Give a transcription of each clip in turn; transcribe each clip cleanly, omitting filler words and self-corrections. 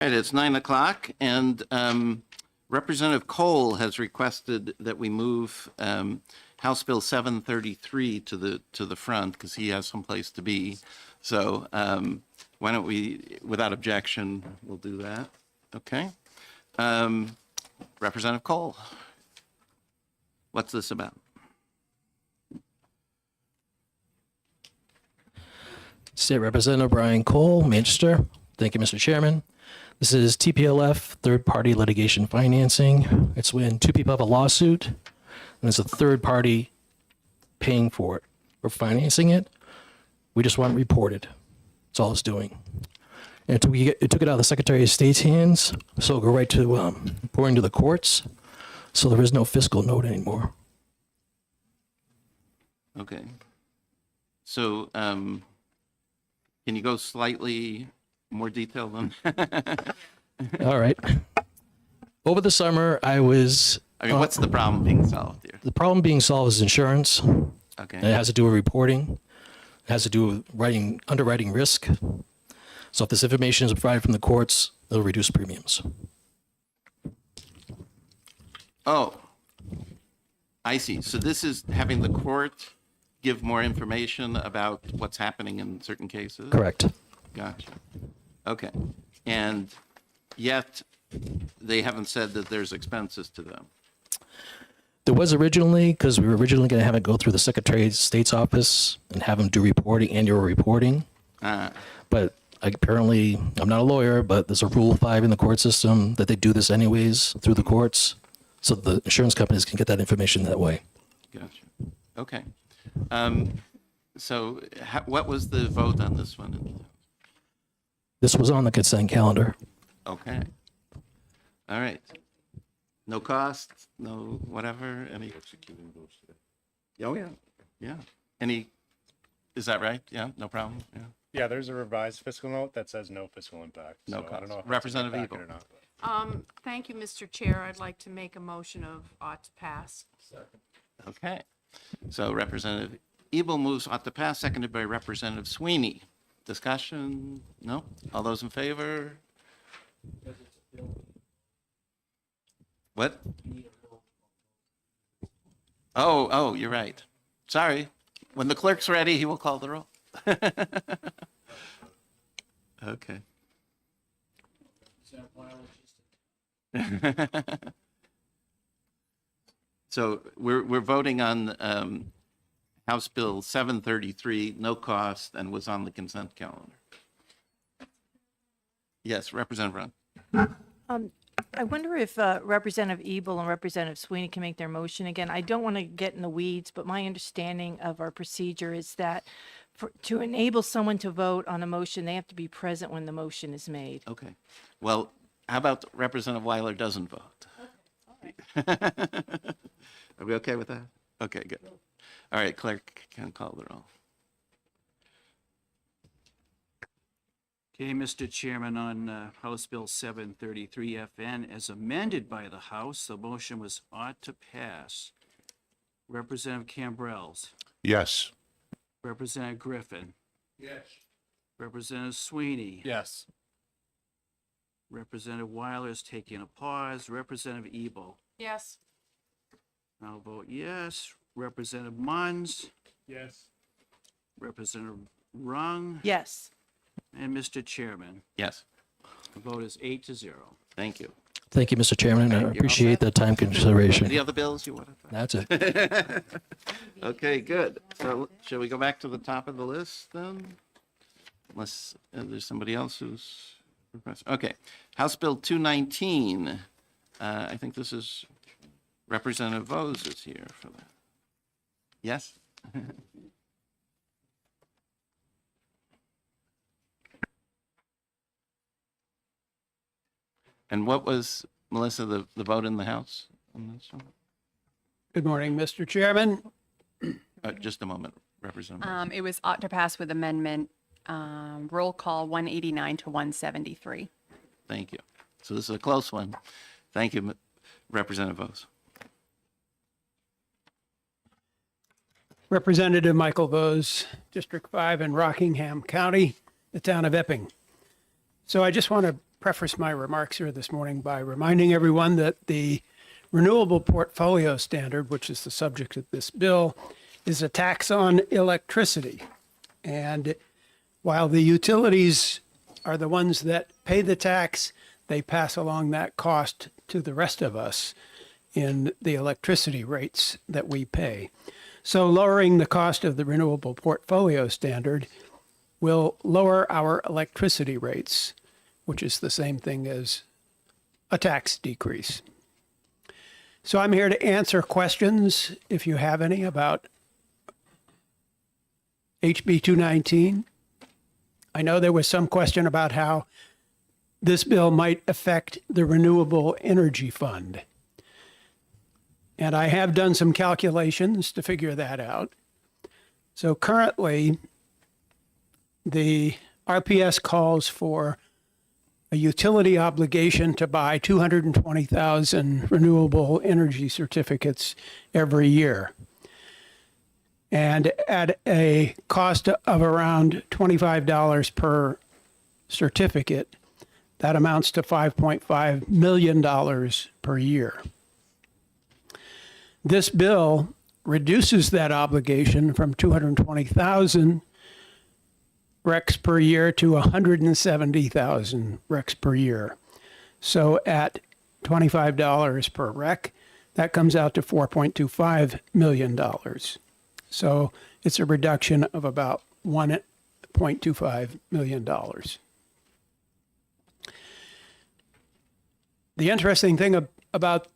Right, it's 9 o'clock, and Representative Cole has requested that we move House Bill 733 to the front because he has someplace to be. So why don't we, without objection, we'll do that. Okay. Representative Cole, what's this about? State Representative Brian Cole, Manchester. Thank you, Mr. Chairman. This is TPLF, third-party litigation financing. It's when two people have a lawsuit, and there's a third party paying for it. We're financing it. We just want it reported. That's all it's doing. And it took it out of the Secretary of State's hands, so it'll go right to reporting to the courts. So there is no fiscal note anymore. Okay. So can you go slightly more detail than All right. Over the summer, I was... what's the problem being solved here? The problem being solved is insurance. Okay. And it has to do with reporting. It has to do with underwriting risk. So if this information is provided from the courts, it'll reduce premiums. Oh, I see. So this is having the court give more information about what's happening in certain cases? Correct. Gotcha. Okay. And yet they haven't said that there's expenses to them. There was originally, because we were originally going to have it go through the Secretary of State's office and have them do reporting, annual reporting. But apparently, I'm not a lawyer, but there's a Rule 5 in the court system that they do this anyways through the courts, so the insurance companies can get that information that way. Gotcha. Okay. So what was the vote on this one? This was on the consent calendar. Okay. All right. No cost, no whatever, any? Oh, yeah, yeah. Any, is that right? Yeah, no problem, yeah. Yeah, there's a revised fiscal note that says no fiscal impact. No so cost. I don't know if Representative that's a Evil. good factor or not. Thank you, Mr. Chair. I'd like to make a motion of ought to pass. Okay. So Representative Ebel moves ought to pass, seconded by Representative Sweeney. Discussion? No? All those in favor? What? Oh, you're right. Sorry. When the clerk's ready, he will call the roll. Okay. So we're voting on House Bill 733, no cost, and was on the consent calendar. Yes, Representative Run. I wonder if Representative Ebel and Representative Sweeney can make their motion again. I don't want to get in the weeds, but my understanding of our procedure is that to enable someone to vote on a motion, they have to be present when the motion is made. Okay. Well, how about Representative Weiler doesn't vote? Are we okay with that? Okay, good. All right, clerk can call the roll. Okay, Mr. Chairman, on House Bill 733 FN, as amended by the House, the motion was ought to pass. Representative Cambrels, Yes. Representative Griffin, Yes. Representative Sweeney, Yes. Representative Weiler is taking a pause, Representative Ebel, Yes. I'll vote yes, Representative Munns, Yes. Representative Rung, Yes. and Mr. Chairman, Yes, the vote is 8-0. thank you. Thank you, Mr. Chairman. I all appreciate set? the time consideration. Any other bills you want to? That's it. Okay, good. So shall we go back to the top of the list then? Unless there's somebody else who's requested. Okay, House Bill 219. I think this is Representative Vose is here for that. Yes? And what was, Melissa, the vote in the House on this one? Good morning, Mr. Chairman. Just a moment, Representative Vose. It was ought to pass with amendment, roll call 189 to 173. Thank you. So this is a close one. Thank you, Representative Vose. Representative Michael Vose, District 5 in Rockingham County, the town of Epping. So I just want to preface my remarks here this morning by reminding everyone that the Renewable Portfolio Standard, which is the subject of this bill, is a tax on electricity. And while the utilities are the ones that pay the tax, they pass along that cost to the rest of us in the electricity rates that we pay. So lowering the cost of the Renewable Portfolio Standard will lower our electricity rates, which is the same thing as a tax decrease. So I'm here to answer questions, if you have any, about HB 219. I know there was some question about how this bill might affect the Renewable Energy Fund. And I have done some calculations to figure that out. So currently, the RPS calls for a utility obligation to buy 220,000 renewable energy certificates every year. And at a cost of around $25 per certificate, that amounts to $5.5 million per year. This bill reduces that obligation from 220,000 RECs per year to 170,000 RECs per year. So at $25 per REC, that comes out to $4.25 million. So it's a reduction of about $1.25 million. The interesting thing about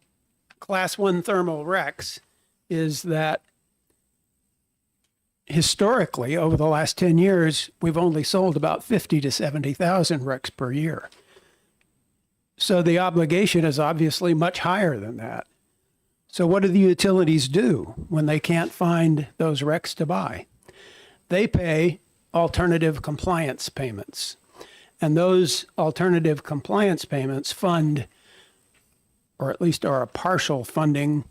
Class 1 thermal RECs is that historically, over the last 10 years, we've only sold about 50 to 70,000 RECs per year. So the obligation is obviously much higher than that. So what do the utilities do when they can't find those RECs to buy? They pay alternative compliance payments. And those alternative compliance payments fund, or at least are a partial funding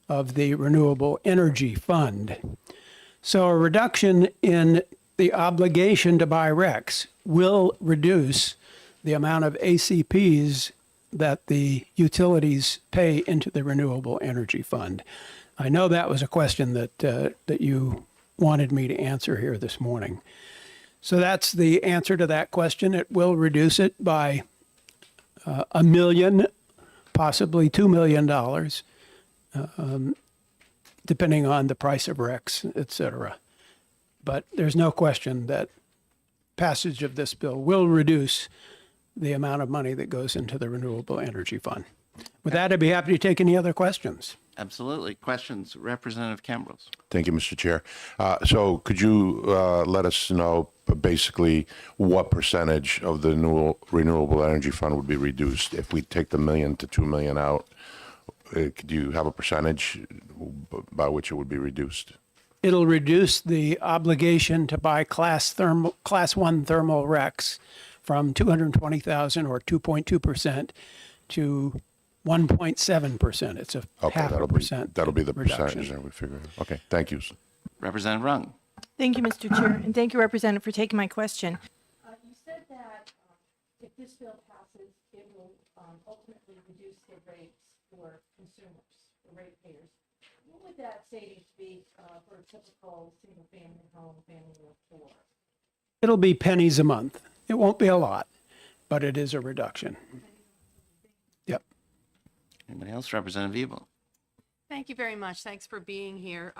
of the Renewable Energy Fund. So a reduction in the obligation to buy RECs will reduce the amount of ACPs that the utilities pay into the Renewable Energy Fund. I know that was a question that you wanted me to answer here this morning. So that's the answer to that question. It will reduce it by $1 million, possibly $2 million, depending on the price of RECs, et cetera. But there's no question that passage of this bill will reduce the amount of money that goes into the Renewable Energy Fund. With that, I'd be happy to take any other questions. Absolutely. Questions? Representative Cambrils. Thank you, Mr. Chair. So could you let us know basically what percentage of the Renewable Energy Fund would be reduced if we take the $1 million to $2 million out? Could you have a percentage by which it would be reduced? It'll reduce the obligation to buy Class 1 thermal RECs from 220,000 or 2.2% to 1.7%. It's a half a percent. That'll be the reduction. percentage that we figure. Okay, thank you. Representative Rung. Thank you, Mr. Chair, and thank you, Representative, for taking my question. You said that if this bill passes, it will ultimately reduce the rates for consumers, for ratepayers. What would that savings be for a typical single-family home, family of four? It'll be pennies a month. It won't be a lot, but it is a reduction. Yep. Anybody else? Representative Evil. Thank you very much. Thanks for being here.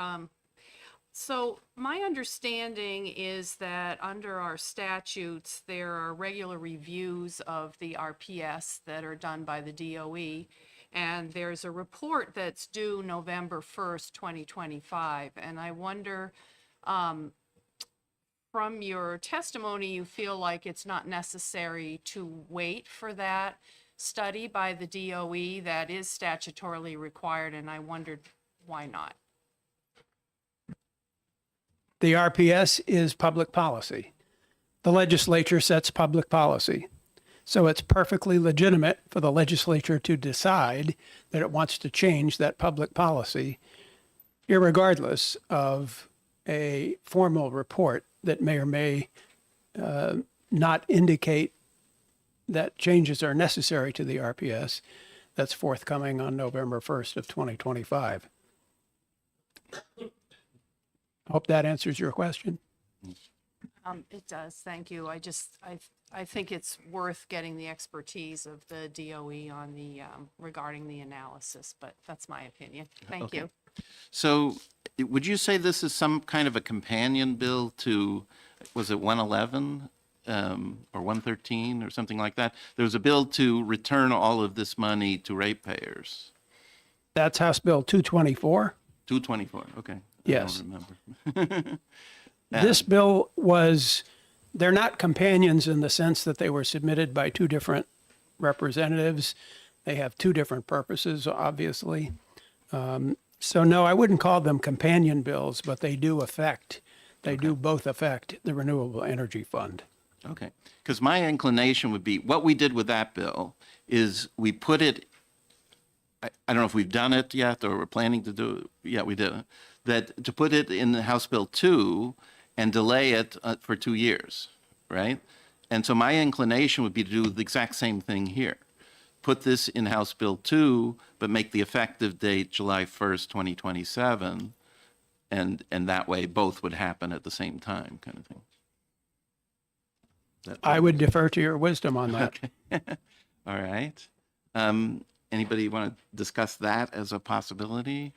So my understanding is that under our statutes, there are regular reviews of the RPS that are done by the DOE. And there's a report that's due November 1st, 2025. And I wonder, from your testimony, you feel like it's not necessary to wait for that study by the DOE that is statutorily required. And I wondered why not. The RPS is public policy. The legislature sets public policy. So it's perfectly legitimate for the legislature to decide that it wants to change that public policy, irregardless of a formal report that may or may not indicate that changes are necessary to the RPS that's forthcoming on November 1st of 2025. Hope that answers your question. It does, thank you. I think it's worth getting the expertise of the DOE on the, regarding the analysis, but that's my opinion. Thank Okay. you. So would you say this is some kind of a companion bill to, was it 111 or 113 or something like that? There was a bill to return all of this money to ratepayers. That's House Bill 224. 224, okay. Yes. I don't remember. This bill was, they're not companions in the sense that they were submitted by two different representatives. They have two different purposes, obviously. So no, I wouldn't call them companion bills, but they do both affect the Renewable Energy Fund. Okay, because my inclination would be, what we did with that bill is we put it, I don't know if we've done it yet or we're planning to do it. Yeah, we did. That to put it in House Bill 2 and delay it for 2 years, right? And so my inclination would be to do the exact same thing here. Put this in House Bill 2, but make the effective date July 1st, 2027. And that way both would happen at the same time, kind of thing. I would defer to your wisdom on that. Okay. All right. Anybody want to discuss that as a possibility?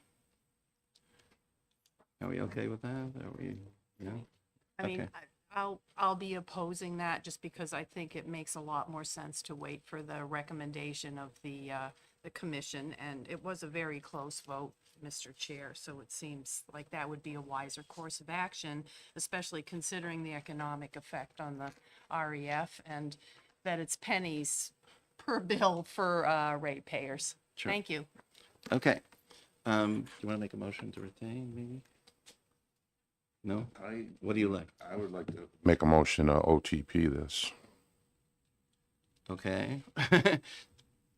Are we okay with that? Are we, yeah? I mean, Okay. I'll be opposing that just because I think it makes a lot more sense to wait for the recommendation of the commission. And it was a very close vote, Mr. Chair. So it seems like that would be a wiser course of action, especially considering the economic effect on the REF and that it's pennies per bill for ratepayers. Sure. Thank you. Okay. Do you want to make a motion to retain, maybe? No? What do you like? I would like to make a motion to OTP this. Okay.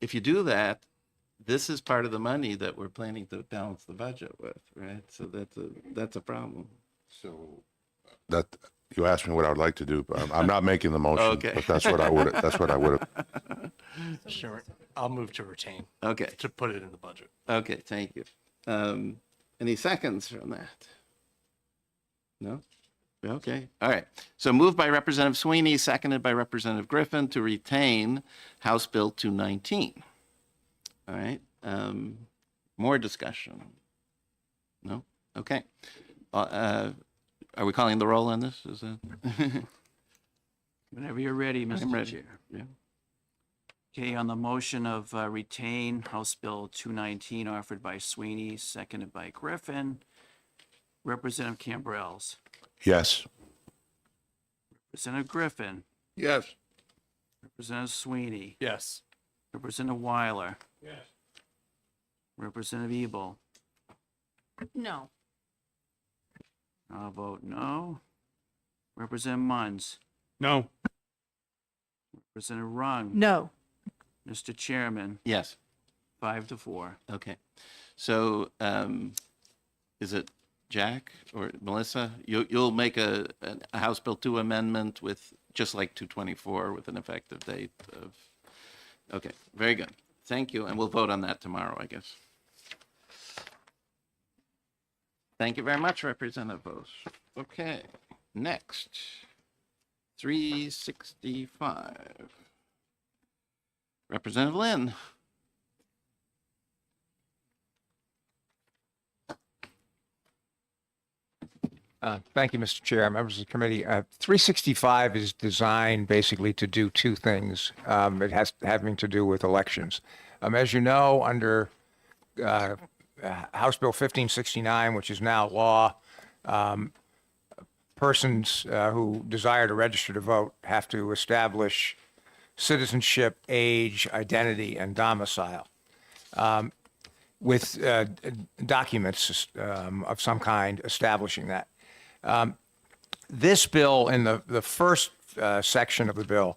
If you do that, this is part of the money that we're planning to balance the budget with, right? So that's a problem. So that, you asked me what I would like to do, but I'm not making the motion. Okay. But that's what I would have. Sure. I'll move to retain, Okay. to put it in the budget. Okay, thank you. Any seconds from that? No? Okay, all right. So moved by Representative Sweeney, seconded by Representative Griffin to retain House Bill 219. All right, more discussion? No? Okay. Are we calling the roll on this? Is that? Whenever you're ready, I'm Mr. ready. Chair. Yeah. Okay, on the motion of retain House Bill 219 offered by Sweeney, seconded by Griffin, Representative Cambrels, Yes. Representative Griffin, Yes. Representative Sweeney, Yes. Representative Weiler, Yes. Representative Ebel. No. I'll vote no. Representative Munns, No. Representative Rung. No. Mr. Chairman, Yes. 5-4. Okay. So is it Jack or Melissa? You'll make a House Bill 2 amendment with, just like 224, with an effective date of, okay, very good. Thank you, and we'll vote on that tomorrow, I guess. Thank you very much, Representative Bose. Okay, next, 365. Representative Lynn. Thank you, Mr. Chair, members of the committee. 365 is designed basically to do two things. It has having to do with elections. As you know, under House Bill 1569, which is now law, persons who desire to register to vote have to establish citizenship, age, identity, and domicile with documents of some kind establishing that. This bill, in the first section of the bill,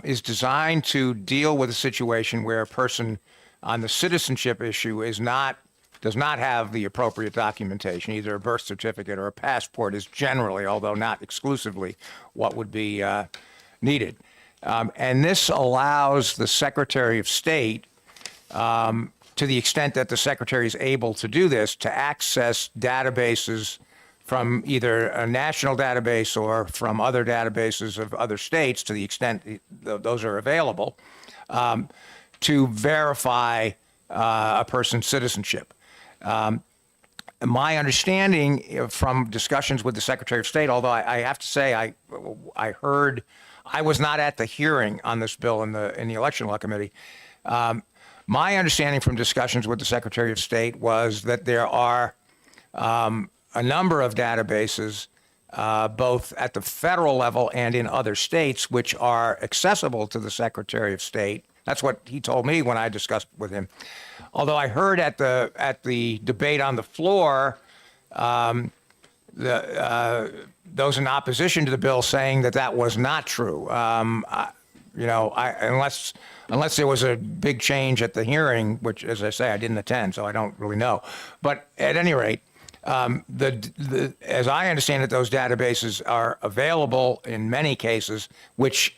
is designed to deal with a situation where a person on the citizenship issue does not have the appropriate documentation. Either a birth certificate or a passport is generally, although not exclusively, what would be needed. And this allows the Secretary of State, to the extent that the Secretary is able to do this, to access databases from either a national database or from other databases of other states, to the extent those are available, to verify a person's citizenship. My understanding from discussions with the Secretary of State, although I have to say I heard, I was not at the hearing on this bill in the Election Law Committee. My understanding from discussions with the Secretary of State was that there are a number of databases, both at the federal level and in other states, which are accessible to the Secretary of State. That's what he told me when I discussed with him. Although I heard at the debate on the floor, those in opposition to the bill saying that was not true. Unless there was a big change at the hearing, which, as I say, I didn't attend, so I don't really know. But at any rate, as I understand it, those databases are available in many cases, which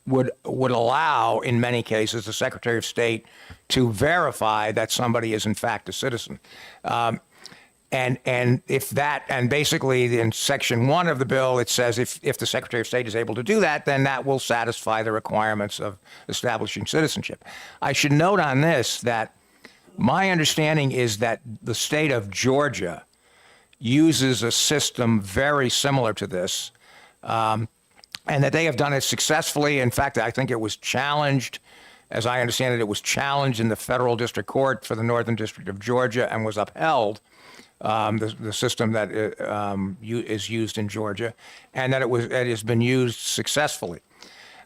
would allow, in many cases, the Secretary of State to verify that somebody is in fact a citizen. And basically in Section 1 of the bill, it says if the Secretary of State is able to do that, then that will satisfy the requirements of establishing citizenship. I should note on this that my understanding is that the state of Georgia uses a system very similar to this, and that they have done it successfully. In fact, I think it was challenged, as I understand it, it was challenged in the federal district court for the Northern District of Georgia and was upheld. The system that is used in Georgia, and that it has been used successfully.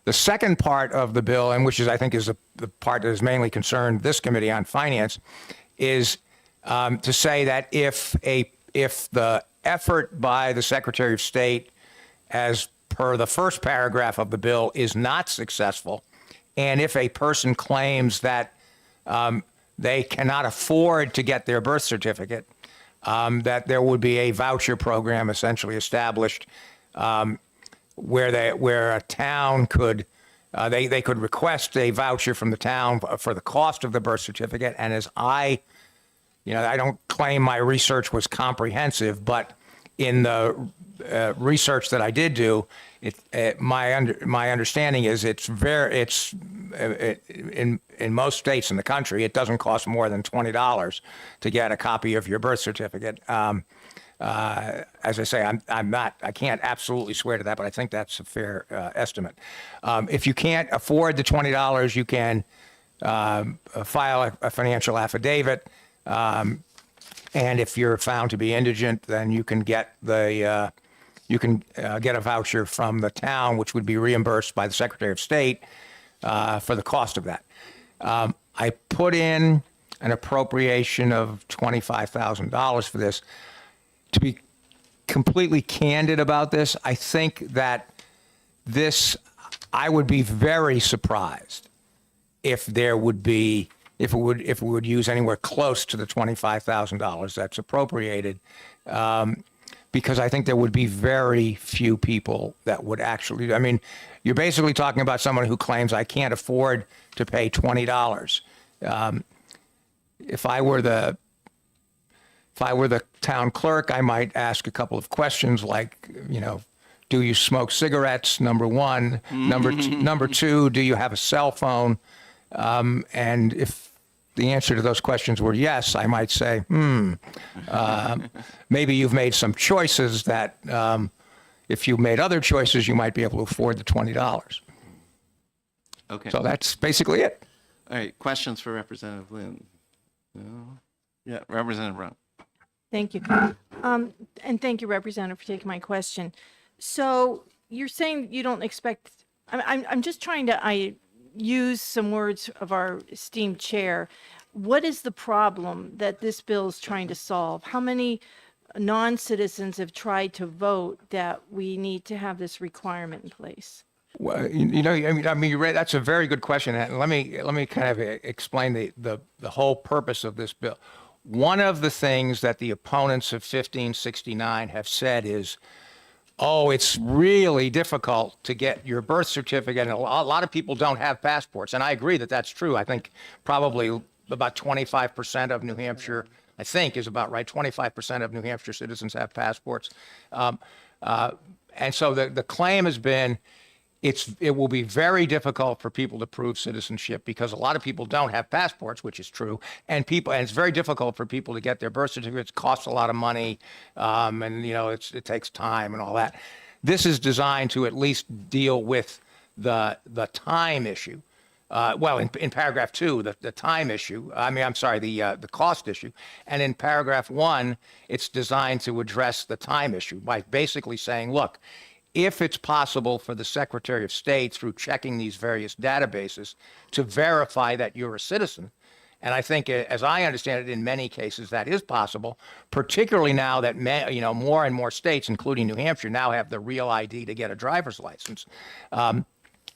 The second part of the bill, and which I think is the part that is mainly concerned this committee on finance, is to say that if the effort by the Secretary of State, as per the first paragraph of the bill, is not successful, and if a person claims that they cannot afford to get their birth certificate, that there would be a voucher program essentially established where a town could they could request a voucher from the town for the cost of the birth certificate. And as I don't claim my research was comprehensive, but in the research that I did do, my understanding is in most states in the country, it doesn't cost more than $20 to get a copy of your birth certificate. As I say, I can't absolutely swear to that, but I think that's a fair estimate. If you can't afford the $20, you can file a financial affidavit. And if you're found to be indigent, then you can get get a voucher from the town, which would be reimbursed by the Secretary of State for the cost of that. I put in an appropriation of $25,000 for this. To be completely candid about this, I think that I would be very surprised if it would use anywhere close to the $25,000 that's appropriated, because I think there would be very few people that would actually. I mean, you're basically talking about someone who claims I can't afford to pay $20. If I were the town clerk, I might ask a couple of questions like, do you smoke cigarettes? Number one. Number two, do you have a cell phone? And if the answer to those questions were yes, I might say, maybe you've made some choices that if you made other choices, you might be able to afford the $20. Okay. So that's basically it. All right. Questions for Representative Lynn? No? Yeah, Representative Brown. Thank you. And thank you, Representative, for taking my question. So you're saying you don't expect, I'm just trying to use some words of our esteemed chair. What is the problem that this bill is trying to solve? How many non-citizens have tried to vote that we need to have this requirement in place? Well, you're right. That's a very good question. And let me kind of explain the whole purpose of this bill. One of the things that the opponents of 1569 have said is, oh, it's really difficult to get your birth certificate. And a lot of people don't have passports. And I agree that that's true. I think probably about 25% of New Hampshire, I think is about right. 25% of New Hampshire citizens have passports. And so the claim has been, it will be very difficult for people to prove citizenship because a lot of people don't have passports, which is true, and it's very difficult for people to get their birth certificates. Costs a lot of money, and it takes time and all that. This is designed to at least deal with the time issue. Well, in paragraph 2, the time issue. I'm sorry, the cost issue, and in paragraph 1, it's designed to address the time issue by basically saying, look, if it's possible for the Secretary of State, through checking these various databases, to verify that you're a citizen, and I think, as I understand it, in many cases that is possible, particularly now that more and more states, including New Hampshire, now have the real ID to get a driver's license.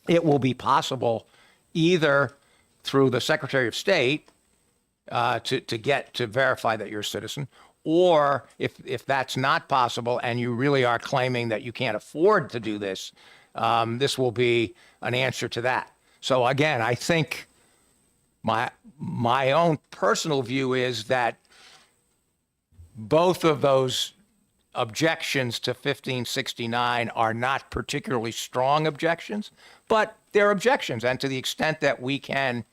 It will be possible either through the Secretary of State to verify that you're a citizen, or if that's not possible and you really are claiming that you can't afford to do this, this will be an answer to that. So again, I think my own personal view is that both of those objections to 1569 are not particularly strong objections, but they're objections. And to the extent that we can,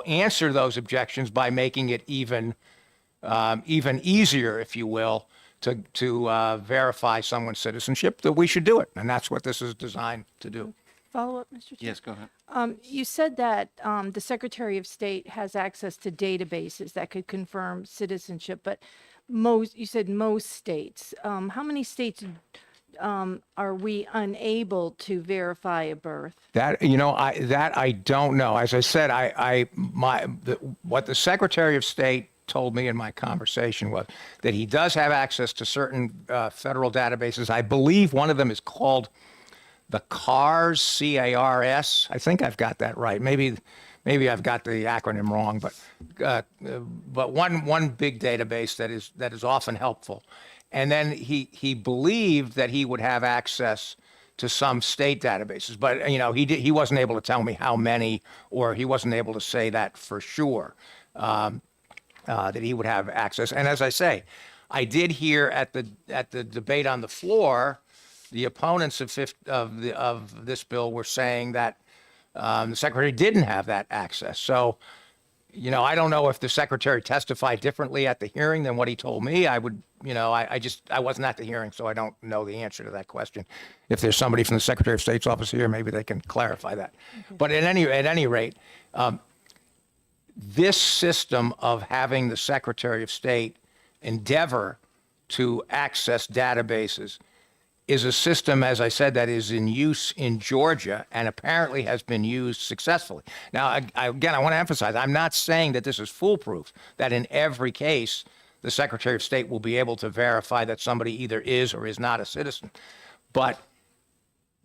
answer those objections by making it even easier, if you will, to verify someone's citizenship, that we should do it. And that's what this is designed to do. Follow up, Mr. Chair? Yes, go ahead. You said that the Secretary of State has access to databases that could confirm citizenship, but you said most states. How many states are we unable to verify a birth? That I don't know. As I said, what the Secretary of State told me in my conversation was that he does have access to certain federal databases. I believe one of them is called the CARS, C-A-R-S. I think I've got that right. Maybe I've got the acronym wrong, but one big database that is often helpful. And then he believed that he would have access to some state databases, but he wasn't able to tell me how many, or he wasn't able to say that for sure. That he would have access. And as I say, I did hear at the debate on the floor, the opponents of this bill were saying that the Secretary didn't have that access. So, I don't know if the Secretary testified differently at the hearing than what he told me. I would, I wasn't at the hearing, so I don't know the answer to that question. If there's somebody from the Secretary of State's office here, maybe they can clarify that. Okay. But at any rate, this system of having the Secretary of State endeavor to access databases is a system, as I said, that is in use in Georgia and apparently has been used successfully. Now, I want to emphasize, I'm not saying that this is foolproof, that in every case, the Secretary of State will be able to verify that somebody either is or is not a citizen. But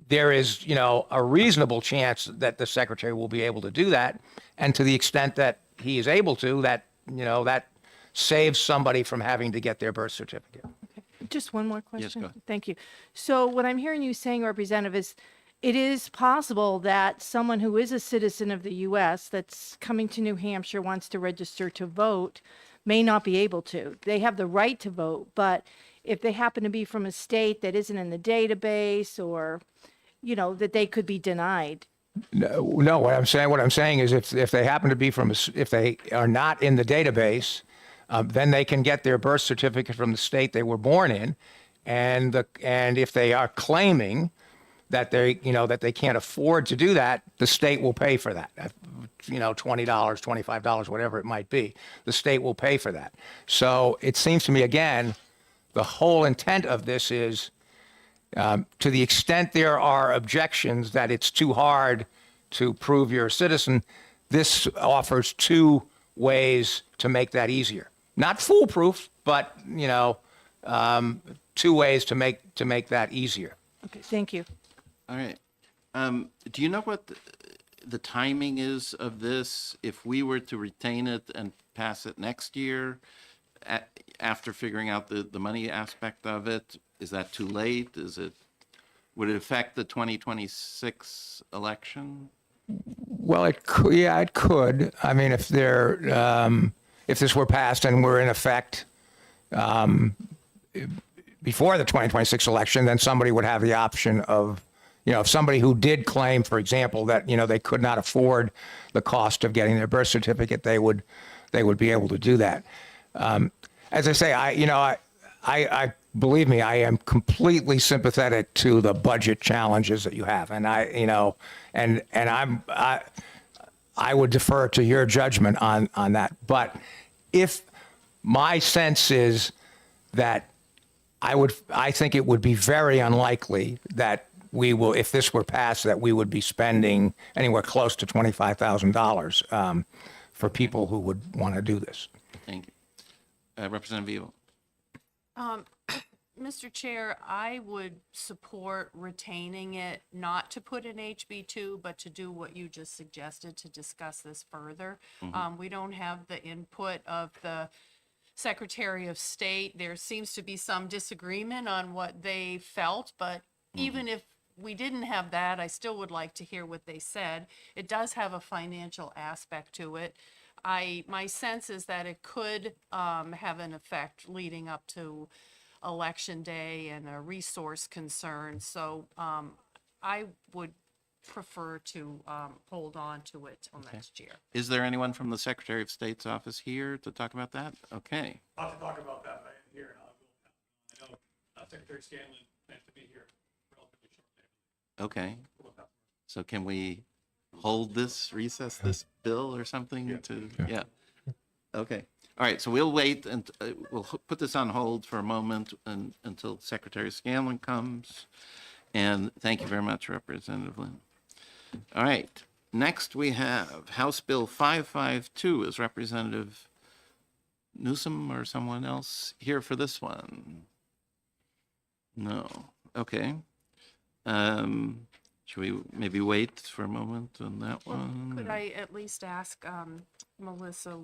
there is, a reasonable chance that the Secretary will be able to do that. And to the extent that he is able to, that saves somebody from having to get their birth certificate. Okay. Just one more question. Yes, go ahead. Thank you. So what I'm hearing you saying, Representative, is it is possible that someone who is a citizen of the U.S. that's coming to New Hampshire, wants to register to vote, may not be able to. They have the right to vote, but if they happen to be from a state that isn't in the database, or, that they could be denied. No, what I'm saying is if they happen to be if they are not in the database, then they can get their birth certificate from the state they were born in, and if they are claiming that they can't afford to do that, the state will pay for that. $20, $25, whatever it might be, the state will pay for that. So it seems to me, again, the whole intent of this is, to the extent there are objections that it's too hard to prove you're a citizen, this offers two ways to make that easier. Not foolproof, but two ways to make that easier. Okay, thank you. All right. Do you know what the timing is of this? If we were to retain it and pass it next year, after figuring out the money aspect of it? Is that too late? Would it affect the 2026 election? Well, it could, yeah, it could. I mean, if if this were passed and were in effect before the 2026 election, then somebody would have the option of, if somebody who did claim, for example, that, they could not afford the cost of getting their birth certificate, they would be able to do that. As I say, I believe me, I am completely sympathetic to the budget challenges that you have. And I would defer to your judgment on that. But if my sense is that I think it would be very unlikely that we will, if this were passed, that we would be spending anywhere close to $25,000 for people who would want to do this. Thank you. Representative Evil. Mr. Chair, I would support retaining it, not to put in HB2, but to do what you just suggested, to discuss this further. We don't have the input of the Secretary of State. There seems to be some disagreement on what they felt, but even if we didn't have that, I still would like to hear what they said. It does have a financial aspect to it. My sense is that it could have an effect leading up to Election Day and a resource concern. So I would prefer to hold on to it till next year. Is there anyone from the Secretary of State's office here to talk about that? Okay. I'll have to talk about that here, and I know Secretary Scanlon plans to be here relatively shortly. Okay. So can we hold this, recess this bill or something yeah. Okay. All right. So we'll wait and we'll put this on hold for a moment until Secretary Scanlon comes. And thank you very much, Representative Lynn. All right. Next we have House Bill 552. Is Representative Newsom or someone else here for this one? No. Okay. Should we maybe wait for a moment on that one? Could I at least ask Melissa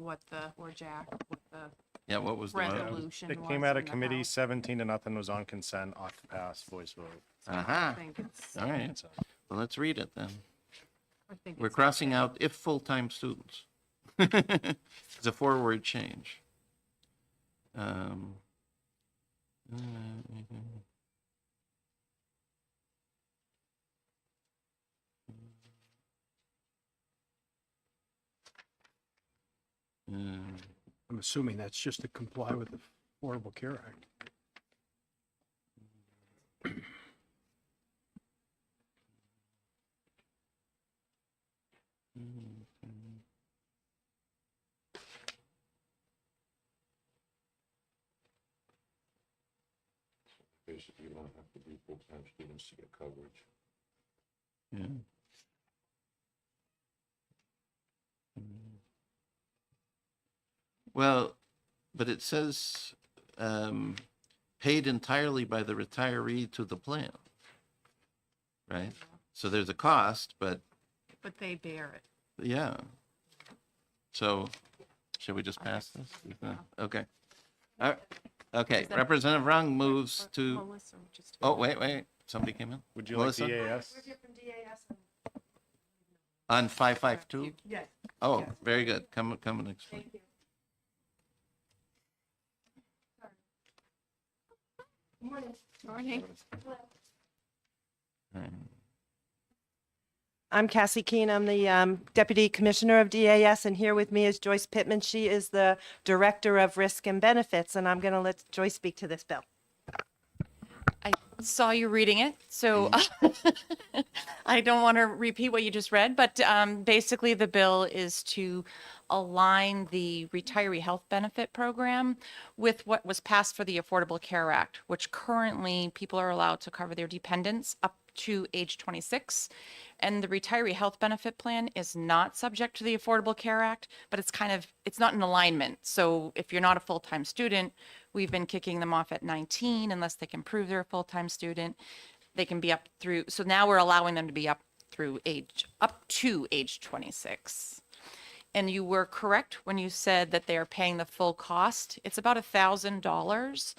or Jack what the Yeah, what was the vote? resolution It was came out of in the committee, House? 17-0 was on consent, off to pass, voice vote. Aha. I think it's, All right. Well, let's read it then. I think We're it's crossing out if full-time students. It's a forward change. I'm assuming that's just to comply with the Affordable Care Act. Basically, you don't have to be full-time students to get coverage. Yeah. Well, but it says paid entirely by the retiree to the plan, right? So there's a cost, but they bear it. yeah. So should we just pass this? Okay. Okay, that- Representative Rung moves to, Melissa, just. oh, wait, somebody came in? Would you Melissa? like DAS? On 552? Yes. Oh, very good. Come and explain. Morning. I'm Cassie Keene. I'm the Deputy Commissioner of DAS, and here with me is Joyce Pittman. She is the Director of Risk and Benefits, and I'm going to let Joyce speak to this bill. I saw you reading it, so I don't want to repeat what you just read, but basically the bill is to align the retiree health benefit program with what was passed for the Affordable Care Act, which currently people are allowed to cover their dependents up to age 26. And the retiree health benefit plan is not subject to the Affordable Care Act, but it's not in alignment. So if you're not a full-time student, we've been kicking them off at 19 unless they can prove they're a full-time student. They can be up through, so now we're allowing them to be up to age 26. And you were correct when you said that they are paying the full cost. It's about $1,000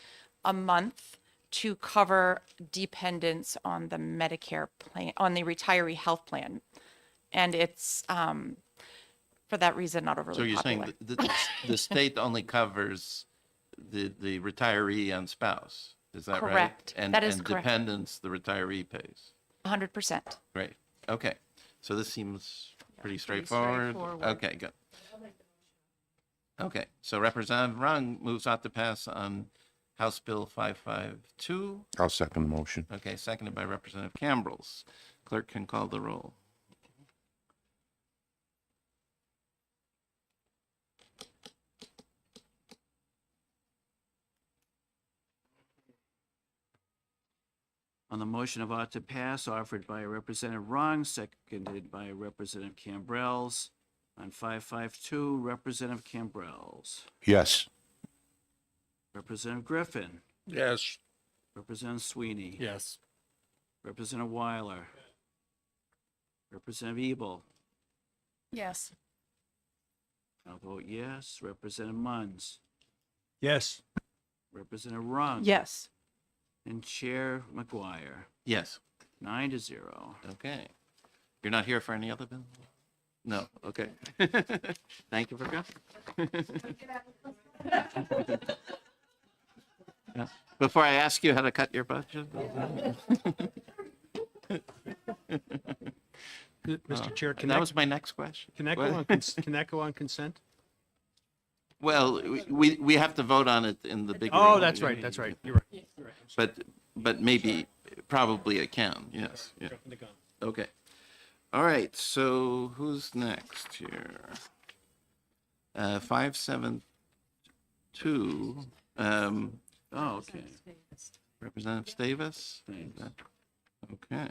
a month to cover dependents on the Medicare plan, on the retiree health plan. And it's, for that reason, not overly So you're popular. saying the state only covers the retiree and spouse, is that right? Correct. And That is and correct. dependents, the retiree pays. 100%. Great, okay. So this seems pretty straightforward. straightforward. Okay, good. Okay, so Representative Rung moves on to pass on House Bill 552. I'll second the motion. Okay, seconded by Representative Cambrels. Clerk can call the roll. On the motion of ought to pass, offered by Representative Rung, seconded by Representative Cambrels. On 552, Representative Cambrels. Yes. Representative Griffin. Yes. Representative Sweeney. Yes. Representative Weiler. Representative Ebel. Yes. I'll vote yes. Representative Munns. Yes. Representative Rung. Yes. And Chair McGuire. Yes, 9-0. okay. You're not here for any other bill? No, okay. Thank you for coming. Yeah. Before I ask you how to cut your budget? Mr. Chair, can That was my next question. can that go What? on, can that go on consent? Well, we have to vote on it in the big. Oh, room. that's right, that's right. You're right. You're right. But maybe, probably it can, yes, yeah. Jumping the gun. Okay. All right, so who's next here? 572, Oh, okay. Representative Davis? Thanks. Okay.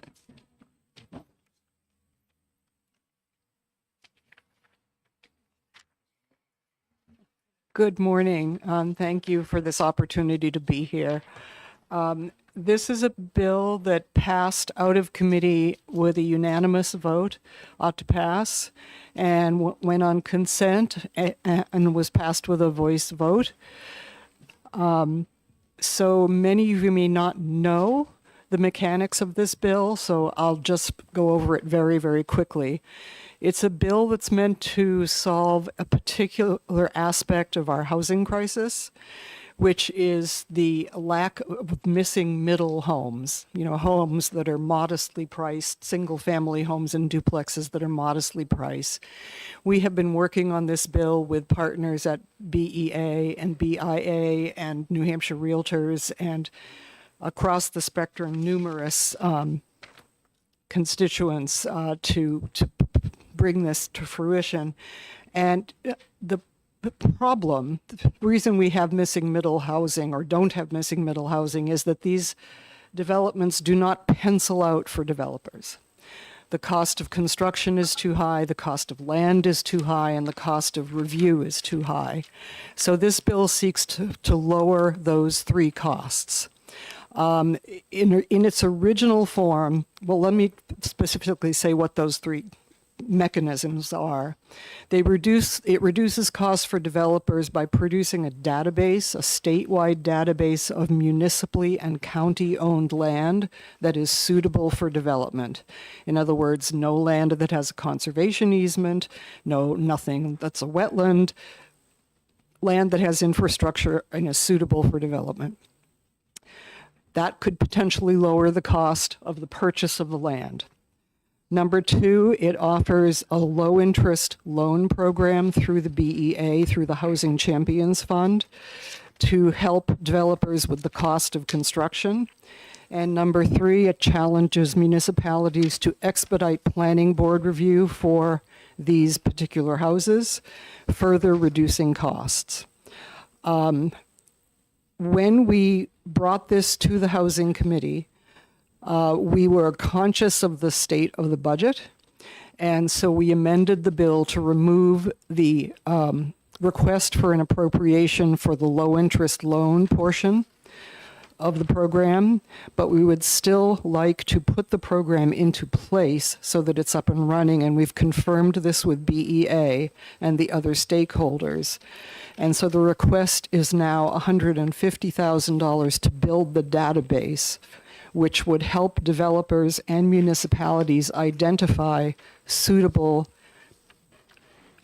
Good morning. Thank you for this opportunity to be here. This is a bill that passed out of committee with a unanimous vote, ought to pass, and went on consent and was passed with a voice vote. So many of you may not know the mechanics of this bill, so I'll just go over it very, very quickly. It's a bill that's meant to solve a particular aspect of our housing crisis, which is the lack of missing middle homes, homes that are modestly priced, single-family homes and duplexes that are modestly priced. We have been working on this bill with partners at BEA and BIA and New Hampshire Realtors and across the spectrum, numerous constituents to bring this to fruition. And the problem, the reason we have missing middle housing or don't have missing middle housing is that these developments do not pencil out for developers. The cost of construction is too high, the cost of land is too high, and the cost of review is too high. So this bill seeks to lower those three costs. In its original form, well, let me specifically say what those three mechanisms are. It reduces costs for developers by producing a database, a statewide database of municipally and county-owned land that is suitable for development. In other words, no land that has a conservation easement, nothing that's a wetland, land that has infrastructure and is suitable for development. That could potentially lower the cost of the purchase of the land. Number two, it offers a low-interest loan program through the BEA, through the Housing Champions Fund, to help developers with the cost of construction. And number three, it challenges municipalities to expedite planning board review for these particular houses, further reducing costs. When we brought this to the Housing Committee, we were conscious of the state of the budget, and so we amended the bill to remove the request for an appropriation for the low-interest loan portion, of the program, but we would still like to put the program into place so that it's up and running. And we've confirmed this with BEA and the other stakeholders. And so the request is now $150,000 to build the database, which would help developers and municipalities identify suitable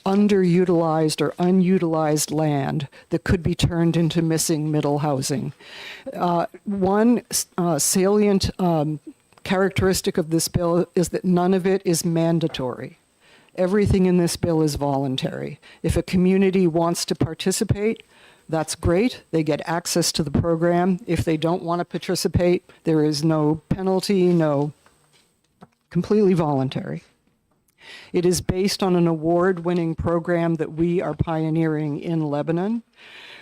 underutilized or unutilized land that could be turned into missing middle housing. One salient characteristic of this bill is that none of it is mandatory. Everything in this bill is voluntary. If a community wants to participate, that's great. They get access to the program. If they don't want to participate, there is no penalty, completely voluntary. It is based on an award-winning program that we are pioneering in Lebanon,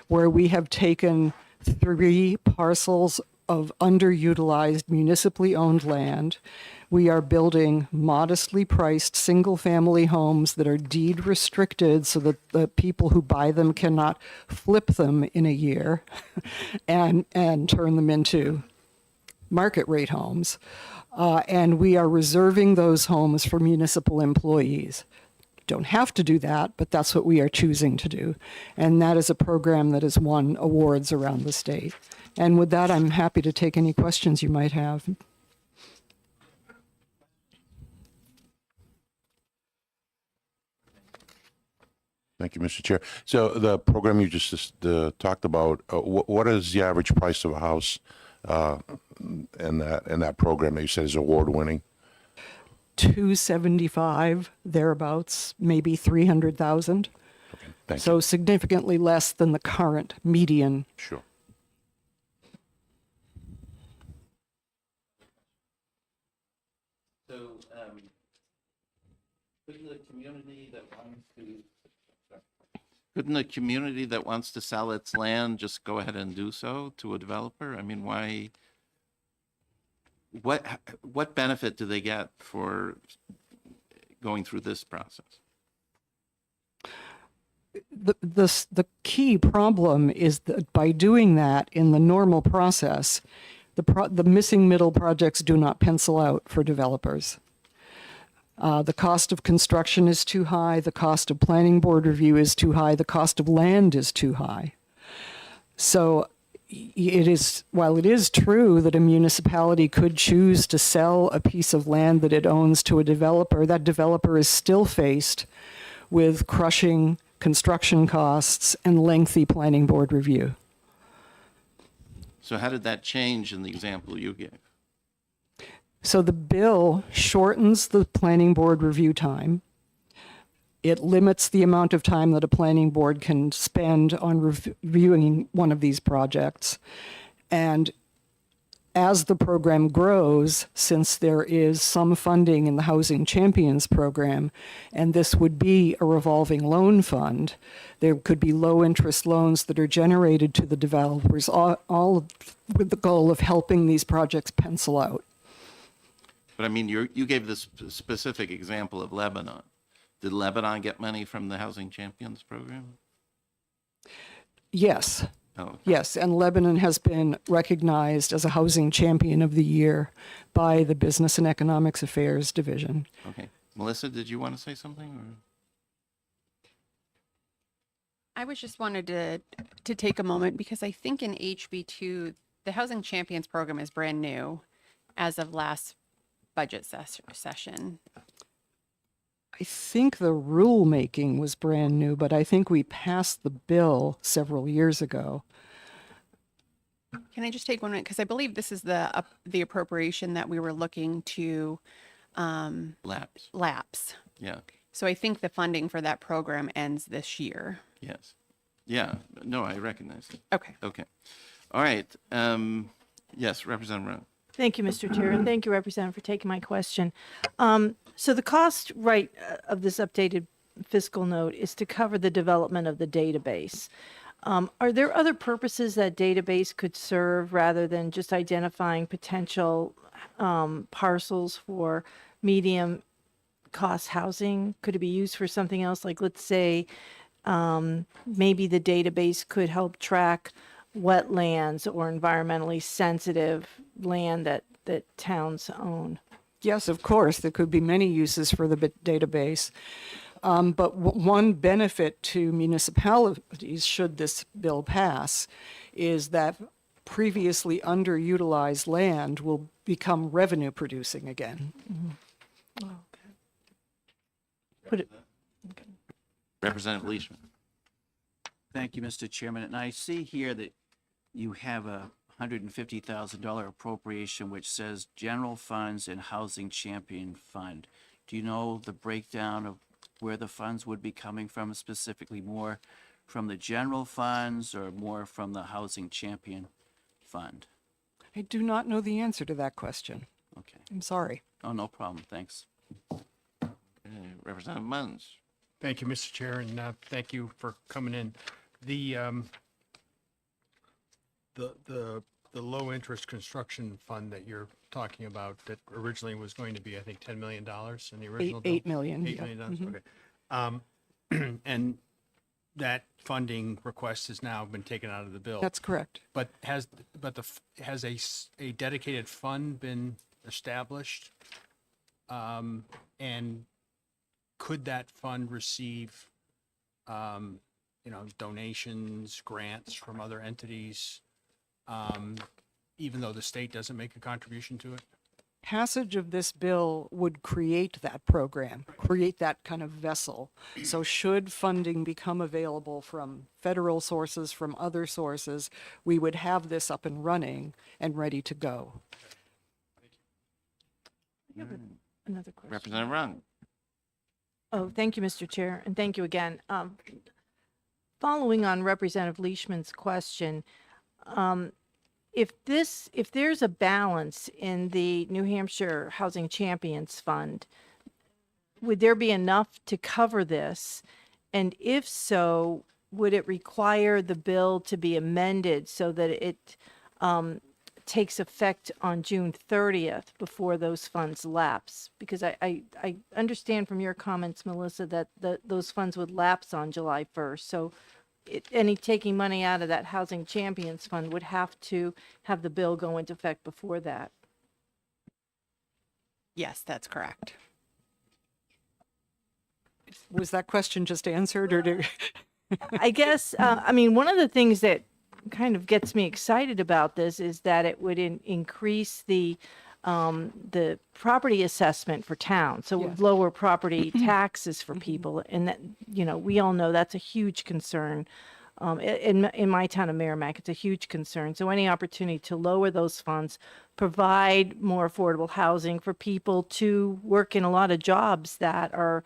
where we have taken 3 parcels of underutilized municipally owned land. We are building modestly priced single-family homes that are deed restricted so that the people who buy them cannot flip them in a year and turn them into market rate homes. And we are reserving those homes for municipal employees. Don't have to do that, but that's what we are choosing to do. And that is a program that has won awards around the state. And with that, I'm happy to take any questions you might have. Thank you, Mr. Chair. So the program you just talked about, what is the average price of a house in that program that you said is award-winning? 275 thereabouts, maybe 300,000. Okay, thank So you. significantly less than the current median. Sure. So, couldn't the community that wants to sell its land just go ahead and do so to a developer? I mean, why? What benefit do they get for going through this process? The key problem is that by doing that in the normal process, the missing middle projects do not pencil out for developers. The cost of construction is too high, the cost of planning board review is too high, the cost of land is too high. So while it is true that a municipality could choose to sell a piece of land that it owns to a developer, that developer is still faced with crushing construction costs and lengthy planning board review. So how did that change in the example you gave? So the bill shortens the planning board review time. It limits the amount of time that a planning board can spend on reviewing one of these projects. And as the program grows, since there is some funding in the Housing Champions program, and this would be a revolving loan fund, there could be low interest loans that are generated to the developers, all with the goal of helping these projects pencil out. But I mean, you gave this specific example of Lebanon. Did Lebanon get money from the Housing Champions program? Yes. Oh, okay. Yes, and Lebanon has been recognized as a Housing Champion of the Year by the Business and Economics Affairs Division. Okay. Melissa, did you want to say something? Or? I was just wanted to take a moment because I think in HB2, the Housing Champions program is brand new as of last budget session. I think the rulemaking was brand new, but I think we passed the bill several years ago. Can I just take 1 minute? Because I believe this is the appropriation that we were looking to lapse. Yeah. So I think the funding for that program ends this year. Yes. Yeah. No, I recognize it. Okay. Okay. All right. Yes, Representative Rowe. Thank you, Mr. Chair, and thank you, Representative, for taking my question. So the cost, of this updated fiscal note is to cover the development of the database. Are there other purposes that database could serve rather than just identifying potential parcels for medium cost housing? Could it be used for something else? Like, let's say, maybe the database could help track wetlands or environmentally sensitive land that towns own? Yes, of course, there could be many uses for the database. But one benefit to municipalities, should this bill pass, is that previously underutilized land will become revenue producing again. Representative Leishman. Thank you, Mr. Chairman. And I see here that you have a $150,000 appropriation which says general funds and housing champion fund. Do you know the breakdown of where the funds would be coming from, specifically more from the general funds or more from the housing champion fund? I do not know the answer to that question. Okay. I'm sorry. Oh, no problem. Thanks. Representative Munns. Thank you, Mr. Chair, and thank you for coming in. The low interest construction fund that you're talking about that originally was going to be, I think, $10 million in the original bill? $8 million. $8 yeah. million, okay. And that funding request has now been taken out of the bill. That's correct. But has a dedicated fund been established? And could that fund receive, donations, grants from other entities, even though the state doesn't make a contribution to it? Passage of this bill would create that program, create that kind of vessel. So should funding become available from federal sources, from other sources, we would have this up and running and ready to go. Another question. Representative Rung. Oh, thank you, Mr. Chair, and thank you again. Following on Representative Leishman's question, if there's a balance in the New Hampshire Housing Champions Fund, would there be enough to cover this? And if so, would it require the bill to be amended so that it takes effect on June 30th before those funds lapse? Because I understand from your comments, Melissa, that those funds would lapse on July 1st. So any taking money out of that Housing Champions Fund would have to have the bill go into effect before that. Yes, that's correct. Was that question just answered, or do? I guess, I mean, one of the things that kind of gets me excited about this is that it would increase the property assessment for towns. So it would lower property taxes for people. And that, we all know that's a huge concern. In my town of Merrimack, it's a huge concern. So any opportunity to lower those funds, provide more affordable housing for people to work in a lot of jobs that are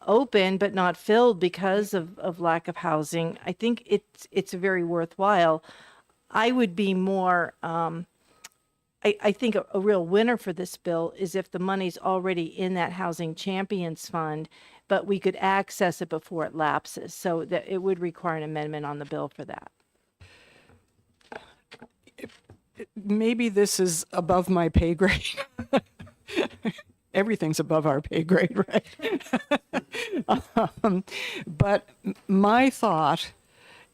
open but not filled because of lack of housing, I think it's very worthwhile. I would be more, I think a real winner for this bill is if the money's already in that Housing Champions Fund, but we could access it before it lapses. So that it would require an amendment on the bill for that. Maybe this is above my pay grade. Everything's above our pay grade, right? But my thought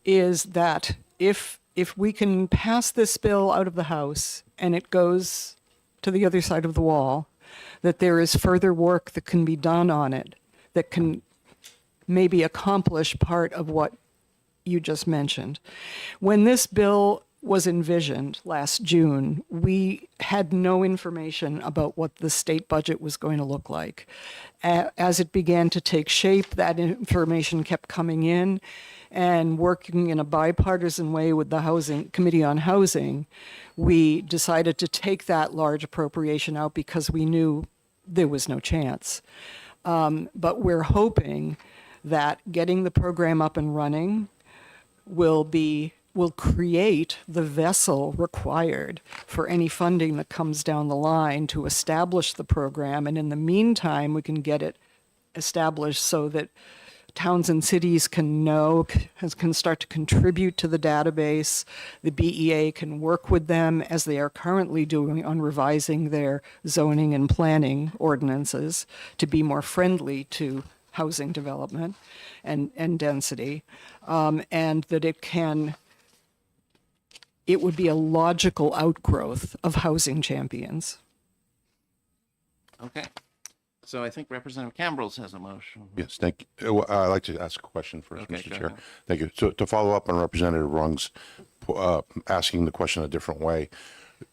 is that if we can pass this bill out of the House and it goes to the other side of the wall, that there is further work that can be done on it that can maybe accomplish part of what you just mentioned. When this bill was envisioned last June, we had no information about what the state budget was going to look like. As it began to take shape, that information kept coming in, and working in a bipartisan way with the Housing Committee on Housing, we decided to take that large appropriation out because we knew there was no chance. But we're hoping that getting the program up and running will create the vessel required for any funding that comes down the line to establish the program. And in the meantime, we can get it established so that towns and cities can start to contribute to the database. The BEA can work with them, as they are currently doing, on revising their zoning and planning ordinances to be more friendly to housing development and density, and that it can it would be a logical outgrowth of Housing Champions. Okay. So I think Representative Cambrils has a motion. Yes, thank you. I'd like to ask a question first, Okay, Mr. go Chair. ahead. Thank you. So to follow up on Representative Rung's, asking the question a different way,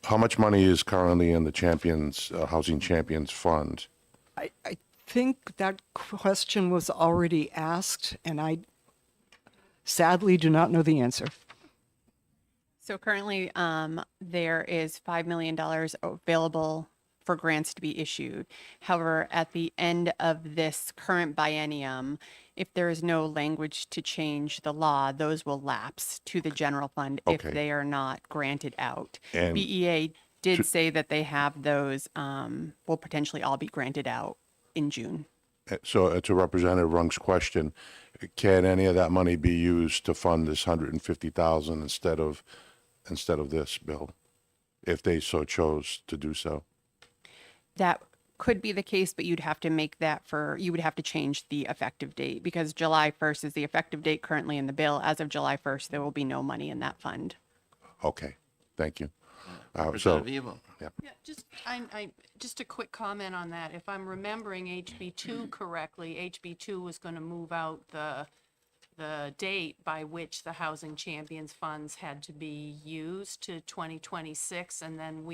how much money is currently in the Champions, Housing Champions Fund? I think that question was already asked, and I sadly do not know the answer. So currently, there is $5 million available for grants to be issued. However, at the end of this current biennium, if there is no language to change the law, those will lapse to the general fund if Okay. they are not granted out. And BEA did say that they have those, will potentially all be granted out in June. So to Representative Rung's question, can any of that money be used to fund this 150,000 instead of this bill, if they so chose to do so? That could be the case, but you'd have to make that you would have to change the effective date because July 1st is the effective date currently in the bill. As of July 1st, there will be no money in that fund. Okay, thank you. Representative Evil. Yeah. Yeah, just a quick comment on that. If I'm remembering HB2 correctly, HB2 was going to move out the date by which the Housing Champions funds had to be used to 2026, and then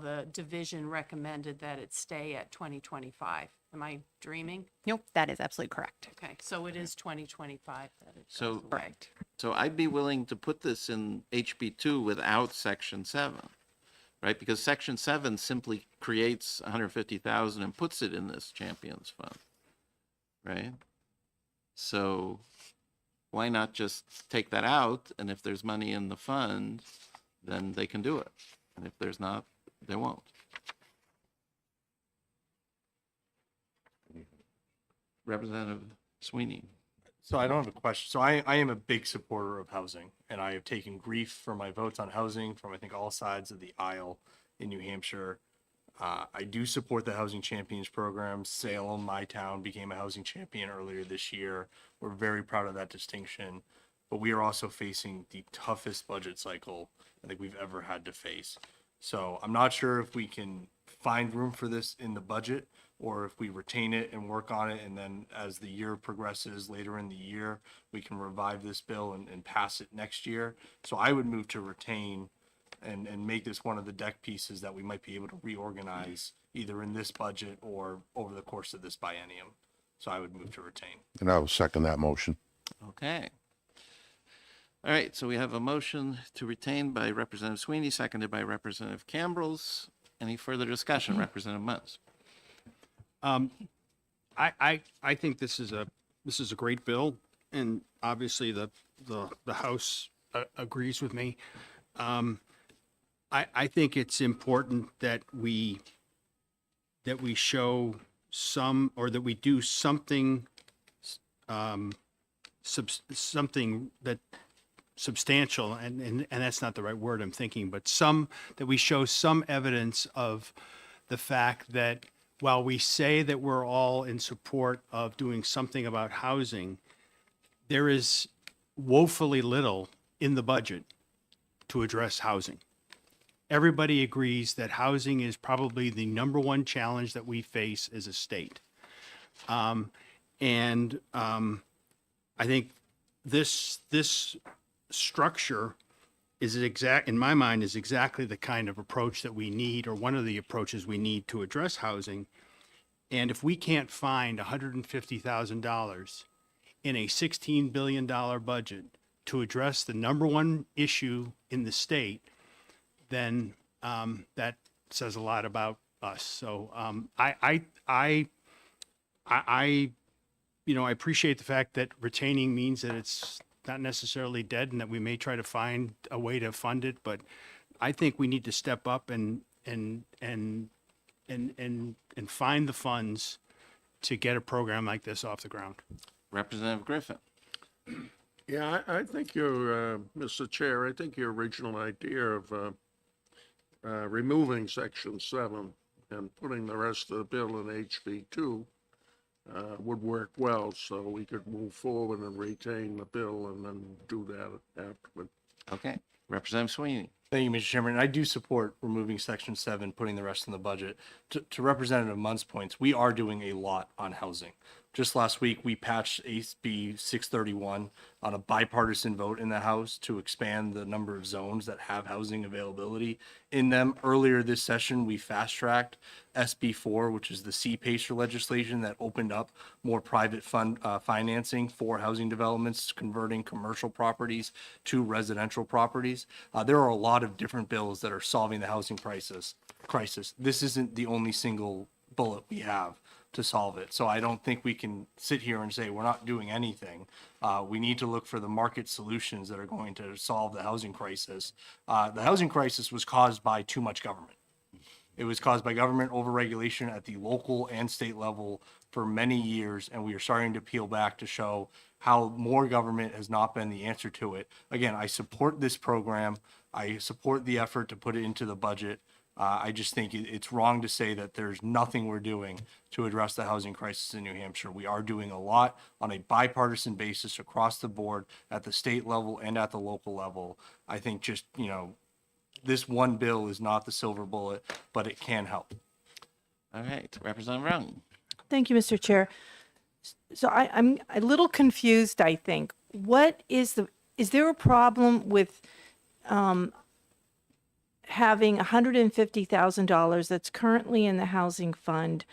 the division recommended that it stay at 2025. Am I dreaming? Nope, that is absolutely correct. Okay, so it is 2025 that it So- goes away. So I'd be willing to put this in HB2 without Section 7, right? Because Section 7 simply creates 150,000 and puts it in this Champions Fund, right? So why not just take that out? And if there's money in the fund, then they can do it. And if there's not, they won't. Representative Sweeney. So I don't have a question. So I am a big supporter of housing, and I have taken grief for my votes on housing from I think all sides of the aisle in New Hampshire. I do support the Housing Champions program. Salem, my town, became a housing champion earlier this year. We're very proud of that distinction, but we are also facing the toughest budget cycle I think we've ever had to face. So I'm not sure if we can find room for this in the budget or if we retain it and work on it. And then as the year progresses later in the year, we can revive this bill and pass it next year. So I would move to retain and make this one of the deck pieces that we might be able to reorganize either in this budget or over the course of this biennium. So I would move to retain. And I will second that motion. Okay. All right, so we have a motion to retain by Representative Sweeney, seconded by Representative Cambrils. Any further discussion, Representative Munz? I think this is a great bill, and obviously the House agrees with me. I think it's important that we show some, or that we do something, something that substantial, and that's not the right word I'm thinking, but that we show some evidence of the fact that while we say that we're all in support of doing something about housing, there is woefully little in the budget to address housing. Everybody agrees that housing is probably the number one challenge that we face as a state. I think this structure is in my mind, is exactly the kind of approach that we need, or one of the approaches we need to address housing. And if we can't find $150,000 in a $16 billion budget to address the number one issue in the state, then that says a lot about us. So I appreciate the fact that retaining means that it's not necessarily dead and that we may try to find a way to fund it, but I think we need to step up and find the funds to get a program like this off the ground. Representative Griffin. Yeah, I think your, Mr. Chair, I think your original idea of removing Section 7 and putting the rest of the bill in HB2 would work well, so we could move forward and retain the bill and then do that afterward. Okay. Representative Sweeney. Thank you, Mr. Chairman. And I do support removing Section 7, putting the rest in the budget. To Representative Munn's points, we are doing a lot on housing. Just last week, we patched AB 631 on a bipartisan vote in the House to expand the number of zones that have housing availability in them. Earlier this session, we fast-tracked SB 4, which is the C-PACER legislation that opened up more private fund financing for housing developments, converting commercial properties to residential properties. There are a lot of different bills that are solving the housing crisis. This isn't the only single bullet we have to solve it. So I don't think we can sit here and say we're not doing anything. We need to look for the market solutions that are going to solve the housing crisis. The housing crisis was caused by too much government. It was caused by government overregulation at the local and state level for many years, and we are starting to peel back to show how more government has not been the answer to it. Again, I support this program. I support the effort to put it into the budget. I just think it's wrong to say that there's nothing we're doing to address the housing crisis in New Hampshire. We are doing a lot on a bipartisan basis across the board at the state level and at the local level. I think just, this one bill is not the silver bullet, but it can help. All right, Representative Rung. Thank you, Mr. Chair. So I'm a little confused, I think. Is there a problem with having $150,000 that's currently in the housing fund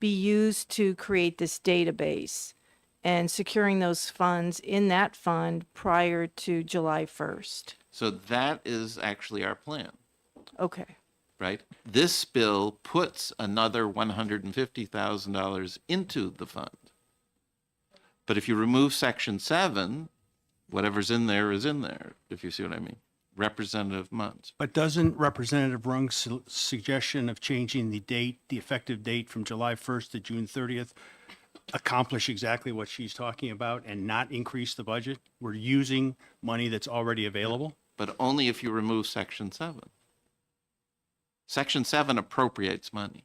be used to create this database and securing those funds in that fund prior to July 1st? So that is actually our plan, Okay. right? This bill puts another $150,000 into the fund. But if you remove Section 7, whatever's in there is in there, if you see what I mean. Representative Munns. But doesn't Representative Rung's suggestion of changing the date, the effective date from July 1st to June 30th, accomplish exactly what she's talking about and not increase the budget? We're using money that's already available. But only if you remove Section 7. Section 7 appropriates money,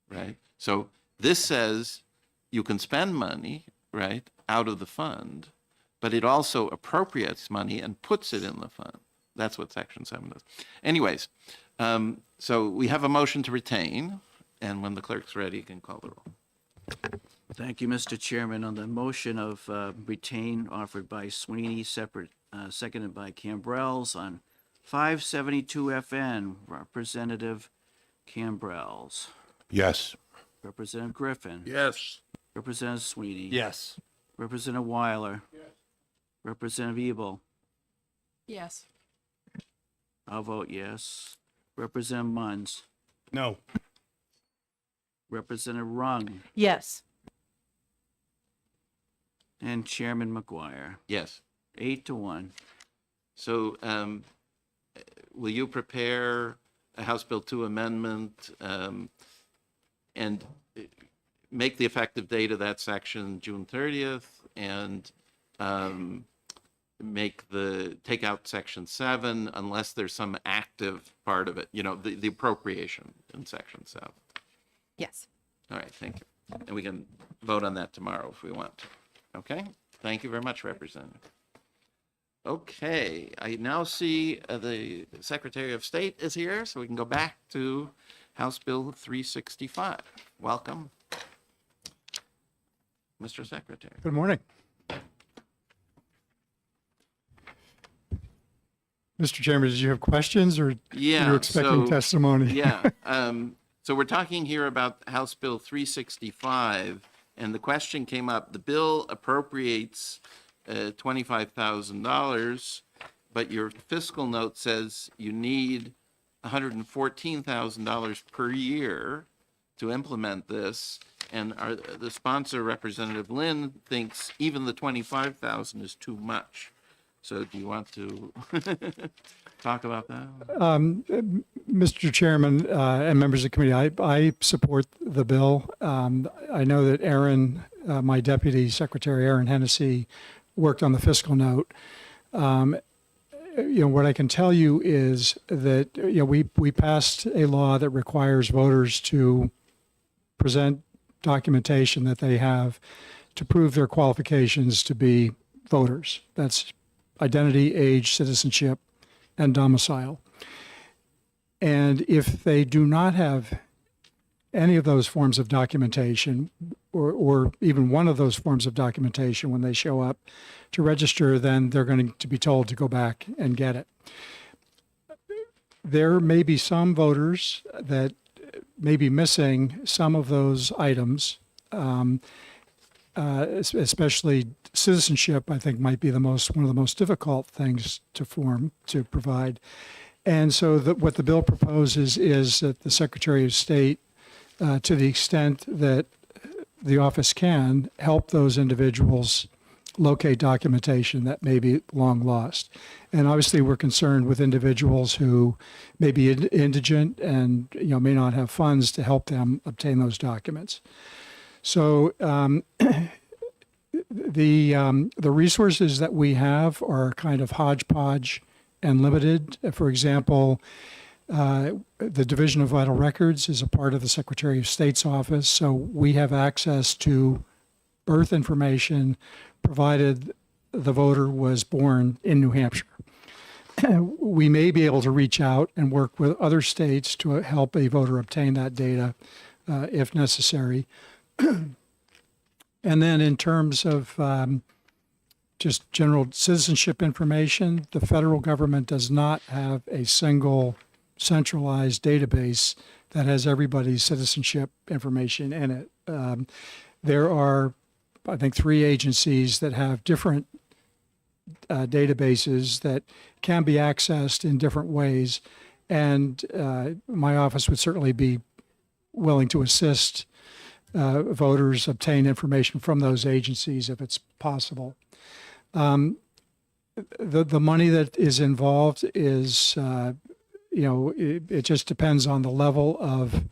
right? So this says you can spend money, right, out of the fund, but it also appropriates money and puts it in the fund. That's what Section 7 does. Anyways, so we have a motion to retain, and when the clerk's ready, you can call the roll. Thank you, Mr. Chairman. On the motion of retain offered by Sweeney, seconded by Cambrels on 572 FN, Representative Cambrels. Yes. Representative Griffin. Yes. Representative Sweeney. Yes. Representative Weiler. Yes. Representative Ebel. Yes. I'll vote yes. Representative Munns. No. Representative Rung. Yes. And Chairman McGuire. Yes. 8-1. So will you prepare a House Bill 2 amendment and make the effective date of that section June 30th and take out Section 7 unless there's some active part of it, the appropriation in Section 7? Yes. All right, thank you. And we can vote on that tomorrow if we want to. Okay? Thank you very much, Representative. Okay, I now see the Secretary of State is here, so we can go back to House Bill 365. Welcome, Mr. Secretary. Good morning. Mr. Chairman, did you have questions or Yeah, were you expecting testimony? Yeah. So we're talking here about House Bill 365, and the question came up. The bill appropriates $25,000, but your fiscal note says you need $114,000 per year to implement this. And the sponsor, Representative Lynn, thinks even the $25,000 is too much. So do you want to talk about that? Mr. Chairman and members of the committee, I support the bill. I know that Aaron, my deputy secretary, Aaron Hennessy, worked on the fiscal note. What I can tell you is that we passed a law that requires voters to present documentation that they have to prove their qualifications to be voters. That's identity, age, citizenship, and domicile. And if they do not have any of those forms of documentation, or even one of those forms of documentation when they show up to register, then they're going to be told to go back and get it. There may be some voters that may be missing some of those items, especially citizenship, I think might be one of the most difficult things to provide. And so what the bill proposes is that the Secretary of State, to the extent that the office can, help those individuals locate documentation that may be long lost. And obviously we're concerned with individuals who may be indigent and may not have funds to help them obtain those documents. So the resources that we have are kind of hodgepodge and limited. For example, the Division of Vital Records is a part of the Secretary of State's office, so we have access to birth information provided the voter was born in New Hampshire. We may be able to reach out and work with other states to help a voter obtain that data if necessary. And then in terms of just general citizenship information, the federal government does not have a single centralized database that has everybody's citizenship information in it. There are, I think, 3 agencies that have different databases that can be accessed in different ways. And my office would certainly be willing to assist voters obtain information from those agencies if it's possible. The money that is involved is, it just depends on the level of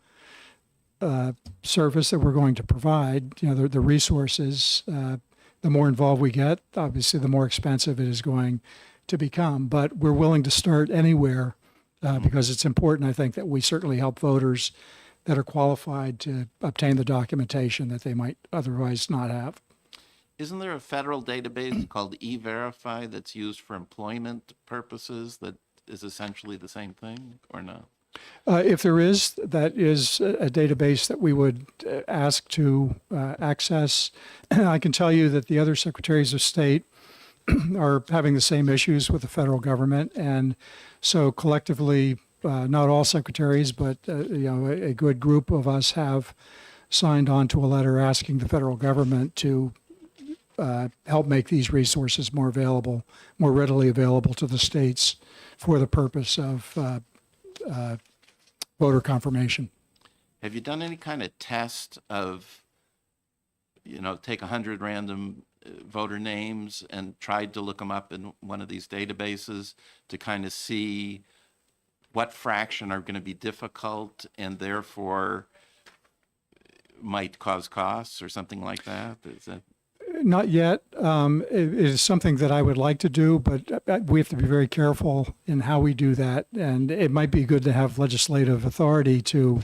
service that we're going to provide. The resources, the more involved we get, obviously the more expensive it is going to become. But we're willing to start anywhere because it's important, I think, that we certainly help voters that are qualified to obtain the documentation that they might otherwise not have. Isn't there a federal database called E-Verify that's used for employment purposes that is essentially the same thing, or no? If there is, that is a database that we would ask to access. I can tell you that the other secretaries of state are having the same issues with the federal government, and so collectively, not all secretaries, but a good group of us have signed on to a letter asking the federal government to help make these resources more readily available to the states for the purpose of voter confirmation. Have you done any kind of test of, take 100 random voter names and tried to look them up in one of these databases to kind of see what fraction are going to be difficult and therefore might cause costs or something like that? Is that... Not yet. It is something that I would like to do, but we have to be very careful in how we do that. And it might be good to have legislative authority to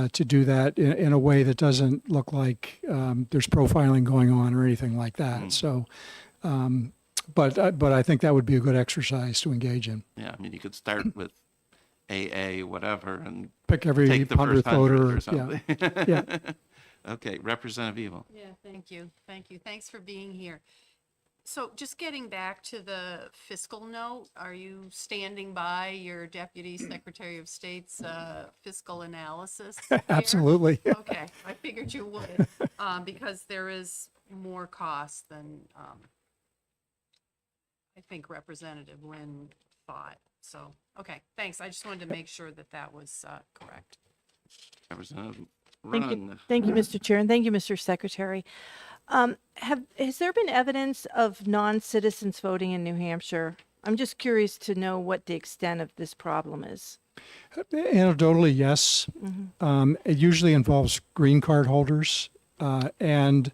do that in a way that doesn't look like there's profiling going on or anything like that. So, but I think that would be a good exercise to engage in. Yeah, I mean, you could start with AA, whatever, and pick every take the 100th first 100 voter. or something. Yeah. Okay, Representative Evil. Yeah, thank you. Thank you. Thanks for being here. So just getting back to the fiscal note, are you standing by your Deputy Secretary of State's fiscal analysis there? Absolutely. Okay, I figured you would, because there is more cost than I think Representative Lynn thought. So, okay, thanks. I just wanted to make sure that that was correct. Representative Thank you, Rung. thank you, Mr. Chair, and thank you, Mr. Secretary. Has there been evidence of non-citizens voting in New Hampshire? I'm just curious to know what the extent of this problem is. Anecdotally, yes. It usually involves green card holders and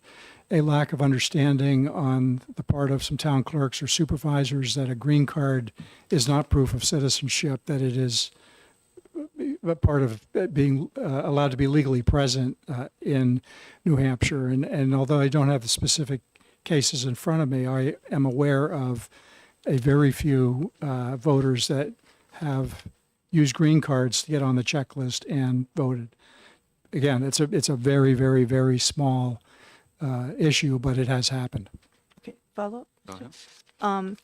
a lack of understanding on the part of some town clerks or supervisors that a green card is not proof of citizenship, that it is a part of being allowed to be legally present in New Hampshire. And although I don't have the specific cases in front of me, I am aware of a very few voters that have used green cards to get on the checklist and voted. Again, it's a very, very, very small issue, but it has happened. Okay, follow up? Go ahead.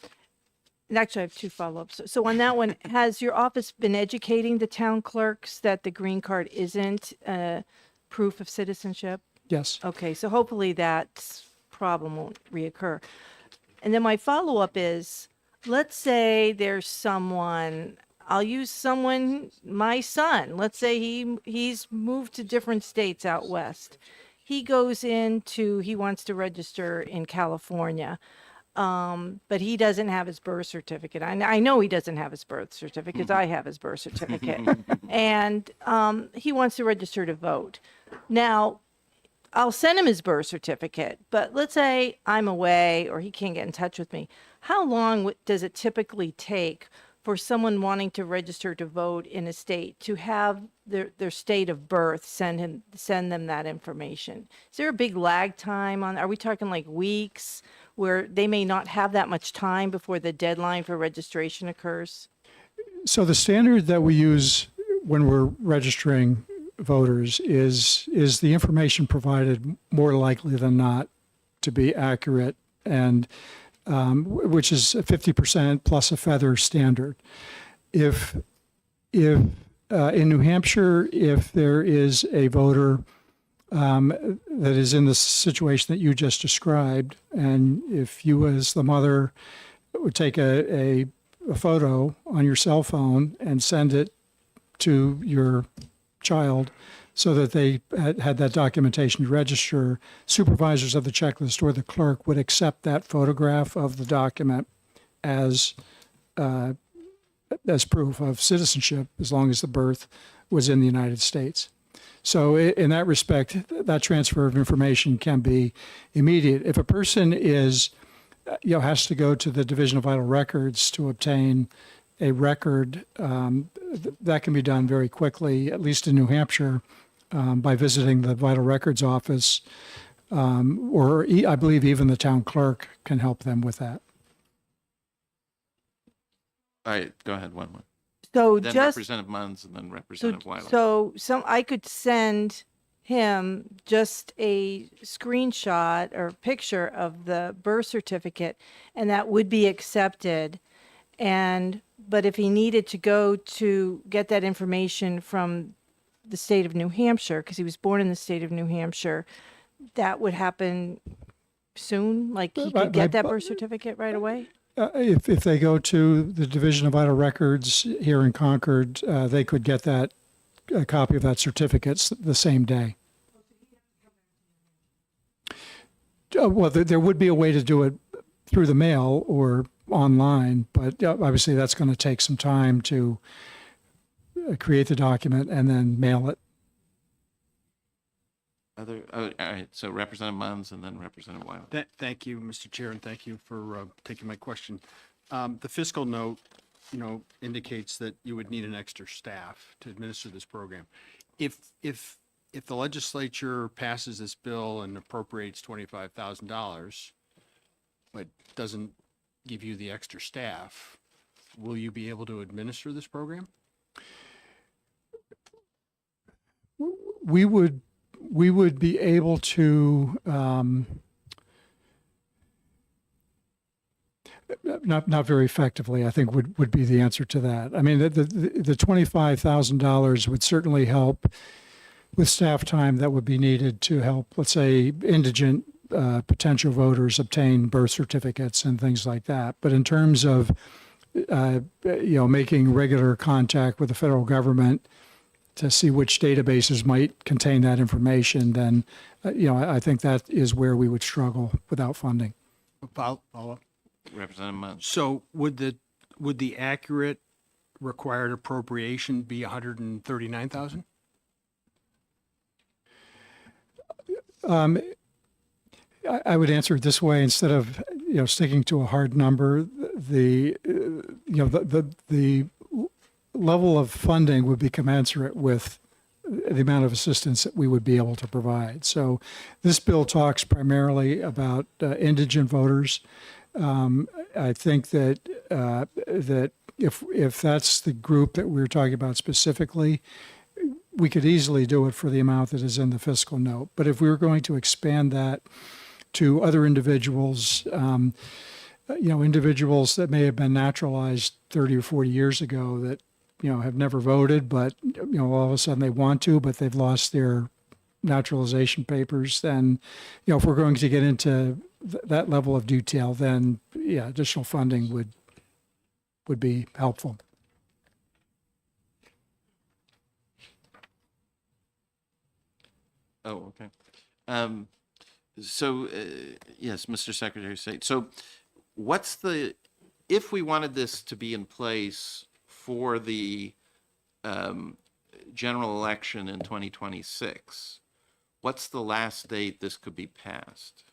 And actually, I have two follow-ups. So on that one, has your office been educating the town clerks that the green card isn't proof of citizenship? Yes. Okay, so hopefully that problem won't reoccur. And then my follow-up is, let's say there's someone, I'll use someone, my son, let's say he's moved to different states out west. He wants to register in California, but he doesn't have his birth certificate. I know he doesn't have his birth certificate because I have his birth certificate. And he wants to register to vote. Now, I'll send him his birth certificate, but let's say I'm away or he can't get in touch with me. How long does it typically take for someone wanting to register to vote in a state to have their state of birth send them that information? Is there a big lag time are we talking like weeks where they may not have that much time before the deadline for registration occurs? So the standard that we use when we're registering voters is the information provided more likely than not to be accurate, and which is a 50% plus a feather standard. If in New Hampshire, if there is a voter that is in the situation that you just described, and if you as the mother would take a photo on your cell phone and send it to your child so that they had that documentation to register, supervisors of the checklist or the clerk would accept that photograph of the document as proof of citizenship as long as the birth was in the United States. So in that respect, that transfer of information can be immediate. If a person has to go to the Division of Vital Records to obtain a record, that can be done very quickly, at least in New Hampshire, by visiting the Vital Records office, or I believe even the town clerk can help them with that. All right, go ahead, one more. So Then just Representative Munns and then Representative Weiler. so I could send him just a screenshot or picture of the birth certificate, and that would be accepted. But if he needed to go to get that information from the state of New Hampshire, because he was born in the state of New Hampshire, that would happen soon? Like he could get that birth certificate right away? If they go to the Division of Vital Records here in Concord, they could get a copy of that certificate the same day. Well, there would be a way to do it through the mail or online, but obviously that's going to take some time to create the document and then mail it. All right, so Representative Munns and then Representative Weiler. Thank you, Mr. Chair, and thank you for taking my question. The fiscal note, indicates that you would need an extra staff to administer this program. If the legislature passes this bill and appropriates $25,000, but doesn't give you the extra staff, will you be able to administer this program? We would be able to not very effectively, I think would be the answer to that. I mean, the $25,000 would certainly help with staff time that would be needed to help, let's say, indigent potential voters obtain birth certificates and things like that. But in terms of making regular contact with the federal government to see which databases might contain that information, then I think that is where we would struggle without funding. Follow-up. Representative Munns. So would the accurate required appropriation be $139,000? I would answer it this way: instead of sticking to a hard number, the level of funding would be commensurate with the amount of assistance that we would be able to provide. So this bill talks primarily about indigent voters, I think that that if that's the group that we're talking about specifically, we could easily do it for the amount that is in the fiscal note. But if we were going to expand that to other individuals, individuals that may have been naturalized 30 or 40 years ago that, have never voted, but, all of a sudden they want to, but they've lost their naturalization papers, then, if we're going to get into that level of detail, then, yeah, additional funding would be helpful. Oh, okay. Yes, Mr. Secretary of State. So if we wanted this to be in place for the general election in 2026, what's the last date this could be passed?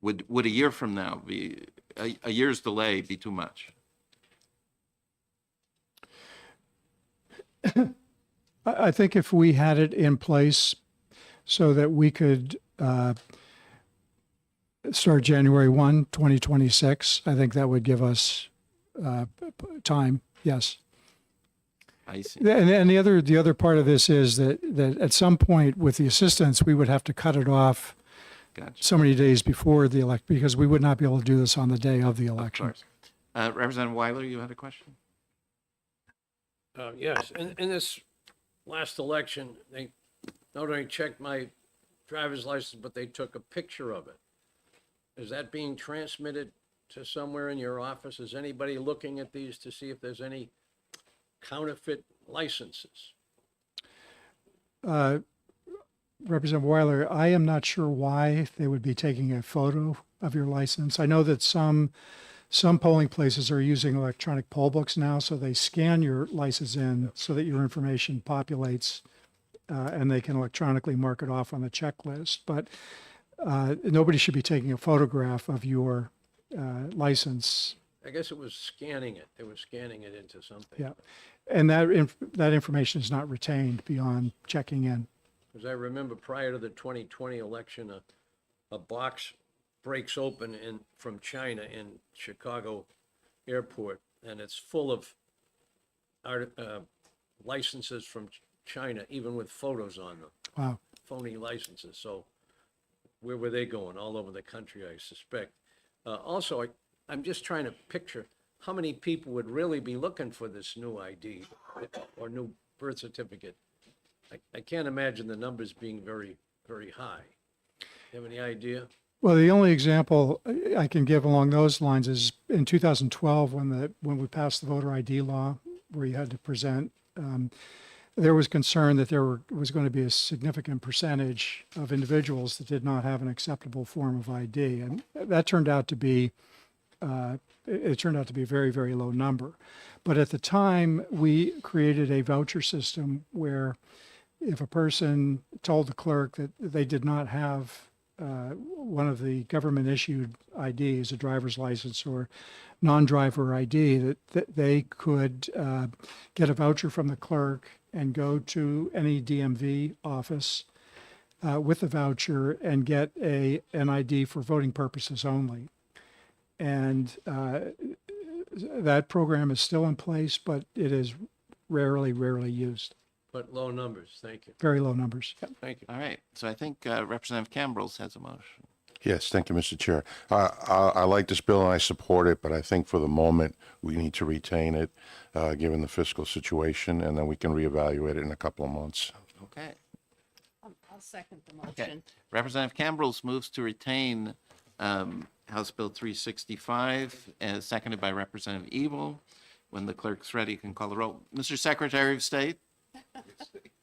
Would a year from now be, a year's delay be too much? I think if we had it in place so that we could start January 1, 2026, I think that would give us time, yes. I see. And the other part of this is that at some point with the assistance, we would have to cut it off Gotcha. so many days before the election, because we would not be able to do this on the day of the election. Of course. Representative Weiler, you had a question? Yes, in this last election, they not only checked my driver's license, but they took a picture of it. Is that being transmitted to somewhere in your office? Is anybody looking at these to see if there's any counterfeit licenses? Representative Weiler, I am not sure why they would be taking a photo of your license. I know that some polling places are using electronic poll books now, so they scan your license in so that your information populates and they can electronically mark it off on the checklist. But nobody should be taking a photograph of your license. I guess it was scanning it. They were scanning it into something. Yeah, and that information is not retained beyond checking in. Because I remember prior to the 2020 election, a box breaks open from China in Chicago airport, and it's full of licenses from China, even with photos on them. Wow. Phony licenses. So where were they going? All over the country, I suspect. Also, I'm just trying to picture how many people would really be looking for this new ID or new birth certificate. I can't imagine the numbers being very, very high. You have any idea? Well, the only example I can give along those lines is in 2012 when we passed the voter ID law, where you had to present. There was concern that there was going to be a significant percentage of individuals that did not have an acceptable form of ID, and that turned out to be a very, very low number. But at the time, we created a voucher system where if a person told the clerk that they did not have one of the government-issued IDs, a driver's license or non-driver ID, that they could get a voucher from the clerk and go to any DMV office with a voucher and get an ID for voting purposes only. And that program is still in place, but it is rarely used. But low numbers, thank you. Very low numbers. Yep. Thank you. All right. So I think Representative Cambrils has a motion. Yes, thank you, Mr. Chair. I like this bill and I support it, but I think for the moment, we need to retain it, given the fiscal situation, and then we can reevaluate it in a couple of months. Okay. I'll second the Okay. motion. Representative Cambrils moves to retain House Bill 365, seconded by Representative Evil. When the clerk's ready, you can call the roll. Mr. Secretary of State?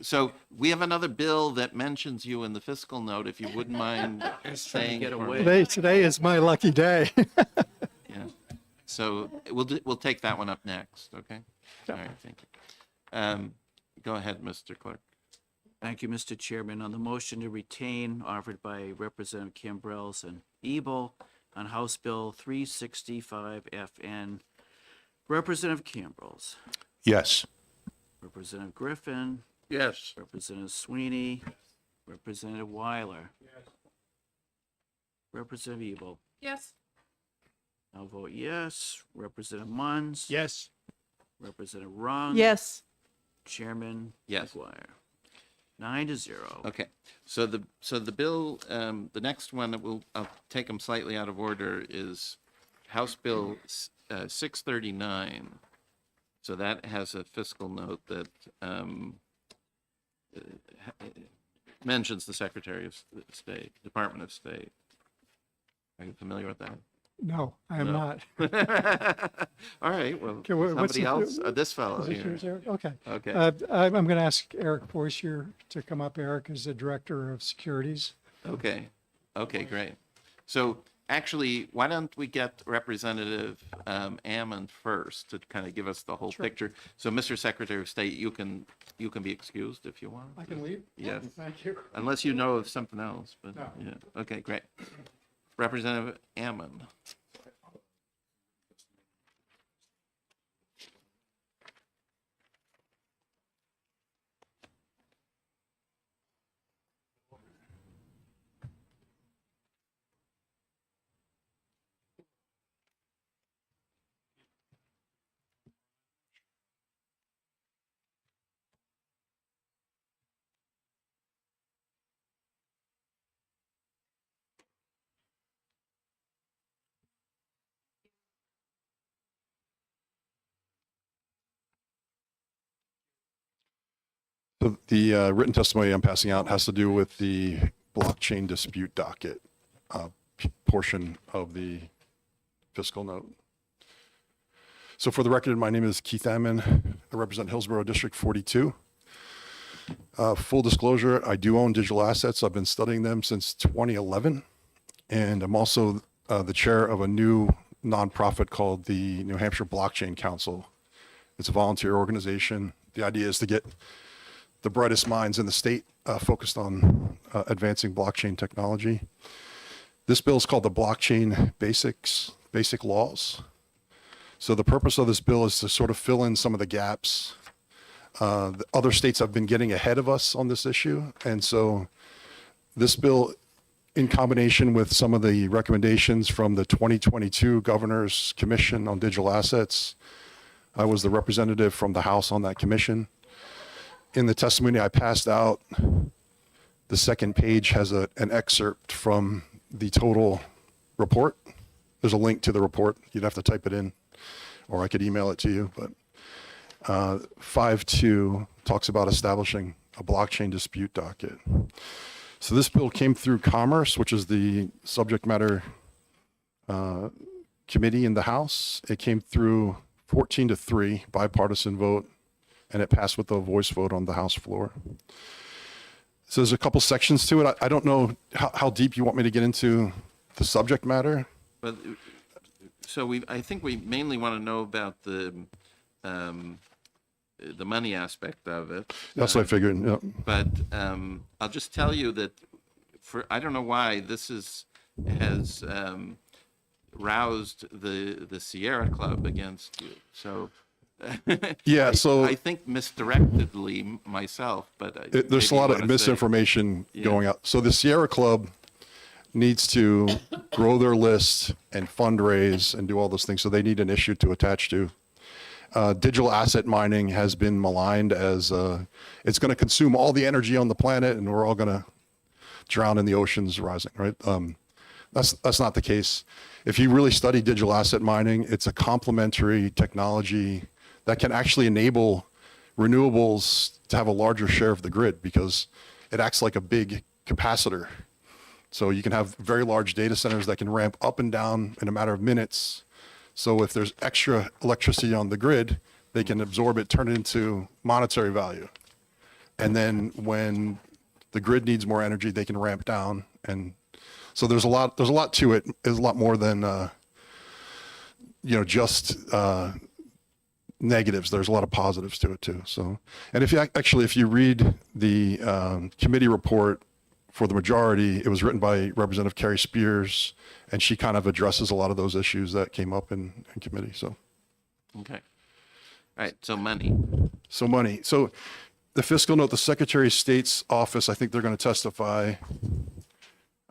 So we have another bill that mentions you in the fiscal note, if you wouldn't mind saying. get for- away. Today is my lucky day. Yeah. So we'll take that one up next, okay? All right, thank you. Go ahead, Mr. Clerk. Thank you, Mr. Chairman. On the motion to retain offered by Representative Cambrels and Ebel on House Bill 365 FN, Representative Cambrels, Yes. Representative Griffin, Yes. Representative Sweeney, Representative Weiler, Representative Ebel, Yes. I'll vote yes. Representative Munns? Yes. Representative Rung? Yes. Chairman Yes. McGuire. 9-0. Okay, so the bill, the next one that I'll take them slightly out of order is House Bill 639. So that has a fiscal note that mentions the Secretary of State, Department of State. Are you familiar with that? No, I am No. not. All right, well, Okay, what's somebody the- else, this fellow Is it here. yours, Eric? Okay. Okay. I'm going to ask Eric Foissier to come up. Eric is the Director of Securities. Okay, okay, great. So actually, why don't we get Representative Ammon first to kind of give us the whole picture? So, Mr. Secretary of State, you can be excused if you want. I can leave? Yes. Thank you. Unless you know of something else, but, No. yeah, okay, great. Representative Ammon. The written testimony I'm passing out has to do with the blockchain dispute docket portion of the fiscal note. So for the record, my name is Keith Ammon. I represent Hillsborough District 42. Full disclosure, I do own digital assets. I've been studying them since 2011. And I'm also the chair of a new nonprofit called the New Hampshire Blockchain Council. It's a volunteer organization. The idea is to get the brightest minds in the state focused on advancing blockchain technology. This bill is called the Blockchain Basic Laws. So the purpose of this bill is to sort of fill in some of the gaps. The other states have been getting ahead of us on this issue. And so this bill, in combination with some of the recommendations from the 2022 Governor's Commission on Digital Assets, I was the representative from the House on that commission. In the testimony I passed out, the second page has an excerpt from the total report. There's a link to the report. You'd have to type it in, or I could email it to you. But 5.2 talks about establishing a blockchain dispute docket. So this bill came through Commerce, which is the subject matter committee in the House. It came through 14-3 bipartisan vote, and it passed with a voice vote on the House floor. So there's a couple sections to it. I don't know how deep you want me to get into the subject matter. But, so I think we mainly want to know about the money aspect of it. That's what I figured, yeah. But I'll just tell you that I don't know why this has roused the Sierra Club against you. So Yeah, so I think misdirectedly myself, but there's a lot of misinformation going out. So the Sierra Club needs to grow their list and fundraise and do all those things. So they need an issue to attach to. Digital asset mining has been maligned as it's going to consume all the energy on the planet, and we're all going to drown in the oceans rising. Right? That's not the case. If you really study digital asset mining, it's a complementary technology that can actually enable renewables to have a larger share of the grid because it acts like a big capacitor. So you can have very large data centers that can ramp up and down in a matter of minutes. So if there's extra electricity on the grid, they can absorb it, turn it into monetary value. And then when the grid needs more energy, they can ramp down. And so there's a lot to it. There's a lot more than, just negatives. There's a lot of positives to it too. So, and if you read the committee report for the majority, it was written by Representative Carrie Spears, and she kind of addresses a lot of those issues that came up in committee. So, okay, all right. So money. So the fiscal note, the Secretary of State's office, I think they're going to testify.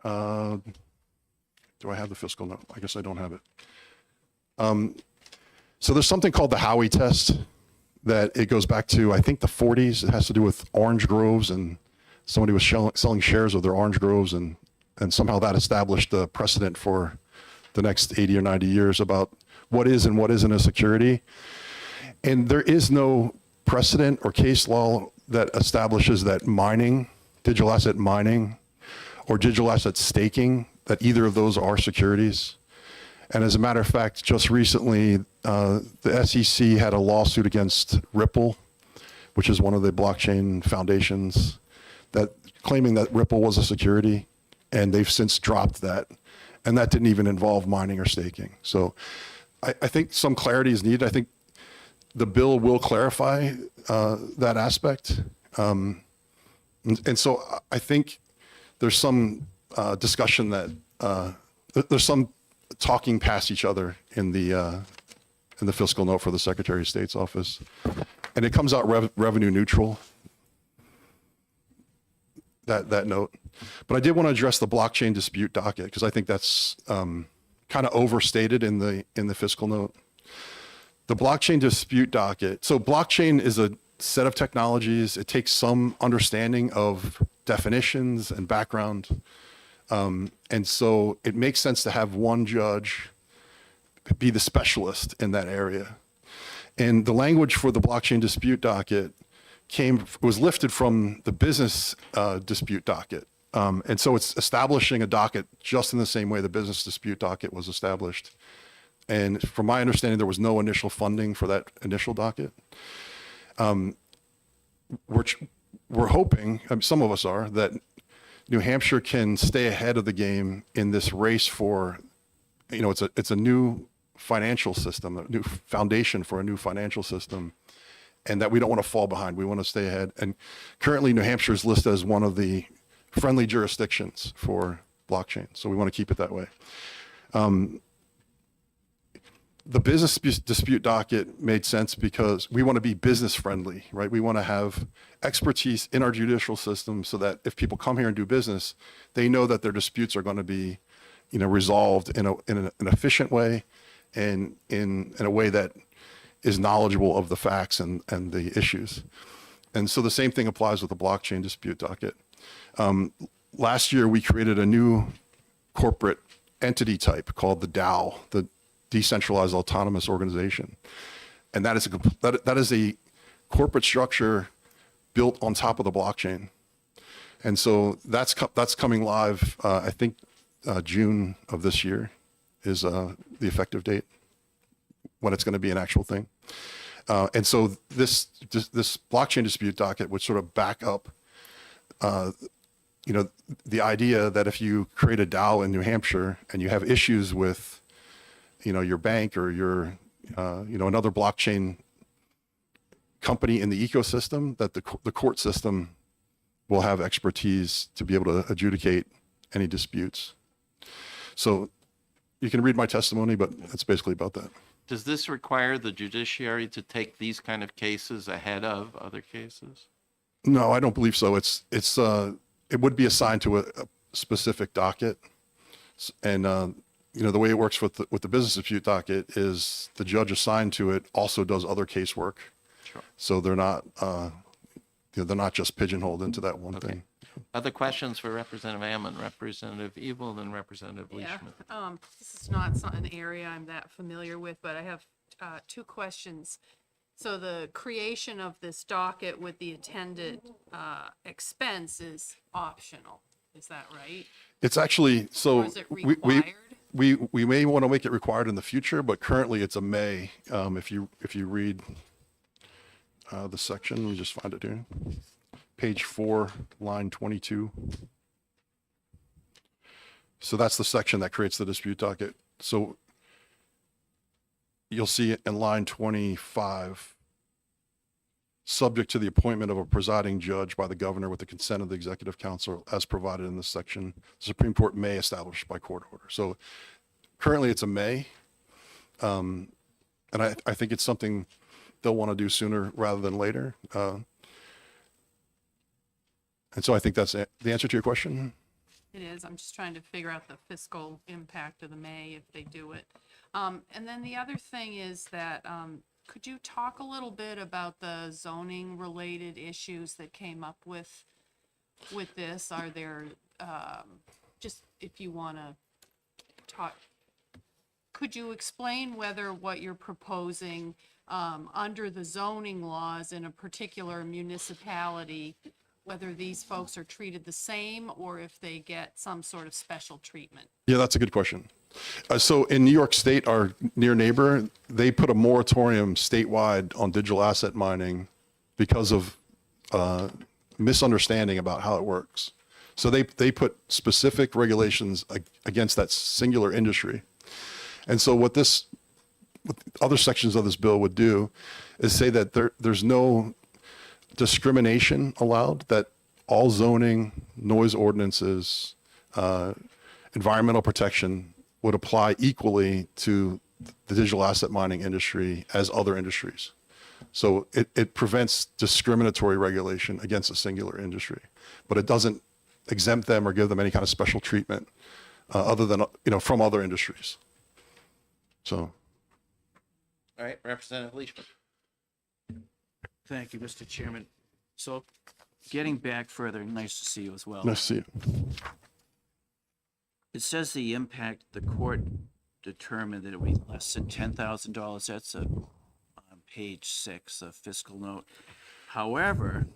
Do I have the fiscal note? I guess I don't have it. So there's something called the Howey test that it goes back to, I think, the 40s. It has to do with orange groves, and somebody was selling shares of their orange groves, and somehow that established a precedent for the next 80 or 90 years about what is and what isn't a security. And there is no precedent or case law that establishes that mining, digital asset mining, or digital asset staking, that either of those are securities. And as a matter of fact, just recently, the SEC had a lawsuit against Ripple, which is one of the blockchain foundations, that claiming that Ripple was a security, and they've since dropped that. And that didn't even involve mining or staking. So I think some clarity is needed. I think the bill will clarify that aspect. And so I think there's some discussion that there's some talking past each other in the fiscal note for the Secretary of State's office, and it comes out revenue neutral. That note, but I did want to address the blockchain dispute docket because I think that's kind of overstated in the fiscal note. The blockchain dispute docket. So blockchain is a set of technologies. It takes some understanding of definitions and background. And so it makes sense to have one judge be the specialist in that area. And the language for the blockchain dispute docket was lifted from the business dispute docket. And so it's establishing a docket just in the same way the business dispute docket was established. And from my understanding, there was no initial funding for that initial docket. We're hoping, some of us are, that New Hampshire can stay ahead of the game in this race for, it's a new financial system, a new foundation for a new financial system, and that we don't want to fall behind. We want to stay ahead. And currently, New Hampshire is listed as one of the friendly jurisdictions for blockchain, so we want to keep it that way. The business dispute docket made sense because we want to be business friendly, right? We want to have expertise in our judicial system so that if people come here and do business, they know that their disputes are going to be, resolved in an efficient way and in a way that is knowledgeable of the facts and the issues. And so the same thing applies with the blockchain dispute docket. Last year, we created a new corporate entity type called the DAO, the Decentralized Autonomous Organization. And that is a corporate structure built on top of the blockchain. And so that's coming live, I think June of this year is the effective date when it's going to be an actual thing. And so this blockchain dispute docket would sort of back up the idea that if you create a DAO in New Hampshire and you have issues with your bank or your another blockchain company in the ecosystem, that the court system will have expertise to be able to adjudicate any disputes. So you can read my testimony, but it's basically about that. Does this require the judiciary to take these kind of cases ahead of other cases? No, I don't believe so. It would be assigned to a specific docket, and the way it works with the business dispute docket is the judge assigned to it also does other casework. Sure. So they're not just pigeonholed into that one thing. Other questions for Representative Ammon, Representative Evil, and Representative Yeah, Leishman? this is not an area I'm that familiar with, but I have two questions. So the creation of this docket with the attendant expense is optional. Is that right? It's actually, so Or is it required? we may want to make it required in the future, but currently it's a may. If you read the section, let me just find it here. Page 4, line 22. So that's the section that creates the dispute docket. So you'll see it in line 25, subject to the appointment of a presiding judge by the governor with the consent of the executive council as provided in this section, the Supreme Court may establish by court order. So currently it's a may. And I think it's something they'll want to do sooner rather than later. And so I think that's the answer to your question. It is. I'm just trying to figure out the fiscal impact of the may if they do it. And then the other thing is that, could you talk a little bit about the zoning related issues that came up with this? Are there, just if you want to talk, could you explain whether what you're proposing under the zoning laws in a particular municipality, whether these folks are treated the same or if they get some sort of special treatment? Yeah, that's a good question. So in New York State, our near neighbor, they put a moratorium statewide on digital asset mining because of misunderstanding about how it works. So they put specific regulations against that singular industry. And so what other sections of this bill would do is say that there's no discrimination allowed, that all zoning, noise ordinances, environmental protection would apply equally to the digital asset mining industry as other industries. So it prevents discriminatory regulation against a singular industry, but it doesn't exempt them or give them any kind of special treatment other than, from other industries. So. All right, Representative Leishman. Thank you, Mr. Chairman. So getting back further, nice to see you as well. Nice to see you. It says the impact, the court determined that it would be less than $10,000. That's on page 6 of fiscal note. However,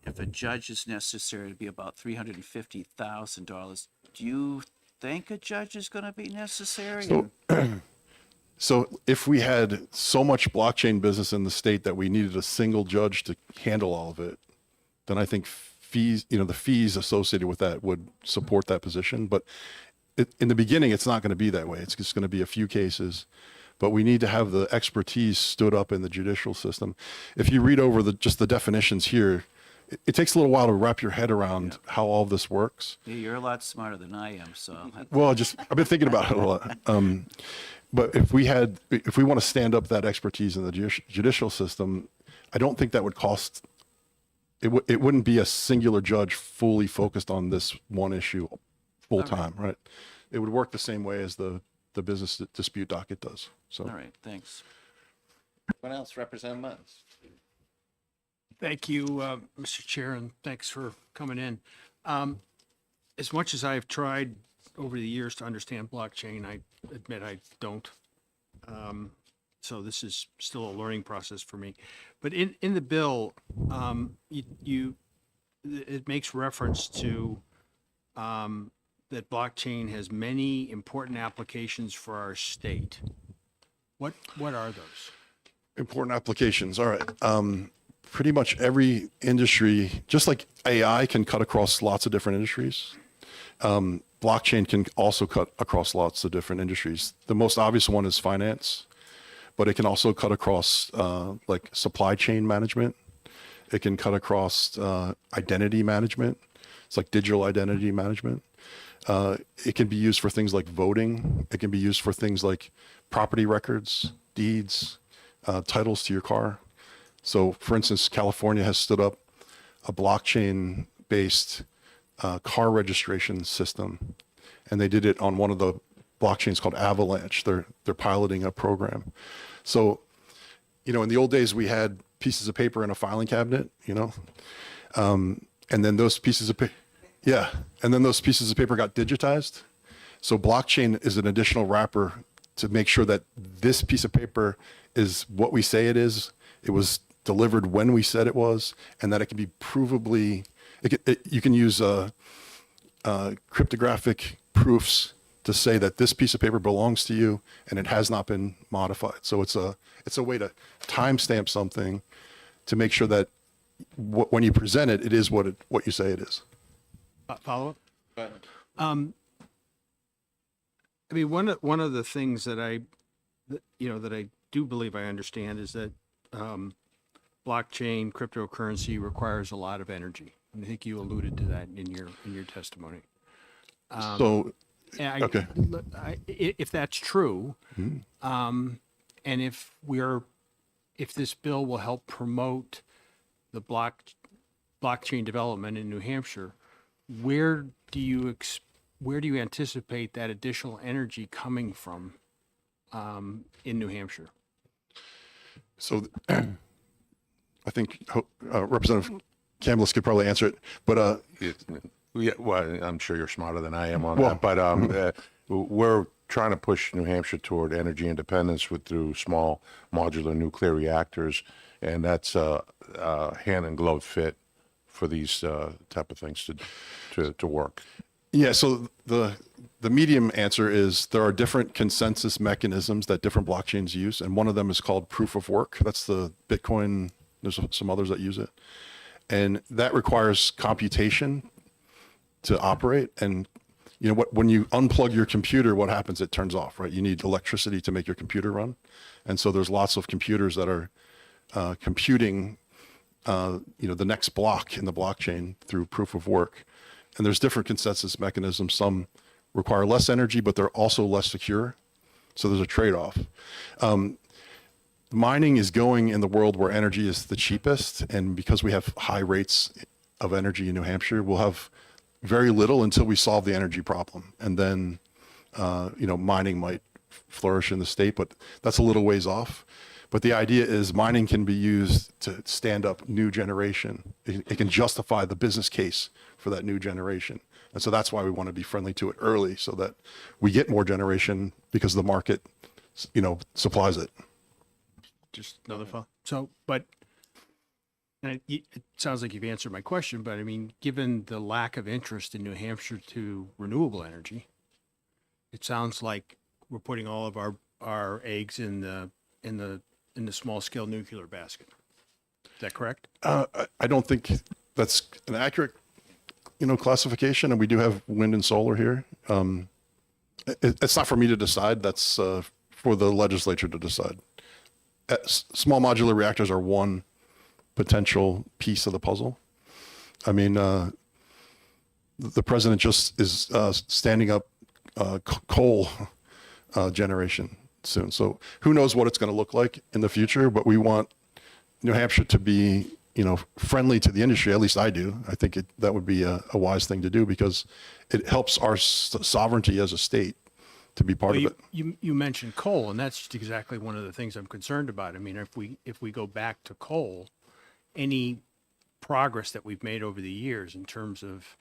if a judge is necessary, it'd be about $350,000. Do you think a judge is going to be necessary? So if we had so much blockchain business in the state that we needed a single judge to handle all of it, then I think fees, the fees associated with that would support that position. But in the beginning, it's not going to be that way. It's just going to be a few cases. But we need to have the expertise stood up in the judicial system. If you read over just the definitions here, it takes a little while to wrap your head around how all this works. Yeah, you're a lot smarter than I am, so. Well, I've been thinking about it a lot. But if we want to stand up that expertise in the judicial system, I don't think that would cost. It wouldn't be a singular judge fully focused on this one issue full time, right? It would work the same way as the business dispute docket does. So. All right, thanks. What else, Representative Munns? Thank you, Mr. Chair, and thanks for coming in. As much as I've tried over the years to understand blockchain, I admit I don't. So this is still a learning process for me. But in the bill, it makes reference to that blockchain has many important applications for our state. What are those? Important applications. All right. Pretty much every industry, just like AI can cut across lots of different industries, blockchain can also cut across lots of different industries. The most obvious one is finance, but it can also cut across like supply chain management. It can cut across identity management. It's like digital identity management. It can be used for things like voting. It can be used for things like property records, deeds, titles to your car. So, for instance, California has stood up a blockchain-based car registration system, and they did it on one of the blockchains called Avalanche. They're piloting a program. So, in the old days, we had pieces of paper in a filing cabinet, and then those pieces of paper, got digitized. So, blockchain is an additional wrapper to make sure that this piece of paper is what we say it is. It was delivered when we said it was, and that it can be provably. You can use cryptographic proofs to say that this piece of paper belongs to you and it has not been modified. So it's a way to timestamp something to make sure that when you present it, it is what you say it is. Follow up? Go ahead. I mean, one of the things that I do believe I understand is that blockchain cryptocurrency requires a lot of energy. And I think you alluded to that in your testimony. Okay. If that's true, and if this bill will help promote the blockchain development in New Hampshire, where do you anticipate that additional energy coming from in New Hampshire? So I think Representative Chambliss could probably answer it, but Yeah, well, I'm sure you're smarter than I am on Well- that, but we're trying to push New Hampshire toward energy independence through small modular nuclear reactors, and that's a hand in glove fit for these type of things to work. yeah, so the medium answer is there are different consensus mechanisms that different blockchains use, and one of them is called proof of work. That's the Bitcoin. There's some others that use it, and that requires computation to operate. And you know when you unplug your computer, what happens? It turns off, right? You need electricity to make your computer run, and so there's lots of computers that are computing, the next block in the blockchain through proof of work. And there's different consensus mechanisms. Some require less energy, but they're also less secure. So there's a trade-off. Mining is going in the world where energy is the cheapest, and because we have high rates of energy in New Hampshire, we'll have very little until we solve the energy problem, and then mining might flourish in the state, but that's a little ways off. But the idea is mining can be used to stand up new generation. It can justify the business case for that new generation, and so that's why we want to be friendly to it early, so that we get more generation because the market, supplies it. Just another thought. So, but and it sounds like you've answered my question, but I mean, given the lack of interest in New Hampshire to renewable energy, it sounds like we're putting all of our eggs in the small scale nuclear basket. Is that correct? I don't think that's an accurate, classification. And we do have wind and solar here. It's not for me to decide. That's for the legislature to decide. Small modular reactors are one potential piece of the puzzle. I mean, the president just is standing up coal generation soon. So who knows what it's going to look like in the future, but we want New Hampshire to be, friendly to the industry. At least I do. I think that would be a wise thing to do because it helps our sovereignty as a state to be part of it. You mentioned coal, and that's just exactly one of the things I'm concerned about. I mean, if we go back to coal, any progress that we've made over the years in terms of,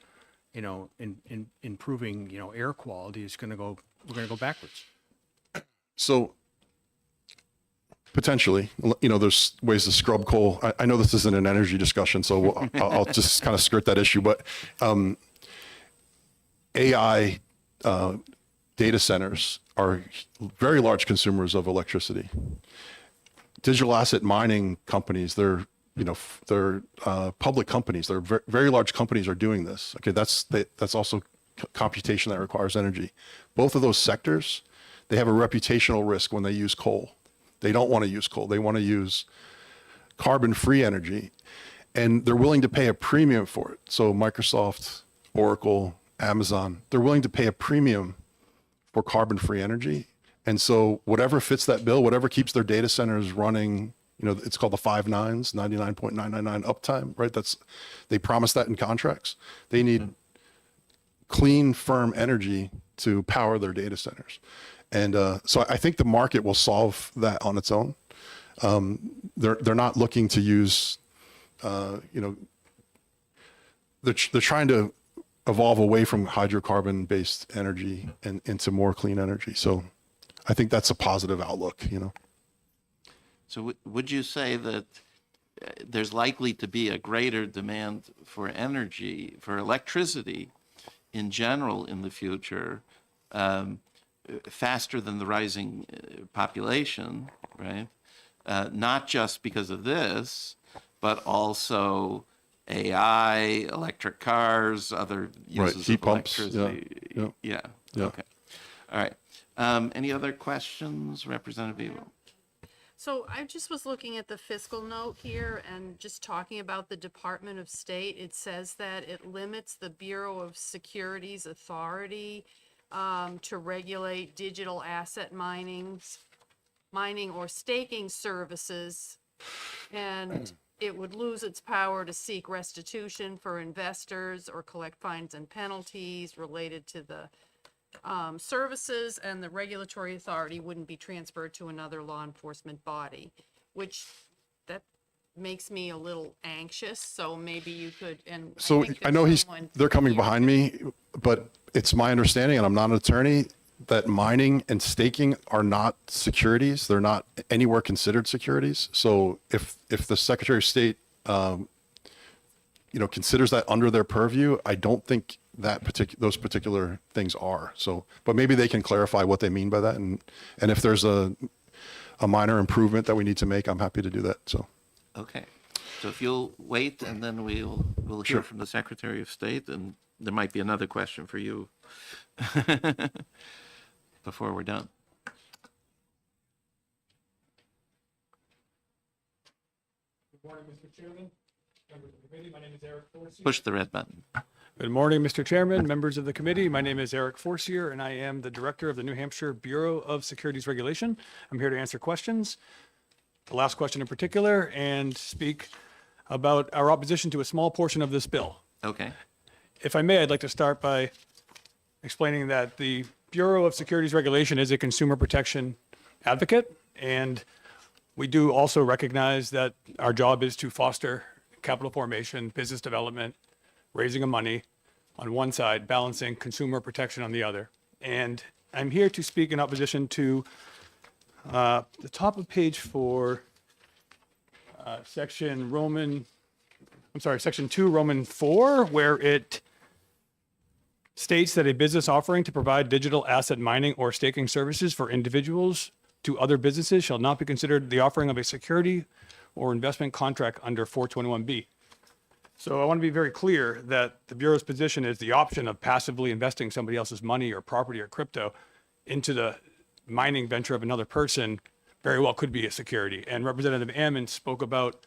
in improving, air quality is we're going to go backwards. So potentially, there's ways to scrub coal. I know this isn't an energy discussion, so I'll just kind of skirt that issue. But AI data centers are very large consumers of electricity. Digital asset mining companies, they're public companies. They're very large companies are doing this. Okay, that's also computation that requires energy. Both of those sectors, they have a reputational risk when they use coal. They don't want to use coal. They want to use carbon-free energy, and they're willing to pay a premium for it. So Microsoft, Oracle, Amazon, they're willing to pay a premium for carbon-free energy. And so whatever fits that bill, whatever keeps their data centers running, it's called the 5 nines, 99.999 uptime, right? They promise that in contracts. They need clean, firm energy to power their data centers. And so I think the market will solve that on its own. They're not looking to use, they're trying to evolve away from hydrocarbon-based energy and into more clean energy. So I think that's a positive outlook, So would you say that there's likely to be a greater demand for energy, for electricity in general in the future, faster than the rising population, right? Not just because of this, but also AI, electric cars, other uses heat of pumps, electricity. yeah. Okay. All right. Any other questions, Representative Evil? So I just was looking at the fiscal note here and just talking about the Department of State. It says that it limits the Bureau of Security's authority to regulate digital asset mining or staking services, and it would lose its power to seek restitution for investors or collect fines and penalties related to the services and the regulatory authority wouldn't be transferred to another law enforcement body, which that makes me a little anxious. So maybe you could, and So think I there's know someone they're coming here. behind me, but it's my understanding, and I'm not an attorney, that mining and staking are not securities. They're not anywhere considered securities. So if the Secretary of State, considers that under their purview, I don't think that those particular things are. So, but maybe they can clarify what they mean by that, and if there's a minor improvement that we need to make, I'm happy to do that. So. Okay. So if you'll wait, and then we'll hear Sure. from the Secretary of State, and there might be another question for you before we're done. Good morning, Mr. Chairman, members of the committee. My name is Eric Forcier. Push the red button. Good morning, Mr. Chairman, members of the committee. My name is Eric Forcier, and I am the director of the New Hampshire Bureau of Securities Regulation. I'm here to answer questions, the last question in particular, and speak about our opposition to a small portion of this bill. Okay. If I may, I'd like to start by explaining that the Bureau of Securities Regulation is a consumer protection advocate, and we do also recognize that our job is to foster capital formation, business development, raising of money on one side, balancing consumer protection on the other. And I'm here to speak in opposition to the top of page 4, section 2, Roman 4, where it states that a business offering to provide digital asset mining or staking services for individuals to other businesses shall not be considered the offering of a security or investment contract under 421B. So I want to be very clear that the Bureau's position is the option of passively investing somebody else's money or property or crypto into the mining venture of another person very well could be a security. And Representative Ammon spoke about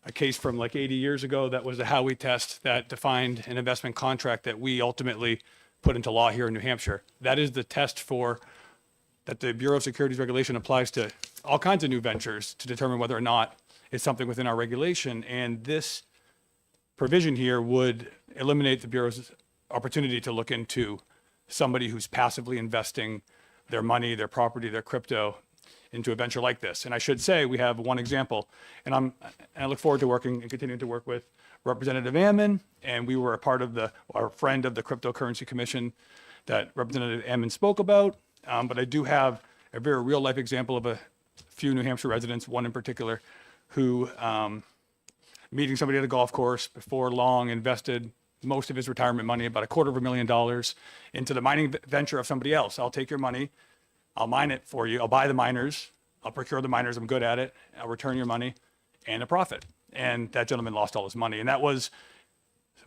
a case from like 80 years ago that was the Howey test that defined an investment contract that we ultimately put into law here in New Hampshire. That is the test for that the Bureau of Securities Regulation applies to all kinds of new ventures to determine whether or not it's something within our regulation. And this provision here would eliminate the Bureau's opportunity to look into somebody who's passively investing their money, their property, their crypto into a venture like this. And I should say we have one example, and I look forward to working and continuing to work with Representative Ammon, and we were a part of our friend of the Cryptocurrency Commission that Representative Ammon spoke about. But I do have a very real life example of a few New Hampshire residents, one in particular, who meeting somebody at a golf course before long invested most of his retirement money, about $250,000, into the mining venture of somebody else. I'll take your money, I'll mine it for you, I'll buy the miners, I'll procure the miners, I'm good at it, I'll return your money and a profit. And that gentleman lost all his money. And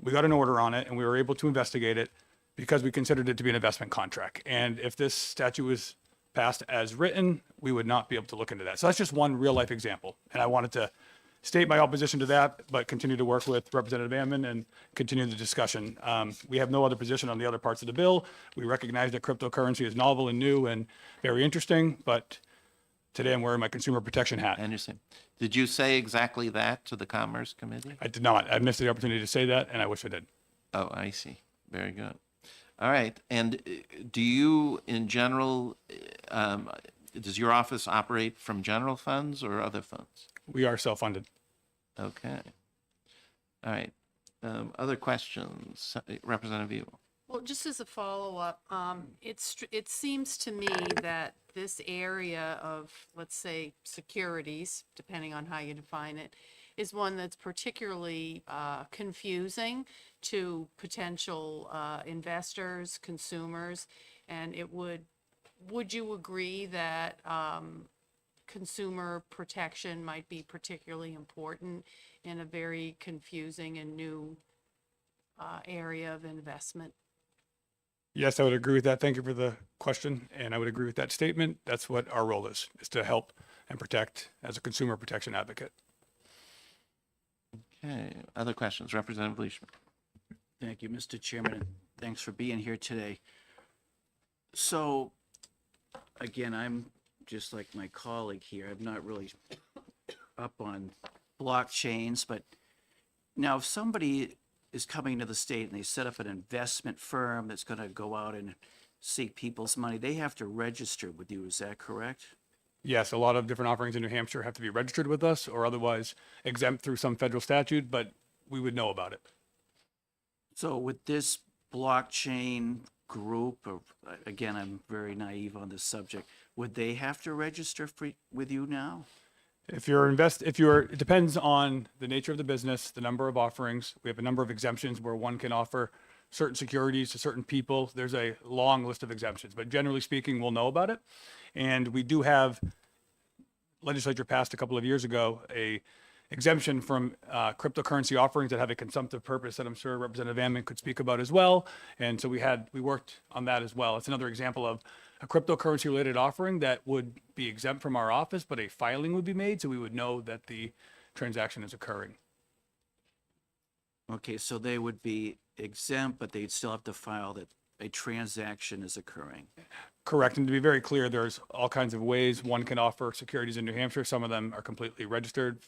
we got an order on it and we were able to investigate it because we considered it to be an investment contract. And if this statute was passed as written, we would not be able to look into that. So that's just one real life example. And I wanted to state my opposition to that, but continue to work with Representative Ammon and continue the discussion. We have no other position on the other parts of the bill. We recognize that cryptocurrency is novel and new and very interesting, but today I'm wearing my consumer protection hat. I understand. Did you say exactly that to the Commerce Committee? I did not. I missed the opportunity to say that, and I wish I did. Oh, I see. Very good. All right. And do you, in general, does your office operate from general funds or other funds? We are self-funded. Okay. All right. Other questions? Representative Evil. Well, just as a follow-up, it seems to me that this area of, let's say, securities, depending on how you define it, is one that's particularly confusing to potential investors, consumers, and would you agree that consumer protection might be particularly important in a very confusing and new area of investment? Yes, I would agree with that. Thank you for the question. And I would agree with that statement. That's what our role is to help and protect as a consumer protection advocate. Okay. Other questions? Representative Leishman. Thank you, Mr. Chairman, and thanks for being here today. So, again, I'm just like my colleague here. I'm not really up on blockchains, but now if somebody is coming to the state and they set up an investment firm that's going to go out and seek people's money, they have to register with you, is that correct? Yes, a lot of different offerings in New Hampshire have to be registered with us or otherwise exempt through some federal statute, but we would know about it. So with this blockchain group, or again, I'm very naive on this subject, would they have to register with you now? If it depends on the nature of the business, the number of offerings. We have a number of exemptions where one can offer certain securities to certain people. There's a long list of exemptions, but generally speaking, we'll know about it. And we do have, legislature passed a couple of years ago, a exemption from cryptocurrency offerings that have a consumptive purpose that I'm sure Representative Ammon could speak about as well. And so we worked on that as well. It's another example of a cryptocurrency related offering that would be exempt from our office, but a filing would be made so we would know that the transaction is occurring. Okay, so they would be exempt, but they'd still have to file that a transaction is occurring. Correct. And to be very clear, there's all kinds of ways one can offer securities in New Hampshire. Some of them are completely registered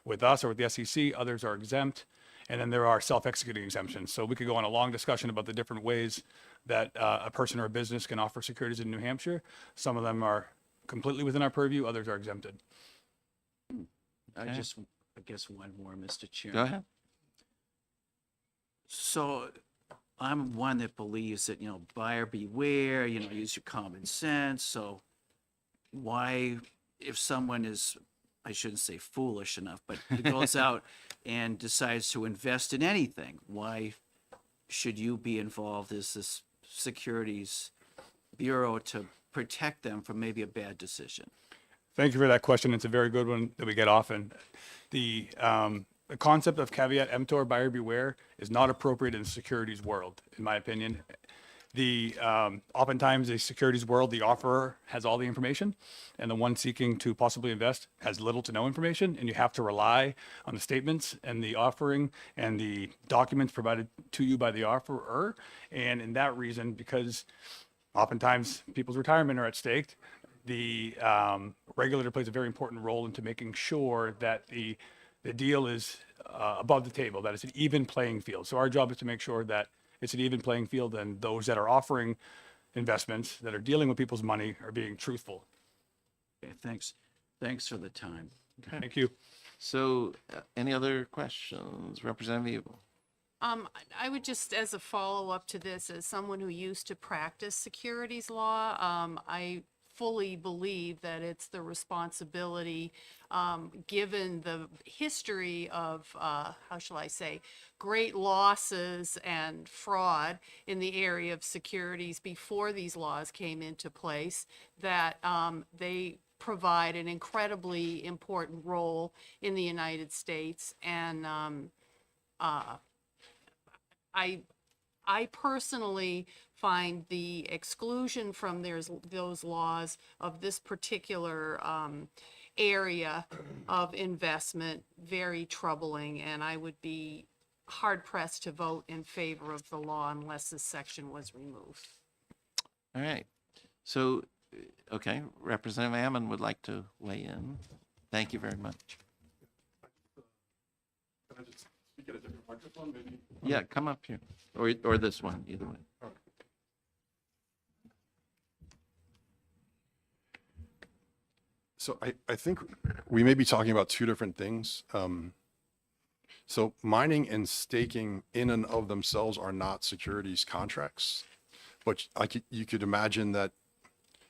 with us or with the SEC. Others are exempt. And then there are self-executing exemptions. So we could go on a long discussion about the different ways that a person or a business can offer securities in New Hampshire. Some of them are completely within our purview. Others are exempted. I guess one more, Mr. Chairman. Go ahead. So I'm one that believes that, buyer beware, use your common sense. So why, if someone is, I shouldn't say foolish enough, but it goes out and decides to invest in anything, why should you be involved as this securities bureau to protect them from maybe a bad decision? Thank you for that question. It's a very good one that we get often. The concept of caveat emptor, buyer beware, is not appropriate in the securities world, in my opinion. Oftentimes the securities world, the offerer has all the information and the one seeking to possibly invest has little to no information, and you have to rely on the statements and the offering and the documents provided to you by the offerer. And in that reason, because oftentimes people's retirement are at stake, the regulator plays a very important role into making sure that the deal is above the table, that it's an even playing field. So our job is to make sure that it's an even playing field and those that are offering investments, that are dealing with people's money, are being truthful. Okay, thanks. Thanks for the time. Thank you. So any other questions? Representative Evil? I would just, as a follow-up to this, as someone who used to practice securities law, I fully believe that it's the responsibility, given the history of, how shall I say, great losses and fraud in the area of securities before these laws came into place, that they provide an incredibly important role in the United States. And I personally find the exclusion from those laws of this particular area of investment very troubling, and I would be hard pressed to vote in favor of the law unless this section was removed. All right. So, okay, Representative Ammon would like to weigh in. Thank you very much. Can I just speak at a different microphone, maybe? Yeah, come up here, or this one, either way. Okay. So I think we may be talking about two different things. So mining and staking in and of themselves are not securities contracts, but you could imagine that,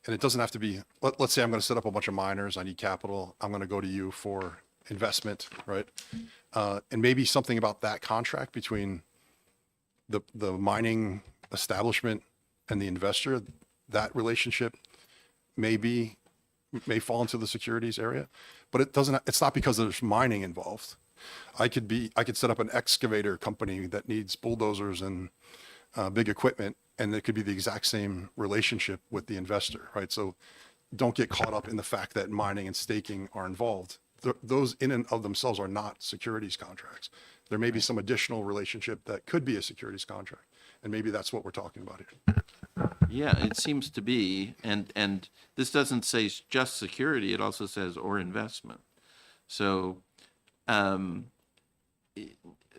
and it doesn't have to be, let's say I'm going to set up a bunch of miners, I need capital, I'm going to go to you for investment, right? And maybe something about that contract between the mining establishment and the investor, that relationship may fall into the securities area, but it's not because there's mining involved. I could set up an excavator company that needs bulldozers and big equipment, and it could be the exact same relationship with the investor, right? So don't get caught up in the fact that mining and staking are involved. Those in and of themselves are not securities contracts. There may be some additional relationship that could be a securities contract, and maybe that's what we're talking about here. Yeah, it seems to be, and this doesn't say just security, it also says or investment. So,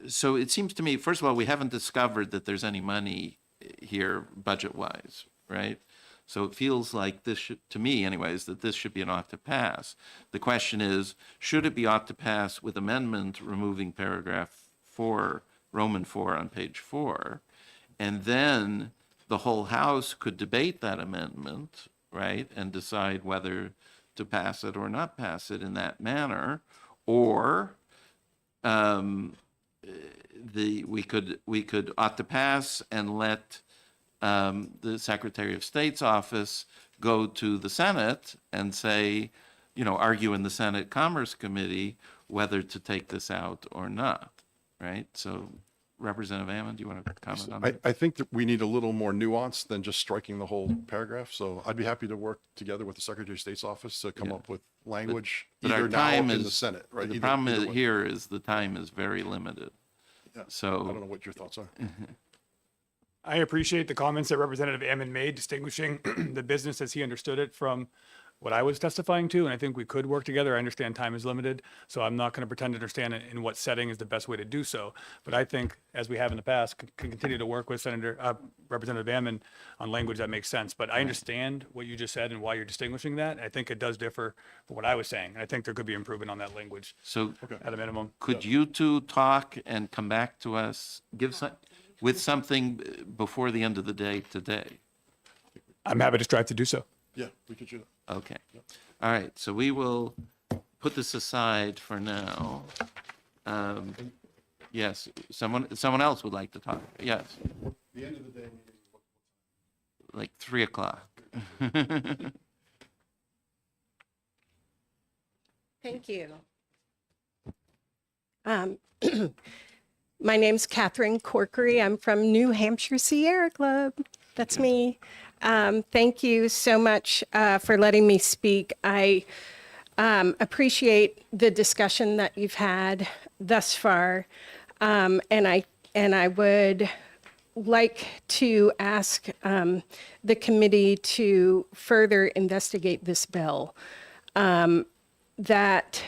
so it seems to me, first of all, we haven't discovered that there's any money here budget-wise, right? So it feels like this should, to me anyways, that this should be an ought to pass. The question is, should it be ought to pass with amendment removing paragraph 4, Roman 4 on page 4? And then the whole House could debate that amendment, right? And decide whether to pass it or not pass it in that manner. Or we could ought to pass and let the Secretary of State's office go to the Senate and say, argue in the Senate Commerce Committee whether to take this out or not, right? So Representative Ammon, do you want to comment on that? I think that we need a little more nuance than just striking the whole paragraph. So I'd be happy to work together with the Secretary of State's office to come up with language But our either now time in is, the Senate, right? The Either- problem either way. here is the time is very limited. Yeah. So I don't know what your thoughts are. I appreciate the comments that Representative Ammon made, distinguishing the business as he understood it from what I was testifying to, and I think we could work together. I understand time is limited, so I'm not going to pretend to understand it in what setting is the best way to do so. But I think, as we have in the past, can continue to work with Representative Ammon on language that makes sense. But I understand what you just said and why you're distinguishing that. I think it does differ from what I was saying. I think there could be improvement on that language. So at a minimum. could you two talk and come back to us, with something before the end of the day today? I'm happy to strive to do so. Yeah, we could do that. Okay. All right, so we will put this aside for now. Yes, someone else would like to talk. Yes. The end of the day. Like 3 o'clock. Thank you. My name's Catherine Corkery. I'm from New Hampshire Sierra Club. That's me. Thank you so much for letting me speak. I appreciate the discussion that you've had thus far, and I would like to ask the committee to further investigate this bill. That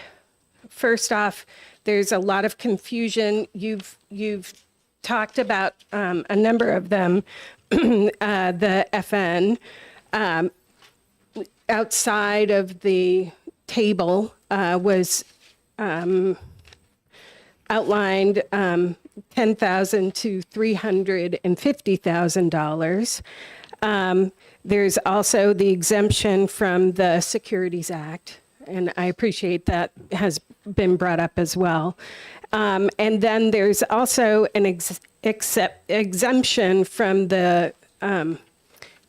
first off, there's a lot of confusion. You've talked about a number of them. The FN outside of the table was outlined $10,000 to $350,000. There's also the exemption from the Securities Act, and I appreciate that has been brought up as well. And then there's also an exemption from the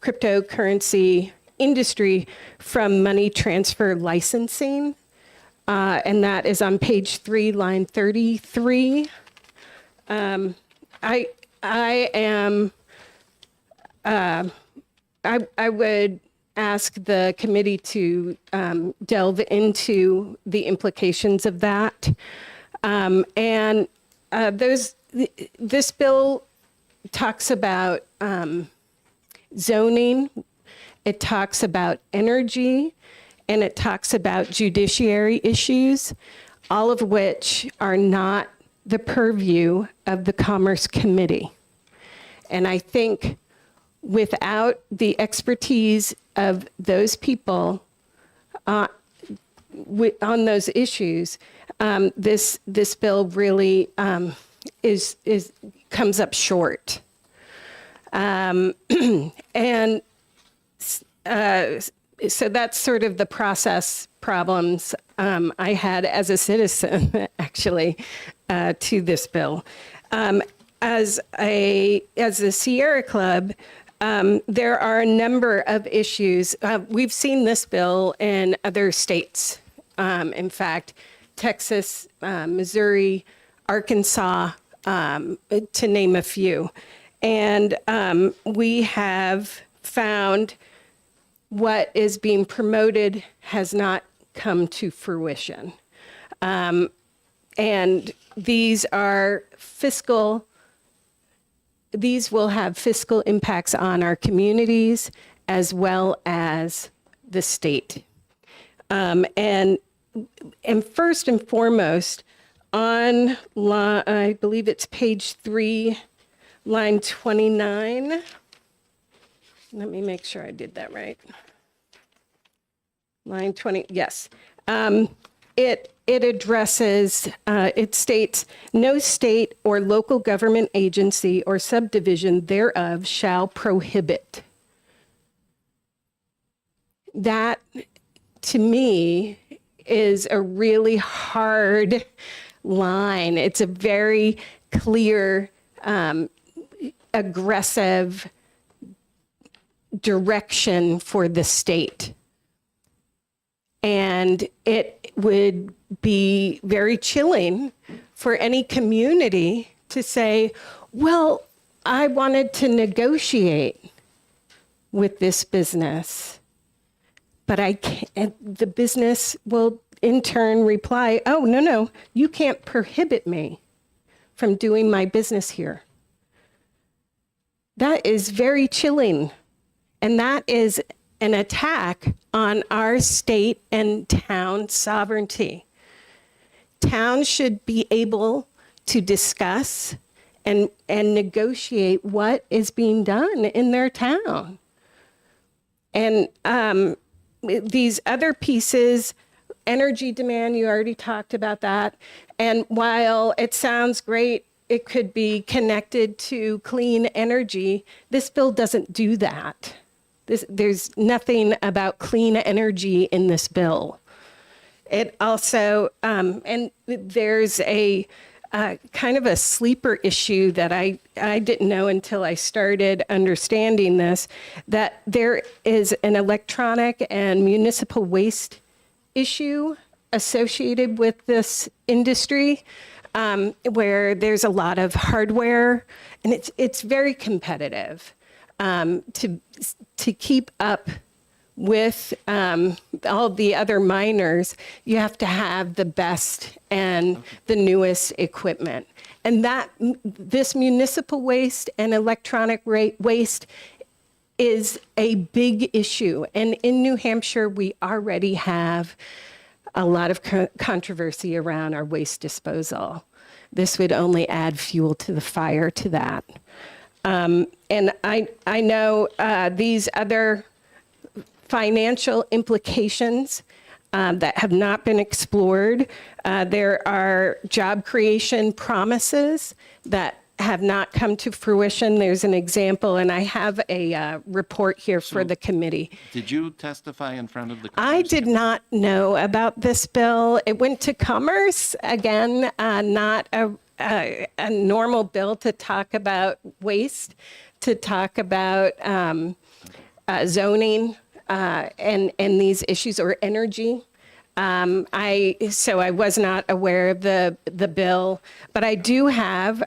cryptocurrency industry from money transfer licensing, and that is on page 3, line 33. I would ask the committee to delve into the implications of that. And this bill talks about zoning, it talks about energy, and it talks about judiciary issues, all of which are not the purview of the Commerce Committee. And I think without the expertise of those people on those issues, this bill really comes up short. And so that's sort of the process problems I had as a citizen, actually, to this bill. As a Sierra Club, there are a number of issues. We've seen this bill in other states. In fact, Texas, Missouri, Arkansas, to name a few. And we have found what is being promoted has not come to fruition. And these are these will have fiscal impacts on our communities as well as the state. And first and foremost, on I believe it's page 3, line 29. let me make sure I did that right. Line 20, yes. It addresses, it states, no state or local government agency or subdivision thereof shall prohibit. That, to me, is a really hard line. It's a very clear, aggressive direction for the state. And it would be very chilling for any community to say, well, I wanted to negotiate with this business, but I can't, the business will in turn reply, oh, no, you can't prohibit me from doing my business here. That is very chilling. And that is an attack on our state and town sovereignty. Towns should be able to discuss and negotiate what is being done in their town. And these other pieces, energy demand, you already talked about that. And while it sounds great, it could be connected to clean energy, this bill doesn't do that. There's nothing about clean energy in this bill. It also, and there's a kind of a sleeper issue that I didn't know until I started understanding this, that there is an electronic and municipal waste issue associated with this industry, where there's a lot of hardware, and it's very competitive. To keep up with all the other miners, you have to have the best and the newest equipment. And that this municipal waste and electronic waste is a big issue. And in New Hampshire, we already have a lot of controversy around our waste disposal. This would only add fuel to the fire to that. And I know these other financial implications that have not been explored. There are job creation promises that have not come to fruition. There's an example, and I have a report here for the committee. Did you testify in front of the I did not know about this bill. It went to Commerce, again, not a normal bill to talk about waste, to talk about zoning and these issues, or energy. So I was not aware of the bill, but I do have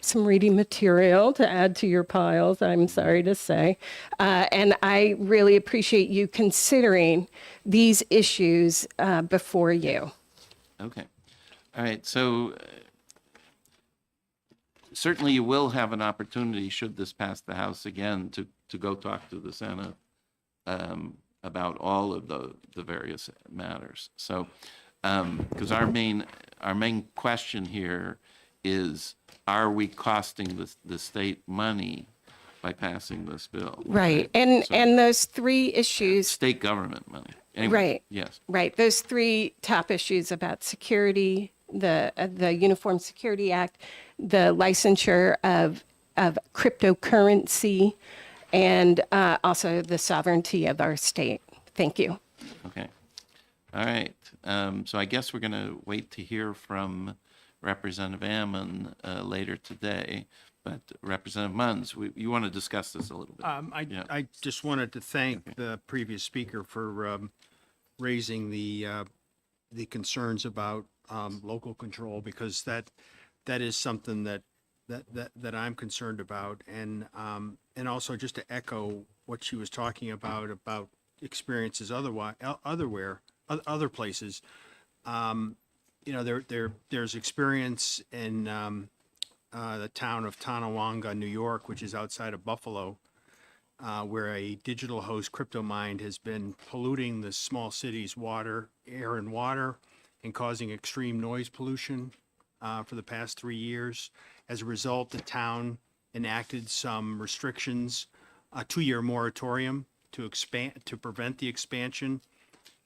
some reading material to add to your piles, I'm sorry to say. And I really appreciate you considering these issues before you. Okay. All right. So certainly you will have an opportunity, should this pass the House again, to go talk to the Senate about all of the various matters. So, because our main question here is, are we costing the state money by passing this bill? Right. And those three issues. State government money. Anyway, Right. Yes. Right. Those three top issues about security, the Uniform Security Act, the licensure of cryptocurrency, and also the sovereignty of our state. Thank you. Okay. All right. So I guess we're going to wait to hear from Representative Ammon later today. But Representative Munns, you want to discuss this a little bit? I just wanted to thank the previous speaker for raising the concerns about local control, because that is something that I'm concerned about, and also just to echo what she was talking about experiences other places. There's experience in the town of Tonawanda, New York, which is outside of Buffalo, where a digital host crypto mine has been polluting the small city's air and water, and causing extreme noise pollution for the past 3 years. As a result, the town enacted some restrictions a 2-year moratorium to expand, to prevent the expansion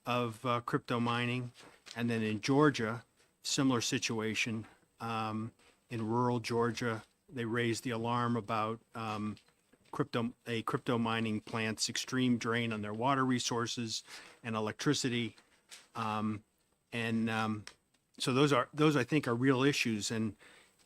of crypto mining. And then in Georgia, similar situation. In rural Georgia, they raised the alarm about crypto mining plant's extreme drain on their water resources and electricity. So those I think are real issues, and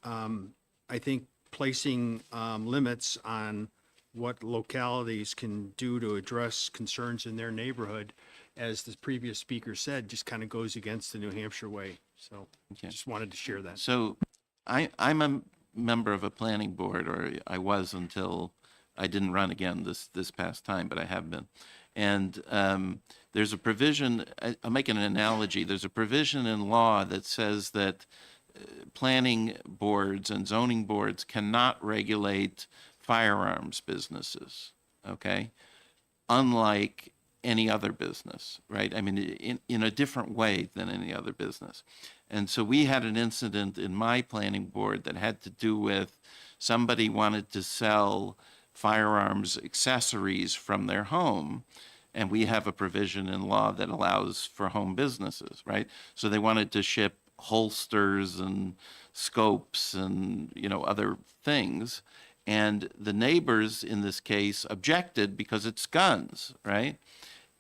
I think placing limits on what localities can do to address concerns in their neighborhood, as the previous speaker said, just kind of goes against the New Hampshire way. So just wanted to share that. So I'm a member of a planning board, or I was until I didn't run again this past time, but I have been. And there's a provision, I'll make an analogy, there's a provision in law that says that planning boards and zoning boards cannot regulate firearms businesses, okay? Unlike any other business, right? I mean, in a different way than any other business. And so we had an incident in my planning board that had to do with somebody wanted to sell firearms accessories from their home, and we have a provision in law that allows for home businesses, right? So they wanted to ship holsters and scopes and, you know, other things. And the neighbors in this case objected because it's guns, right?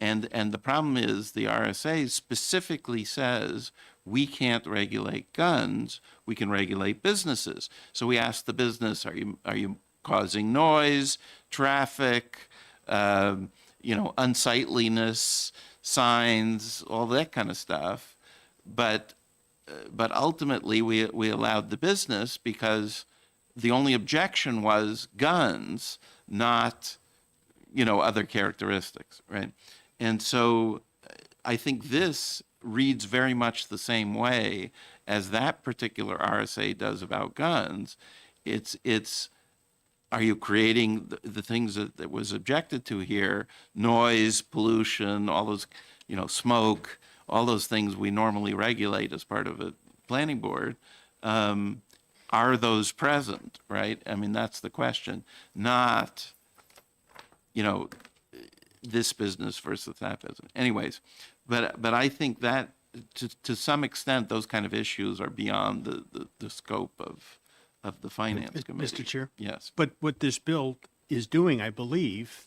And the problem is the RSA specifically says we can't regulate guns, we can regulate businesses. So we asked the business, are you causing noise, traffic, you know, unsightliness, signs, all that kind of stuff. But ultimately we allowed the business because the only objection was guns, not, you know, other characteristics, right? And so I think this reads very much the same way as that particular RSA does about guns. It's are you creating the things that was objected to here, noise, pollution, all those, you know, smoke, all those things we normally regulate as part of a planning board, are those present, right? I mean, that's the question, not, you know, this business versus that business. Anyways, but I think that to some extent, those kind of issues are beyond the scope of the finance committee. Mr. Chair? Yes. But what this bill is doing, I believe,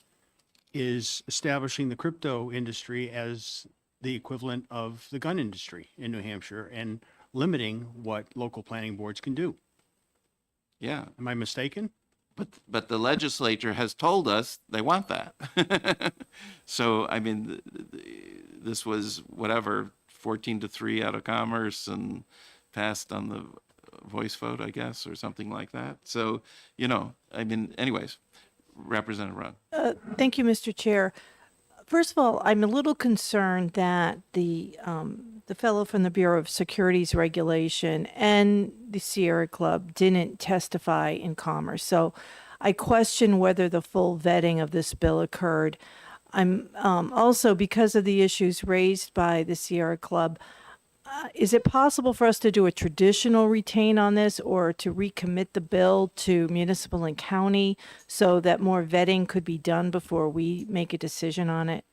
is establishing the crypto industry as the equivalent of the gun industry in New Hampshire and limiting what local planning boards can do. Yeah. Am I mistaken? But the legislature has told us they want that. So, I mean, this was whatever, 14-3 out of Commerce and passed on the voice vote, I guess, or something like that. So, you know, I mean, anyways, Representative Run. Thank you, Mr. Chair. First of all, I'm a little concerned that the fellow from the Bureau of Securities Regulation and the Sierra Club didn't testify in Commerce. So I question whether the full vetting of this bill occurred. I'm also, because of the issues raised by the Sierra Club, is it possible for us to do a traditional retain on this or to recommit the bill to municipal and county so that more vetting could be done before we make a decision on it?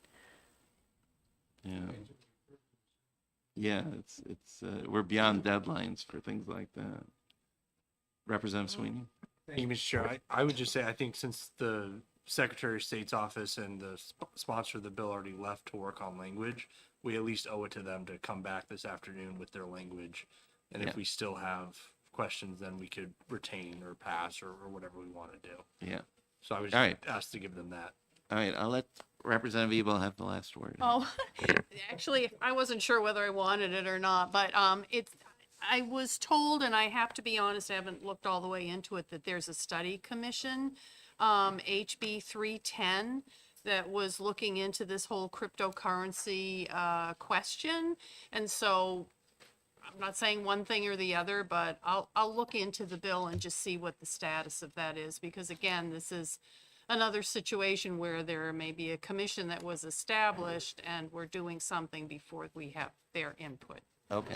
Yeah. Yeah, it's we're beyond deadlines for things like that. Representative Sweeney? Thank you, Mr. Chair. I would just say, I think since the Secretary of State's office and the sponsor of the bill already left to work on language, we at least owe it to them to come back this afternoon with their language. And if we still have questions, then we could retain or pass or whatever we want to do. Yeah. So I was All just right. asked to give them that. All right, I'll let Representative Ebel have the last word. Oh, actually, I wasn't sure whether I wanted it or not, but I was told, and I have to be honest, I haven't looked all the way into it, that there's a study commission, HB 310, that was looking into this whole cryptocurrency question. And so I'm not saying one thing or the other, but I'll look into the bill and just see what the status of that is, because again, this is another situation where there may be a commission that was established and we're doing something before we have their input. Okay.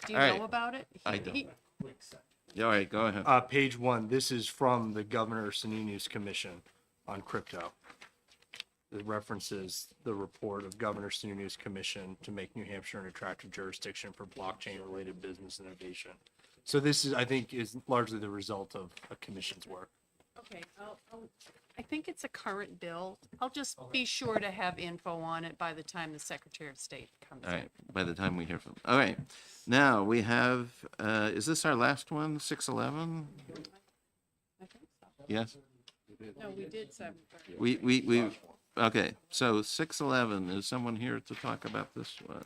Do you All know right. about it? I don't. Yeah, all right, go ahead. Page 1, this is from the Governor Sunnunu's commission on crypto. It references the report of Governor Sununu's commission to make New Hampshire an attractive jurisdiction for blockchain-related business innovation. So this is, I think, is largely the result of a commission's work. Okay, I think it's a current bill. I'll just be sure to have info on it by the time the Secretary of State comes All in. right, by the time we hear from, all right. Now, we have, is this our last one, 611? Yes? No, we did 7:30. We, okay, so 611, is someone here to talk about this one?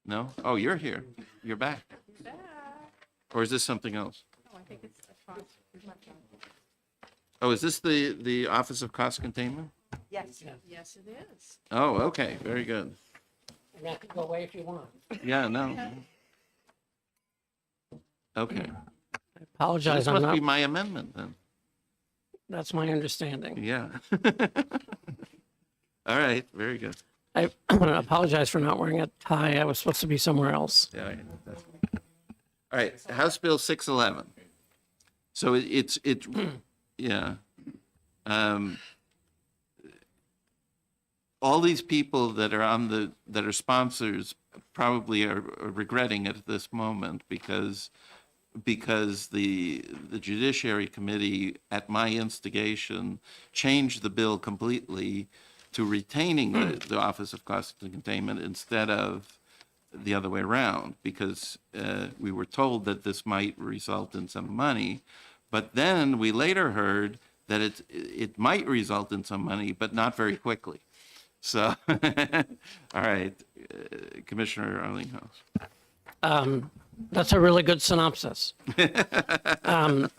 No? Oh, you're here. You're back. Or is this something else? No, I think it's a cost. Oh, is this the Office of Cost Containment? Yes. Yes, it is. Oh, okay, very good. And that can go away if you want. Yeah, no. Okay. So Apologize, this I'm must not, be my amendment then. that's my understanding. Yeah. All right, very good. I apologize for not wearing a tie. I was supposed to be somewhere else. Yeah, all right, House Bill 611. So it's yeah. All these people that are that are sponsors probably are regretting it at this moment because the Judiciary Committee, at my instigation, changed the bill completely to retaining the Office of Cost Containment instead of the other way around, because we were told that this might result in some money, but then we later heard that it might result in some money, but not very quickly. So, all right, Commissioner Arlinghouse. That's a really good synopsis. The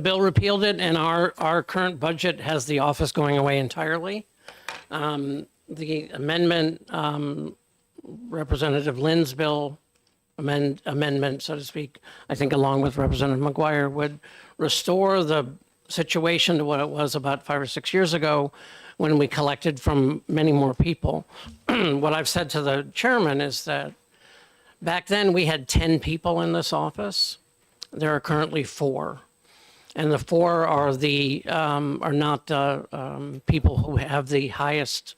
bill repealed it, and our current budget has the office going away entirely. The amendment, Representative Lynn's bill, amendment, so to speak, I think along with Representative McGuire, would restore the situation to what it was about 5 or 6 years ago when we collected from many more people. What I've said to the chairman is that back then we had 10 people in this office. There are currently 4. And the 4 are not the people who have the highest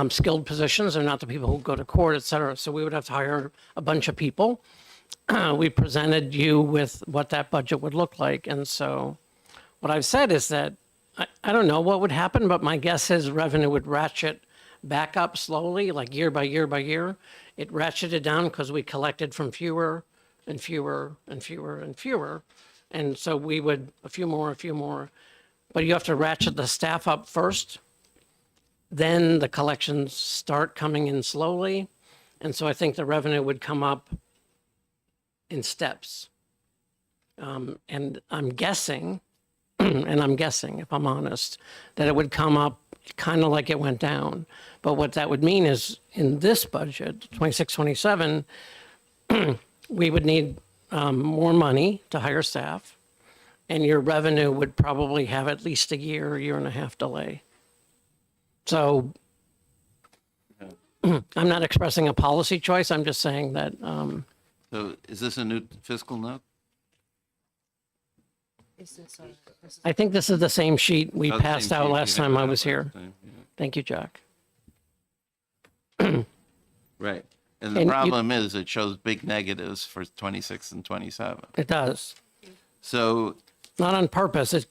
skilled positions. They're not the people who go to court, et cetera. So we would have to hire a bunch of people. We presented you with what that budget would look like. And so what I've said is that I don't know what would happen, but my guess is revenue would ratchet back up slowly, like year by year by year. It ratcheted down because we collected from fewer and fewer and fewer and fewer. And so we would, a few more. But you have to ratchet the staff up first. Then the collections start coming in slowly. And so I think the revenue would come up in steps. And I'm guessing, if I'm honest, that it would come up kind of like it went down. But what that would mean is in this budget, 26, 27, we would need more money to hire staff, and your revenue would probably have at least a year and a half delay. So I'm not expressing a policy choice. I'm just saying that. So is this a new fiscal note? I think this is the same sheet we Oh, the passed same out sheet last you had time I out was last here. time, yeah. Thank you, Jack. Right. And the And you- problem is it shows big negatives for 26 and 27. It does. So, Not on purpose. It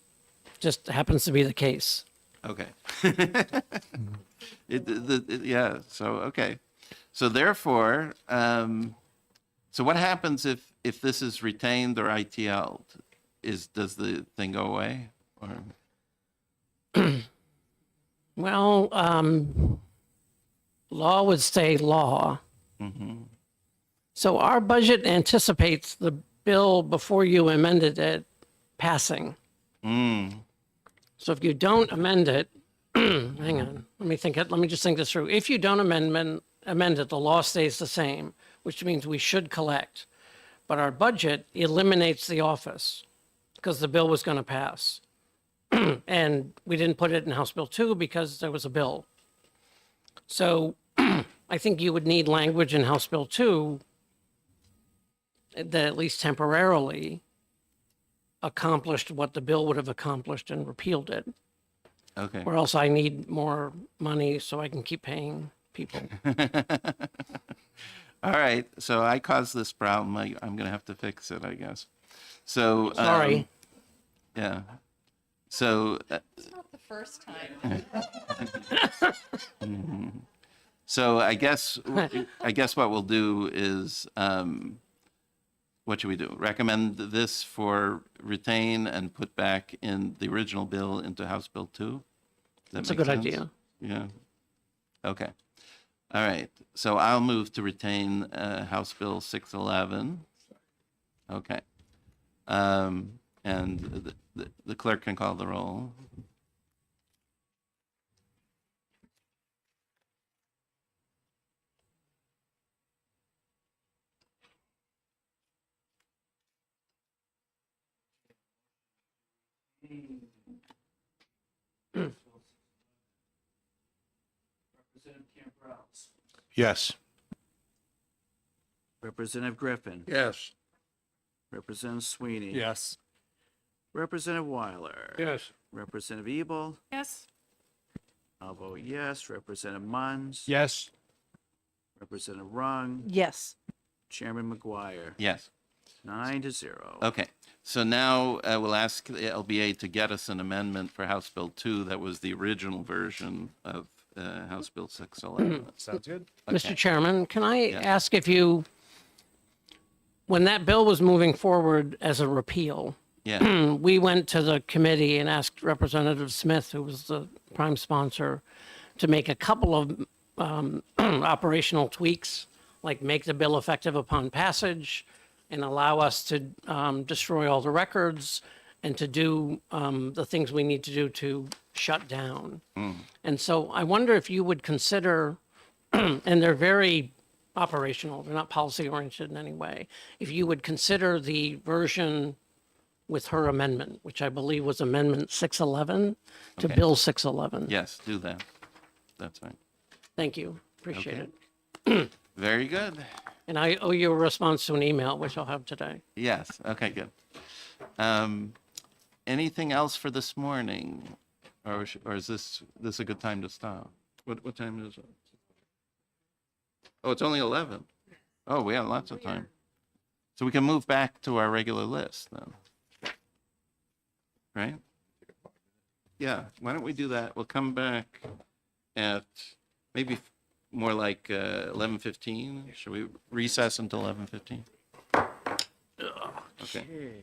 just happens to be the case. okay. Yeah, so, okay. So therefore, so what happens if this is retained or ITL'd? Does the thing go away? Or? Well, law would stay law. Mhm. So our budget anticipates the bill before you amended it passing. So if you don't amend it, hang on, let me just think this through. If you don't amend it, the law stays the same, which means we should collect. But our budget eliminates the office because the bill was going to pass. And we didn't put it in House Bill 2 because there was a bill. So I think you would need language in House Bill 2 that at least temporarily accomplished what the bill would have accomplished and repealed it. Okay. Or else I need more money so I can keep paying people. All right, so I caused this problem. I'm gonna have to fix it, I guess. So. Sorry. Yeah. So. It's not the first time. So I guess what we'll do is, what should we do? Recommend this for retain and put back in the original bill into House Bill 2? That's a good idea. Yeah. Okay. All right. So I'll move to retain House Bill 611. Okay. And the clerk can call the roll. Representative Camp-Rouse. Yes. Representative Griffin. Yes. Representative Sweeney. Yes. Representative Weiler. Yes. Representative Ebel. Yes. I'll vote yes. Representative Munns. Yes. Representative Rung. Yes. Chairman McGuire. Yes. 9-0. Okay. So now we'll ask the LBA to get us an amendment for House Bill 2 that was the original version of House Bill 611. Sounds good. Mr. Chairman, can I Yeah. ask if you, when that bill was moving forward as a repeal, Yeah. we went to the committee and asked Representative Smith, who was the prime sponsor, to make a couple of operational tweaks, like make the bill effective upon passage and allow us to destroy all the records and to do the things we need to do to shut down. And so I wonder if you would consider, and they're very operational, they're not policy oriented in any way, if you would consider the version with her amendment, which I believe was Amendment 611 to Okay. Bill 611. Yes, do that. That's right. Thank you. Appreciate Okay. it. Very good. And I owe you a response to an email, which I'll have today. Yes. Okay, good. Anything else for this morning? Or is this a good time to stop? What time is it? Oh, it's only 11. Oh, we have lots of time. So we can move back to our regular list then. Right? Yeah, why don't we do that? We'll come back at maybe more like 11:15. Should we recess until 11:15? Okay.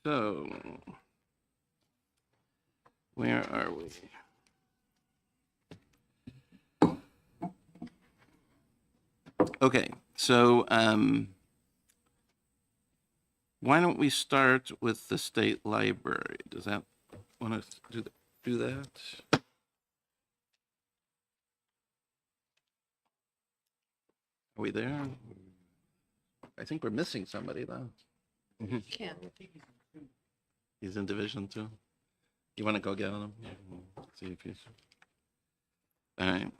So, where are we? Okay, so why don't we start with the state library? Does that want to do that? Are we there? I think we're missing somebody though. Ken. He's in Division 2. You want to go get him? See if he's. All right.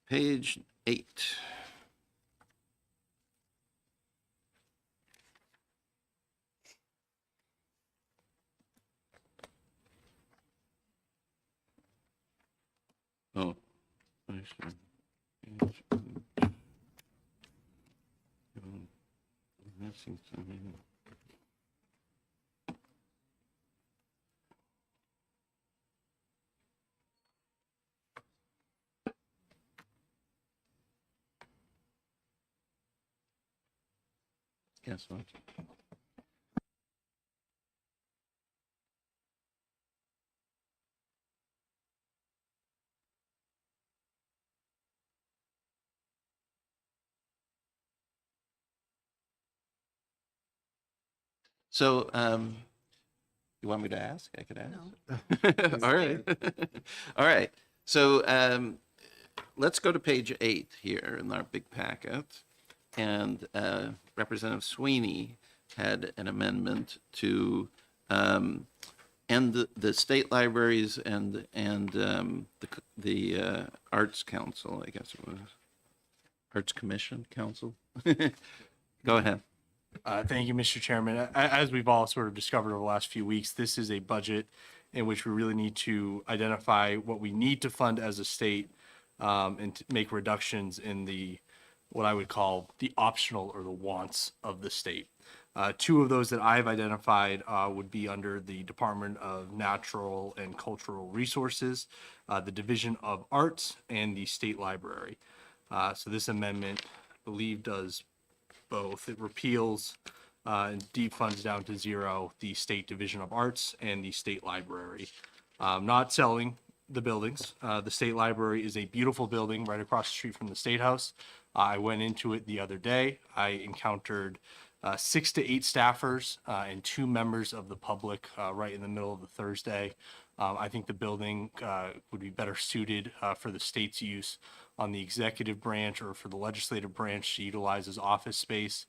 Page 8. Oh, I see. Missing something. Guess what? So, you want me to ask? I could ask. All right. All right. So, let's go to page 8 here in our big packet. And Representative Sweeney had an amendment to end the state libraries and the Arts Council, I guess it was. Arts Commission Council. Go ahead. Thank you, Mr. Chairman. As we've all sort of discovered over the last few weeks, this is a budget in which we really need to identify what we need to fund as a state and to make reductions in what I would call the optional or the wants of the state. Two of those that I've identified would be under the Department of Natural and Cultural Resources, the Division of Arts, and the State Library. So this amendment, I believe, does both. It repeals and defunds down to zero the State Division of Arts and the State Library. Not selling the buildings. The State Library is a beautiful building right across the street from the State House. I went into it the other day. I encountered 6 to 8 staffers and 2 members of the public right in the middle of the Thursday. I think the building would be better suited for the state's use on the executive branch or for the legislative branch to utilize as office space.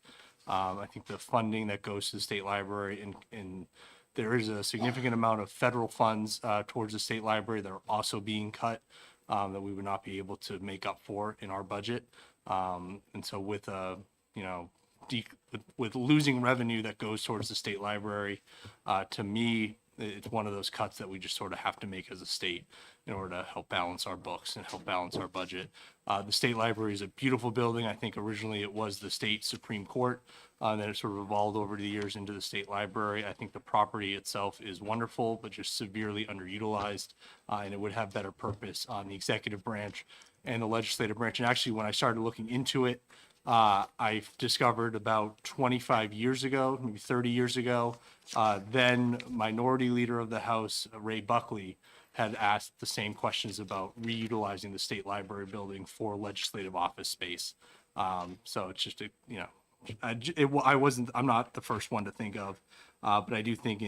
I think the funding that goes to the state library and there is a significant amount of federal funds towards the state library that are also being cut that we would not be able to make up for in our budget. And so with with losing revenue that goes towards the state library, to me, it's one of those cuts that we just sort of have to make as a state in order to help balance our books and help balance our budget. The state library is a beautiful building. I think originally it was the state Supreme Court, and then it sort of evolved over the years into the state library. I think the property itself is wonderful, but just severely underutilized, and it would have better purpose on the executive branch and the legislative branch. And actually, when I started looking into it, I discovered about 25 years ago, maybe 30 years ago, then Minority Leader of the House, Ray Buckley, had asked the same questions about reutilizing the state library building for legislative office space. So it's just, I'm not the first one to think of, but I do think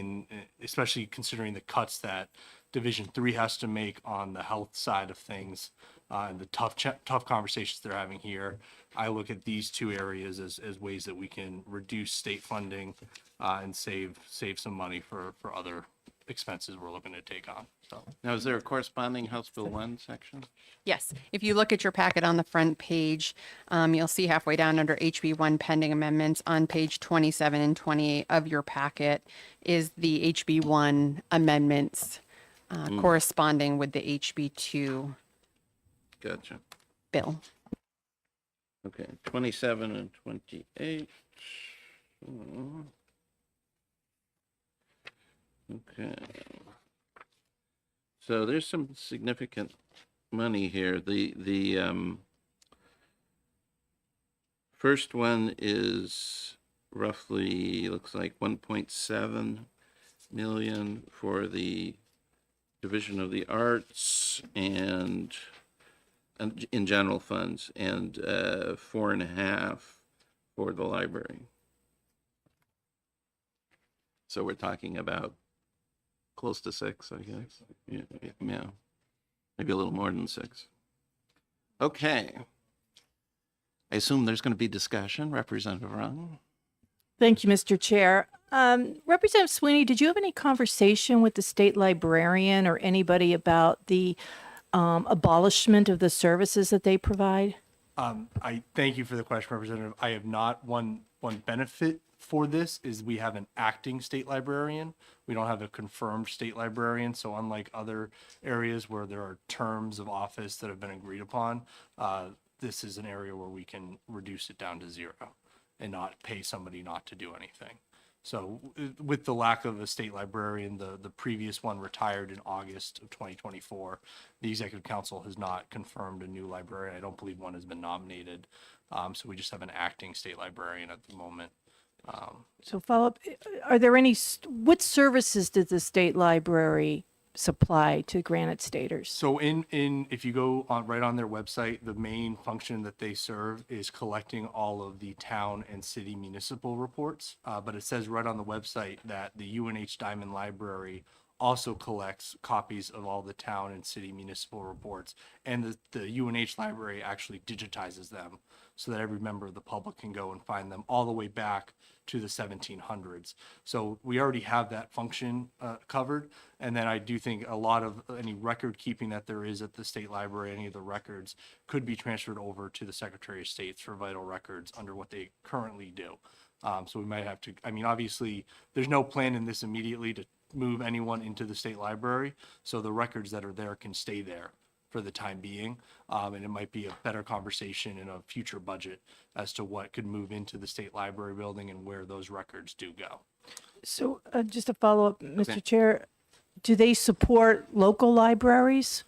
especially considering the cuts that Division 3 has to make on the health side of things, and the tough conversations they're having here, I look at these 2 areas as ways that we can reduce state funding and save some money for other expenses we're looking to take on. So Now, is there a corresponding House Bill 1 section? Yes, if you look at your packet on the front page, you'll see halfway down under HB1 pending amendments on page 27 and 28 of your packet is the HB1 amendments corresponding with the HB2 Gotcha. bill. Okay, 27 and 28. Okay. So there's some significant money here. The first one is roughly, looks like 1.7 million for the Division of the Arts and in general funds, and 4.5 for the library. So we're talking about close to 6, I guess. Yeah, maybe a little more than 6. Okay. I assume there's going to be discussion. Representative Rung? Thank you, Mr. Chair. Representative Sweeney, did you have any conversation with the state librarian or anybody about the abolishment of the services that they provide? I thank you for the question, Representative. I have not. One benefit for this is we have an acting state librarian. We don't have a confirmed state librarian. So unlike other areas where there are terms of office that have been agreed upon, this is an area where we can reduce it down to 0 and not pay somebody not to do anything. So with the lack of a state librarian, the previous one retired in August of 2024. The Executive Council has not confirmed a new librarian. I don't believe one has been nominated. So we just have an acting state librarian at the moment. So follow up, are there any, what services does the state library supply to Granite Staters? So if you go on right on their website, the main function that they serve is collecting all of the town and city municipal reports. But it says right on the website that the UNH Diamond Library also collects copies of all the town and city municipal reports. And the UNH library actually digitizes them so that every member of the public can go and find them all the way back to the 1700s. So we already have that function covered. And then I do think a lot of any record keeping that there is at the state library, any of the records could be transferred over to the Secretary of State for vital records under what they currently do. So we might have to, I mean, obviously there's no plan in this immediately to move anyone into the state library. So the records that are there can stay there for the time being. And it might be a better conversation in a future budget as to what could move into the state library building and where those records do go. So just a follow up, Mr. Chair, do they support local libraries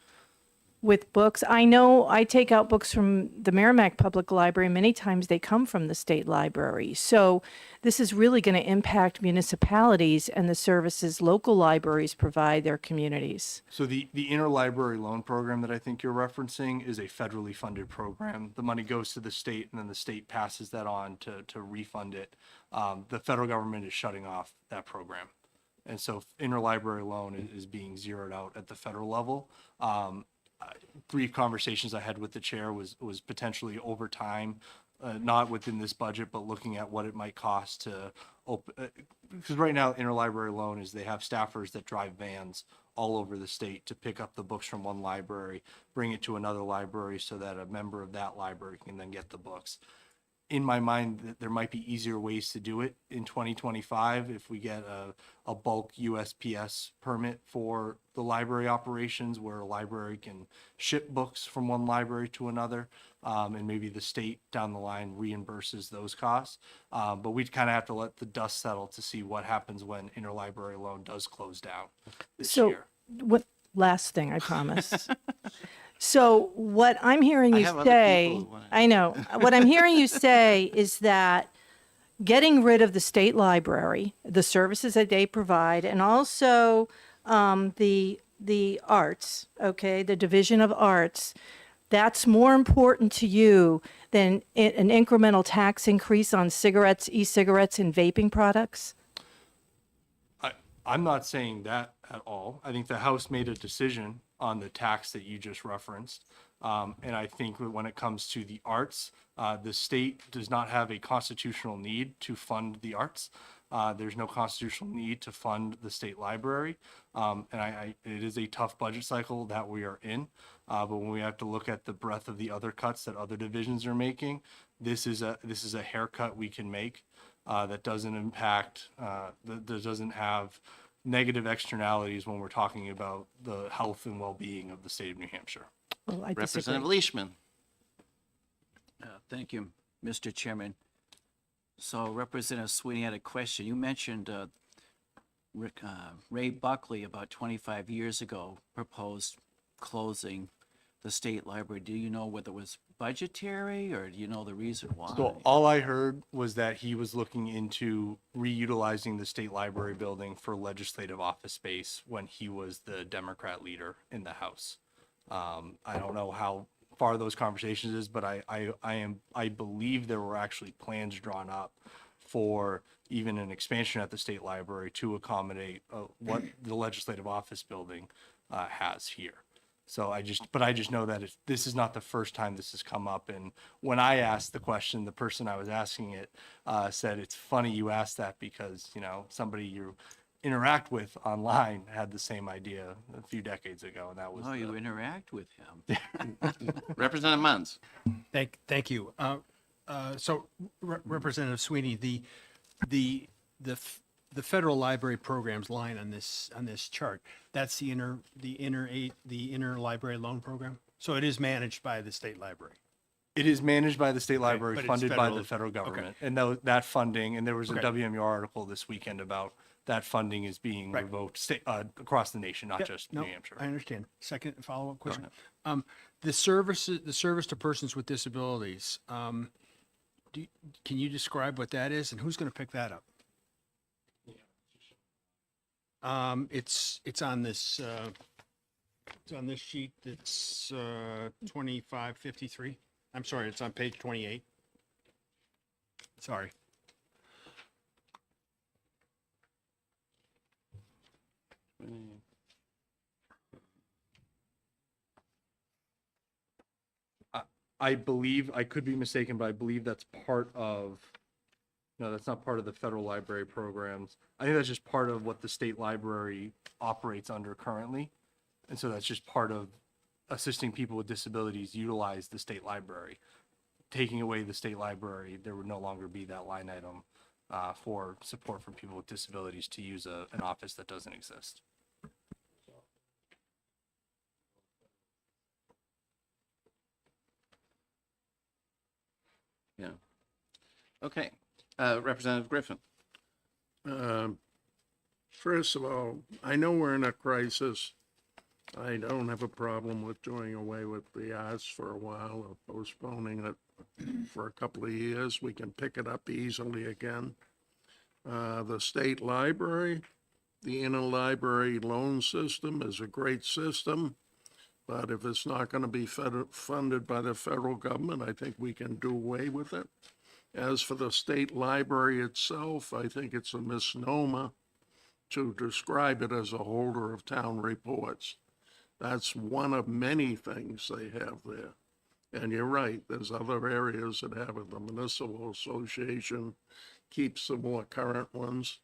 with books? I know I take out books from the Merrimack Public Library. Many times they come from the state library. So this is really going to impact municipalities and the services local libraries provide their communities. So the interlibrary loan program that I think you're referencing is a federally funded program. The money goes to the state and then the state passes that on to refund it. The federal government is shutting off that program. And so interlibrary loan is being zeroed out at the federal level. Brief conversations I had with the chair was potentially over time, not within this budget, but looking at what it might cost to open, because right now interlibrary loan is they have staffers that drive vans all over the state to pick up the books from one library, bring it to another library so that a member of that library can then get the books. In my mind, there might be easier ways to do it in 2025 if we get a bulk USPS permit for the library operations where a library can ship books from one library to another, and maybe the state down the line reimburses those costs. But we'd kind of have to let the dust settle to see what happens when interlibrary loan does close down this year. What last thing, I promise. So what I'm hearing I you have other say, people who wanna- I know, what I'm hearing you say is that getting rid of the state library, the services that they provide, and also the arts, okay, the division of arts, that's more important to you than an incremental tax increase on cigarettes, e-cigarettes, and vaping products? I'm not saying that at all. I think the House made a decision on the tax that you just referenced. And I think when it comes to the arts, the state does not have a constitutional need to fund the arts. There's no constitutional need to fund the state library. And it is a tough budget cycle that we are in. But when we have to look at the breadth of the other cuts that other divisions are making, this is a haircut we can make that doesn't impact, that doesn't have negative externalities when we're talking about the health and well-being of the state of New Hampshire. Well, I disagree. Representative Leishman. Thank you, Mr. Chairman. So Representative Sweeney had a question. You mentioned Ray Buckley about 25 years ago proposed closing the state library? Do you know whether it was budgetary, or do you know the reason why? So all I heard was that he was looking into reutilizing the state library building for legislative office space when he was the Democrat leader in the House. I don't know how far those conversations is, but I believe there were actually plans drawn up for even an expansion at the state library to accommodate what the legislative office building has here. So I just know that this is not the first time this has come up. And when I asked the question, the person I was asking it said, "It's funny you asked that because, you know, somebody you interact with online had the same idea a few decades ago." And that was, Oh, you interact with him. Representative Munns. Thank you. So Representative Sweeney, the federal library programs line on this chart, that's the interlibrary loan program. So it is managed by the state library. it is managed by the state library, but it's funded by the federal- federal government. okay. And that funding, and there was a Okay. WMUR article this weekend about that funding is being Right. revoked across the nation, not Yep, just no, New Hampshire. I understand. Second follow-up question. The service to persons with disabilities, can you describe what that is and who's going to pick that up? It's on this, sheet. It's 2553. I'm sorry, it's on page 28. Sorry. I believe, I could be mistaken, but I believe that's part of, no, that's not part of the federal library programs. I think that's just part of what the state library operates under currently. And so that's just part of assisting people with disabilities utilize the state library. Taking away the state library, there would no longer be that line item for support for people with disabilities to use an office that doesn't exist. Yeah. Okay. Representative Griffin. First of all, I know we're in a crisis. I don't have a problem with doing away with the arts for a while or postponing it for a couple of years. We can pick it up easily again. The state library, the interlibrary loan system is a great system, but if it's not going to be funded by the federal government, I think we can do away with it. As for the state library itself, I think it's a misnomer to describe it as a holder of town reports. That's one of many things they have there. And you're right, there's other areas that have it. The municipal association keeps the more current ones.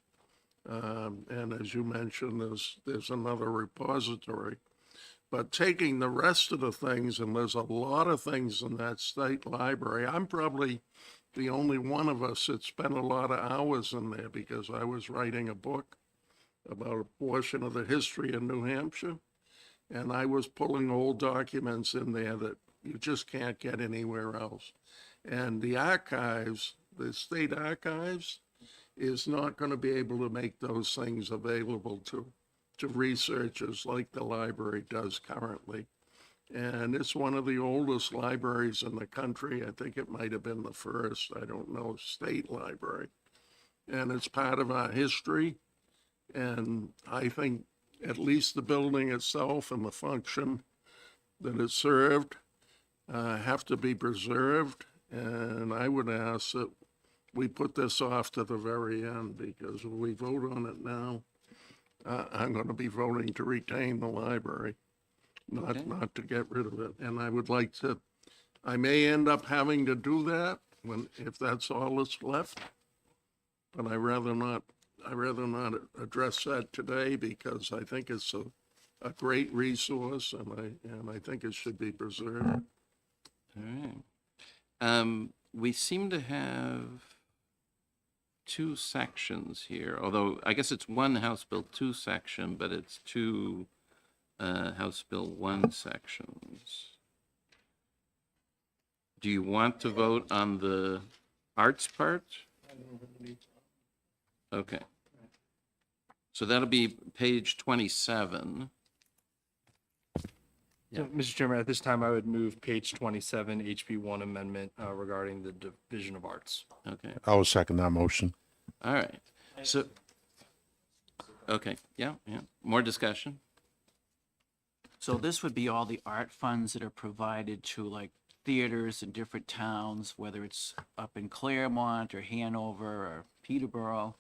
And as you mentioned, there's another repository. But taking the rest of the things, and there's a lot of things in that state library, I'm probably the only one of us that spent a lot of hours in there because I was writing a book about a portion of the history of New Hampshire. And I was pulling old documents in there that you just can't get anywhere else. And the archives, the state archives, is not going to be able to make those things available to researchers like the library does currently. And it's one of the oldest libraries in the country. I think it might have been the first, I don't know, state library. And it's part of our history. And I think at least the building itself and the function that it served have to be preserved. And I would ask that we put this off to the very end, because when we vote on it now, I'm going to be voting to retain the library, not to get rid of it. And I would like to, I may end up having to do that if that's all that's left, but I'd rather not address that today, because I think it's a great resource, and I think it should be preserved. All right. We seem to have two sections here, although I guess it's one House Bill 2 section, but it's two House Bill 1 sections. Do you want to vote on the arts part? Okay. So that'll be page 27. So, Mr. Chairman, at this time, I would move page 27, HB1 amendment regarding the Division of Arts. Okay, I will second that motion. all right. So, okay, yeah. More discussion? So this would be all the art funds that are provided to like theaters in different towns, whether it's up in Claremont or Hanover or Peterborough.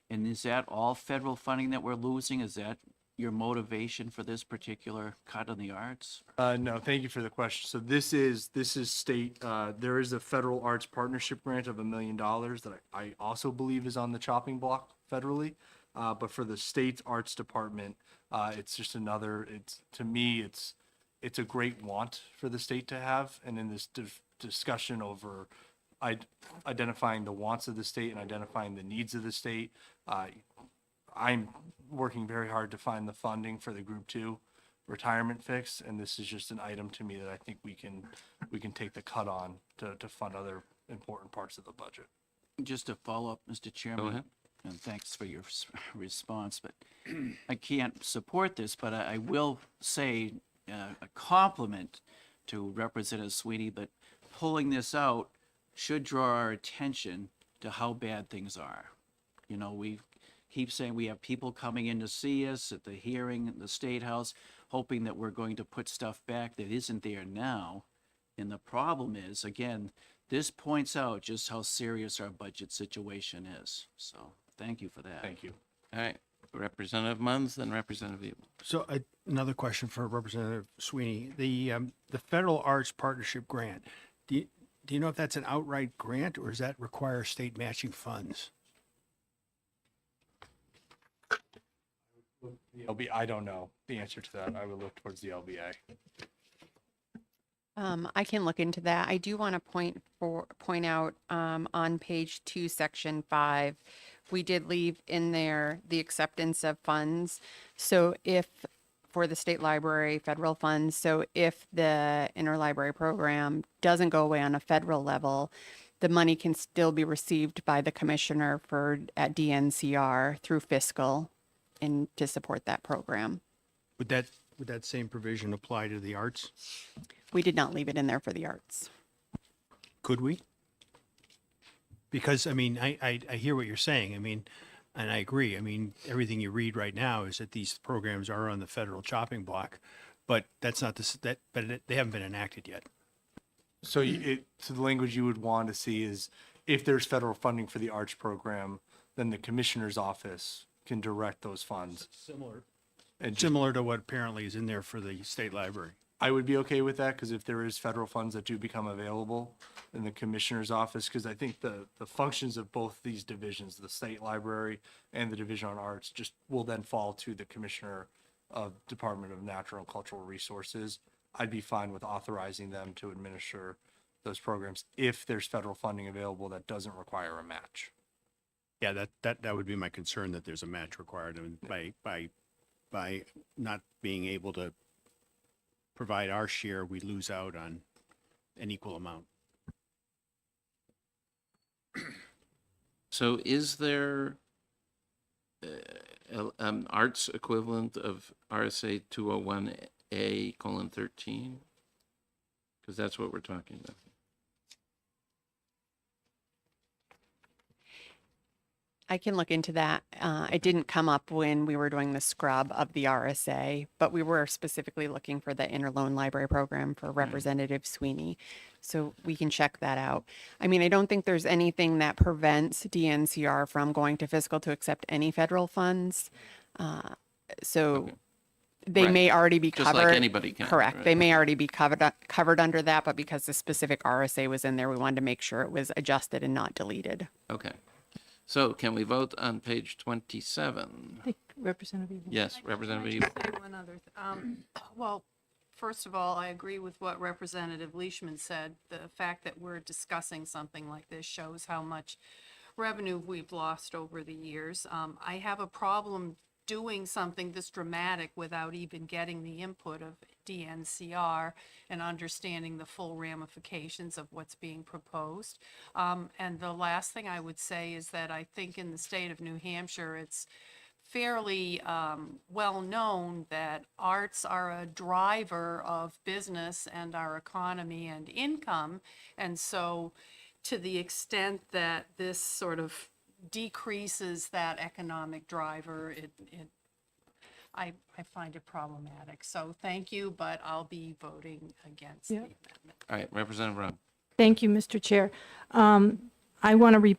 And is that all federal funding that we're losing? Is that your motivation for this particular cut on the arts? No, thank you for the question. So this is state, there is a federal arts partnership grant of $1 million that I also believe is on the chopping block federally. But for the state's arts department, it's just another, to me, it's a great want for the state to have. And in this discussion over identifying the wants of the state and identifying the needs of the state, I'm working very hard to find the funding for the Group 2 retirement fix, and this is just an item to me that I think we can take the cut on to fund other important parts of the budget. Just to follow up, Mr. Chairman. Go ahead. And thanks for your response, but I can't support this, but I will say a compliment to Representative Sweeney that pulling this out should draw our attention to how bad things are. You know, we keep saying we have people coming in to see us at the hearing at the State House, hoping that we're going to put stuff back that isn't there now. And the problem is, again, this points out just how serious our budget situation is. So thank you for that. Thank you. All right, Representative Munns, then Representative Evil. So another question for Representative Sweeney. The Federal Arts Partnership Grant, do you know if that's an outright grant or does that require state matching funds? I don't know the answer to that. I would look towards the LBA. I can look into that. I do want to point out on page 2, section 5, we did leave in there the acceptance of funds. So if for the state library federal funds, so if the interlibrary program doesn't go away on a federal level, the money can still be received by the commissioner at DNCR through fiscal and to support that program. Would that same provision apply to the arts? We did not leave it in there for the arts. Could we? Because, I mean, I hear what you're saying. I mean, and I agree. I mean, everything you read right now is that these programs are on the federal chopping block, but that's not but they haven't been enacted yet. So so the language you would want to see is if there's federal funding for the arts program, then the commissioner's office can direct those funds. Similar to what apparently is in there for the state library. I would be okay with that because if there is federal funds that do become available in the commissioner's office, because I think the functions of both these divisions, the state library and the Division on Arts, just will then fall to the commissioner of Department of Natural and Cultural Resources. I'd be fine with authorizing them to administer those programs if there's federal funding available that doesn't require a match. Yeah, that would be my concern, that there's a match required, and by not being able to provide our share, we lose out on an equal amount. So is there an arts equivalent of RSA 201A:13? Because that's what we're talking about. I can look into that. It didn't come up when we were doing the scrub of the RSA, but we were specifically looking for the interloan library program for Representative Sweeney. So we can check that out. I mean, I don't think there's anything that prevents DNCR from going to fiscal to accept any federal funds. So they Right. may already be Just covered. like anybody can, Correct. right. They may already be covered under that, but because the specific RSA was in there, we wanted to make sure it was adjusted and not deleted. Okay. So can we vote on page 27? Representative Evil. Yes, Representative Evil. Say one other, well, first of all, I agree with what Representative Leishman said. The fact that we're discussing something like this shows how much revenue we've lost over the years. I have a problem doing something this dramatic without even getting the input of DNCR and understanding the full ramifications of what's being proposed. And the last thing I would say is that I think in the state of New Hampshire, it's fairly well known that arts are a driver of business and our economy and income. And so to the extent that this sort of decreases that economic driver, I find it problematic. So thank you, but I'll be voting against the amendment. All right, Representative Rowe. Thank you, Mr. Chair. I want to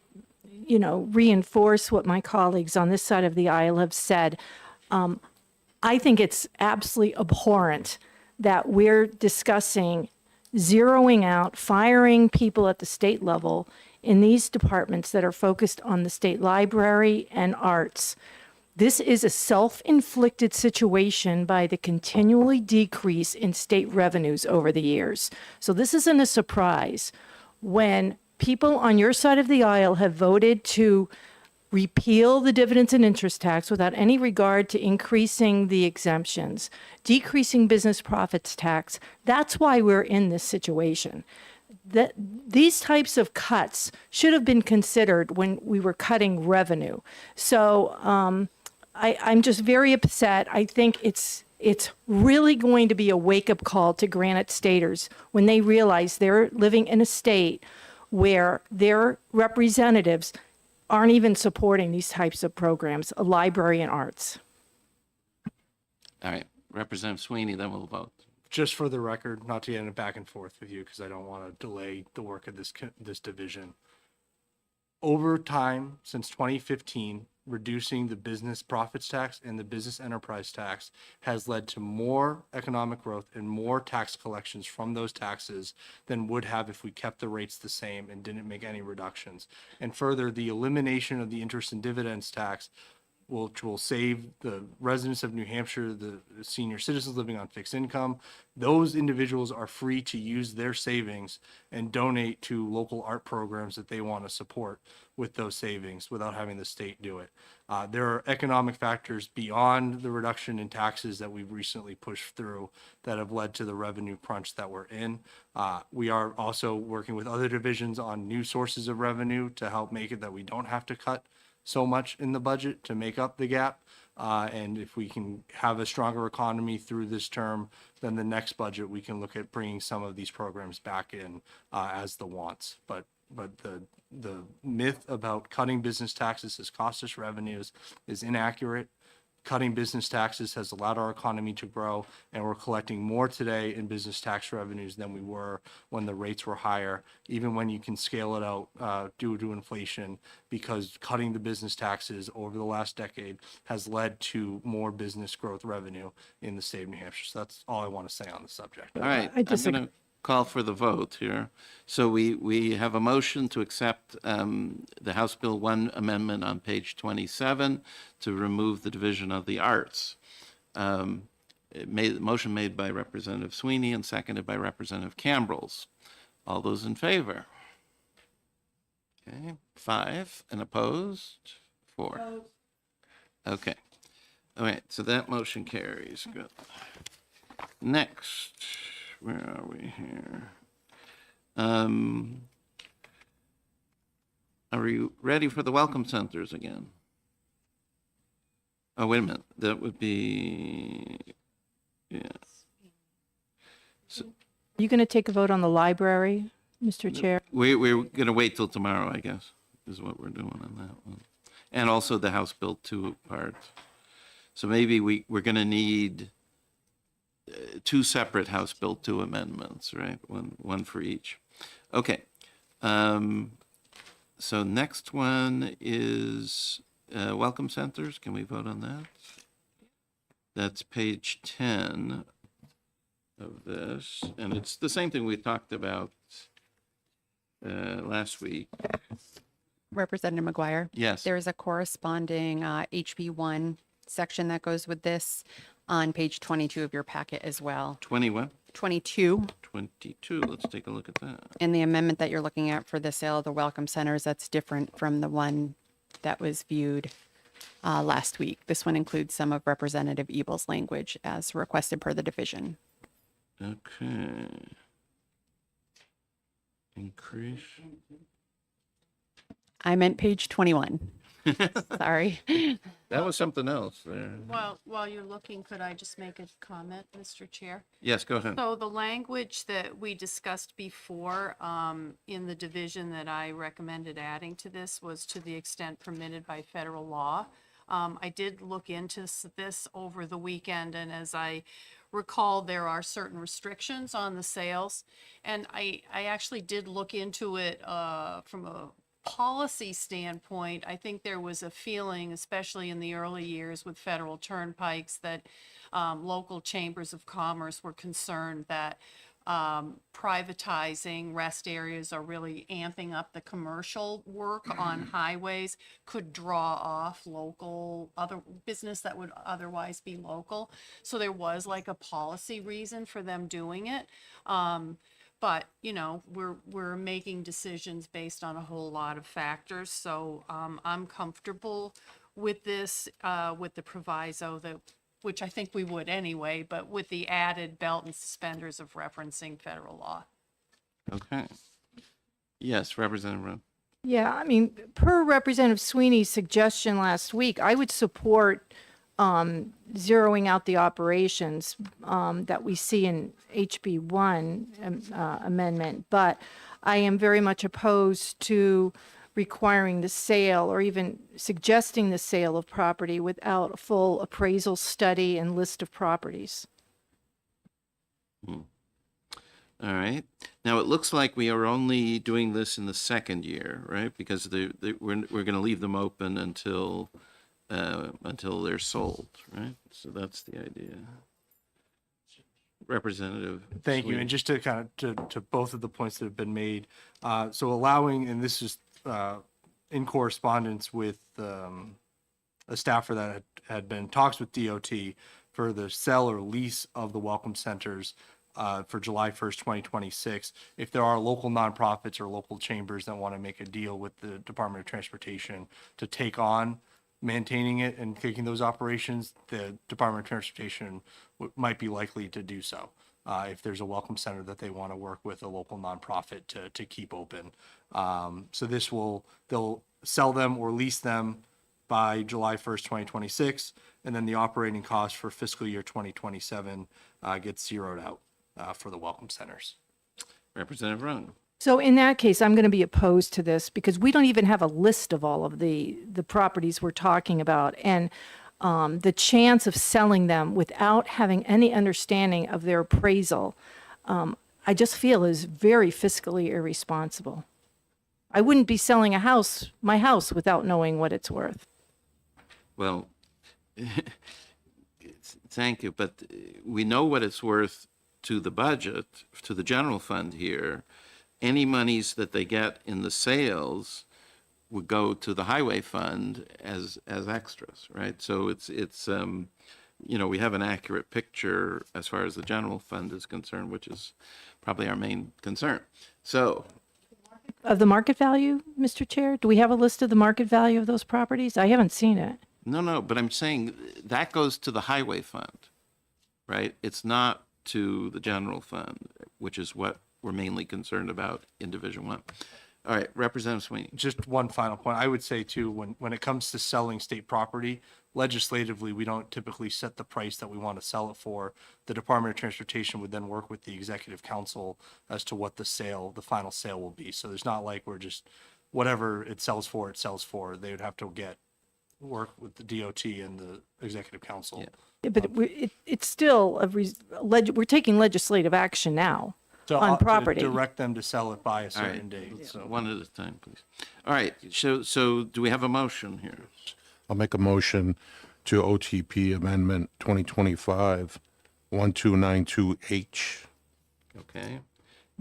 reinforce what my colleagues on this side of the aisle have said. I think it's absolutely abhorrent that we're discussing zeroing out, firing people at the state level in these departments that are focused on the state library and arts. This is a self-inflicted situation by the continually decrease in state revenues over the years. So this isn't a surprise. When people on your side of the aisle have voted to repeal the dividends and interest tax without any regard to increasing the exemptions, decreasing business profits tax, that's why we're in this situation. That these types of cuts should have been considered when we were cutting revenue. So I'm just very upset. I think it's really going to be a wake-up call to Granite Staters when they realize they're living in a state where their representatives aren't even supporting these types of programs, a library and arts. All right, Representative Sweeney, then we'll vote. Just for the record, not to get in a back and forth with you, because I don't want to delay the work of this division. Over time, since 2015, reducing the business profits tax and the business enterprise tax has led to more economic growth and more tax collections from those taxes than would have if we kept the rates the same and didn't make any reductions. And further, the elimination of the interest and dividends tax which will save the residents of New Hampshire, the senior citizens living on fixed income. Those individuals are free to use their savings and donate to local art programs that they want to support with those savings without having the state do it. There are economic factors beyond the reduction in taxes that we've recently pushed through that have led to the revenue crunch that we're in. We are also working with other divisions on new sources of revenue to help make it that we don't have to cut so much in the budget to make up the gap. And if we can have a stronger economy through this term, then the next budget, we can look at bringing some of these programs back in as the wants. But the myth about cutting business taxes has cost us revenues is inaccurate. Cutting business taxes has allowed our economy to grow, and we're collecting more today in business tax revenues than we were when the rates were higher, even when you can scale it out due to inflation, because cutting the business taxes over the last decade has led to more business growth revenue in the state of New Hampshire. So that's all I want to say on the subject. All right, I'm going to call for the vote here. So we have a motion to accept the House Bill 1 amendment on page 27 to remove the division of the arts. Motion made by Representative Sweeney and seconded by Representative Cambrils. All those in favor? Okay, 5, and opposed? 4. Okay. All right, so that motion carries. Good. Next. Where are we here? Are we ready for the welcome centers again? Oh, wait a minute. That would be, yeah. So, Are you going to take a vote on the library, Mr. Chair? we're going to wait till tomorrow, I guess, is what we're doing on that one. And also the House Bill 2 part. So maybe we're going to need 2 separate House Bill 2 amendments, right? One for each. Okay. So next one is welcome centers. Can we vote on that? That's page 10 of this, and it's the same thing we talked about last week. Representative McGuire? Yes. There is a corresponding HB1 section that goes with this on page 22 of your packet as well. 20 what? 22. 22. Let's take a look at that. And the amendment that you're looking at for the sale of the welcome centers, that's different from the one that was viewed last week. This one includes some of Representative Ebel's language as requested per the division. Okay. Increase. I meant page 21. Sorry. That was something else there. While you're looking, could I just make a comment, Mr. Chair? Yes, go ahead. So the language that we discussed before, in the division that I recommended adding to this was to the extent permitted by federal law. I did look into this over the weekend, and as I recall, there are certain restrictions on the sales. And I actually did look into it from a policy standpoint. I think there was a feeling, especially in the early years with federal turnpikes, that local chambers of commerce were concerned that privatizing rest areas or really amping up the commercial work on highways could draw off local other business that would otherwise be local. So there was like a policy reason for them doing it. But, you know, we're making decisions based on a whole lot of factors. So I'm comfortable with this, with the proviso that, which I think we would anyway, but with the added belt and suspenders of referencing federal law. Okay. Yes, Representative Rowe. Yeah, I mean, per Representative Sweeney's suggestion last week, I would support zeroing out the operations that we see in HB 1 amendment, but I am very much opposed to requiring the sale or even suggesting the sale of property without a full appraisal study and list of properties. All right. Now, it looks like we are only doing this in the second year, right? Because we're going to leave them open until they're sold, right? So that's the idea. Representative. Thank you. Sweeney. And just to kind of to both of the points that have been made, so allowing, and this is in correspondence with a staffer that had been in talks with DOT for the sale or lease of the welcome centers for July 1st, 2026. If there are local nonprofits or local chambers that want to make a deal with the Department of Transportation to take on maintaining it and taking those operations, the Department of Transportation might be likely to do so. If there's a welcome center that they want to work with a local nonprofit to keep open. So they'll sell them or lease them by July 1st, 2026, and then the operating cost for fiscal year 2027 gets zeroed out for the welcome centers. Representative Rowe. So in that case, I'm going to be opposed to this because we don't even have a list of all of the properties we're talking about. And the chance of selling them without having any understanding of their appraisal, I just feel is very fiscally irresponsible. I wouldn't be selling my house without knowing what it's worth. Well, thank you, but we know what it's worth to the budget, to the general fund here. Any monies that they get in the sales would go to the highway fund as extras, right? So it's we have an accurate picture as far as the general fund is concerned, which is probably our main concern. So, Of the market value, Mr. Chair? Do we have a list of the market value of those properties? I haven't seen it. no, but I'm saying that goes to the highway fund, right? It's not to the general fund, which is what we're mainly concerned about in Division 1. All right, Representative Sweeney. Just one final point. I would say too, when it comes to selling state property, legislatively, we don't typically set the price that we want to sell it for. The Department of Transportation would then work with the Executive Council as to what the final sale will be. So there's not like we're just, whatever it sells for, it sells for. They would have to work with the DOT and the Executive Council. Yeah, but it's still we're taking legislative action now on property. To direct them to sell it by a All certain right, date. So one at a time, please. All right, so do we have a motion here? I'll make a motion to OTP Amendment 2025-1292H. Okay,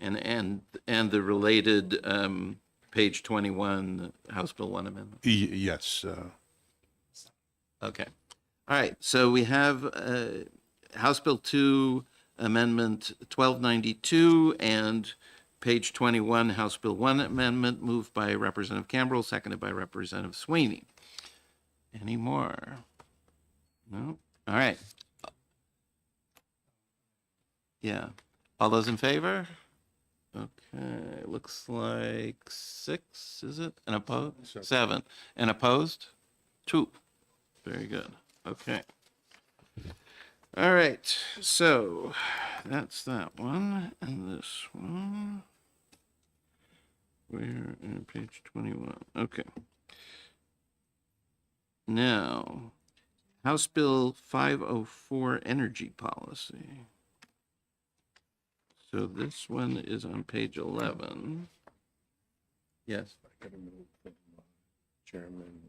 and the related page 21 House Bill 1 amendment. Yes. Okay, all right. So we have House Bill 2 Amendment 1292 and page 21 House Bill 1 amendment moved by Representative Campbell, seconded by Representative Sweeney. Any more? No? All right. Yeah. All those in favor? Okay. looks like 6, is it? And opposed? 7. And opposed? 2. Very good. Okay. All right, so that's that one and this one. We're on page 21. Okay. Now, House Bill 504 Energy Policy. So this one is on page 11. Yes. Chairman,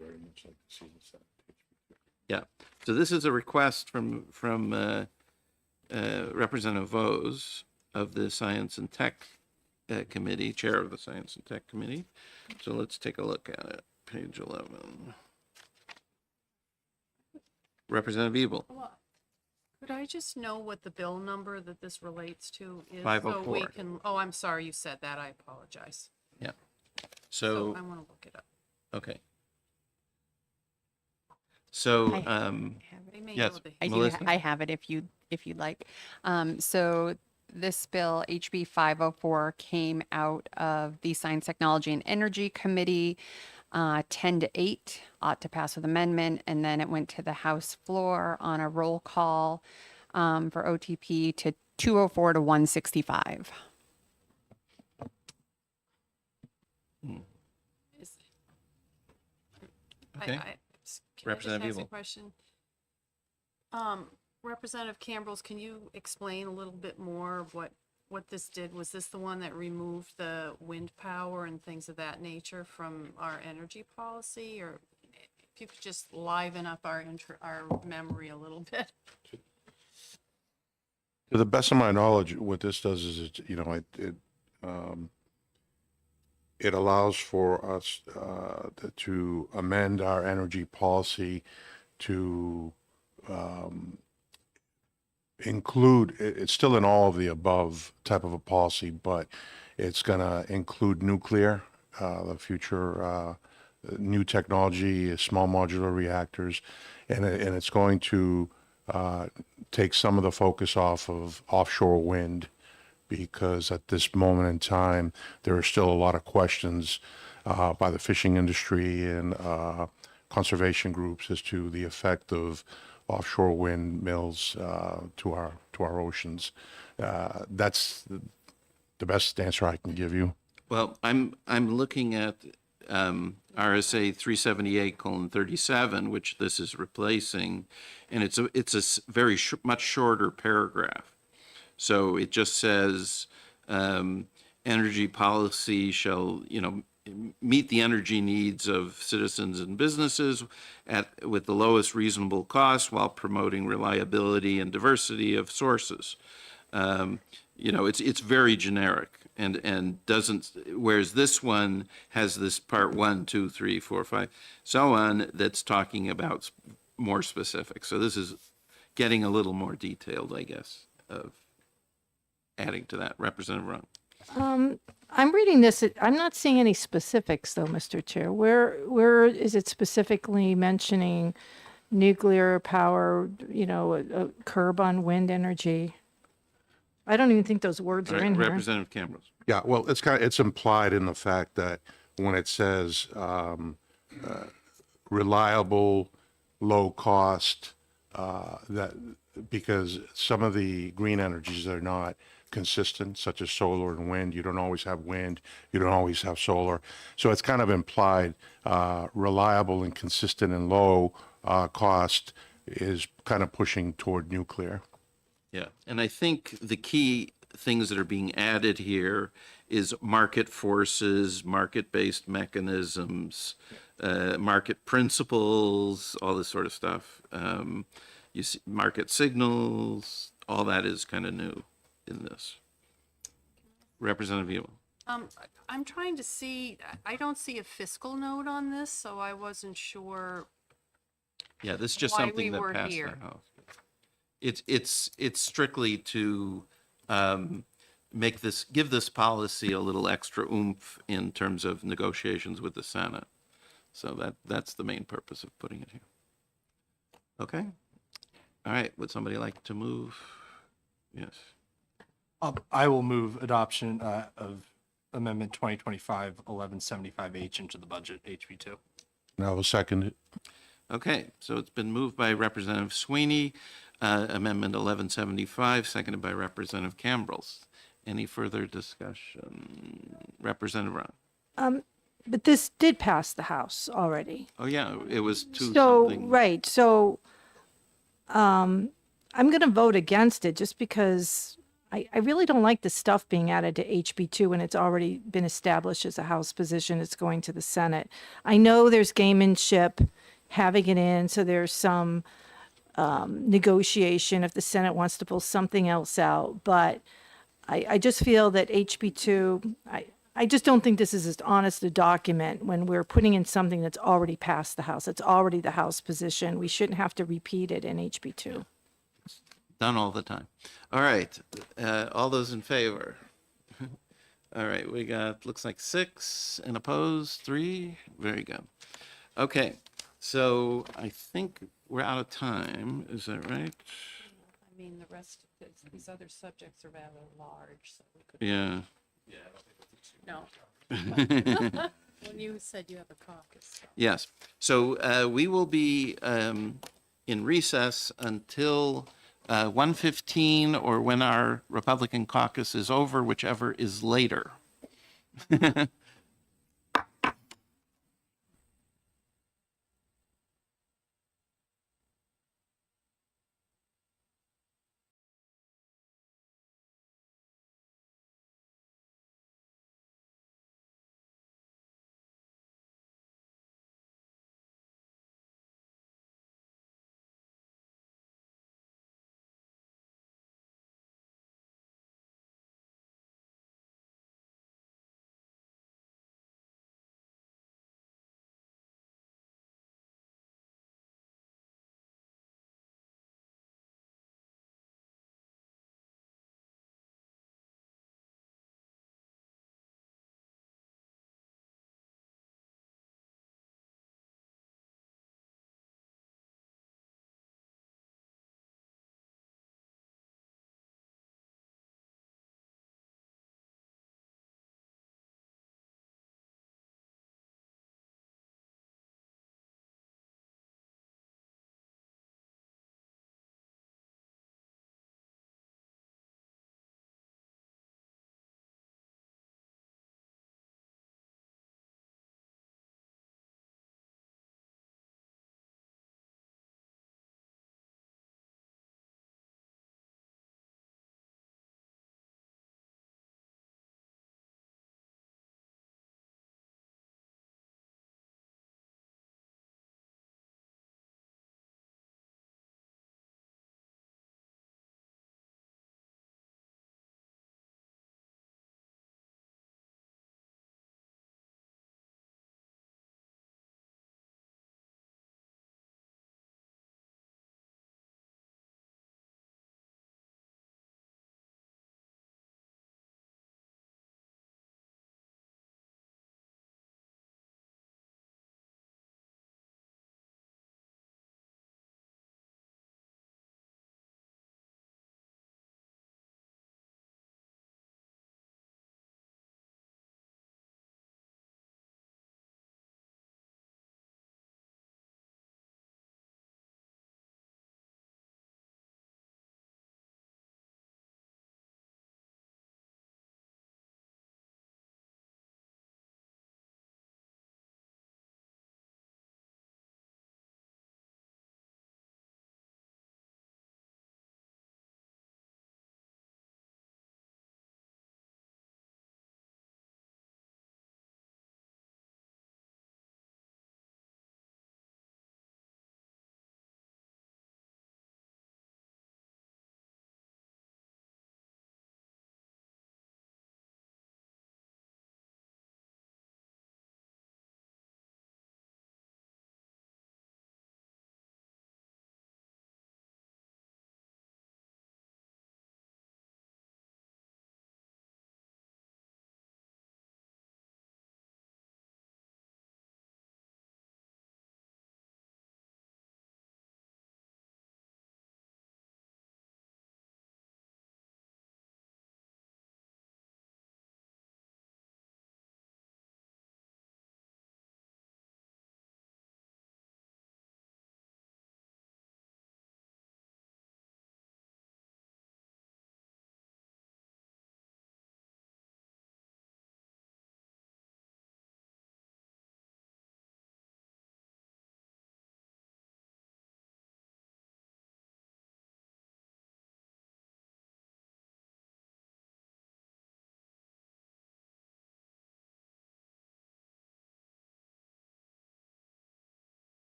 very much like to see this. Yeah. So this is a request from Representative Vose of the Science and Tech Committee, Chair of the Science and Tech Committee. So let's take a look at it. Page 11. Representative Ebel. Could I just know what the bill number that this relates to is? So 504. we can, oh, I'm sorry you said that. I apologize. Yeah. So So, I want to look it up. okay. So, They may yes, know the- Melissa? I have it if you'd like. So this bill, HB 504, came out of the Science, Technology, and Energy Committee, 10-8, ought to pass with amendment, and then it went to the House floor on a roll call for OTP to 204 to 165. Okay. Can I just Representative ask a Ebel. question? Representative Cambrels, can you explain a little bit more of what this did? Was this the one that removed the wind power and things of that nature from our energy policy? Or if you could just liven up our memory a little bit. To the best of my knowledge, what this does is it allows for us to amend our energy policy to include, it's still an all of the above type of a policy, but it's going to include nuclear, the future new technology, small modular reactors, and it's going to take some of the focus off of offshore wind, because at this moment in time, there are still a lot of questions by the fishing industry and conservation groups as to the effect of offshore windmills to our oceans. That's the best answer I can give you. Well, I'm looking at RSA 378:37, which this is replacing, and it's a very much shorter paragraph. So it just says energy policy shall, meet the energy needs of citizens and businesses with the lowest reasonable cost while promoting reliability and diversity of sources. It's very generic and doesn't, whereas this one has this part 1, 2, 3, 4, 5, so on, that's talking about more specific. So this is getting a little more detailed, I guess, of adding to that. Representative Rung. I'm reading this. I'm not seeing any specifics, though, Mr. Chair. Where is it specifically mentioning nuclear power? A curb on wind energy. I don't even think those words are in here. Representative Cambrels. Yeah, well, it's implied in the fact that when it says reliable, low cost, that because some of the green energies are not consistent, such as solar and wind. You don't always have wind. You don't always have solar. So it's kind of implied reliable and consistent and low cost is kind of pushing toward nuclear. Yeah, and I think the key things that are being added here is market forces, market-based mechanisms, market principles, all this sort of stuff. You see market signals, all that is kind of new in this. Representative Ewell. I'm trying to see, I don't see a fiscal note on this, so I wasn't sure. Yeah, this is just Why something we that were passed here. the House. It's strictly to give this policy a little extra oomph in terms of negotiations with the Senate. So that's the main purpose of putting it here. Okay. All right. Would somebody like to move? Yes. I will move adoption of Amendment 2025-1175H into the budget, HB2. And I will second it. Okay, so it's been moved by Representative Sweeney, Amendment 1175, seconded by Representative Cambrels. Any further discussion? Representative Ron. But this did pass the House already. Oh, yeah, it was two So, something. right, so I'm going to vote against it just because I really don't like the stuff being added to HB2 when it's already been established as a House position. It's going to the Senate. I know there's gamemanship having it in, so there's some negotiation if the Senate wants to pull something else out, but I just feel that HB2, I just don't think this is as honest a document when we're putting in something that's already passed the House. It's already the House position. We shouldn't have to repeat it in HB2. Done all the time. All right, all those in favor? All right, we got, looks like 6 and opposed, 3. Very good. Okay, so I think we're out of time. Is that right? I mean, the rest of these other subjects are rather large, so we could. Yeah. No. When you said you have a caucus. Yes. So we will be in recess until 1:15 or when our Republican caucus is over, whichever is later.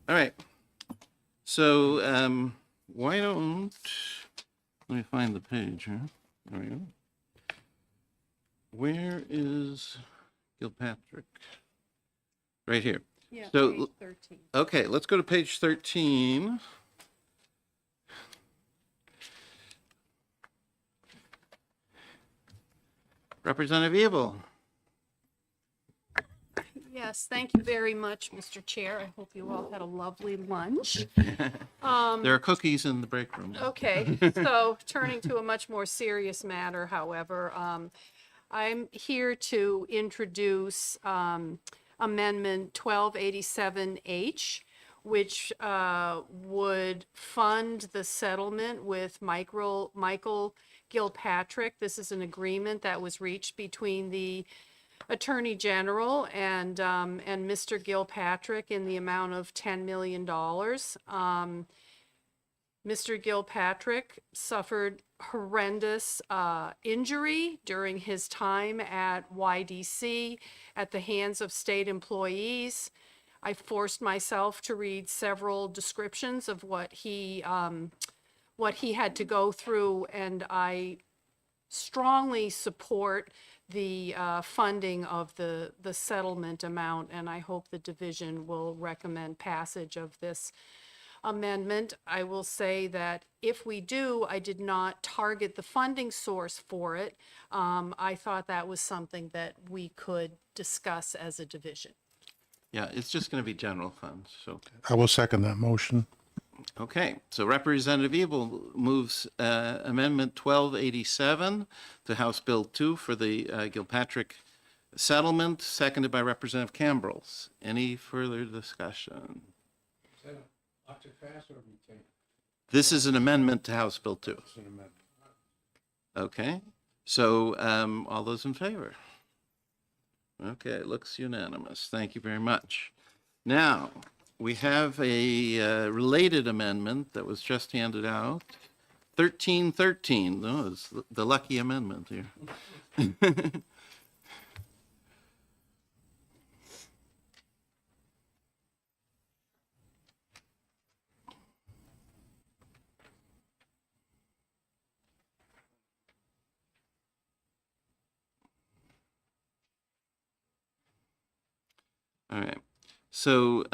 All right. So why don't, let me find the page here. There we go. Where is Gilpatrick? Right here. Yeah, So, page 13. okay, let's go to page 13. Representative Ebel. Yes, thank you very much, Mr. Chair. I hope you all had a lovely lunch. There are cookies in the break room. Okay, so turning to a much more serious matter, however, I'm here to introduce Amendment 1287H, which would fund the settlement with Michael Gilpatrick. This is an agreement that was reached between the Attorney General and Mr. Gilpatrick in the amount of $10 million. Mr. Gilpatrick suffered horrendous injury during his time at YDC at the hands of state employees. I forced myself to read several descriptions of what he had to go through, and I strongly support the funding of the settlement amount, and I hope the division will recommend passage of this amendment. I will say that if we do, I did not target the funding source for it. I thought that was something that we could discuss as a division. Yeah, it's just going to be general funds, so. I will second that motion. Okay, so Representative Ebel moves Amendment 1287 to House Bill 2 for the Gilpatrick settlement, seconded by Representative Cambrils. Any further discussion? This is an amendment to House Bill 2. Okay, so all those in favor? Okay, it looks unanimous. Thank you very much. Now, we have a related amendment that was just handed out. 1313, no, it's the lucky amendment here. All right. So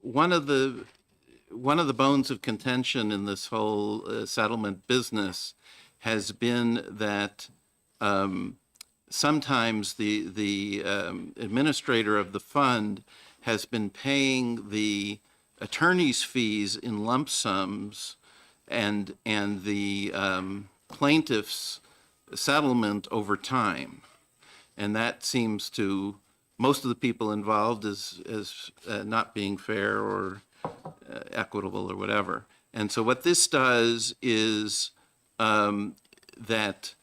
one of the bones of contention in this whole settlement business has been that sometimes the administrator of the fund has been paying the attorney's fees in lump sums and the plaintiff's settlement over time. And that seems to most of the people involved as not being fair or equitable or whatever. And so what this does is that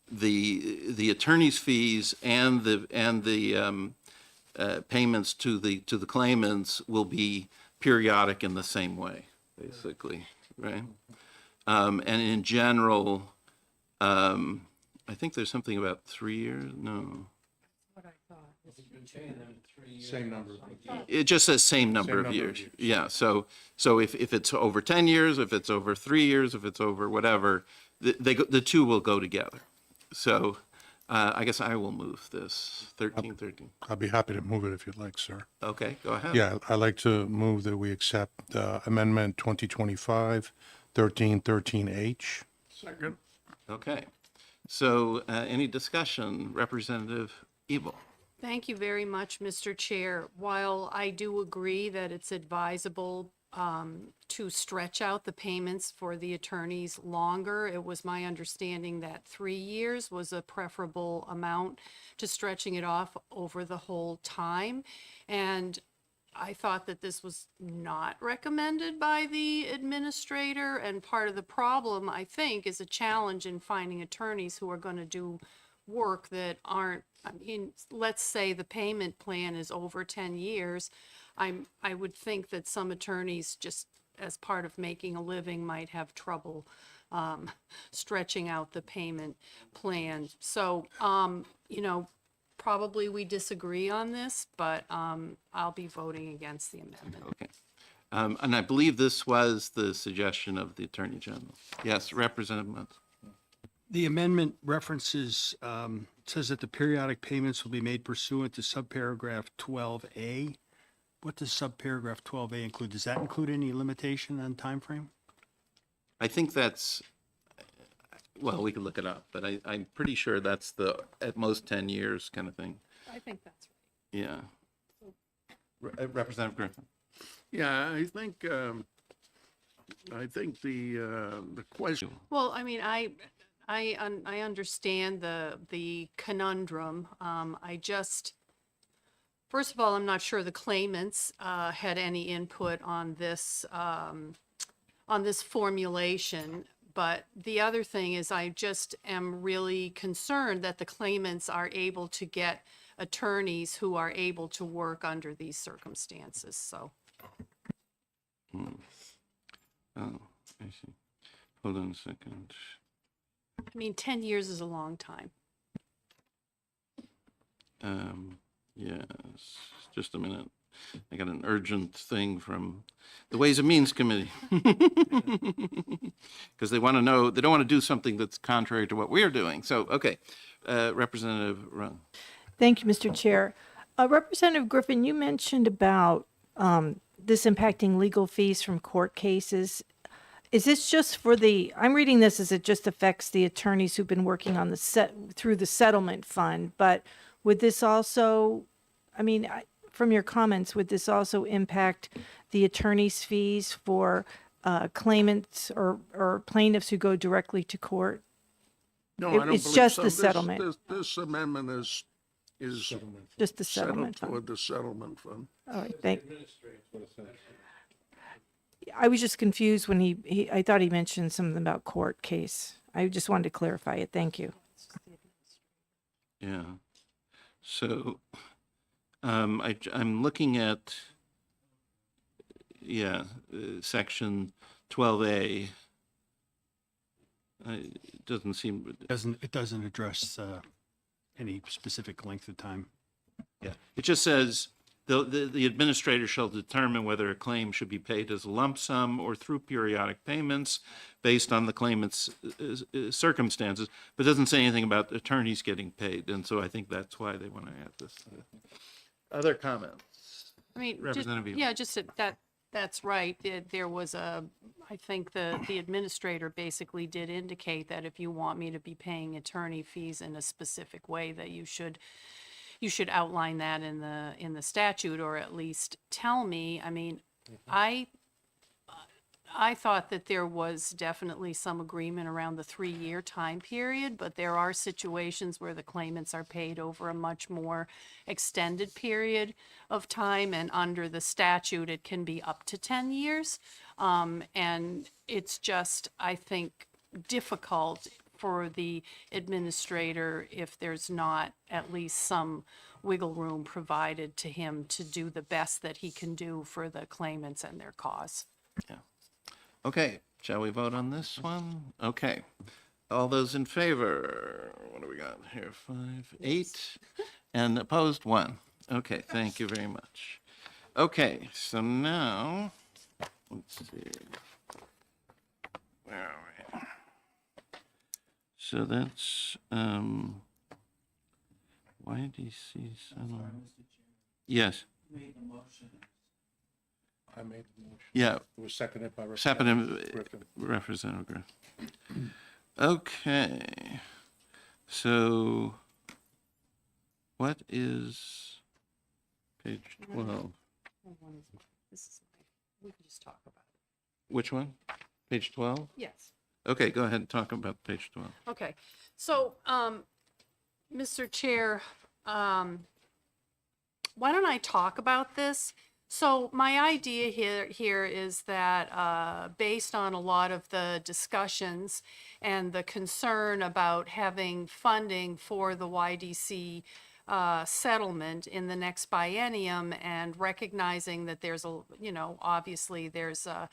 the attorney's fees and the payments to the claimants will be periodic in the same way, basically, right? And in general, I think there's something about 3 years. No. Same number. It just says same number of years. Yeah. So if it's over 10 years, if it's over 3 years, if it's over whatever, the two will go together. So I guess I will move this 1313. I'll be happy to move it if you'd like, sir. Okay, go ahead. Yeah, I'd like to move that we accept Amendment 2025 1313H. Second. Okay. So any discussion, Representative Ebel? Thank you very much, Mr. Chair. While I do agree that it's advisable to stretch out the payments for the attorneys longer, it was my understanding that 3 years was a preferable amount to stretching it off over the whole time. And I thought that this was not recommended by the administrator, and part of the problem, I think, is a challenge in finding attorneys who are going to do work that aren't, I mean, let's say the payment plan is over 10 years. I would think that some attorneys, just as part of making a living, might have trouble stretching out the payment plan. So, probably we disagree on this, but I'll be voting against the amendment. Okay. And I believe this was the suggestion of the Attorney General. Yes, Representative Muntz. The amendment references, says that the periodic payments will be made pursuant to subparagraph 12A. What does subparagraph 12A include? Does that include any limitation on timeframe? I think that's, well, we could look it up, but I'm pretty sure that's the at most 10 years kind of thing. I think that's right. Yeah. Representative Griffin. Yeah, I think the question. Well, I mean, I understand the conundrum. I just, first of all, I'm not sure the claimants had any input on this formulation. But the other thing is I just am really concerned that the claimants are able to get attorneys who are able to work under these circumstances, so. Oh, I see. Hold on a second. I mean, 10 years is a long time. Yes, just a minute. I got an urgent thing from the Ways and Means Committee. Because they want to know, they don't want to do something that's contrary to what we're doing. So, okay, Representative Run. Thank you, Mr. Chair. Representative Griffin, you mentioned about this impacting legal fees from court cases. Is this just for I'm reading this as it just affects the attorneys who've been working on through the settlement fund, but would this also, I mean, from your comments, would this also impact the attorney's fees for claimants or plaintiffs who go directly to court? No, I don't It's believe just so. the settlement. This amendment is Just the settlement settled fund. for the settlement fund. All right, I was just confused when I thought he mentioned something about court case. I just wanted to clarify it. Thank you. Yeah. So, I'm looking at, section 12A. It doesn't seem. It doesn't address any specific length of time. Yeah. It just says the administrator shall determine whether a claim should be paid as a lump sum or through periodic payments based on the claimant's circumstances, but doesn't say anything about attorneys getting paid. And so I think that's why they want to add this. Other comments? I mean, Representative yeah, just that's right. There was I think the administrator basically did indicate that if you want me to be paying attorney fees in a specific way, that you should outline that in the statute, or at least tell me. I mean, I thought that there was definitely some agreement around the 3-year time period, but there are situations where the claimants are paid over a much more extended period of time, and under the statute, it can be up to 10 years. And it's just, I think, difficult for the administrator if there's not at least some wiggle room provided to him to do the best that he can do for the claimants and their cause. Yeah. Okay, shall we vote on this one? Okay. All those in favor, what do we got here? 5, 8, and opposed 1. Okay, thank you very much. Okay, so now, let's see. Where are we? So that's, YDC settlement. Yes. I made the motion. Yeah. It was seconded by Representative Griffin. Okay. So what is page 12? We can just talk about it. Which one? Page 12? Yes. Okay, go ahead and talk about page 12. Okay, so, Mr. Chair, why don't I talk about this? So my idea here is that based on a lot of the discussions and the concern about having funding for the YDC settlement in the next biennium, and recognizing that there's a, obviously there's a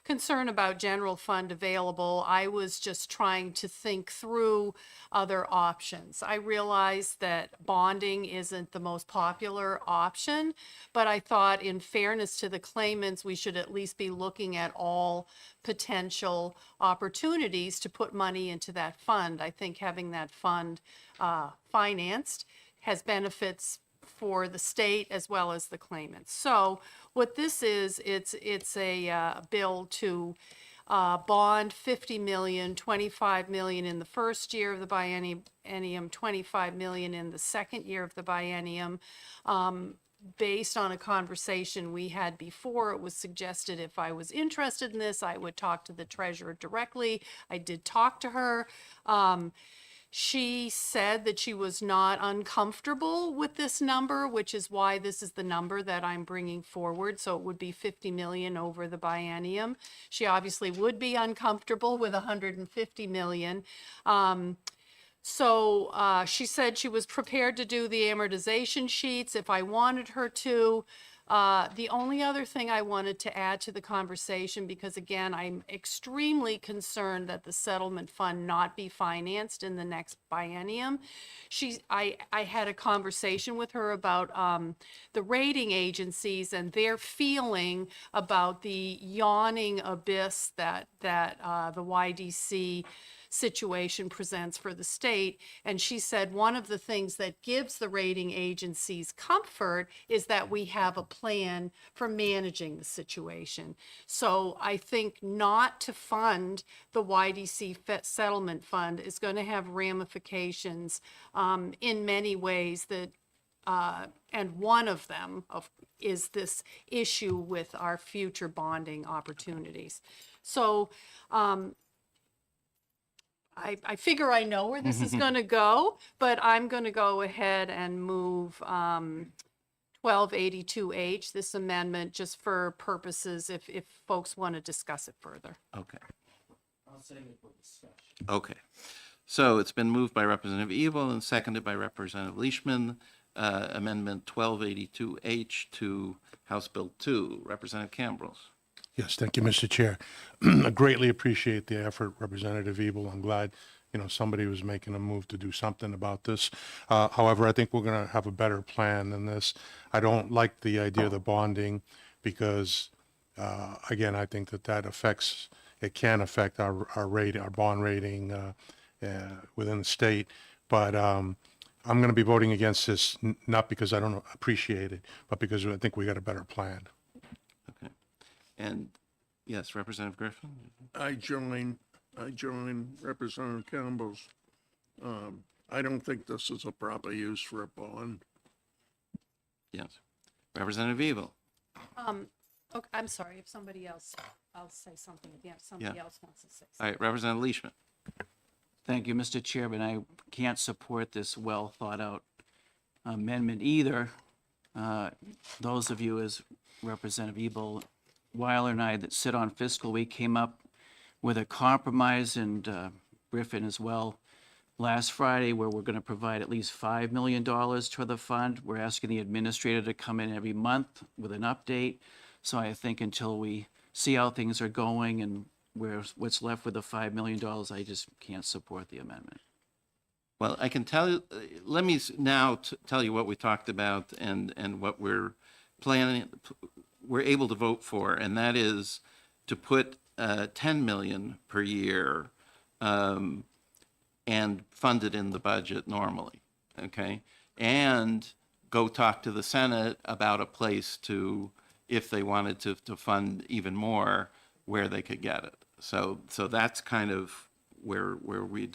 concern about general fund available, I was just trying to think through other options. I realized that bonding isn't the most popular option, but I thought in fairness to the claimants, we should at least be looking at all potential opportunities to put money into that fund. I think having that fund financed has benefits for the state as well as the claimants. So what this is, it's a bill to bond 50 million, 25 million in the first year of the biennium, 25 million in the second year of the biennium. Based on a conversation we had before, it was suggested if I was interested in this, I would talk to the treasurer directly. I did talk to her. She said that she was not uncomfortable with this number, which is why this is the number that I'm bringing forward. So it would be 50 million over the biennium. She obviously would be uncomfortable with 150 million. So she said she was prepared to do the amortization sheets if I wanted her to. The only other thing I wanted to add to the conversation, because again, I'm extremely concerned that the settlement fund not be financed in the next biennium. I had a conversation with her about the rating agencies and their feeling about the yawning abyss that the YDC situation presents for the state. And she said one of the things that gives the rating agencies comfort is that we have a plan for managing the situation. So I think not to fund the YDC settlement fund is going to have ramifications in many ways that and one of them is this issue with our future bonding opportunities. So I figure I know where this is going to go, but I'm going to go ahead and move 1282H, this amendment, just for purposes if folks want to discuss it further. Okay. I'll save it for discussion. Okay. So it's been moved by Representative Evil and seconded by Representative Leishman, Amendment 1282H to House Bill 2. Representative Campbell. Yes, thank you, Mr. Chair. I greatly appreciate the effort, Representative Ebel. I'm glad, somebody was making a move to do something about this. However, I think we're going to have a better plan than this. I don't like the idea of the bonding because, again, I think that it can affect our bond rating within the state. But I'm going to be voting against this, not because I don't appreciate it, but because I think we got a better plan. Okay. And yes, Representative Griffin? I join Representative Campbell's. I don't think this is a proper use for a bond. Yes. Representative Evil? Okay, I'm sorry, if somebody else, I'll say something again, if somebody else wants to say something. All right, Representative Leishman? Thank you, Mr. Chairman. I can't support this well thought out amendment either. Those of you, as Representative Ebel, Weiler and I that sit on fiscal week came up with a compromise, and Griffin as well, last Friday, where we're going to provide at least $5 million to the fund. We're asking the administrator to come in every month with an update. So I think until we see how things are going and what's left with the $5 million, I just can't support the amendment. Well, I can tell you, let me now tell you what we talked about and what we're planning, we're able to vote for, and that is to put 10 million per year and fund it in the budget normally, okay? And go talk to the Senate about a place to, if they wanted to fund even more, where they could get it. So that's kind of where we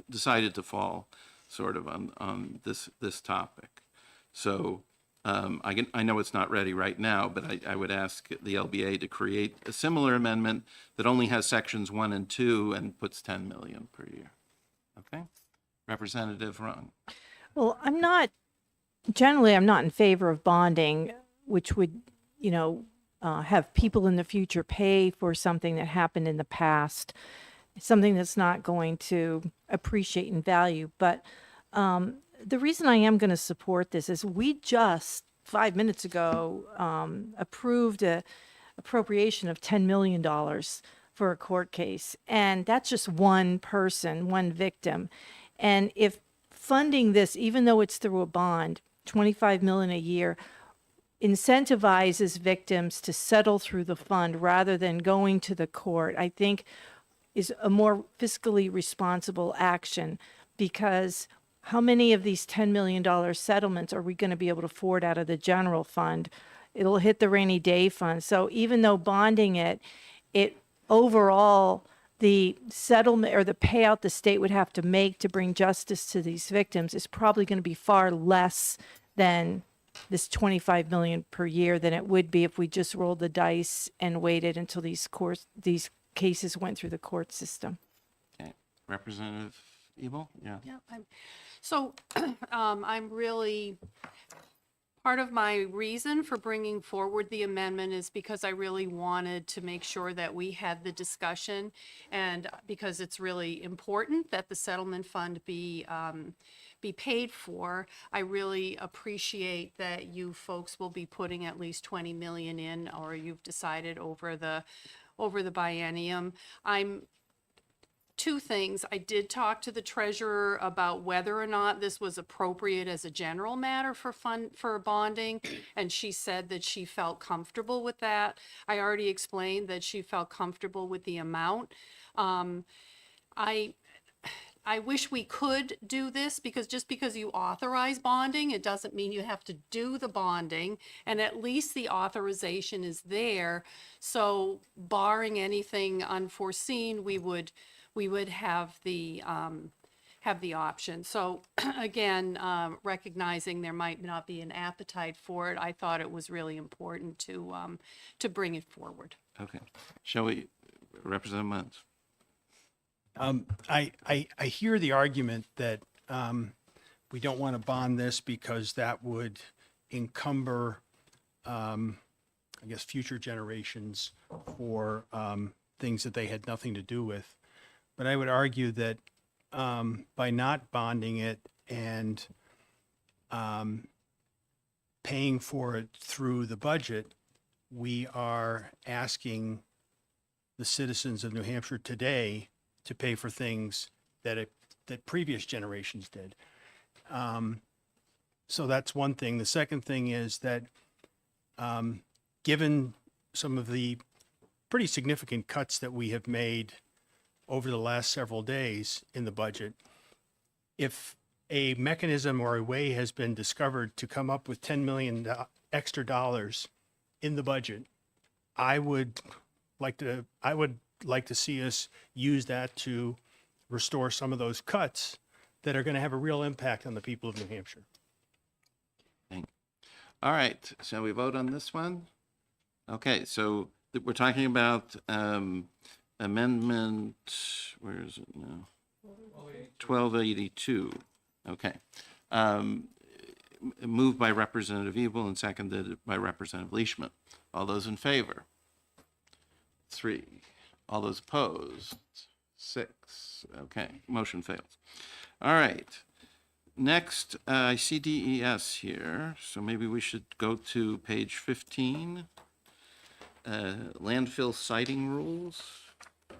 decided to fall sort of on this topic. So I know it's not ready right now, but I would ask the LBA to create a similar amendment that only has sections 1 and 2 and puts 10 million per year. Okay? Representative Rung. Well, I'm not in favor of bonding, which would, have people in the future pay for something that happened in the past, something that's not going to appreciate in value. But the reason I am going to support this is we just 5 minutes ago approved a appropriation of $10 million for a court case. And that's just one person, one victim. And if funding this, even though it's through a bond, 25 million a year, incentivizes victims to settle through the fund rather than going to the court, I think is a more fiscally responsible action, because how many of these $10 million settlements are we going to be able to afford out of the general fund? It'll hit the rainy day fund. So even though bonding it overall, the settlement or the payout the state would have to make to bring justice to these victims is probably going to be far less than this 25 million per year than it would be if we just rolled the dice and waited until these cases went through the court system. Okay. Representative Ebel? Yeah. Yeah, I'm really, part of my reason for bringing forward the amendment is because I really wanted to make sure that we had the discussion, and because it's really important that the settlement fund be paid for. I really appreciate that you folks will be putting at least 20 million in, or you've decided over the biennium. Two things. I did talk to the treasurer about whether or not this was appropriate as a general matter for bonding, and she said that she felt comfortable with that. I already explained that she felt comfortable with the amount. I wish we could do this, because just because you authorize bonding, it doesn't mean you have to do the bonding, and at least the authorization is there. So barring anything unforeseen, we would have the option. So again, recognizing there might not be an appetite for it, I thought it was really important to bring it forward. Okay. Shall we, Representative Muntz? I hear the argument that we don't want to bond this because that would encumber, I guess, future generations for things that they had nothing to do with. But I would argue that by not bonding it and paying for it through the budget, we are asking the citizens of New Hampshire today to pay for things that previous generations did. So that's one thing. The second thing is that given some of the pretty significant cuts that we have made over the last several days in the budget, if a mechanism or a way has been discovered to come up with $10 million extra dollars in the budget, I would like to see us use that to restore some of those cuts that are going to have a real impact on the people of New Hampshire. Thank you. All right, shall we vote on this one? Okay, so we're talking about amendment, where is it now? 1282. Okay. Moved by Representative Ebel and seconded by Representative Leishman. All those in favor? 3. All those opposed? 6. Okay, motion fails. All right. Next, I see DES here, so maybe we should go to page 15. Landfill siting rules,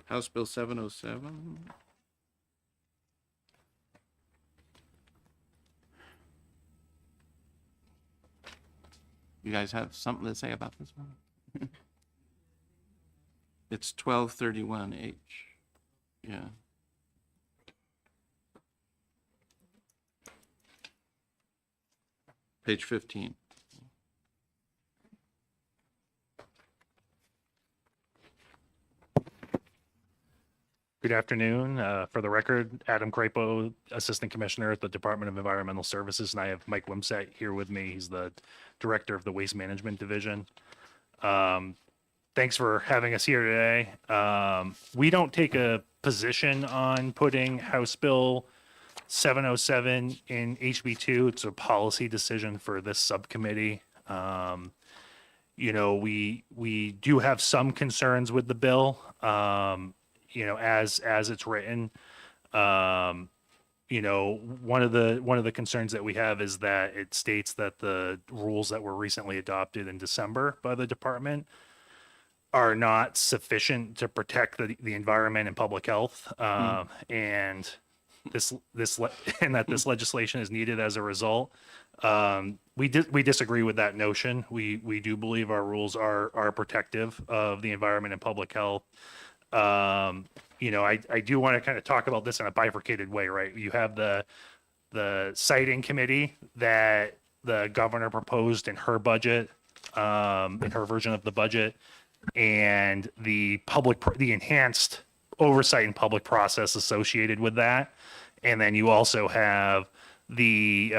House Bill 707. You guys have something to say about this one? It's 1231H. Yeah. Page 15. Good afternoon. For the record, Adam Crapo, Assistant Commissioner at the Department of Environmental Services, and I have Mike Wimsatt here with me. He's the Director of the Waste Management Division. Thanks for having us here today. We don't take a position on putting House Bill 707 in HB2. It's a policy decision for this subcommittee. You know, we do have some concerns with the bill. You know, as it's written, you one of the concerns that we have is that it states that the rules that were recently adopted in December by the department are not sufficient to protect the environment and public health, and that this legislation is needed as a result. We disagree with that notion. We do believe our rules are protective of the environment and public health. I do want to kind of talk about this in a bifurcated way, right? You have the citing committee that the governor proposed in her budget, in her version of the budget, and the enhanced oversight and public process associated with that. And then you also have the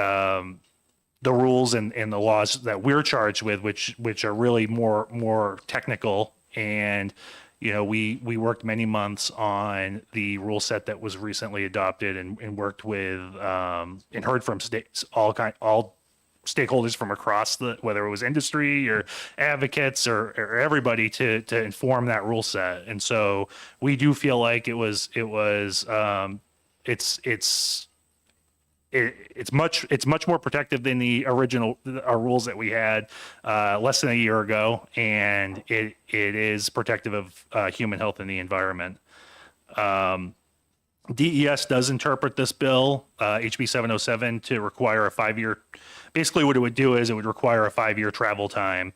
rules and the laws that we're charged with, which are really more technical. And we worked many months on the rule set that was recently adopted, and worked with and heard from states, all stakeholders from across whether it was industry or advocates or everybody to inform that rule set. And so we do feel like it's much more protective than the original rules that we had less than a year ago, and it is protective of human health and the environment. DES does interpret this bill, HB 707, to require a 5-year. Basically, what it would do is it would require a 5-year travel time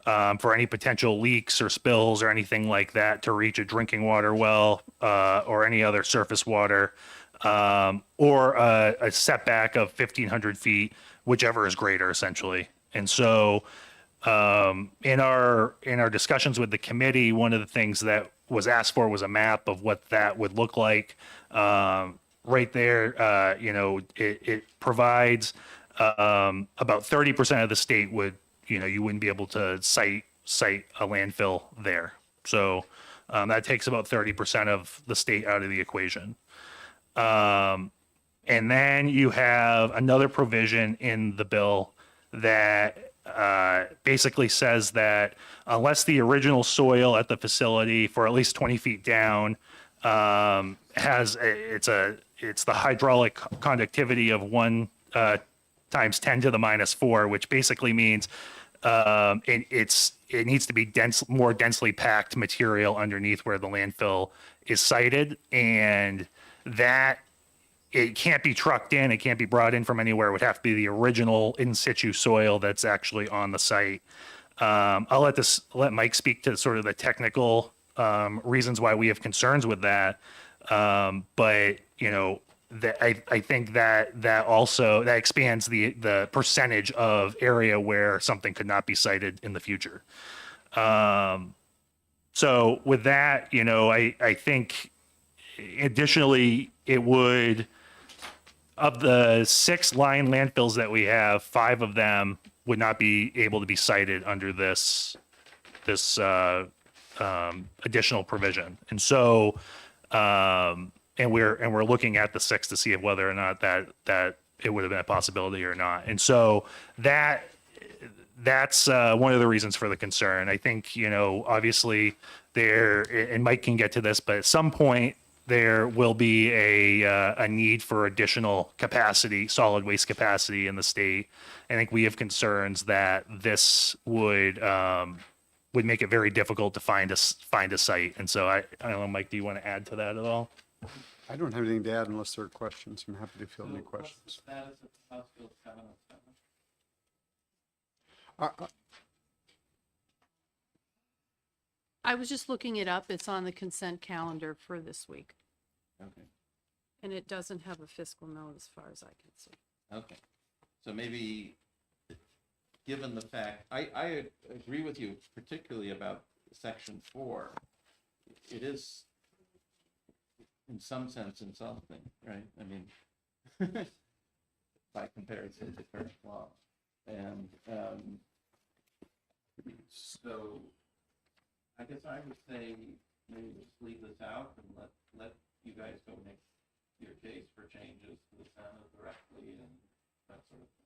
for any potential leaks or spills or anything like that to reach a drinking water well or any other surface water, or a setback of 1,500 feet, whichever is greater, essentially. And so, in our discussions with the committee, one of the things that was asked for was a map of what that would look like. Right there, it provides about 30% of the state would, you wouldn't be able to cite a landfill there. So that takes about 30% of the state out of the equation. And then you have another provision in the bill that basically says that unless the original soil at the facility for at least 20 feet down it's the hydraulic conductivity of 1 times 10 to the minus 4, which basically means it needs to be more densely packed material underneath where the landfill is sited, and that it can't be trucked in, it can't be brought in from anywhere. It would have to be the original in situ soil that's actually on the site. I'll let Mike speak to sort of the technical reasons why we have concerns with that. But I think that also expands the percentage of area where something could not be sited in the future. So with that, I think additionally it would, of the 6 line landfills that we have, 5 of them would not be able to be cited under this additional provision. And so, and we're looking at the 6 to see whether or not that it would have been a possibility or not. And so that's one of the reasons for the concern. I think, obviously and Mike can get to this, but at some point there will be a need for additional capacity, solid waste capacity in the state. I think we have concerns that this would make it very difficult to find a site. And so I don't know, Mike, do you want to add to that at all? I don't have anything to add unless there are questions. I'm happy to field any questions. I was just looking it up. It's on the consent calendar for this week. Okay. And it doesn't have a fiscal note as far as I can see. Okay. So maybe, given the fact, I agree with you particularly about section 4. It is, in some sense, insulting, right? I mean, by comparison to current law. And so I guess I would say maybe just leave this out and let you guys go make your case for changes to the Senate directly and that sort of thing.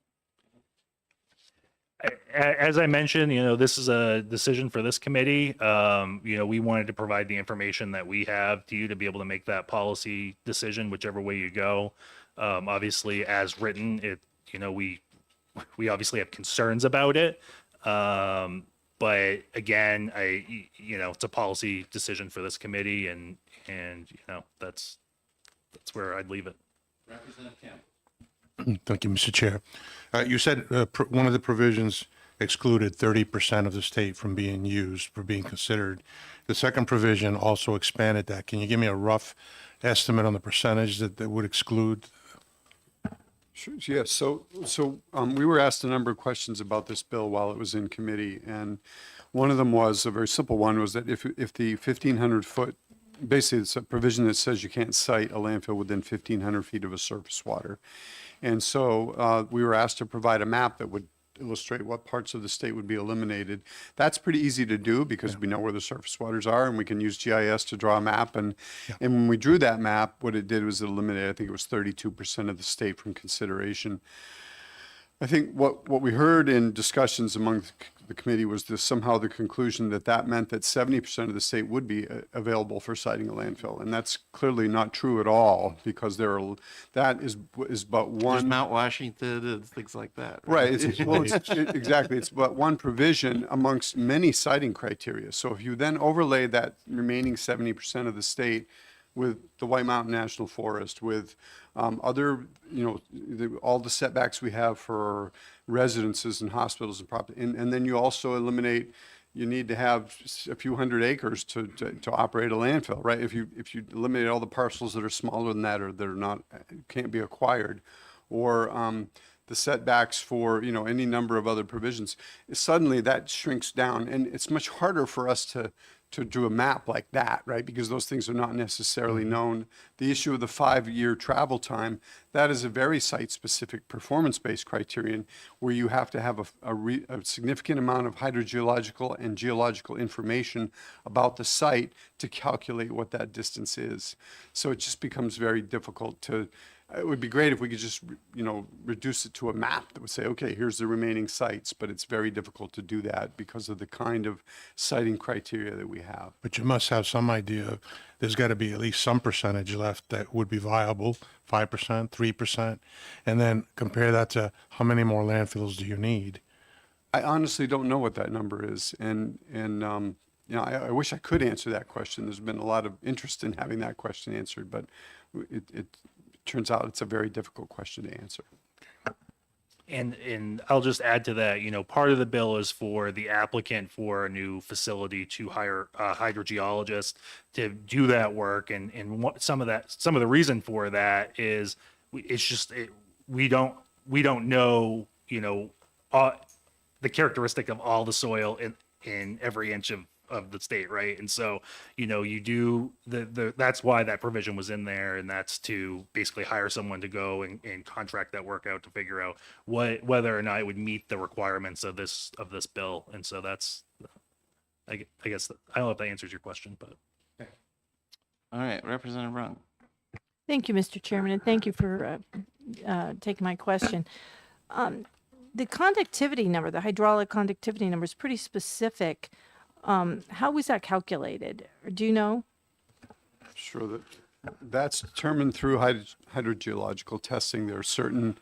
As I mentioned, this is a decision for this committee. We wanted to provide the information that we have to you to be able to make that policy decision, whichever way you go. Obviously, as written, we obviously have concerns about it. But again, it's a policy decision for this committee, and that's where I'd leave it. Representative Campbell. Thank you, Mr. Chair. You said one of the provisions excluded 30% of the state from being used, for being considered. The second provision also expanded that. Can you give me a rough estimate on the percentage that would exclude? Sure, yes, so we were asked a number of questions about this bill while it was in committee, and one of them was, a very simple one, was that if the 1,500 foot, basically it's a provision that says you can't site a landfill within 1,500 feet of a surface water. And so we were asked to provide a map that would illustrate what parts of the state would be eliminated. That's pretty easy to do because we know where the surface waters are, and we can use GIS to draw a map. And when we drew that map, what it did was it eliminated, I think it was 32% of the state from consideration. I think what we heard in discussions among the committee was somehow the conclusion that meant that 70% of the state would be available for siting a landfill. And that's clearly not true at all, because that is but one. There's Mount Washington and things like that. Right. Exactly. It's but one provision amongst many siting criteria. So if you then overlay that remaining 70% of the state with the White Mountain National Forest, with other, all the setbacks we have for residences and hospitals and property, and then you also eliminate, you need to have a few hundred acres to operate a landfill, right? If you eliminate all the parcels that are smaller than that, or that are not, can't be acquired, or the setbacks for, any number of other provisions, suddenly that shrinks down, and it's much harder for us to do a map like that, right? Because those things are not necessarily known. The issue of the 5-year travel time, that is a very site-specific performance-based criterion where you have to have a significant amount of hydrogeological and geological information about the site to calculate what that distance is. So it just becomes very difficult to, it would be great if we could just, reduce it to a map that would say, okay, here's the remaining sites, but it's very difficult to do that because of the kind of siting criteria that we have. But you must have some idea. There's got to be at least some percentage left that would be viable, 5%, 3%, and then compare that to how many more landfills do you need? I honestly don't know what that number is, and I wish I could answer that question. There's been a lot of interest in having that question answered, but it turns out it's a very difficult question to answer. And I'll just add to that, part of the bill is for the applicant for a new facility to hire a hydrogeologist to do that work. And some of the reason for that is we don't know, the characteristic of all the soil in every inch of the state, right? And so, you do that's why that provision was in there, and that's to basically hire someone to go and contract that work out to figure out whether or not it would meet the requirements of this bill. And so that's, I guess, I don't know if that answers your question, but. Okay. All right, Representative Rung. Thank you, Mr. Chairman, and thank you for taking my question. The conductivity number, the hydraulic conductivity number, is pretty specific. How was that calculated? Do you know? Sure, that's determined through hydrogeological testing. There are certain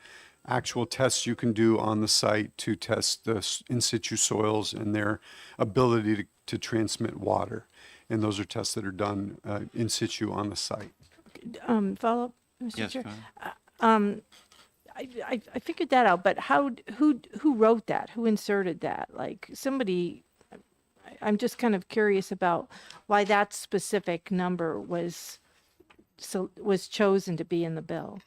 actual tests you can do on the site to test the in situ soils and their ability to transmit water. And those are tests that are done in situ on the site. Follow up, Mr. Yes, Chair? go ahead. I figured that out, but who wrote that? Who inserted that? Like somebody, I'm just kind of curious about why that specific number was chosen to be in the bill.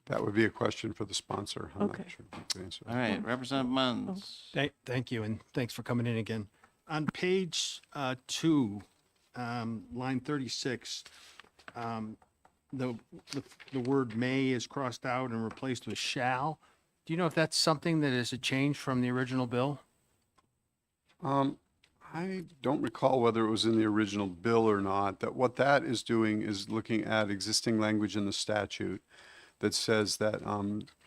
That would be a question for the sponsor. I'm Okay. not sure if I can answer that. All right, Representative Munns. Thank you, and thanks for coming in again. On page 2, line 36, the word may is crossed out and replaced with shall. Do you know if that's something that is a change from the original bill? I don't recall whether it was in the original bill or not. That what that is doing is looking at existing language in the statute that says that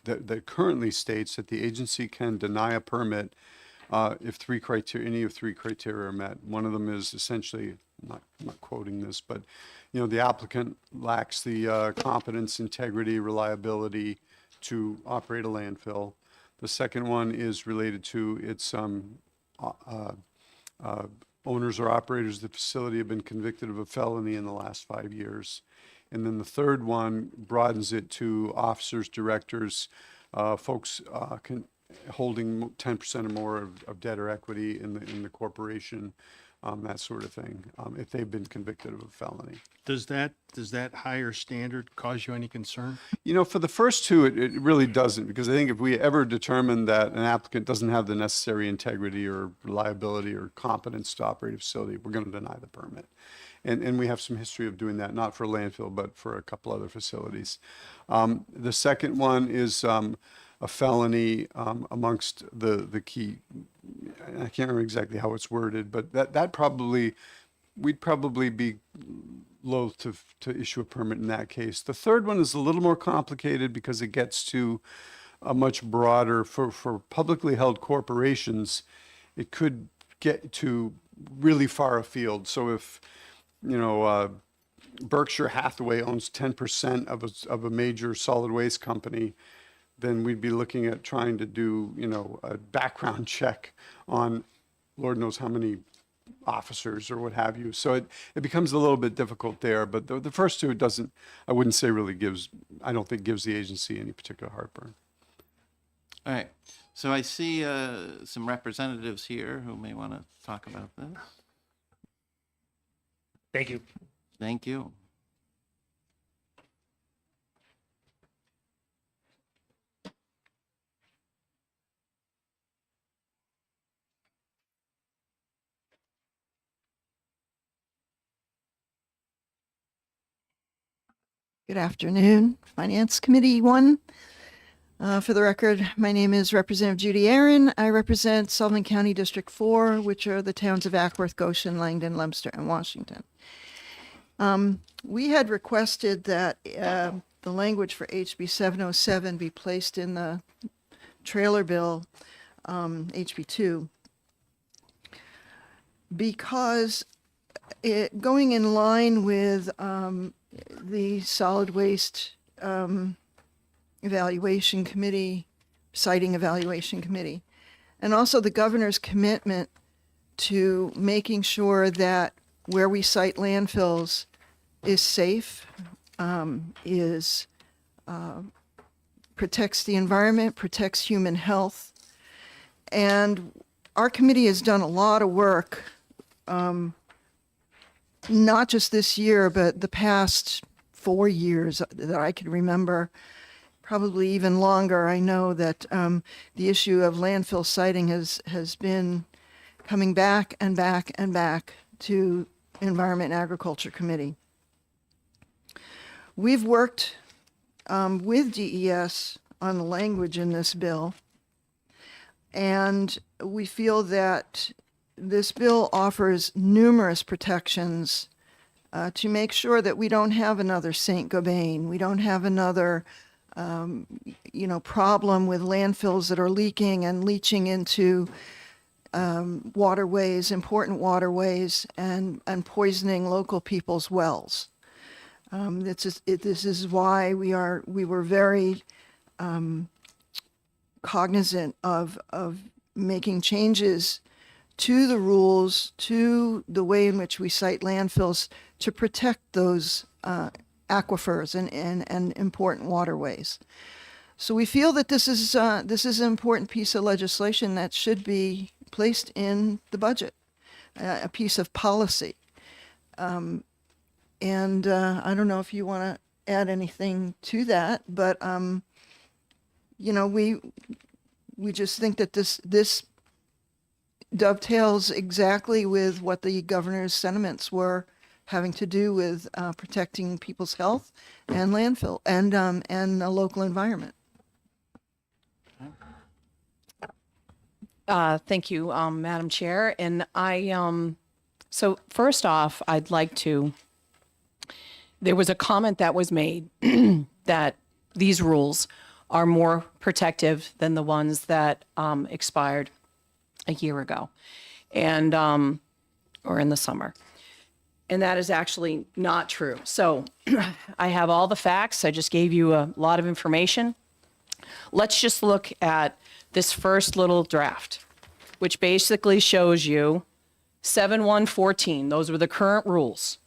that currently states that the agency can deny a permit if any of three criteria are met. One of them is essentially, I'm not quoting this, but, the applicant lacks the competence, integrity, reliability to operate a landfill. The second one is related to its owners or operators of the facility have been convicted of a felony in the last 5 years. And then the third one broadens it to officers, directors, folks holding 10% or more of debt or equity in the corporation, that sort of thing, if they've been convicted of a felony. Does that higher standard cause you any concern? For the first two, it really doesn't, because I think if we ever determine that an applicant doesn't have the necessary integrity or reliability or competence to operate a facility, we're going to deny the permit. And we have some history of doing that, not for a landfill, but for a couple other facilities. The second one is a felony amongst the key, I can't remember exactly how it's worded, but we'd probably be loath to issue a permit in that case. The third one is a little more complicated because it gets to a much broader, for publicly held corporations, it could get to really far afield. So if, Berkshire Hathaway owns 10% of a major solid waste company, then we'd be looking at trying to do, a background check on Lord knows how many officers or what have you. So it becomes a little bit difficult there. But the first two, I wouldn't say really I don't think gives the agency any particular heartburn. All right. So I see some representatives here who may want to talk about this. Thank you. Thank you. Good afternoon, Finance Committee 1. For the record, my name is Representative Judy Aaron. I represent Sullivan County District 4, which are the towns of Ackworth, Goshen, Langdon, Leominster, and Washington. We had requested that the language for HB 707 be placed in the trailer bill, HB 2, because going in line with the Solid Waste Evaluation Committee, Siting Evaluation Committee, and also the governor's commitment to making sure that where we site landfills is safe, protects the environment, protects human health. And our committee has done a lot of work, not just this year, but the past 4 years that I can remember, probably even longer. I know that the issue of landfill siting has been coming back and back and back to Environment and Agriculture Committee. We've worked with DES on the language in this bill, and we feel that this bill offers numerous protections to make sure that we don't have another St. Gobain. We don't have another, problem with landfills that are leaking and leaching into waterways, important waterways, and poisoning local people's wells. This is why we were very cognizant of making changes to the rules, to the way in which we site landfills to protect those aquifers and important waterways. So we feel that this is an important piece of legislation that should be placed in the budget, a piece of policy. And I don't know if you want to add anything to that, but we just think that this dovetails exactly with what the governor's sentiments were, having to do with protecting people's health and landfill and the local environment. Thank you, Madam Chair. And so first off, I'd like to, there was a comment that was made that these rules are more protective than the ones that expired a year ago, and or in the summer. And that is actually not true. So I have all the facts. I just gave you a lot of information. Let's just look at this first little draft, which basically shows you 7114. Those were the current rules.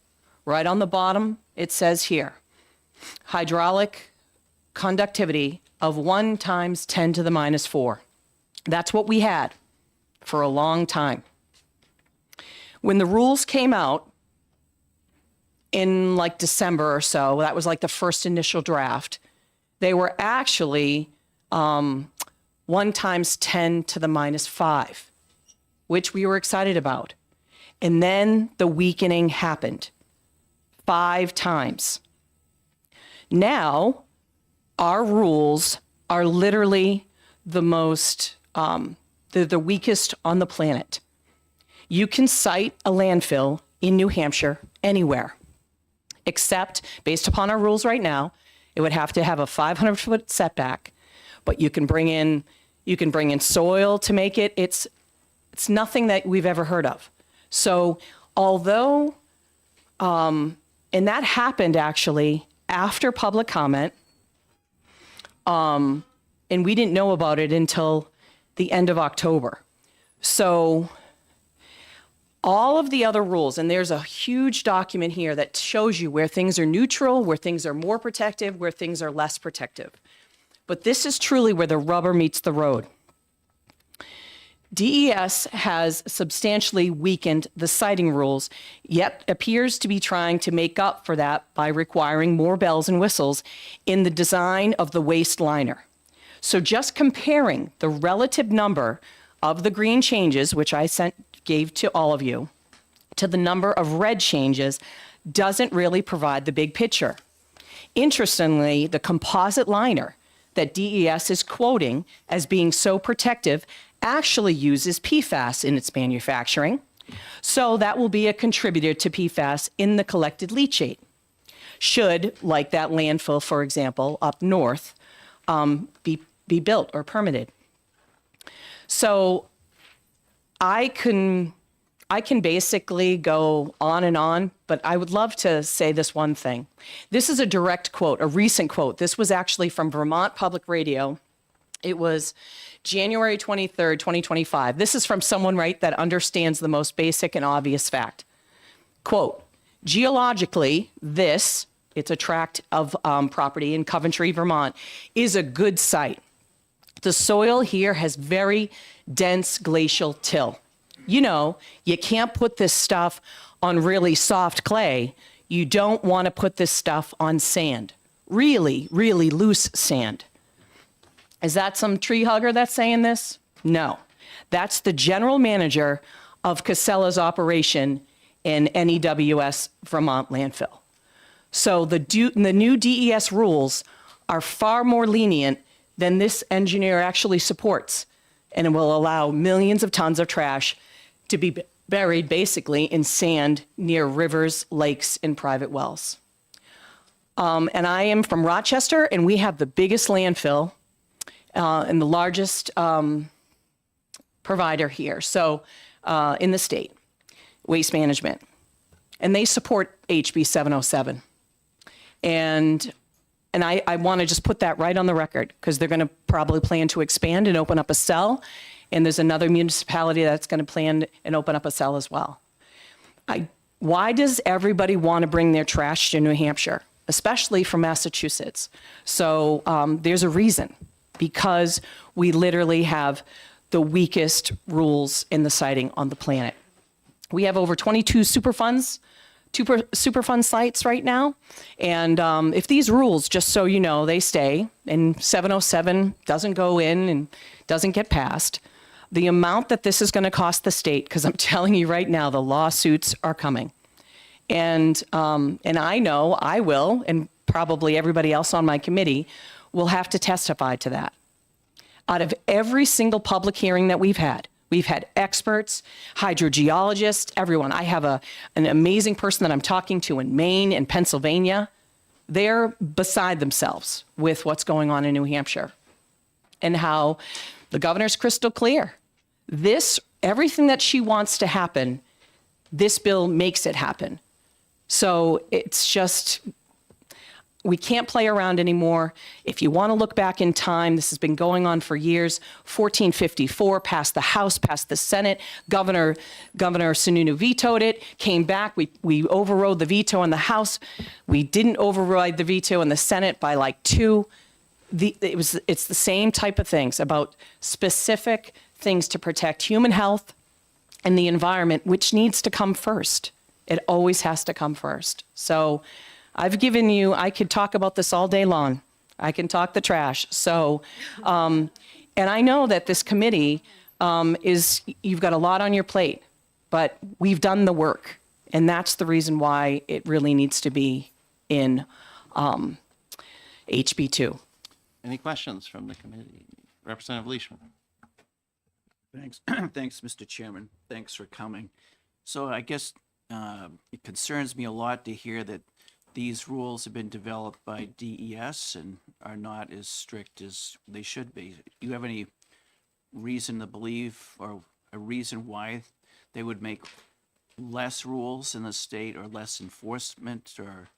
Right on the bottom, it says here, hydraulic conductivity of 1 × 10⁻⁴. That's what we had for a long time. When the rules came out in like December or so, that was like the first initial draft, they were actually 1 × 10⁻⁵, which we were excited about. And then the weakening happened 5 times. Now, our rules are literally the most, they're the weakest on the planet. You can site a landfill in New Hampshire anywhere, except based upon our rules right now, it would have to have a 500-foot setback, but you can bring in soil to make it. It's nothing that we've ever heard of. So although, and that happened actually after public comment, and we didn't know about it until the end of October. So all of the other rules, and there's a huge document here that shows you where things are neutral, where things are more protective, where things are less protective. But this is truly where the rubber meets the road. DES has substantially weakened the siting rules, yet appears to be trying to make up for that by requiring more bells and whistles in the design of the waste liner. So just comparing the relative number of the green changes, which I gave to all of you, to the number of red changes doesn't really provide the big picture. Interestingly, the composite liner that DES is quoting as being so protective actually uses PFAS in its manufacturing. So that will be a contributor to PFAS in the collected leachate. Should, like that landfill, for example, up north, be built or permitted. So I can basically go on and on, but I would love to say this one thing. This is a direct quote, a recent quote. This was actually from Vermont Public Radio. It was January 23rd, 2025. This is from someone, right, that understands the most basic and obvious fact. Quote, geologically, it's a tract of property in Coventry, Vermont, is a good site. The soil here has very dense glacial till. You know, you can't put this stuff on really soft clay. You don't want to put this stuff on sand, really, really loose sand. Is that some tree hugger that's saying this? No. That's the general manager of Casella's operation in NEWS Vermont landfill. So the new DES rules are far more lenient than this engineer actually supports, and it will allow millions of tons of trash to be buried basically in sand near rivers, lakes, and private wells. And I am from Rochester, and we have the biggest landfill and the largest provider here, so in the state, Waste Management. And they support HB 707. And I want to just put that right on the record, because they're going to probably plan to expand and open up a cell. And there's another municipality that's going to plan and open up a cell as well. Why does everybody want to bring their trash to New Hampshire, especially from Massachusetts? So there's a reason. Because we literally have the weakest rules in the siting on the planet. We have over 22 Superfund sites right now. And if these rules, just so you know, they stay and 707 doesn't go in and doesn't get passed, the amount that this is going to cost the state, because I'm telling you right now, the lawsuits are coming. And I know I will, and probably everybody else on my committee, will have to testify to that. Out of every single public hearing that we've had experts, hydrogeologists, everyone. I have an amazing person that I'm talking to in Maine and Pennsylvania. They're beside themselves with what's going on in New Hampshire and how the governor's crystal clear Everything that she wants to happen, this bill makes it happen. So it's just, we can't play around anymore. If you want to look back in time, this has been going on for years. 1454 passed the House, passed the Senate. Governor Sununu vetoed it, came back. We overrode the veto in the House. We didn't override the veto in the Senate by like 2. It's the same type of things about specific things to protect human health and the environment, which needs to come first. It always has to come first. So I've given you, I could talk about this all day long. I can talk the trash. So, and I know that this committee you've got a lot on your plate, but we've done the work. And that's the reason why it really needs to be in HB2. Any questions from the committee? Representative Leishman. Thanks. Thanks, Mr. Chairman. Thanks for coming. So I guess it concerns me a lot to hear that these rules have been developed by DES and are not as strict as they should be. Do you have any reason to believe or a reason why they would make less rules in the state or less enforcement or?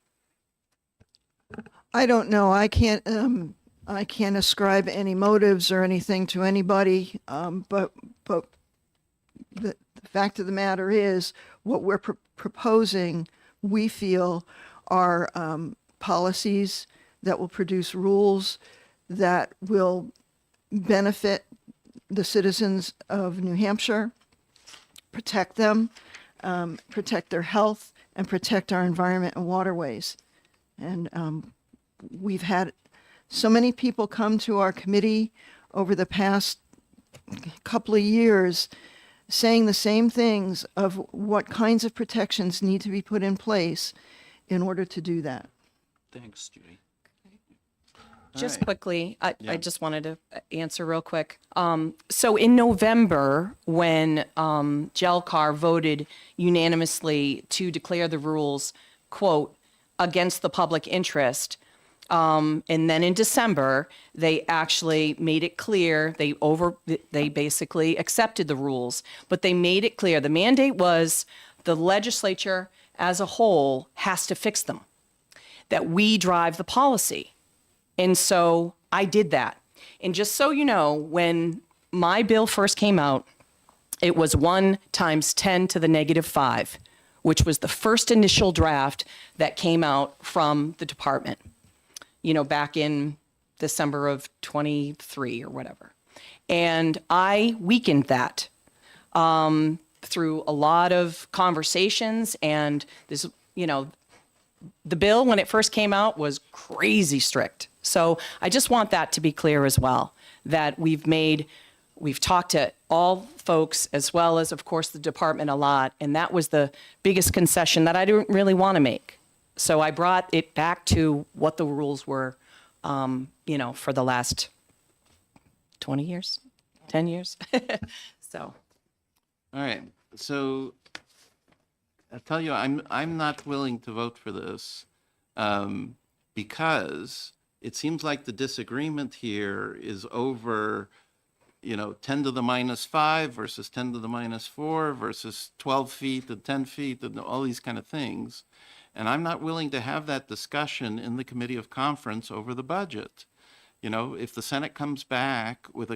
I don't know. I can't ascribe any motives or anything to anybody. But the fact of the matter is, what we're proposing, we feel, are policies that will produce rules that will benefit the citizens of New Hampshire, protect them, protect their health, and protect our environment and waterways. And we've had so many people come to our committee over the past couple of years saying the same things of what kinds of protections need to be put in place in order to do that. Thanks, Judy. Just quickly, I just wanted to answer real quick. So in November, when GELCAR voted unanimously to declare the rules, quote, against the public interest, and then in December, they actually made it clear, they basically accepted the rules, but they made it clear. The mandate was the legislature as a whole has to fix them, that we drive the policy. And so I did that. And just so you know, when my bill first came out, it was 1 times 10 to the -5, which was the first initial draft that came out from the department, back in December of 23 or whatever. And I weakened that through a lot of conversations. And this, the bill, when it first came out, was crazy strict. So I just want that to be clear as well, that we've talked to all folks as well as, of course, the department a lot. And that was the biggest concession that I didn't really want to make. So I brought it back to what the rules were, for the last 20 years, 10 years. So. All right. So I'll tell you, I'm not willing to vote for this because it seems like the disagreement here is over, 10 to the -5 versus 10 to the -4 versus 12 feet and 10 feet and all these kind of things. And I'm not willing to have that discussion in the Committee of Conference over the budget. If the Senate comes back with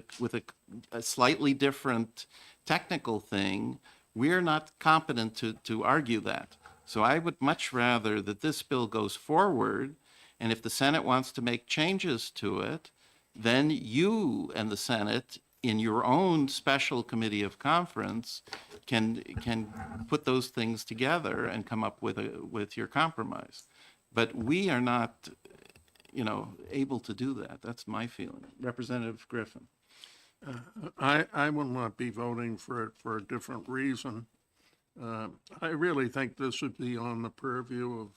a slightly different technical thing, we're not competent to argue that. So I would much rather that this bill goes forward, and if the Senate wants to make changes to it, then you and the Senate, in your own special Committee of Conference, can put those things together and come up with your compromise. But we are not, able to do that. That's my feeling. Representative Griffin. I will not be voting for it for a different reason. I really think this would be on the purview of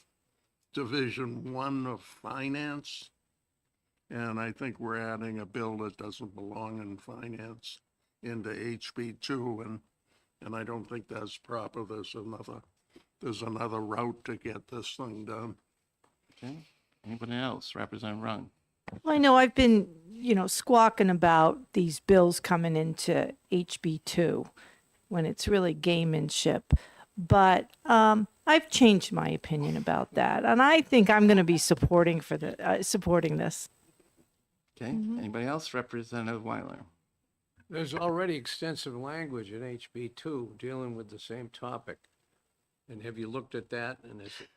Division 1 of Finance. And I think we're adding a bill that doesn't belong in finance into HB2, and I don't think that's proper. There's another route to get this thing done. Okay. Anybody else? Representative Rung. Well, I know I've been, squawking about these bills coming into HB2 when it's really gamemanship. But I've changed my opinion about that, and I think I'm going to be supporting this. Okay, anybody else? Representative Weiler. There's already extensive language in HB2 dealing with the same topic. And have you looked at that? And is it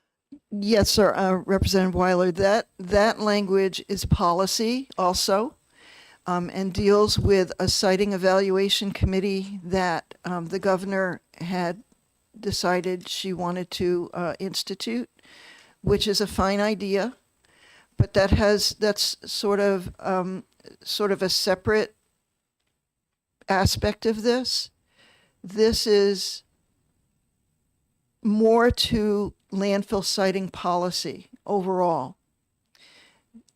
Yes, sir, Representative Weiler. That language is policy also, and deals with a siting evaluation committee that the governor had decided she wanted to institute, which is a fine idea, but that's sort of a separate aspect of this. This is more to landfill siting policy overall.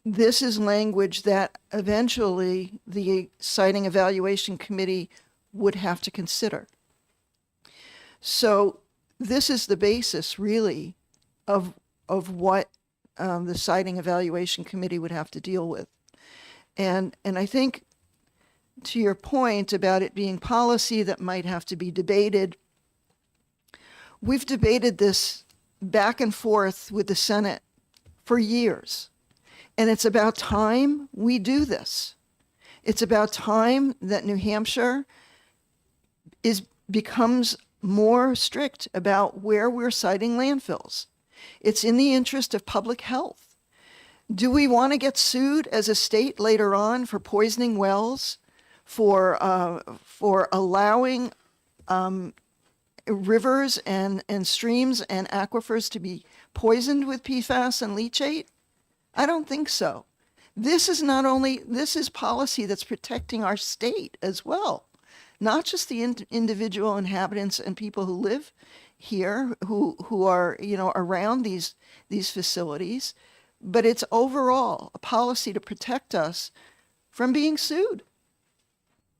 This is language that eventually the siting evaluation committee would have to consider. So this is the basis really of what the siting evaluation committee would have to deal with. And I think to your point about it being policy that might have to be debated, we've debated this back and forth with the Senate for years. And it's about time we do this. It's about time that New Hampshire becomes more strict about where we're siting landfills. It's in the interest of public health. Do we want to get sued as a state later on for poisoning wells, for allowing rivers and streams and aquifers to be poisoned with PFAS and leachate? I don't think so. This is policy that's protecting our state as well, not just the individual inhabitants and people who live here, who are around these facilities, but it's overall a policy to protect us from being sued.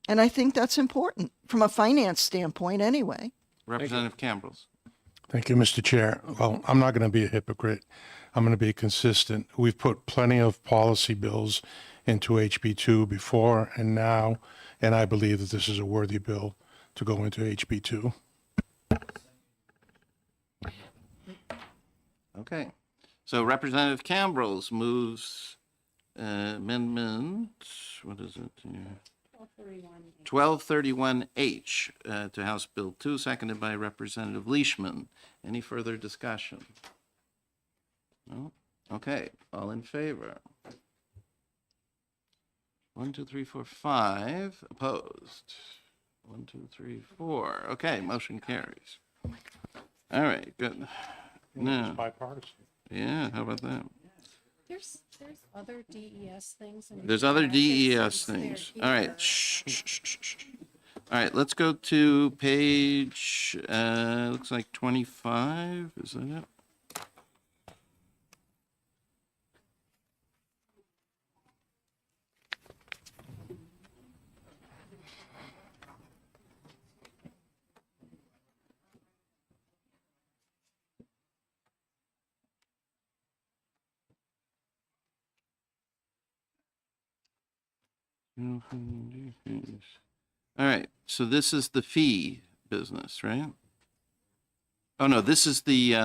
And I think that's important from a finance standpoint anyway. Representative Cambrils. Thank you, Mr. Chair. Well, I'm not going to be a hypocrite. I'm going to be consistent. We've put plenty of policy bills into HB2 before and now, and I believe that this is a worthy bill to go into HB2. Okay. So Representative Cambrils moves amendment, what is it here? 1231H to House Bill 2, seconded by Representative Leishman. Any further discussion? No? Okay, all in favor? 1, 2, 3, 4, 5. Opposed? 1, 2, 3, 4. Okay, motion carries. All right, good. Now, bipartisan. yeah, how about that? There's other DES things. There's other DES things. All right. Shh, shh, shh, shh, shh. All right, let's go to page, looks like 25. Is that it? All right, so this is the fee business, right? Oh, no, this is the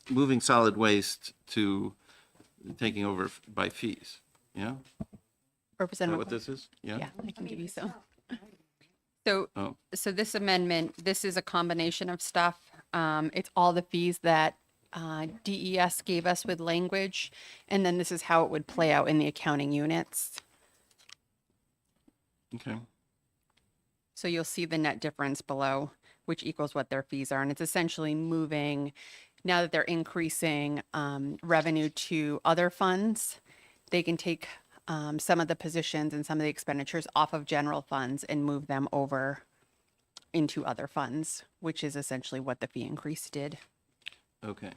moving solid waste to taking over by fees, yeah? Is that Representative. what this is? Yeah, I can give you some. So, Oh. so this amendment, this is a combination of stuff. It's all the fees that DES gave us with language, and then this is how it would play out in the accounting units. Okay. So you'll see the net difference below, which equals what their fees are. And it's essentially moving, now that they're increasing revenue to other funds, they can take some of the positions and some of the expenditures off of general funds and move them over into other funds, which is essentially what the fee increase did. Okay.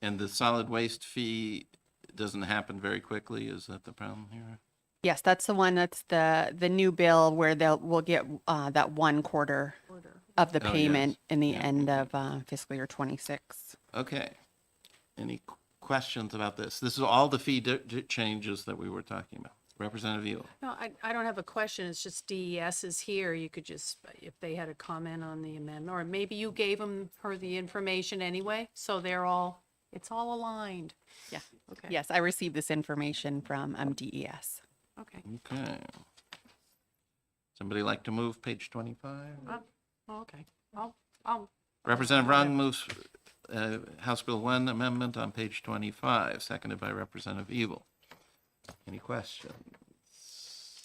And the solid waste fee doesn't happen very quickly? Is that the problem here? Yes, that's the one, that's the new bill where we'll get that 1 quarter of the Oh, yes. payment in the end of fiscal year 26. Okay. Any questions about this? This is all the fee changes that we were talking about. Representative Elo. No, I don't have a question. It's just DES is here. You could just, if they had a comment on the amendment, or maybe you gave her the information anyway, so it's all aligned. Yeah. Okay. Yes, I received this information from DES. Okay. Okay. Somebody like to move page 25? Okay. I'll Representative Rung moves House Bill 1 amendment on page 25, seconded by Representative Evil. Any questions?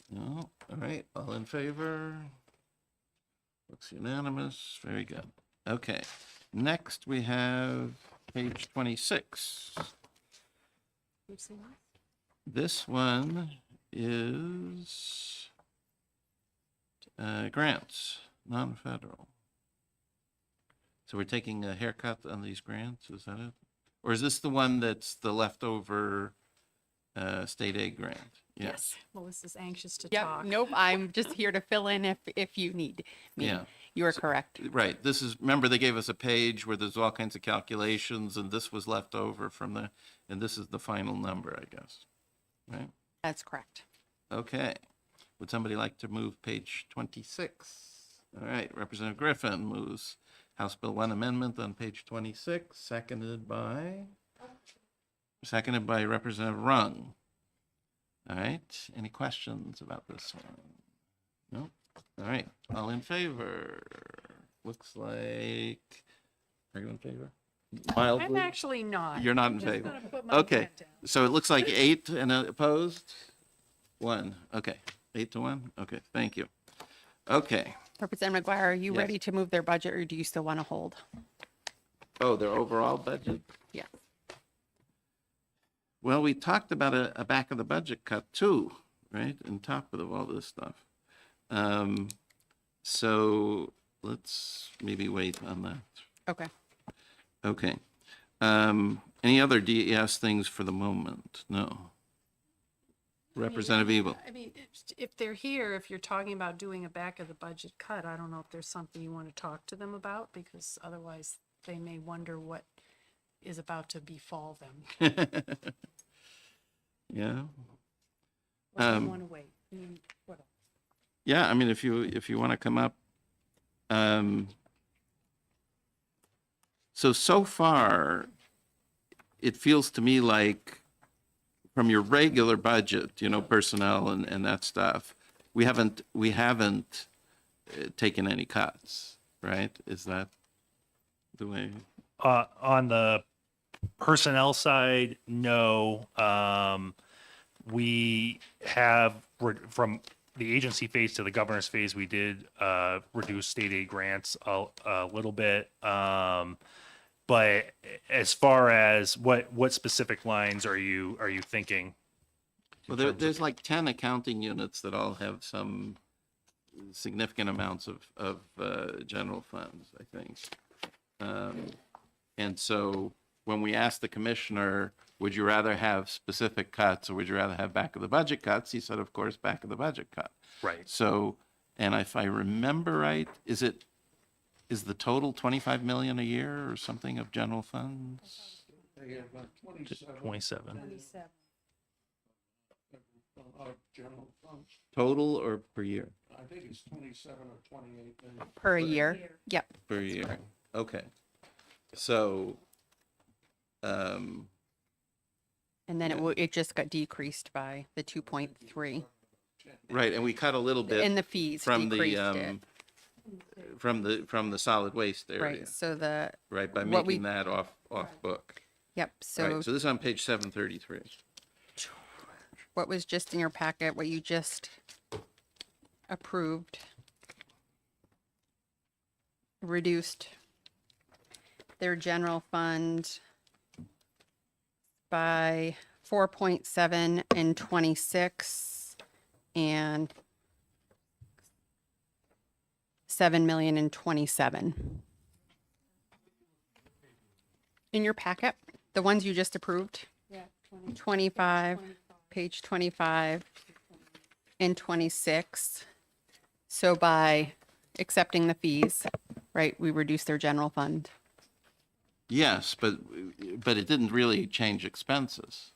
No? All right, all in favor? Looks unanimous. Very good. Okay. Next, we have page 26. This one is grants, non-federal. So we're taking a haircut on these grants, is that it? Or is this the one that's the leftover state aid grant? Yes. Melissa's anxious to Yep. talk. Nope. I'm just here to fill in if you need me. Yeah. You are correct. Right. This is, remember they gave us a page where there's all kinds of calculations and this was left over from and this is the final number, I guess. Right? That's correct. Okay. Would somebody like to move page 26? All right. Representative Griffin moves House Bill 1 amendment on page 26, seconded by Representative Rung. All right. Any questions about this one? No? All right. All in favor? Looks like, are you in favor? Mildly? I'm actually not. You're not in Just favor? gonna put my Okay. hand down. So it looks like 8 and opposed? 1. Okay. 8 to 1? Okay. Thank you. Okay. Representative McGuire, are you Yes. ready to move their budget or do you still want to hold? Oh, their overall budget? Yeah. Well, we talked about a back of the budget cut too, right? On top of all this stuff. So let's maybe wait on that. Okay. Okay. Any other DES things for the moment? No. Representative Evil. I mean, if they're here, if you're talking about doing a back of the budget cut, I don't know if there's something you want to talk to them about, because otherwise they may wonder what is about to befall them. Yeah. Or do you want to wait? I mean, what else? Yeah, I mean, if you want to come up. So far, it feels to me like from your regular budget, personnel and that stuff, we haven't taken any cuts, right? Is that the way? On the personnel side, no. We have, from the agency phase to the governor's phase, we did reduce state aid grants a little bit. But as far as what specific lines are you thinking? Well, there's like 10 accounting units that all have some significant amounts of general funds, I think. And so when we asked the commissioner, would you rather have specific cuts or would you rather have back of the budget cuts? He said, of course, back of the budget cut. Right. So, and if I remember right, is the total 25 million a year or something of general funds? They have 27. Of general funds. Total or per year? I think it's 27 or 28 million. Per year. Yep. Per year. Okay. So, And then it just got decreased by the 2.3. right, and we cut a little bit. And the fees from decreased the, it. from the solid waste area. Right. So the Right, by what making that off book. Yep. So Right, so this is on page 733. what was just in your packet, what you just approved, reduced their general fund by 4.7 in 26 and 7 million in 27. In your packet, the ones you just approved? Yeah, 25, page 25 and 26. So by accepting the fees, right, we reduce their general fund. Yes, but it didn't really change expenses.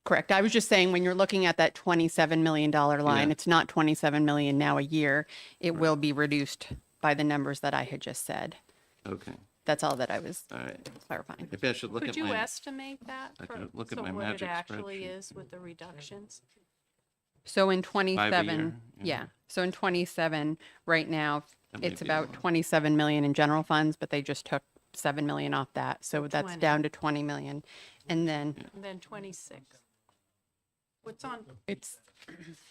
Correct. I was just saying, when you're looking at that $27 million line, Yeah. it's not 27 million now a year. It will be reduced by the numbers that I had just said. Okay, That's all that I was all right. clarifying. Maybe I should look Could at you my, estimate that? I for- could look at so my what magic it actually spreadsheet. is with the reductions? So in year, 27, yeah. yeah. So in 27, right now, That may it's be about a lot. 27 million in general funds, but they just took 7 million off that. So that's 20. down to 20 million. And then And then 26. What's on it's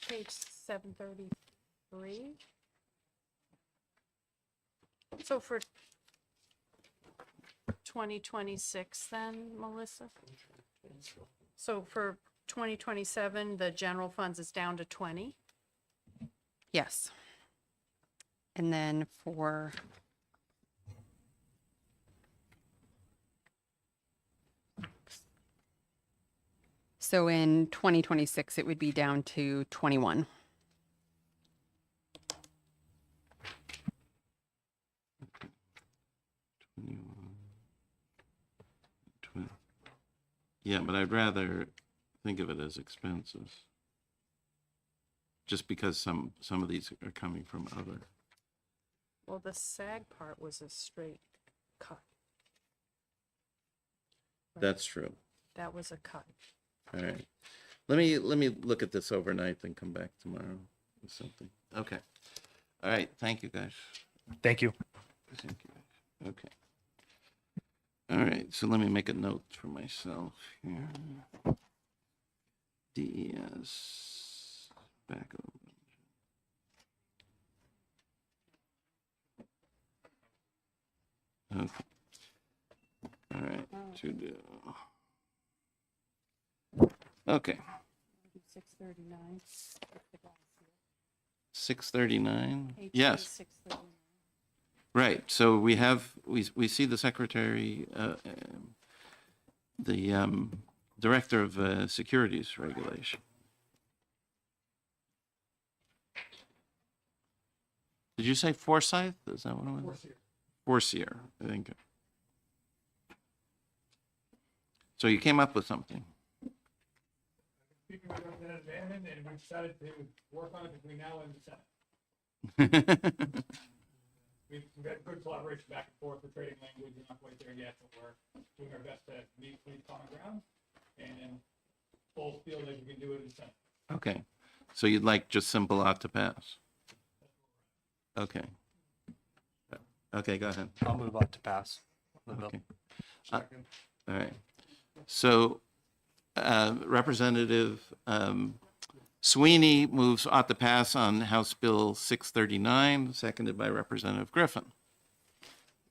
page 733? So for 2026 then, Melissa? So for 2027, the general funds is down to 20? yes. And then for so in 2026, it would be down to 21. Yeah, but I'd rather think of it as expenses. Just because some of these are coming from other. Well, the SAG part was a straight cut. That's true. That was a cut. All right. Let me look at this overnight, then come back tomorrow with something. Okay. All right. Thank you, guys. Thank you. Thank you. Okay. All right. So let me make a note for myself here. DES back over. Okay. All right. To do. Okay. 639. 639. HP Yes. 639. Right. So we see the secretary, the director of securities regulation. Did you say Forsyth? Is that what it was? Forseer, I think. So you came up with something. Speaking with Representative Bannon, and we've decided to work on it between now and the Senate. We've got good collaboration back and forth with trading language. We're not quite there yet, but we're doing our best to meet common ground and both feel like we can do it in the Senate. Okay. So you'd like just simple ought to pass? Okay. Okay, go ahead. I'll move on to pass. the bill. Okay. All right. So Representative Sweeney moves ought to pass on House Bill 639, seconded by Representative Griffin.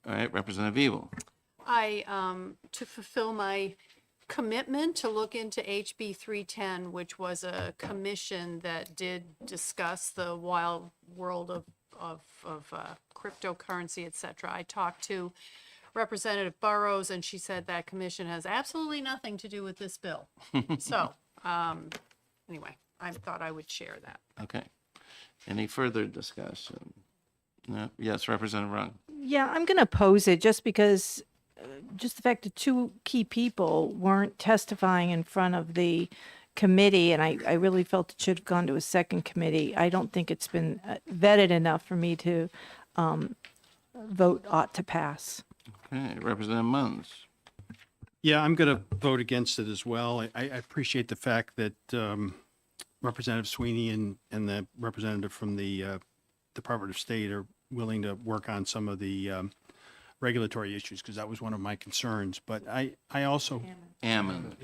All right, Representative Evil. To fulfill my commitment to look into HB 310, which was a commission that did discuss the wild world of cryptocurrency, et cetera. I talked to Representative Burrows, and she said that commission has absolutely nothing to do with this bill. So, anyway, I thought I would share that. Okay. Any further discussion? No? Yes, Representative Rung. Yeah, I'm going to oppose it just because, just the fact that two key people weren't testifying in front of the committee, and I really felt it should have gone to a second committee. I don't think it's been vetted enough for me to vote ought to pass. Okay, Representative Munns. Yeah, I'm going to vote against it as well. I appreciate the fact that Representative Sweeney and the representative from the Department of State are willing to work on some of the regulatory issues, because that was one of my concerns. But I also... Ammon.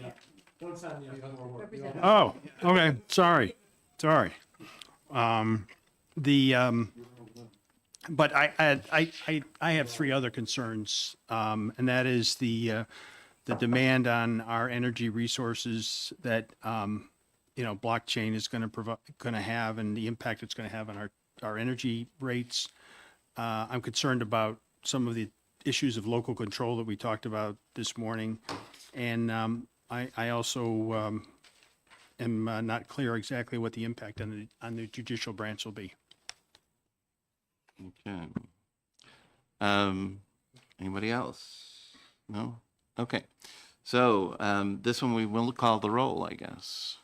Oh, okay, sorry. But I have three other concerns, and that is the demand on our energy resources that blockchain is going to have, and the impact it's going to have on our energy rates. I'm concerned about some of the issues of local control that we talked about this morning, and I also am not clear exactly what the impact on the judicial branch will be. Okay. Anybody else? No? Okay. So this one we will call the roll, I guess.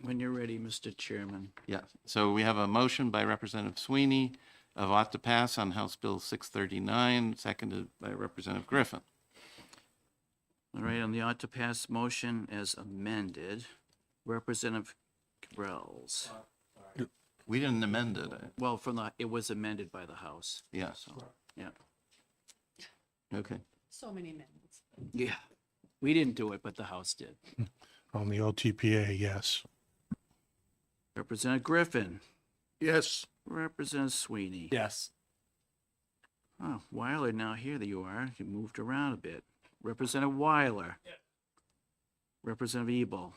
When you're ready, Mr. Chairman. Yeah. So we have a motion by Representative Sweeney of ought to pass on House Bill 639, seconded by Representative Griffin. All right, on the ought to pass motion as amended, Representative Cabrels. We didn't amend it. Well, it was amended by the House. Yeah. So, yeah. Okay. So many amendments. Yeah. We didn't do it, but the House did. On the OTPA, yes. Representative Griffin. Yes. Representative Sweeney. Yes. Oh, Weiler, now here you are. You moved around a bit. Representative Weiler. Yes. Representative Ebel.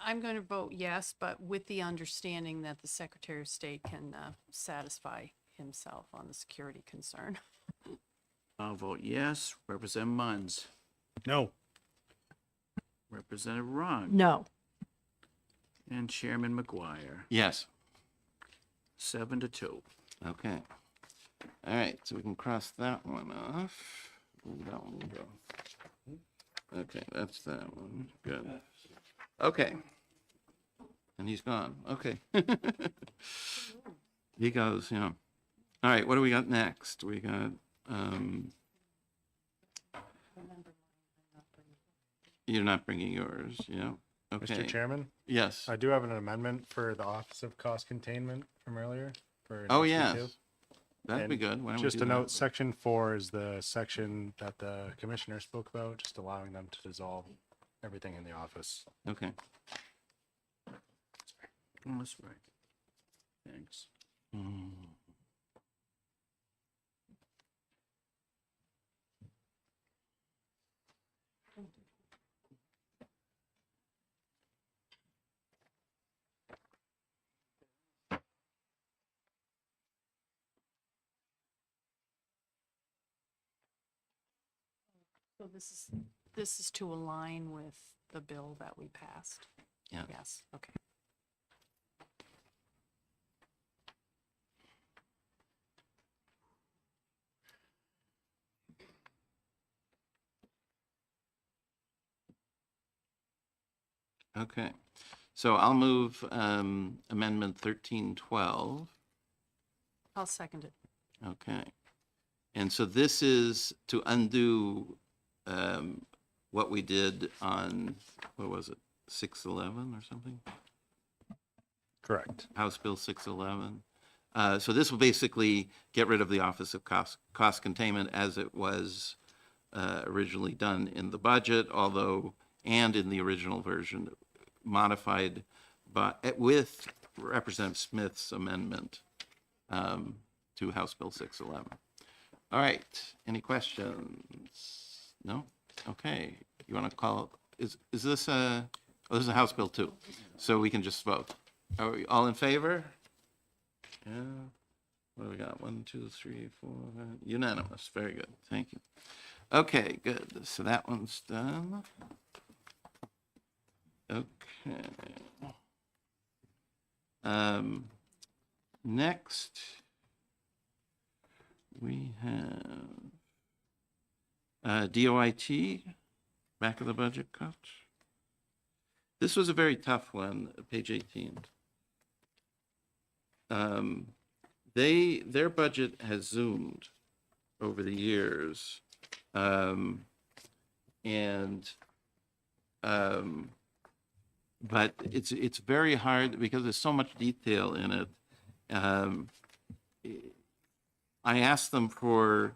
I'm going to vote yes, but with the understanding that the Secretary of State can satisfy himself on the security concern. I'll vote yes. Representative Munns. No. Representative Rung. No. And Chairman McGuire. Yes. 7-2. Okay. All right, so we can cross that one off. That one will go. Okay, that's that one. Good. Okay. And he's gone. Okay. He goes, yeah. All right, what do we got next? We got, you're not bringing yours, yeah. Okay. Mr. Chairman? Yes. I do have an amendment for the Office of Cost Containment from earlier. For Oh, HB2. yes. That'd be And good. Why don't we just do a that? note, section 4 is the section that the commissioner spoke about, just allowing them to dissolve everything in the office. Okay. Oh, that's right. Thanks. So this is to align with the bill that we passed? Yeah. Yes, okay. Okay. So I'll move Amendment 1312. I'll second it. Okay. And so this is to undo what we did on, what was it, 611 or something? Correct. House Bill 611. So this will basically get rid of the Office of Cost Containment as it was originally done in the budget, although, and in the original version, modified with Representative Smith's amendment to House Bill 611. All right, any questions? No? Okay, you want to call, is this a, oh, this is a House Bill too, so we can just vote. Are we all in favor? Yeah. What do we got? 1, 2, 3, 4, unanimous. Very good. Thank you. Okay, good. So that one's done. Okay. Next, we have DOIT, back of the budget cut. This was a very tough one, page 18. Their budget has zoomed over the years, but it's very hard because there's so much detail in it. I asked them for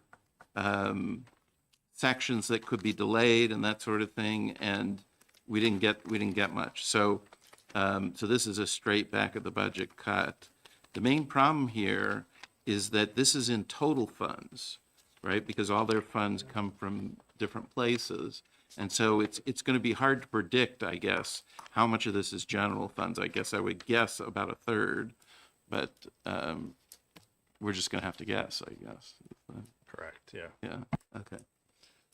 sections that could be delayed and that sort of thing, and we didn't get much. So this is a straight back of the budget cut. The main problem here is that this is in total funds, right? Because all their funds come from different places. And so it's going to be hard to predict, I guess, how much of this is general funds. I guess I would guess about a third, but we're just going to have to guess, I guess. Correct, yeah. Yeah, okay.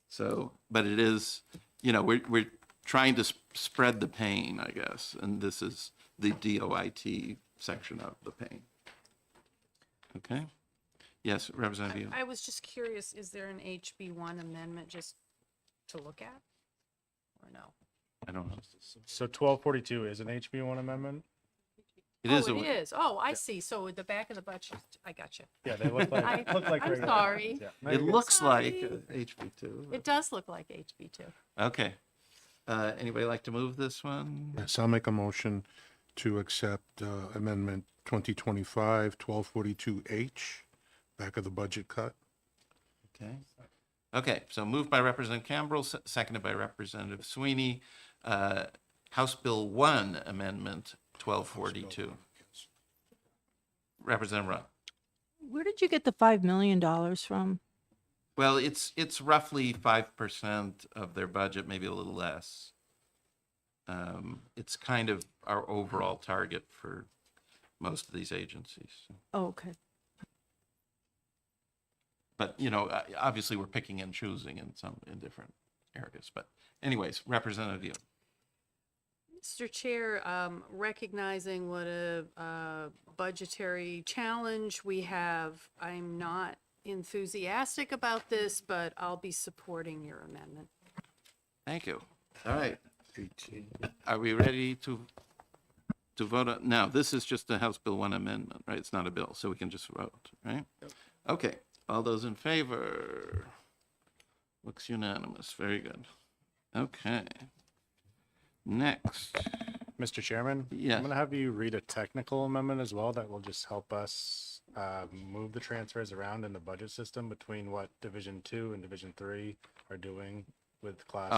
So, but it is, we're trying to spread the pain, I guess, and this is the DOIT section of the pain. Okay? Yes, Representative Yu. I was just curious, is there an HB1 amendment just to look at? Or no? I don't know. So 1242 is an HB1 amendment? It is. Oh, it is. Oh, I see. So at the back of the budget, I got you. Yeah, they look like, I'm regular sorry. amendments, yeah. No, It you're good. looks like Sorry. HB2. It does look like HB2. Okay. Anybody like to move this one? Yes, I'll make a motion to accept Amendment 2025-1242H, back of the budget cut. Okay. Okay, so moved by Representative Campbell, seconded by Representative Sweeney. House Bill 1 Amendment 1242. Representative Rowe. Where did you get the $5 million from? Well, it's roughly 5% of their budget, maybe a little less. It's kind of our overall target for most of these agencies. Oh, okay. But, you know, obviously we're picking and choosing in different areas. But anyways, Representative Yu. Mr. Chair, recognizing what a budgetary challenge we have, I'm not enthusiastic about this, but I'll be supporting your amendment. Thank you. All right. Are we ready to vote on? Now, this is just a House Bill 1 amendment, right? It's not a bill, so we can just vote, right? Okay. All those in favor? Looks unanimous. Very good. Okay. Next. Mr. Chairman? Yes. I'm going to have you read a technical amendment as well that will just help us move the transfers around in the budget system between what Division 2 and Division 3 are doing with Class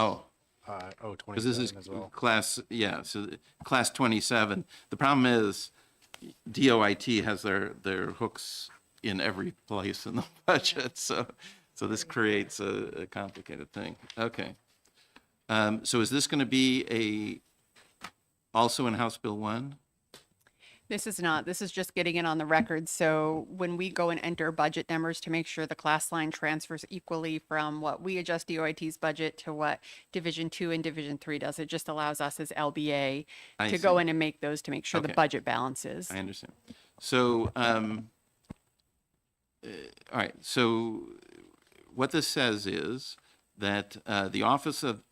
Because 027 this is as well. class, yeah, so class 27. The problem is DOIT has their hooks in every place in the budget, so this creates a complicated thing. Okay. So is this going to be also in House Bill 1? This is not. This is just getting it on the record. So when we go and enter budget numbers to make sure the class line transfers equally from what we adjust DOIT's budget to what Division 2 and Division 3 does, it just allows us as LBA I to go see. in and make those to make sure the Okay. budget balances. I understand. So, all right, so what this says is that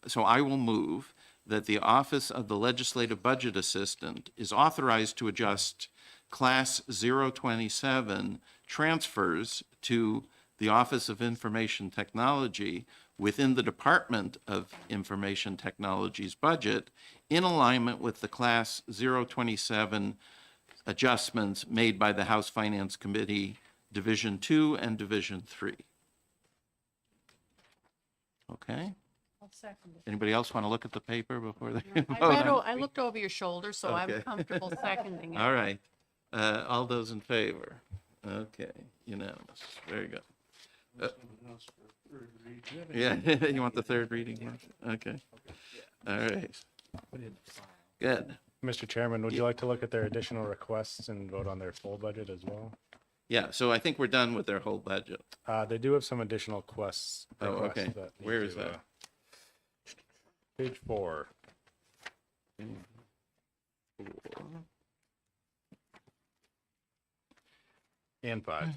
so I will move that the Office of the Legislative Budget Assistant is authorized to adjust Class 027 transfers to the Office of Information Technology within the Department of Information Technology's budget in alignment with the Class 027 adjustments made by the House Finance Committee, Division 2 and Division 3. Okay? I'll second it. Anybody else want to look at the paper before they vote? I looked over your shoulder, so I'm Okay. comfortable seconding it. All right. All those in favor? Okay, unanimous. Very good. Yeah, you want the third reading? Mark? Okay. All right. Good. Mr. Chairman, would you like to look at their additional requests and vote on their full budget as well? Yeah, so I think we're done with their whole budget. They do have some additional requests. Oh, okay. that need Where is to, that? Page 4. And 5.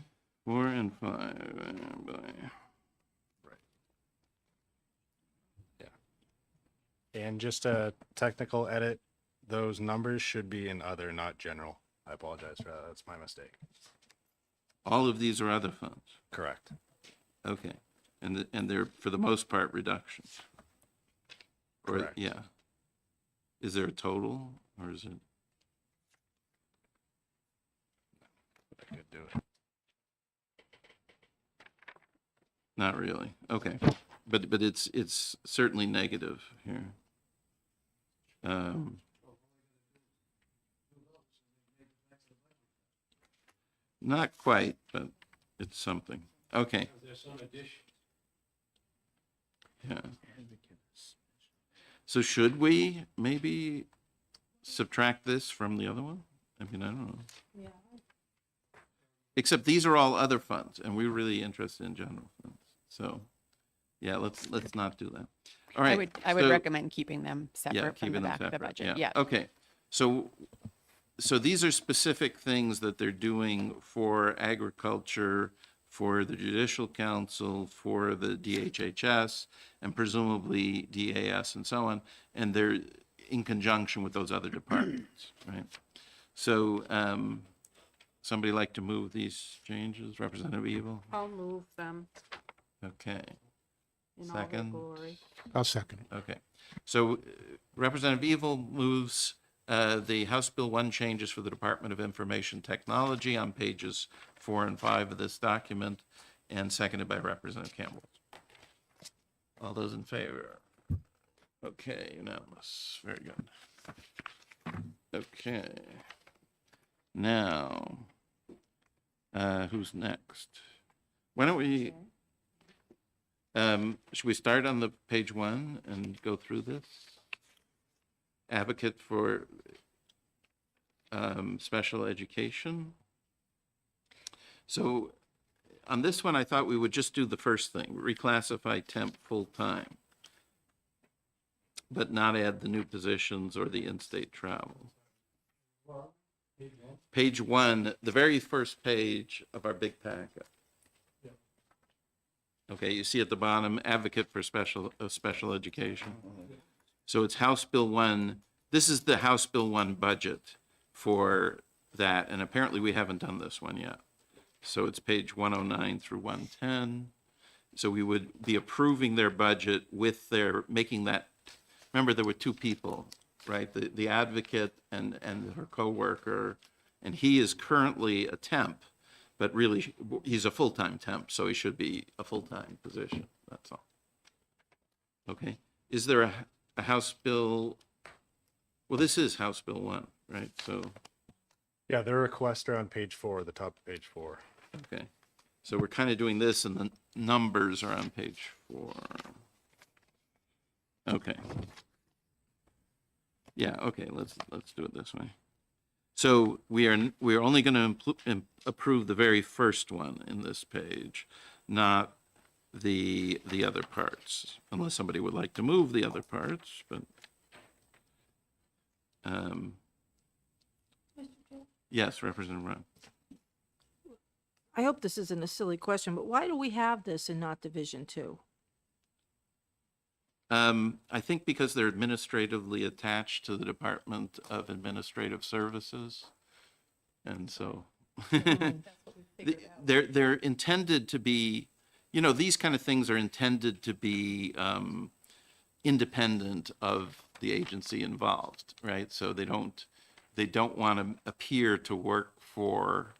4 and 5. And just a technical edit, those numbers should be in other, not general. I apologize for that. That's my mistake. All of these are other funds. Correct. Okay. And they're, for the most part, reductions. Or, Correct. yeah. Is there a total, or is it? I could do it. Not really. Okay. But it's certainly negative here. Not quite, but it's something. Okay. There's some addition. Yeah. So should we maybe subtract this from the other one? I mean, I don't know. Yeah. Except these are all other funds, and we're really interested in general funds. So, yeah, let's not do that. All right. I would so- recommend keeping them yeah, separate from keeping the them back of the separate. budget. Yeah. Okay. So these are specific things that they're doing for agriculture, for the Judicial Council, for the DHHS, and presumably DAS and so on, and they're in conjunction with those other departments, right? So, somebody like to move these changes? Representative Evil? I'll move them Okay. in all their Second? glory. I'll second. Okay. So Representative Evil moves the House Bill 1 changes for the Department of Information Technology on pages 4 and 5 of this document, and seconded by Representative Campbell. All those in favor? Okay, unanimous. Very good. Okay. Now, who's next? Why don't we, should we start on the page 1 and go through this? Advocate for special education. So on this one, I thought we would just do the first thing, reclassify temp full-time, but not add the new positions or the in-state travel. Page 1, the very first page of our big packet. Okay, you see at the bottom, advocate for special education. So it's House Bill 1. This is the House Bill 1 budget for that, and apparently we haven't done this one yet. So it's page 109 through 110. So we would be approving their budget with their, making that, remember there were two people, right? The advocate and her coworker, and he is currently a temp, but really he's a full-time temp, so he should be a full-time position, that's all. Okay, is there a House Bill, well, this is House Bill 1, right? So, Yeah, their requests are on page 4, the top of page 4. okay, so we're kind of doing this and the numbers are on page 4. Okay. Yeah, okay, let's do it this way. So we are only going to approve the very first one in this page, not the other parts, unless somebody would like to move the other parts, but yes, Representative Ron. I hope this isn't a silly question, but why do we have this and not Division 2? I think because they're administratively attached to the Department of Administrative Services, and so they're intended to be, you know, these kind of things are intended to be independent of the agency involved, right? So they don't want to appear to work for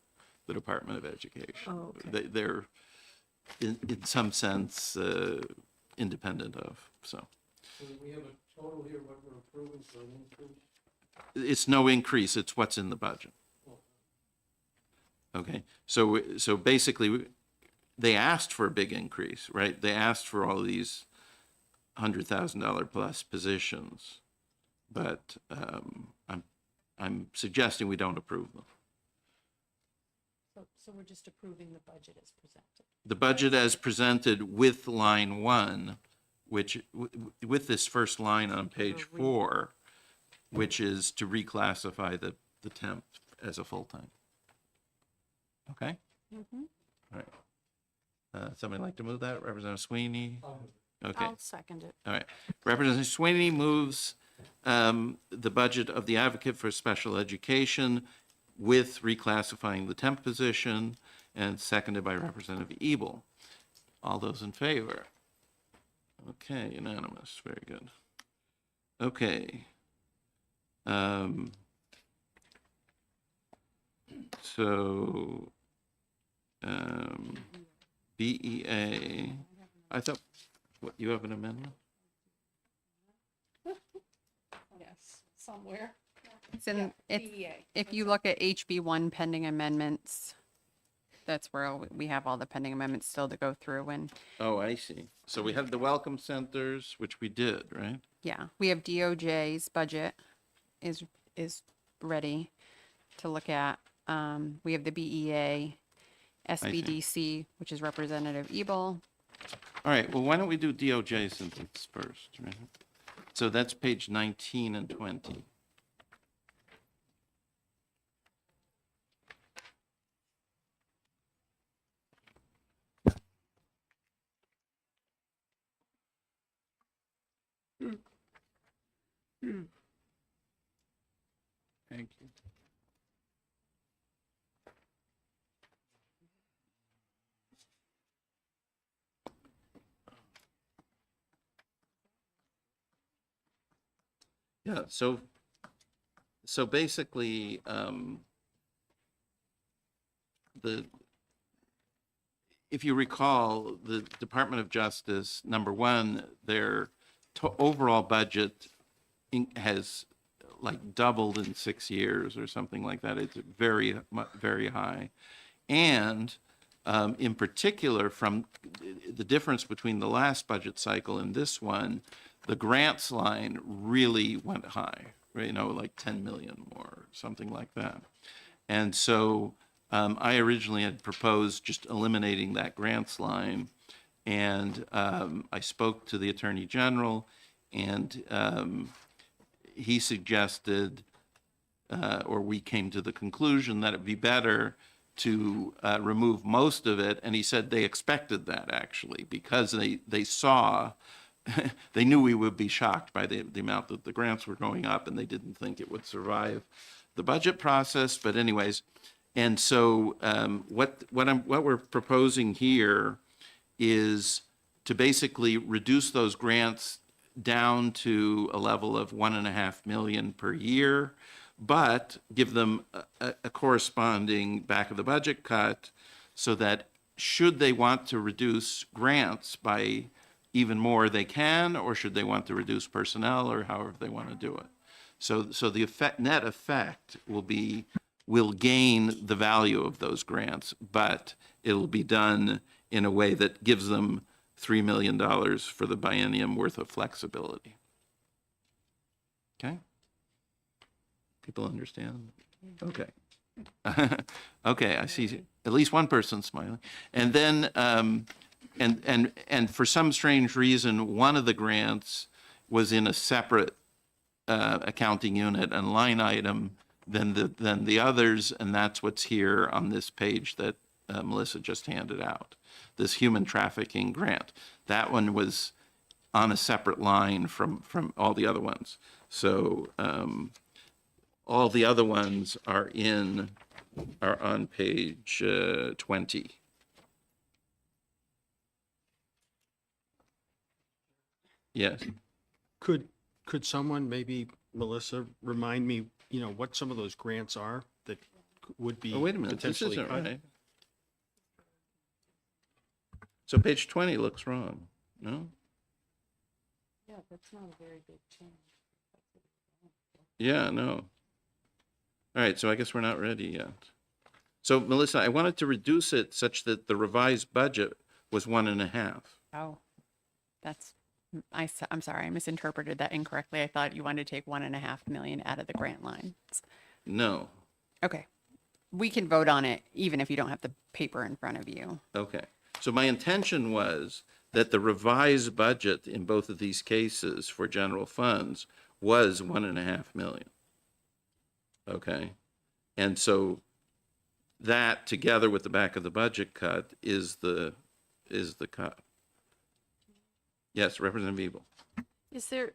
the Department of Education. Oh, okay. They're in some sense independent of, so. So we have a total here, what we're approving for an increase? It's no increase, it's what's in the budget. Okay, so basically, they asked for a big increase, right? They asked for all these $100,000 plus positions, but I'm suggesting we don't approve them. So we're just approving the budget as presented. The budget as presented with line 1, which, with this first line on page 4, which is to reclassify the temp as a full-time. Okay? Mm-hmm. All right. Somebody like to move that? Representative Sweeney? Okay. I'll second it. All right. Representative Sweeney moves the budget of the Advocate for Special Education with reclassifying the temp position, and seconded by Representative Ebel. All those in favor? Okay, unanimous. Very good. Okay. So, BEA, I thought, what, you have an amendment? Yes, somewhere. It's in, DEA. if you look at HB1 pending amendments, that's where we have all the pending amendments still to go through, and Oh, I see. So we have the welcome centers, which we did, right? yeah, we have DOJ's budget is ready to look at. We have the BEA, SBDC, which is Representative Ebel. All right, well, why don't we do DOJ since it's first, right? So that's page 19 and 20. Thank you. Yeah, so basically, if you recall, the Department of Justice, number one, their overall budget has like doubled in 6 years or something like that. It's very, very high. And in particular, from the difference between the last budget cycle and this one, the grants line really went high, right? Like 10 million more, something like that. And so I originally had proposed just eliminating that grants line. And I spoke to the Attorney General, and he suggested, or we came to the conclusion that it'd be better to remove most of it. And he said they expected that, actually, because they saw, they knew we would be shocked by the amount that the grants were going up, and they didn't think it would survive the budget process. But anyways, and so what we're proposing here is to basically reduce those grants down to a level of 1.5 million per year, but give them a corresponding back of the budget cut, so that should they want to reduce grants by even more, they can, or should they want to reduce personnel, or however they want to do it. So the net effect will gain the value of those grants, but it'll be done in a way that gives them $3 million for the biennium worth of flexibility. Okay? People understand? Okay. Okay, I see at least one person smiling. And then, and for some strange reason, one of the grants was in a separate accounting unit and line item than the others, and that's what's here on this page that Melissa just handed out. This human trafficking grant. That one was on a separate line from all the other ones. So all the other ones are on page 20. Yes. Could someone, maybe Melissa, remind me, what some of those grants are that would be Oh, wait a minute, this potentially isn't cut? right. So page 20 looks wrong, no? Yeah, that's not a very big change. Yeah, no. All right, so I guess we're not ready yet. So Melissa, I wanted to reduce it such that the revised budget was 1.5. Oh, I'm sorry, I misinterpreted that incorrectly. I thought you wanted to take 1.5 million out of the grant line. No. Okay. We can vote on it even if you don't have the paper in front of you. Okay. So my intention was that the revised budget in both of these cases for general funds was 1.5 million. Okay. And so that, together with the back of the budget cut, is the cut. Yes, Representative Ebel. Is there,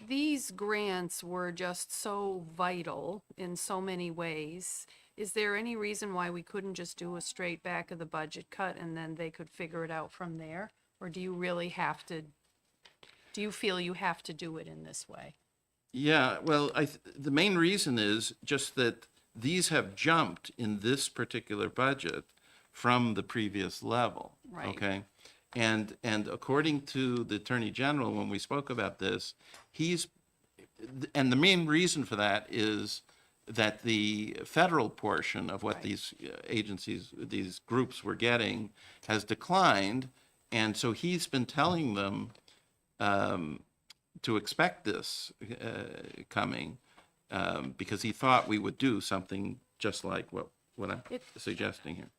these grants were just so vital in so many ways. Is there any reason why we couldn't just do a straight back of the budget cut and then they could figure it out from there? Or do you really have to, do you feel you have to do it in this way? Yeah, well, the main reason is just that these have jumped in this particular budget from the previous level. Right. Okay. And according to the Attorney General, when we spoke about this, and the main reason for that is that the federal portion of what these agencies, these groups were getting has declined. And so he's been telling them to expect this coming because he thought we would do something just like what I'm suggesting here.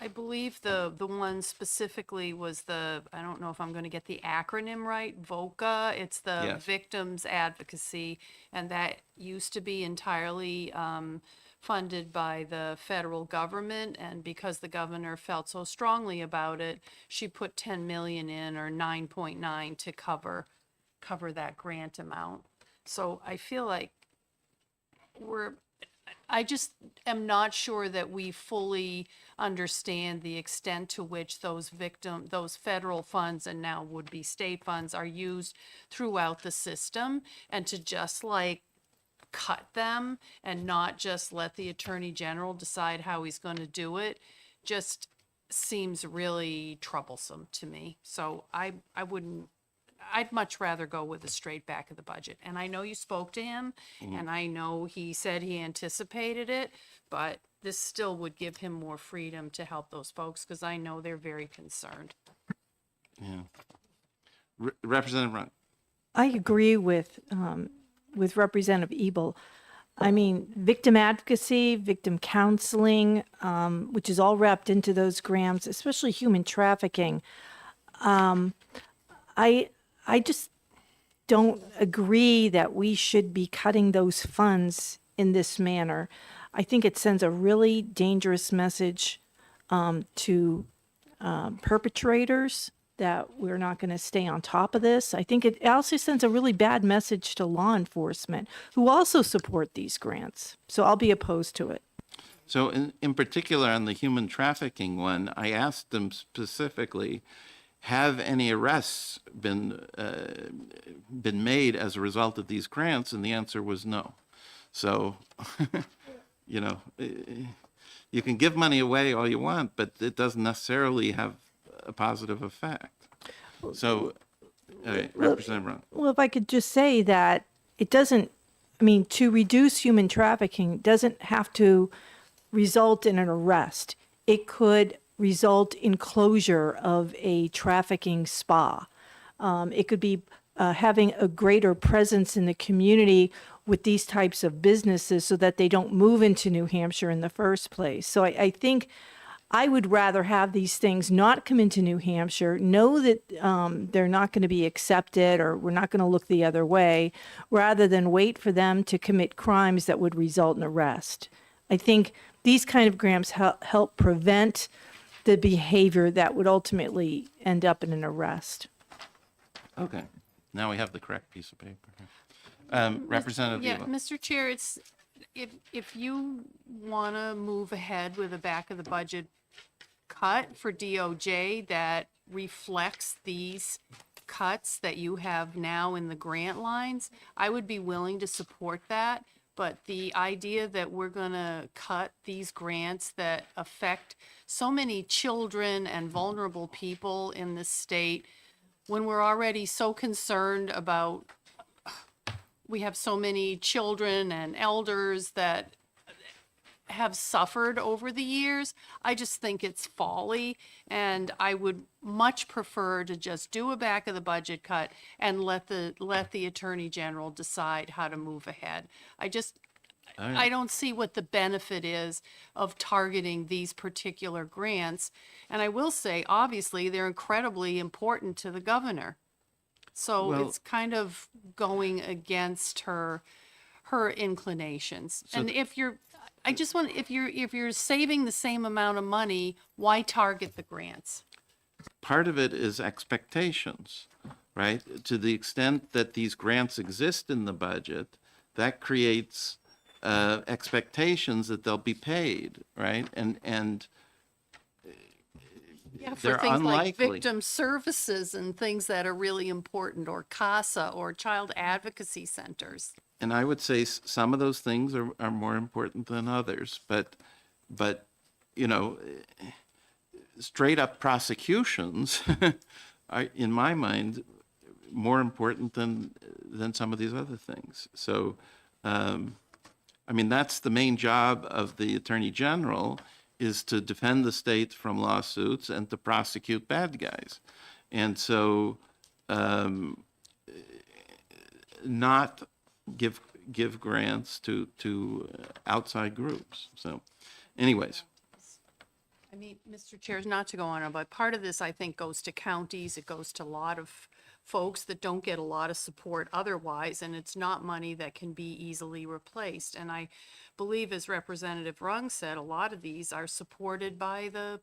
I believe the one specifically was I don't know if I'm going to get the acronym right, VOCA. It's the Yes. Victims Advocacy, and that used to be entirely funded by the federal government, and because the governor felt so strongly about it, she put 10 million in, or 9.9, to cover that grant amount. So I feel like I just am not sure that we fully understand the extent to which those federal funds, and now would-be state funds, are used throughout the system, and to just like cut them and not just let the Attorney General decide how he's going to do it just seems really troublesome to me. So I'd much rather go with a straight back of the budget. And I know you spoke to him, and I know he said he anticipated it, but this still would give him more freedom to help those folks, because I know they're very concerned. Yeah. Representative Run. I agree with Representative Ebel. I mean, victim advocacy, victim counseling, which is all wrapped into those grants, especially human trafficking. I just don't agree that we should be cutting those funds in this manner. I think it sends a really dangerous message to perpetrators that we're not going to stay on top of this. I think it also sends a really bad message to law enforcement, who also support these grants. So I'll be opposed to it. So in particular on the human trafficking one, I asked them specifically, have any arrests been made as a result of these grants? And the answer was no. So, you know, you can give money away all you want, but it doesn't necessarily have a positive effect. So, Representative Brown. Well, if I could just say that it doesn't, I mean, to reduce human trafficking doesn't have to result in an arrest. It could result in closure of a trafficking spa. It could be having a greater presence in the community with these types of businesses so that they don't move into New Hampshire in the first place. So I think I would rather have these things not come into New Hampshire, know that they're not going to be accepted or we're not going to look the other way, rather than wait for them to commit crimes that would result in arrest. I think these kind of grants help prevent the behavior that would ultimately end up in an arrest. Okay, now we have the correct piece of paper. Representative Yeah, Eva. Mr. Chair, it's, if you want to move ahead with a back of the budget cut for DOJ that reflects these cuts that you have now in the grant lines, I would be willing to support that. But the idea that we're going to cut these grants that affect so many children and vulnerable people in this state, when we're already so concerned about, we have so many children and elders that have suffered over the years, I just think it's folly, and I would much prefer to just do a back of the budget cut and let the Attorney General decide how to move ahead. I don't see what the benefit is of targeting these particular grants. And I will say, obviously, they're incredibly important to the governor. So Well- it's kind of going against her inclinations. And if you're saving the same amount of money, why target the grants? Part of it is expectations, right? To the extent that these grants exist in the budget, that creates expectations that they'll be paid, right? And Yeah, for they're things like unlikely. victim services and things that are really important, or CASA, or child advocacy centers. And I would say some of those things are more important than others, but you know, straight up prosecutions are, in my mind, more important than some of these other things. So, I mean, that's the main job of the Attorney General, is to defend the state from lawsuits and to prosecute bad guys. And so, not give grants to outside groups. So, anyways. I mean, Mr. Chair, not to go on, but part of this, I think, goes to counties. It goes to a lot of folks that don't get a lot of support otherwise, and it's not money that can be easily replaced. And I believe, as Representative Rung said, a lot of these are supported by the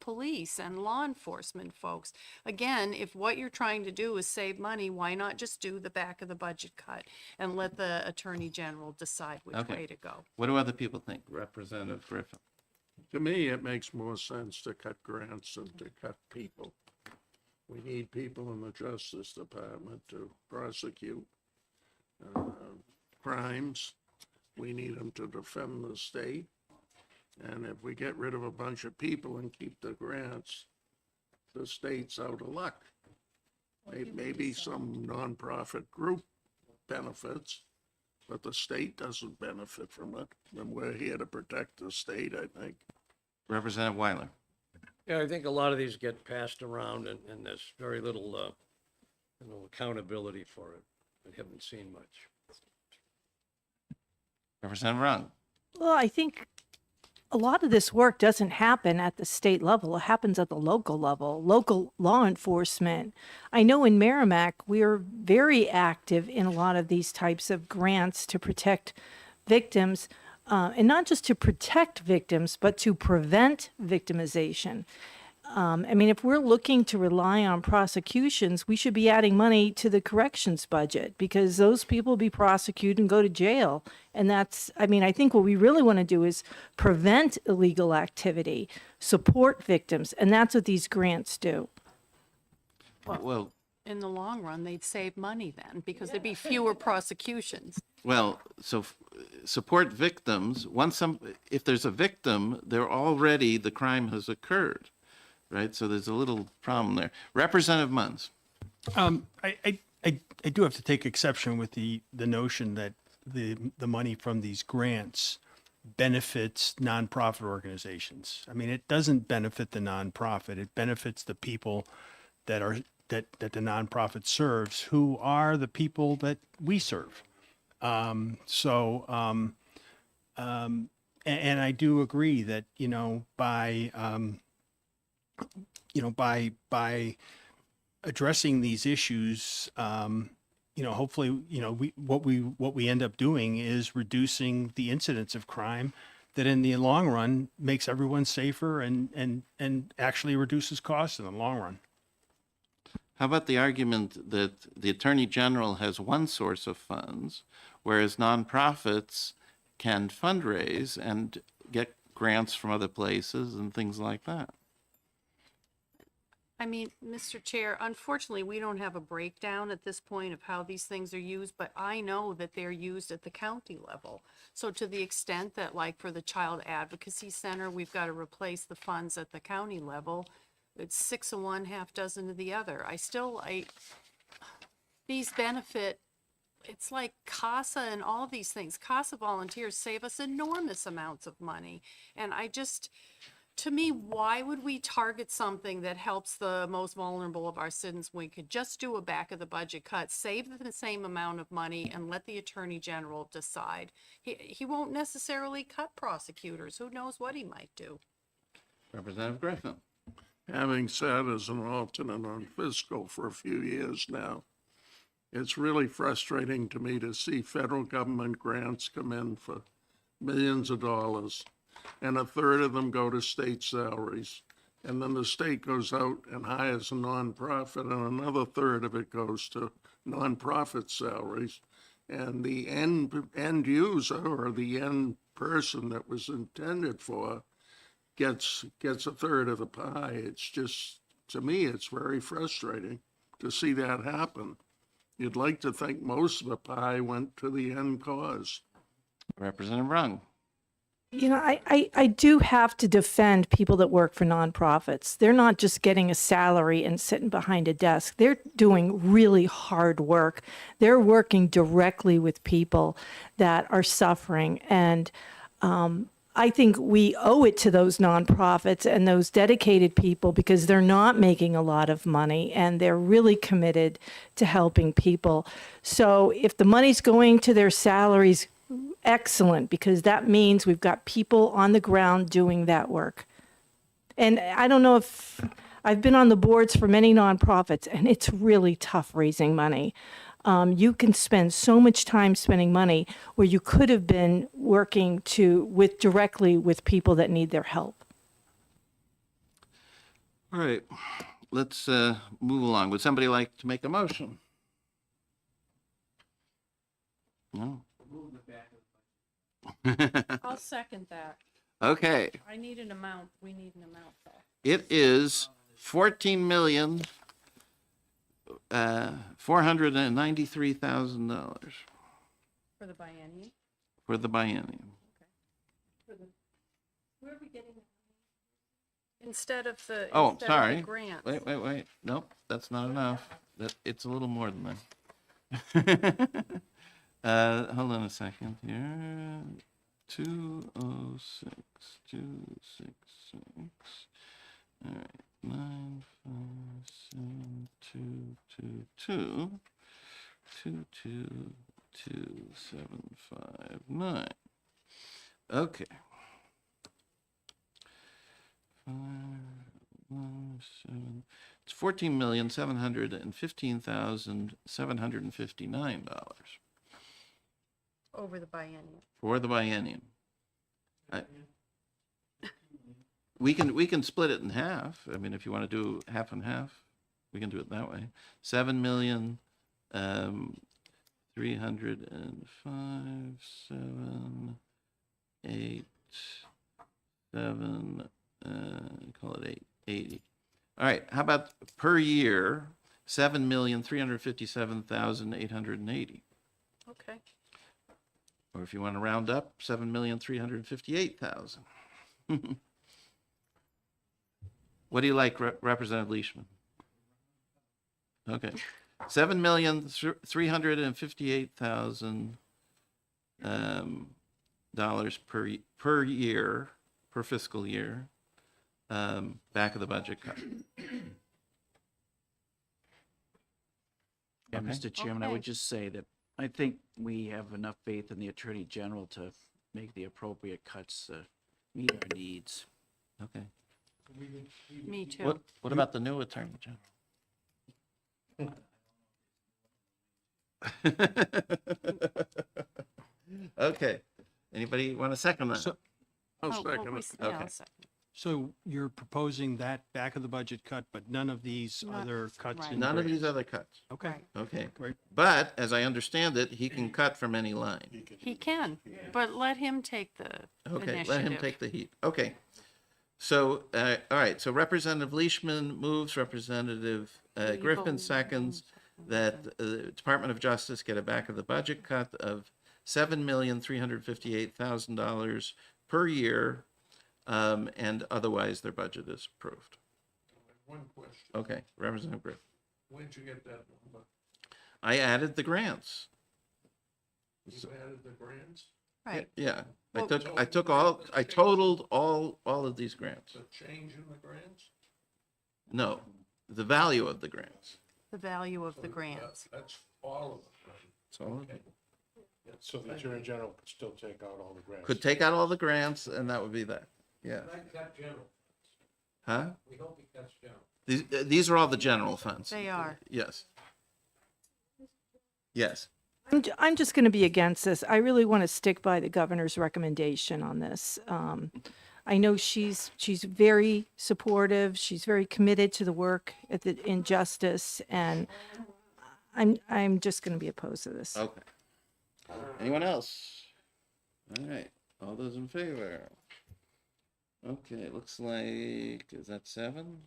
police and law enforcement folks. Again, if what you're trying to do is save money, why not just do the back of the budget cut and let the Attorney General decide which Okay. way to go? What do other people think? Representative Griffin? To me, it makes more sense to cut grants than to cut people. We need people in the Justice Department to prosecute crimes. We need them to defend the state. And if we get rid of a bunch of people and keep the grants, the state's out of luck. Maybe some nonprofit group benefits, but the state doesn't benefit from it. And we're here to protect the state, I think. Representative Weiler? Yeah, I think a lot of these get passed around and there's very little, accountability for it. I haven't seen much. Representative Rung? Well, I think a lot of this work doesn't happen at the state level. It happens at the local level, local law enforcement. I know in Merrimack, we are very active in a lot of these types of grants to protect victims, and not just to protect victims, but to prevent victimization. I mean, if we're looking to rely on prosecutions, we should be adding money to the corrections budget because those people will be prosecuted and go to jail. And that's, I mean, I think what we really want to do is prevent illegal activity, support victims, and that's what these grants do. Well, In the long run, they'd save money then because there'd be fewer prosecutions. well, support victims. If there's a victim, the crime has occurred, right? So there's a little problem there. Representative Munns? I do have to take exception with the notion that the money from these grants benefits nonprofit organizations. I mean, it doesn't benefit the nonprofit. It benefits the people that the nonprofit serves, who are the people that we serve. And I do agree that, by addressing these issues, hopefully, what we end up doing is reducing the incidence of crime that in the long run makes everyone safer and actually reduces costs in the long run. How about the argument that the Attorney General has one source of funds, whereas nonprofits can fundraise and get grants from other places and things like that? I mean, Mr. Chair, unfortunately, we don't have a breakdown at this point of how these things are used, but I know that they're used at the county level. So to the extent that, like for the Child Advocacy Center, we've got to replace the funds at the county level, it's 6 of one, half dozen of the other. These benefit, it's like CASA and all these things. CASA volunteers save us enormous amounts of money. And to me, why would we target something that helps the most vulnerable of our citizens when we could just do a back of the budget cut, save the same amount of money, and let the Attorney General decide? He won't necessarily cut prosecutors. Who knows what he might do? Representative Griffin? Having sat as an alternate on fiscal for a few years now, it's really frustrating to me to see federal government grants come in for millions of dollars, and a third of them go to state salaries. And then the state goes out and hires a nonprofit, and another third of it goes to nonprofit salaries. And the end user, or the end person that was intended for, gets a third of the pie. It's just, to me, it's very frustrating to see that happen. You'd like to think most of the pie went to the end cause. Representative Rung? I do have to defend people that work for nonprofits. They're not just getting a salary and sitting behind a desk. They're doing really hard work. They're working directly with people that are suffering. And I think we owe it to those nonprofits and those dedicated people because they're not making a lot of money and they're really committed to helping people. So if the money's going to their salaries, excellent, because that means we've got people on the ground doing that work. And I don't know if, I've been on the boards for many nonprofits, and it's really tough raising money. You can spend so much time spending money where you could have been working directly with people that need their help. All right, let's move along. Would somebody like to make a motion? No? I'll second that. Okay, I need an amount. We need an amount, though. it is $14,493,000 For the biennium. for the biennium. Where are we getting that? Instead of the, Oh, instead of sorry. the grants. Wait. Nope, that's not enough. It's a little more than that. Hold on a second here. 206, 266. All right, 9572222 222759. Okay. 517. It's $14,715,759 Over the biennium. for the biennium. We can split it in half. I mean, if you want to do half and half, we can do it that way. 7,305,787 call it 80. All right, how about per year? 7,357,880. Okay. Or if you want to round up, 7,358,000. What do you like, Representative Leishman? Okay, $7,358,000 dollars per year, per fiscal year, back of the budget cut. Yeah, Okay. Mr. Chairman, I Okay. would just say that I think we have enough faith in the Attorney General to make the appropriate cuts to meet our needs. Okay. Me too. What about the new Attorney General? Okay. Anybody want to second that? So- I'll Oh, second well, it. yeah, I'll Okay. second. So you're proposing that back of the budget cut, but none of these Not- other cuts? right. in None of grants? these other cuts. Okay. Right. Okay. Great. But as I understand it, he can cut from any line. He can, but let him take the Okay, initiative. let him take the heat. Okay. So, all right, so Representative Leishman moves, Representative Griffin seconds that the Department of Justice get a back of the budget cut of $7,358,000 per year, and otherwise their budget is approved. One question. Okay, Representative Griffin. Where'd you get that number? I added the grants. You added the grants? Right. Yeah, Well- I totaled all of these grants. The change in the grants? No, the value of the grants. The value of the grants. That's all of them. That's all of Okay. it. So the Attorney General could still take out all the grants? Could take out all the grants and that would be that. Yeah. Huh? We hope he cuts general. These are all the general funds. They are. Yes. Yes. I'm just going to be against this. I really want to stick by the governor's recommendation on this. I know she's very supportive. She's very committed to the work in justice, and I'm just going to be opposed to this. Okay. Anyone else? All right. All those in favor? Okay, looks like, is that 7?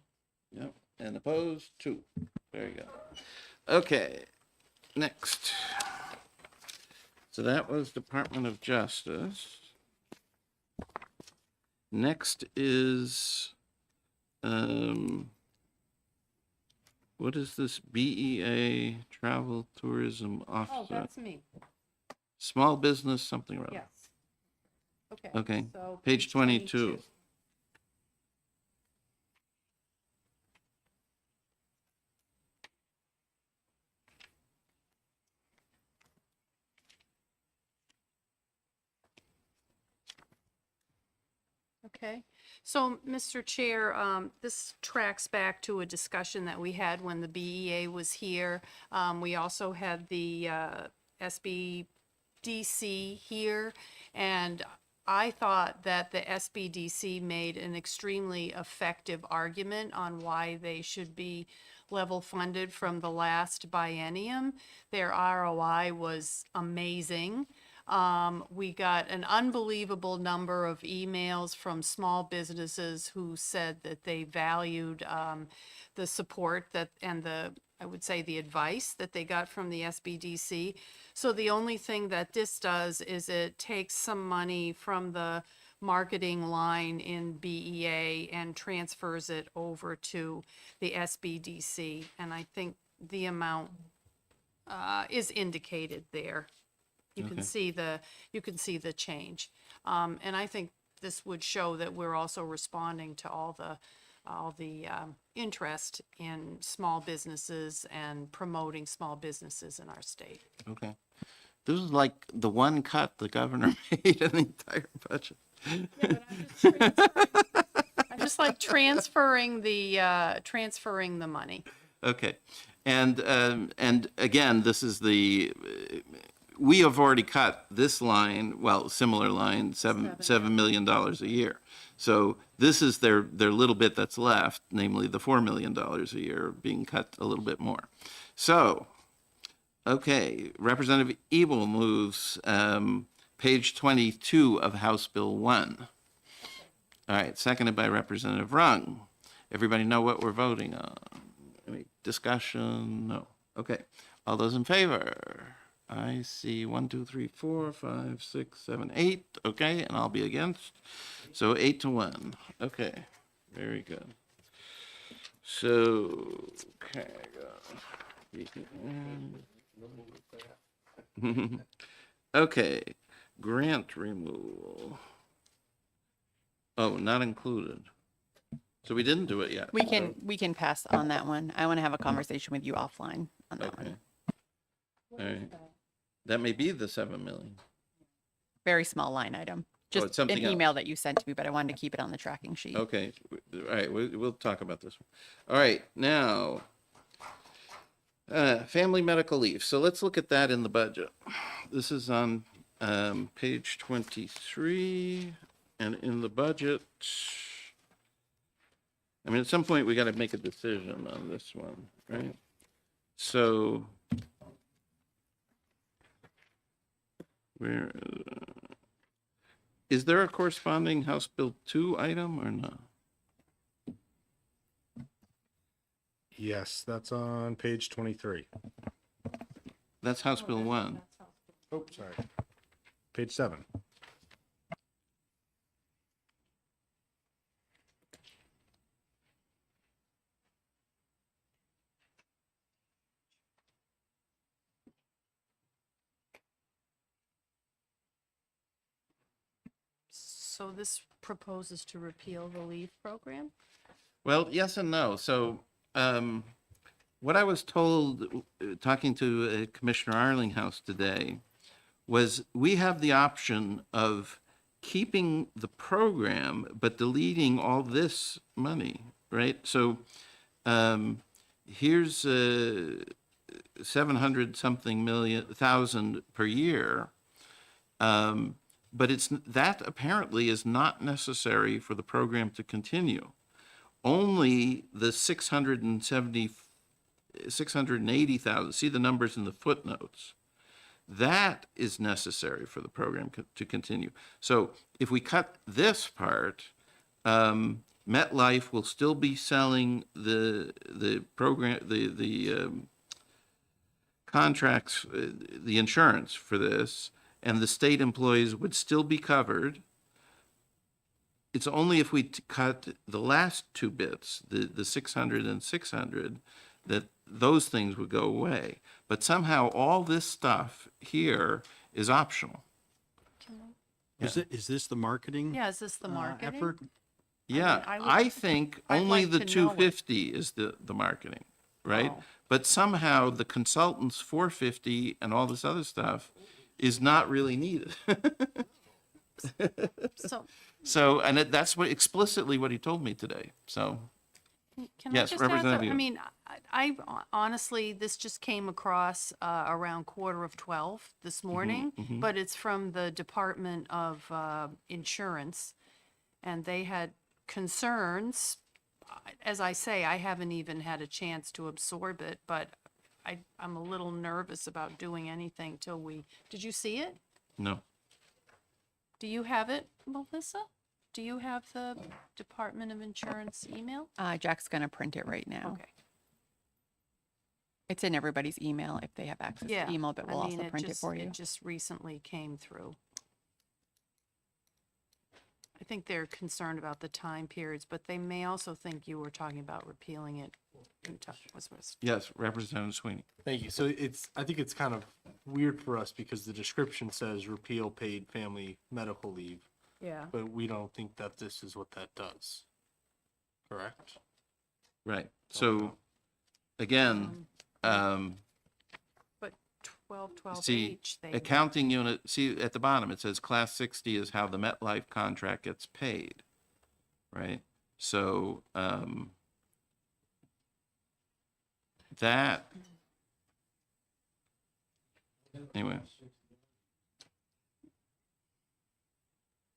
Yep. And opposed, 2. There you go. Okay, next. So that was Department of Justice. Next is, what is this? BEA Travel Tourism Oh, Officer? that's me. Small business, something or other. Yes. Okay. Okay, So page 22. Okay. So, Mr. Chair, this tracks back to a discussion that we had when the BEA was here. We also had the SBDC here, and I thought that the SBDC made an extremely effective argument on why they should be level funded from the last biennium. Their ROI was amazing. We got an unbelievable number of emails from small businesses who said that they valued the support that and I would say the advice that they got from the SBDC. So the only thing that this does is it takes some money from the marketing line in BEA and transfers it over to the SBDC. And I think the amount is indicated there. You can see the change, and I think this would show that we're also responding to all the interest in small businesses and promoting small businesses in our state. Okay. This is like the one cut the governor made in the entire budget. I'm just like transferring the money. Okay. And again, this is we have already cut this line, well, similar line, $7 million a year. So this is their little bit that's left, namely the $4 million a year being cut a little bit more. So, okay, Representative Ebel moves page 22 of House Bill 1. All right, seconded by Representative Rung. Everybody know what we're voting on? Any discussion? No. Okay. All those in favor? I see 1, 2, 3, 4, 5, 6, 7, 8. Okay, and I'll be against. So 8-1. Okay, very good. So, okay. Okay, grant removal. Oh, not included. So we didn't do it yet. We can pass on that one. I want to have a conversation with you offline on that one. All right. That may be the 7 million. Very small line item. it's Just an something else. email that you sent to me, but I wanted to keep it on the tracking sheet. Okay, all right, we'll talk about this one. All right, now, family medical leave. So let's look at that in the budget. This is on page 23, and in the budget, I mean, at some point, we got to make a decision on this one, right? So, where is there a corresponding House Bill 2 item or not? Yes, that's on page 23. That's House Bill 1. Oh, sorry. Page 7. So this proposes to repeal the leave program? Well, yes and no. So, what I was told, talking to Commissioner Arlinghouse today, was we have the option of keeping the program, but deleting all this money, right? So, here's 700-something thousand per year. But that apparently is not necessary for the program to continue. Only the 680,000, see the numbers in the footnotes, that is necessary for the program to continue. So if we cut this part, MetLife will still be selling the program, the contracts, the insurance for this, and the state employees would still be covered. It's only if we cut the last two bits, the 600 and 600, that those things would go away. But somehow all this stuff here is optional. Is this the marketing? Yeah, is this the marketing? effort? Yeah, I think I'd only like the to know it. 250 is the marketing, right? Oh. But somehow the consultants 450 and all this other stuff is not really needed. So So, and that's what explicitly what he told me today. So, can yes, I just add, Representative I Yu. mean, I honestly, this just came across around 11:45 this morning, but it's from the Department of Insurance, and they had concerns. As I say, I haven't even had a chance to absorb it, but I'm a little nervous about doing anything till we, did you see it? No. Do you have it, Melissa? Do you have the Department of Insurance email? Jack's going to print it right now. Okay. It's in everybody's email if they have access Yeah. to email, but we'll I mean, also print it just, for you. It just recently came through. I think they're concerned about the time periods, but they may also think you were talking about repealing it. Yes, Representative Sweeney. Thank you. So I think it's kind of weird for us because the description says repeal paid family medical leave, Yeah. but we don't think that this is what that does. Correct? Right. So, again, But 1212H, see, they. accounting unit, see at the bottom, it says class 60 is how the MetLife contract gets paid, right? So, that, anyway,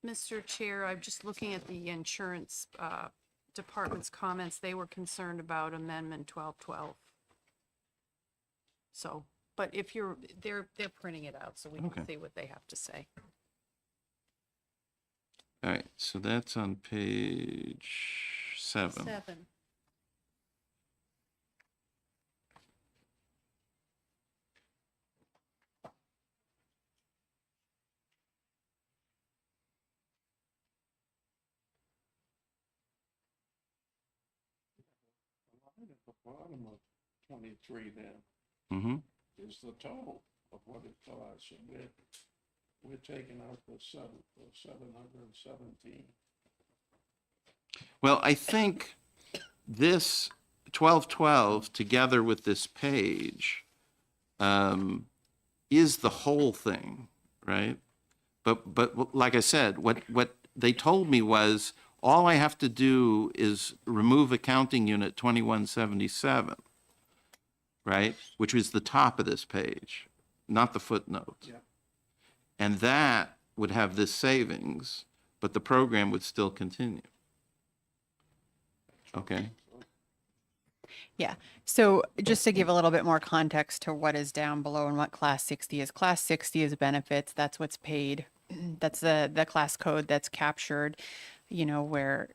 Mr. Chair, I'm just looking at the insurance department's comments. They were concerned about Amendment 1212. So, but if they're printing it out, so we Okay. can see what they have to say. all right, so that's on page 7. 7. At the bottom of 23 then Mm-hmm. is the total of what it costs, and we're taking out the 717. Well, I think this 1212 together with this page is the whole thing, right? But like I said, what they told me was all I have to do is remove accounting unit 2177, right? Which was the top of this page, not the footnote. Yeah. And that would have this savings, but the program would still continue. Okay. Yeah. So just to give a little bit more context to what is down below and what class 60 is. Class 60 is benefits. That's what's paid. That's the class code that's captured, where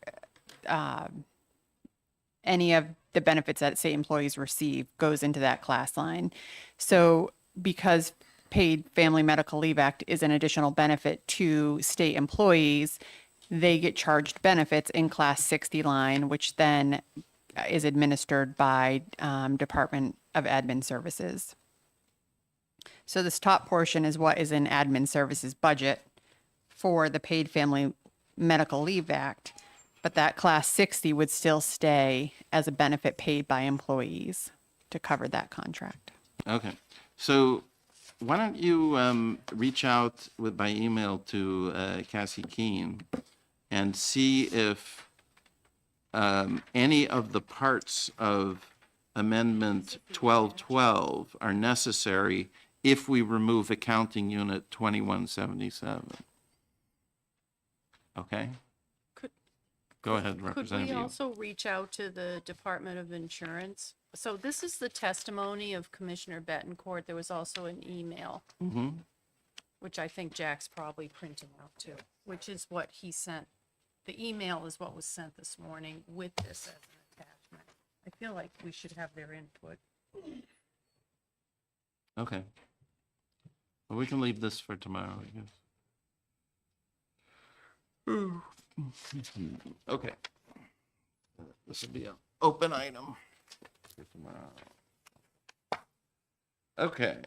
any of the benefits that, say, employees receive goes into that class line. So because Paid Family Medical Leave Act is an additional benefit to state employees, they get charged benefits in class 60 line, which then is administered by Department of Admin Services. So this top portion is what is in Admin Services budget for the Paid Family Medical Leave Act, but that class 60 would still stay as a benefit paid by employees to cover that contract. Okay, so why don't you reach out by email to Cassie Keene and see if any of the parts of Amendment 1212 are necessary if we remove accounting unit 2177. Okay? Go ahead, Could we Representative Yu. also reach out to the Department of Insurance? So this is the testimony of Commissioner Betancourt. There was also an email, Mm-hmm. which I think Jack's probably printing out too, which is what he sent. The email is what was sent this morning with this as an attachment. I feel like we should have their input. Okay. Well, we can leave this for tomorrow, I guess. Okay. This will be an open item for tomorrow. Okay.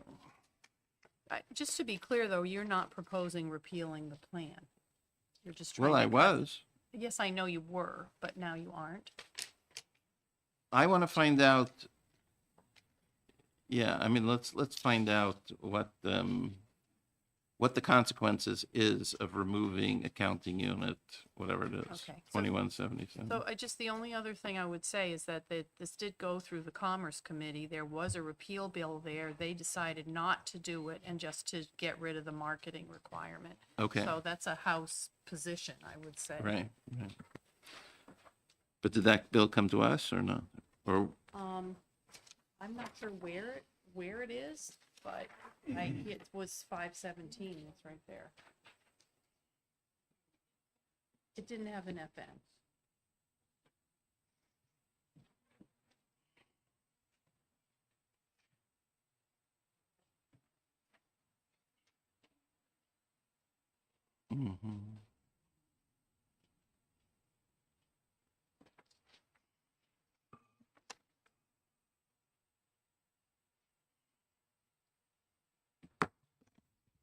Just to be clear, though, you're not proposing repealing the plan. You're just trying Well, to I cut- was. Yes, I know you were, but now you aren't. I want to find out. Yeah, I mean, let's find out what what the consequences is of removing accounting unit, whatever it is, Okay, so- 2177. So the only other thing I would say is that this did go through the Commerce Committee. There was a repeal bill there. They decided not to do it and just to get rid of the marketing requirement. Okay. So that's a House position, I would say. Right. But did that bill come to us or not? Or, I'm not sure where it is, but it was 517, it's right there. It didn't have an FN. mhm.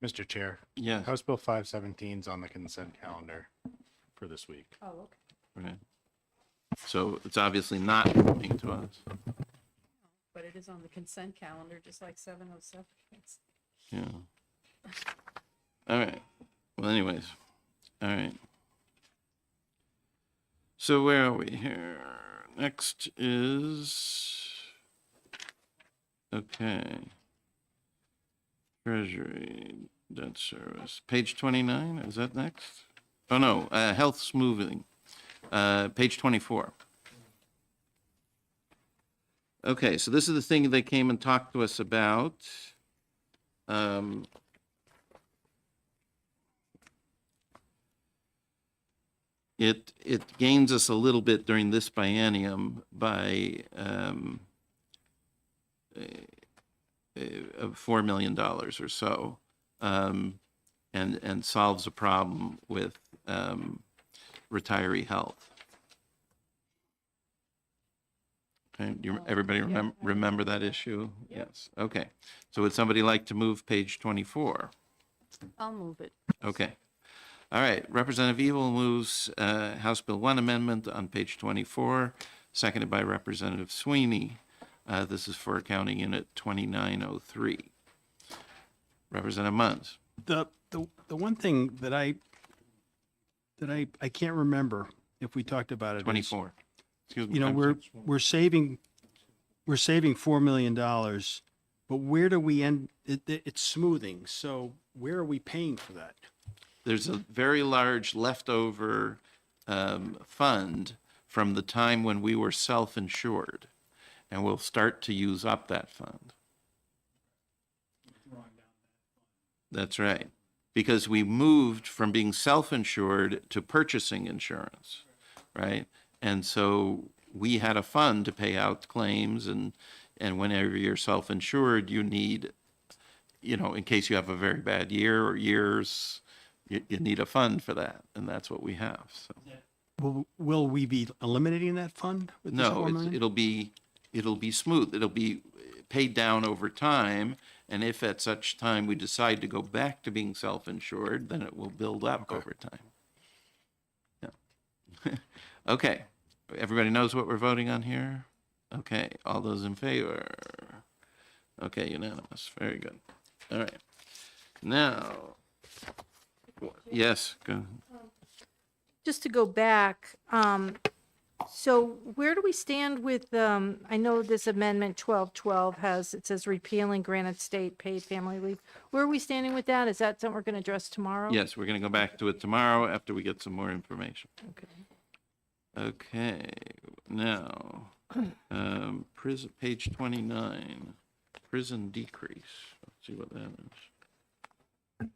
Mr. Chair. Yes. House Bill 517 is on the consent calendar for this week. Oh, okay. Right. So it's obviously not coming to us. But it is on the consent calendar, just like 707 is. Yeah. All right. Well, anyways. All right. So where are we here? Next is, okay. Treasury, debt service. Page 29, is that next? Oh, no, health's moving. Page 24. Okay, so this is the thing they came and talked to us about. It gains us a little bit during this biennium by $4 million or so, and solves a problem with retiree health. Okay, everybody remember that issue? Yes. Okay. So would somebody like to move page 24? I'll move it. Okay. All right. Representative Evil moves House Bill 1 amendment on page 24, seconded by Representative Sweeney. This is for accounting unit 2903. Representative Munns. The one thing that I can't remember if we talked about it. 24. Excuse me. You know, we're saving $4 million, but where do we end? It's smoothing. So where are we paying for that? There's a very large leftover fund from the time when we were self-insured, and we'll start to use up that fund. That's right. Because we moved from being self-insured to purchasing insurance, right? And so we had a fund to pay out claims, and whenever you're self-insured, you need, in case you have a very bad year or years, you need a fund for that, and that's what we have. So. Will we be eliminating that fund? With this $4 million? It'll be smooth. It'll be paid down over time, and if at such time we decide to go back to being self-insured, then it will build up over time. Yeah. Okay. Everybody knows what we're voting on here? Okay. All those in favor? Okay, unanimous. Very good. All right. Now, yes, go ahead. Just to go back, so where do we stand with, I know this amendment 1212 it says repealing granted state paid family leave. Where are we standing with that? Is that something we're going to address tomorrow? Yes, we're going to go back to it tomorrow after we get some more information. Okay. Okay, now, prison, page 29, prison decrease. Let's see what that is.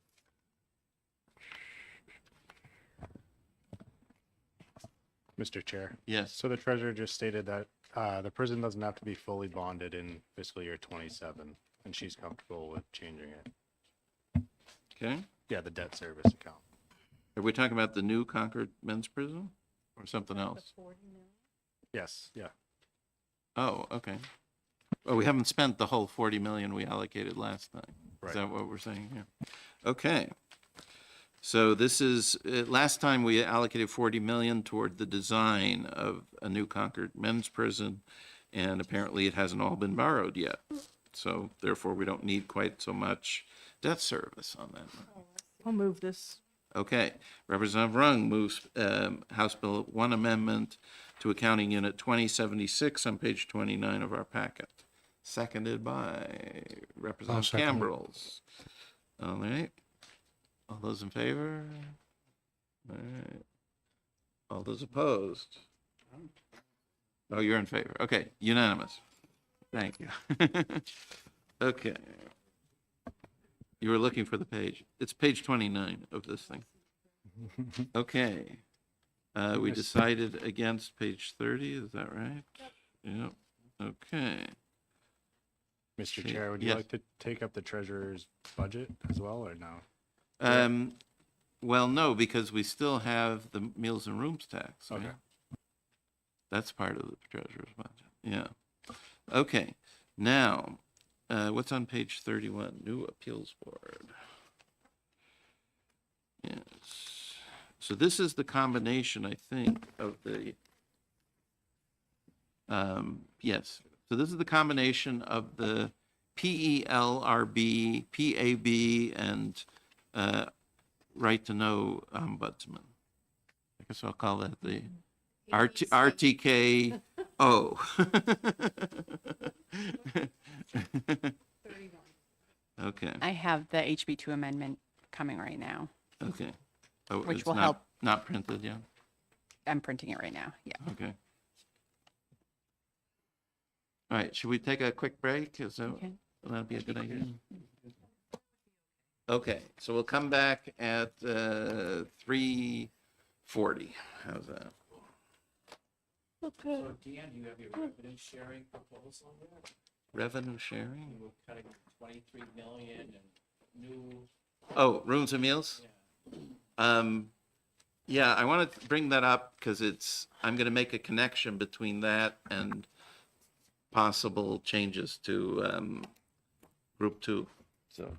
Mr. Chair. Yes. So the treasurer just stated that the prison doesn't have to be fully bonded in fiscal year 27, and she's comfortable with changing it. Okay. Yeah, the debt service account. Are we talking about the new Concord Men's Prison or something else? Yes, yeah. Oh, okay. Well, we haven't spent the whole 40 million we allocated last time. Right. Is that what we're saying here? Okay. So this is, last time we allocated 40 million toward the design of a new Concord Men's Prison, and apparently it hasn't all been borrowed yet. So therefore we don't need quite so much debt service on that. I'll move this. Okay, Representative Rung moves House Bill 1 amendment to Accounting Unit 2076 on page 29 of our packet. Seconded by Representative second it. Cambrils. All right. All those in favor? All right. All those opposed? Oh, you're in favor. Okay, unanimous. Thank you. Okay. You were looking for the page. It's page 29 of this thing. Okay. We decided against page 30, is that right? Yep. Okay. Mr. Okay, Chair, would you yes. like to take up the treasurer's budget as well, or no? Well, no, because we still have the meals and rooms tax. Right? Okay. That's part of the treasurer's budget. Yeah. Okay. Now, what's on page 31? New appeals board. Yes. So this is the combination, I think, of the, yes. So this is the combination of the PELRB, PAB, and right to know ombudsman. I guess I'll call that the RTKO. Okay, I have the HB2 amendment coming right now. okay. Oh, Which it's will not- help. Not printed yet? I'm printing it right now. Yeah. Okay. All right, should we take a quick break? Is that, Okay. will that be a good idea? Okay, so we'll come back at 3:40. How's that? So Dan, do you have your revenue sharing proposal there? Revenue sharing? You were cutting 23 million and new. Oh, rooms and meals? Yeah, I want to bring that up because I'm going to make a connection between that and possible changes to group 2. So.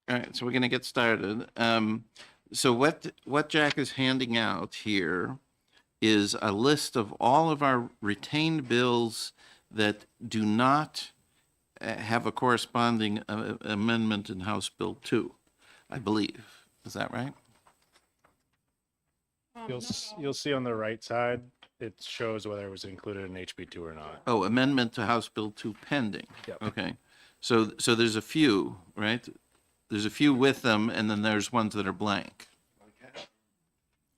All right, so we're going to get started. So what Jack is handing out here is a list of all of our retained bills that do not have a corresponding amendment in House Bill 2, I believe. Is that right? You'll see on the right side, it shows whether it was included in HB2 or not. Oh, amendment to House Bill 2 pending. Yep. Okay. So there's a few, right? There's a few with them, and then there's ones that are blank.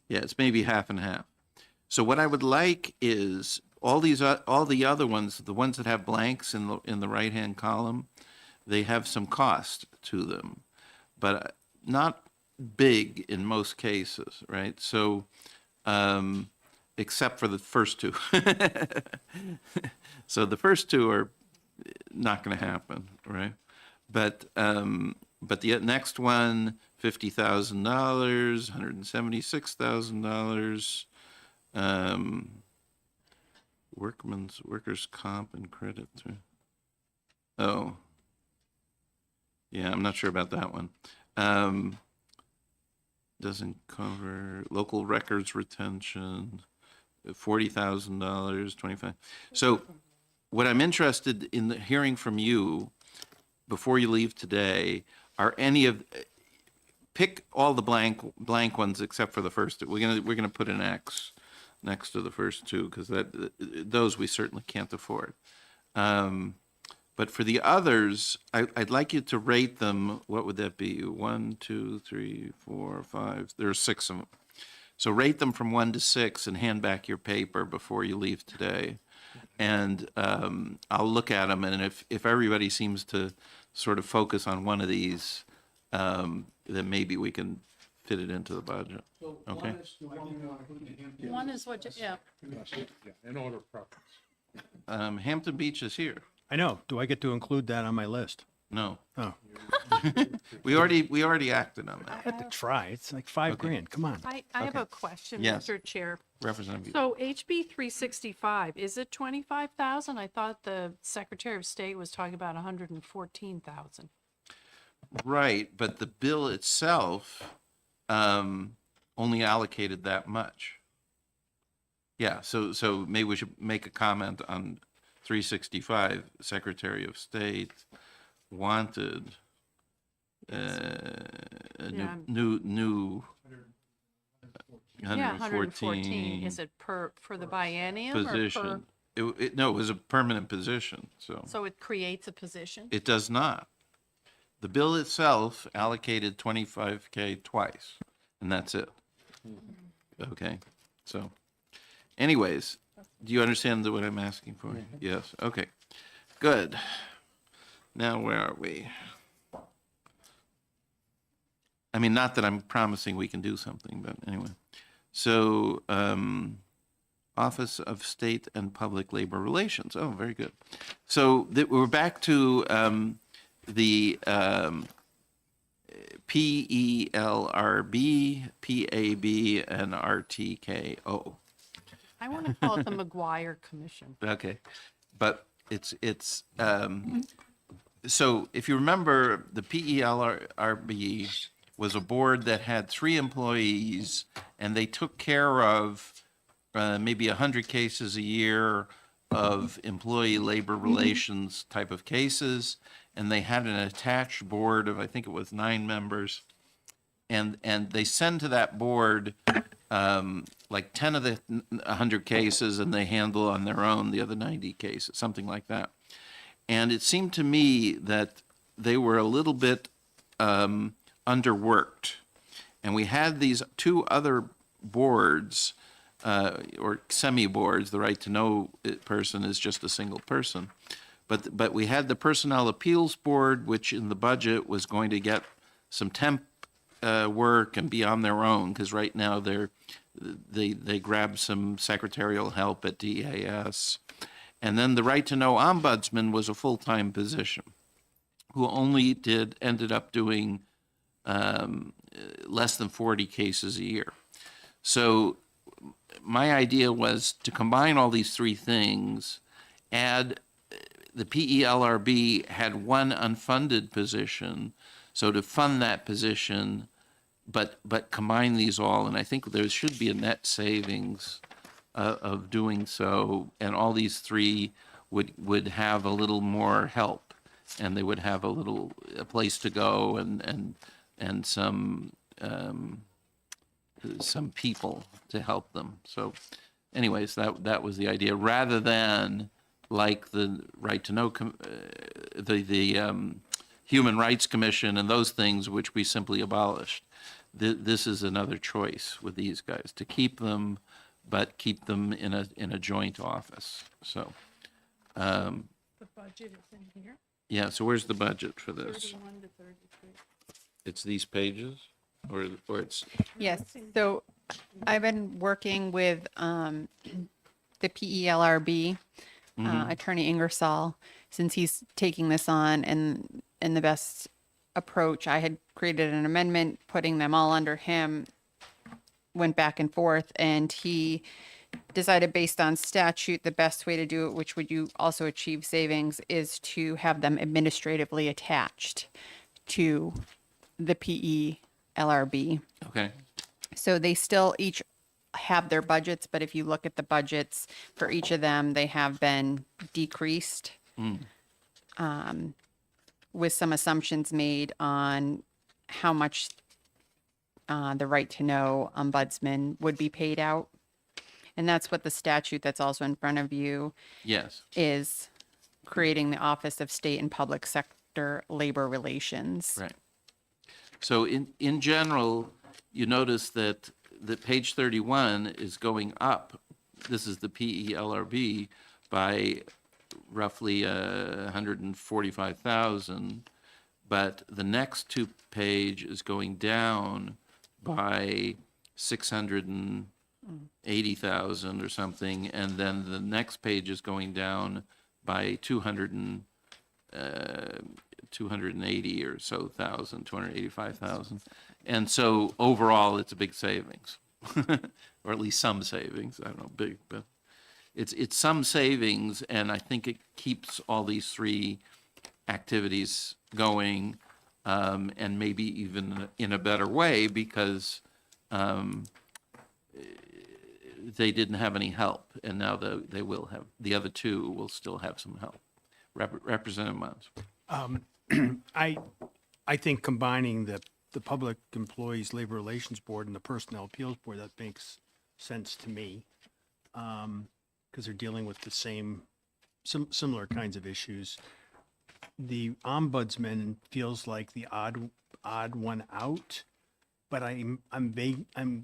Yeah, it's maybe half and half. So what I would like is all the other ones, the ones that have blanks in the right-hand column, they have some cost to them, but not big in most cases, right? So, except for the first two. So the first two are not going to happen, right? But the next one, $50,000, $176,000, workers' comp and credit. Oh, yeah, I'm not sure about that one. Doesn't cover local records retention, $40,000, 25. So what I'm interested in hearing from you before you leave today are pick all the blank ones except for the first two. We're gonna put an X next to the first two because those we certainly can't afford. But for the others, I'd like you to rate them. What would that be? 1, 2, 3, 4, 5. There are 6 of them. So rate them from 1 to 6 and hand back your paper before you leave today. And I'll look at them, and if everybody seems to sort of focus on one of these, then maybe we can fit it into the budget. Okay. One is what, yeah. In order of preference. Hampton Beach is here. I know. Do I get to include that on my list? No. Oh, We already acted on I that. had to try. It's like $5,000. Come on. I have a question, Yes. Mr. Chair. Representative. So HB 365, is it 25,000? I thought the Secretary of State was talking about 114,000. Right, but the bill itself only allocated that much. Yeah, so maybe we should make a comment on 365. Secretary of State wanted Yeah. new Yeah, 114. 114 Is it for the biennium or per? position. No, it was a permanent position, So it creates a position? it does not. The bill itself allocated 25K twice, and that's it. Okay, so anyways, do you understand what I'm asking for? Yes, okay, good. Now, where are we? I mean, not that I'm promising we can do something, but anyway. So, Office of State and Public Labor Relations. Oh, very good. So we're back to the PELRB, PAB, and RTKO. I want to call it the McGuire Commission. Okay, but it's so if you remember, the PELRB was a board that had 3 employees, and they took care of maybe 100 cases a year of employee labor relations type of cases, and they had an attached board of, I think it was 9 members, and they send to that board like 10 of the 100 cases, and they handle on their own the other 90 cases, something like that. And it seemed to me that they were a little bit underworked. And we had these 2 other boards, or semi-boards. The right to know person is just a single person. But we had the Personnel Appeals Board, which in the budget was going to get some temp work and be on their own, because right now they grab some secretarial help at DAS. And then the Right to Know Ombudsman was a full-time position, who only ended up doing less than 40 cases a year. So my idea was to combine all these 3 things, add the PELRB had 1 unfunded position, So to fund that position, but combine these all, and I think there should be a net savings of doing so, and all these three would have a little more help, and they would have a place to go and some people to help them. So anyways, that was the idea, rather than like the right to know, the Human Rights Commission and those things which we simply abolished. This is another choice with these guys, to keep them, but keep them in a joint office. So The budget is in here, yeah, so where's the budget for this? 31 to 33. It's these pages, or it's Yes, so I've been working with the PELRB, Attorney Ingersoll, since he's taking this on, and the best approach, I had created an amendment, putting them all under him, went back and forth, and he decided based on statute, the best way to do it, which would you also achieve savings, is to have them administratively attached to the PELRB. okay. So they still each have their budgets, but if you look at the budgets for each of them, they have been decreased. With some assumptions made on how much the right to know ombudsman would be paid out. And that's what the statute that's also in front of you Yes. is, creating the Office of State and Public Sector Labor Relations. Right. So in general, you notice that page 31 is going up. This is the PELRB by roughly 145,000, but the next two page is going down by 680,000 or something, and then the next page is going down by 280 or so thousand, 285,000. And so overall, it's a big savings, or at least some savings. I don't know, big, but it's some savings, and I think it keeps all these three activities going, and maybe even in a better way, because they didn't have any help, and now they will have. The other two will still have some help. Representative Mons. I think combining the Public Employees Labor Relations Board and the Personnel Appeals Board, that makes sense to me, because they're dealing with the similar kinds of issues. The ombudsman feels like the odd one out, but I'm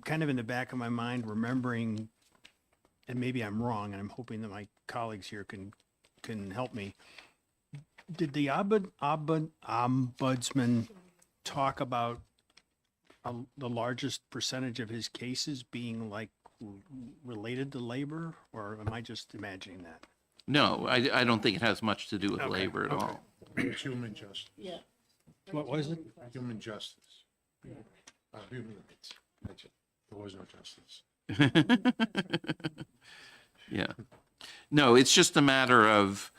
kind of in the back of my mind remembering, and maybe I'm wrong, and I'm hoping that my colleagues here can help me. Did the ombudsman talk about the largest percentage of his cases being like related to labor, or am I just imagining that? No, I don't think it has much to do with labor at all. It's human justice. Yeah. What was it? Human justice. Human rights. That's it. There was no justice. Yeah. No, it's just a matter of,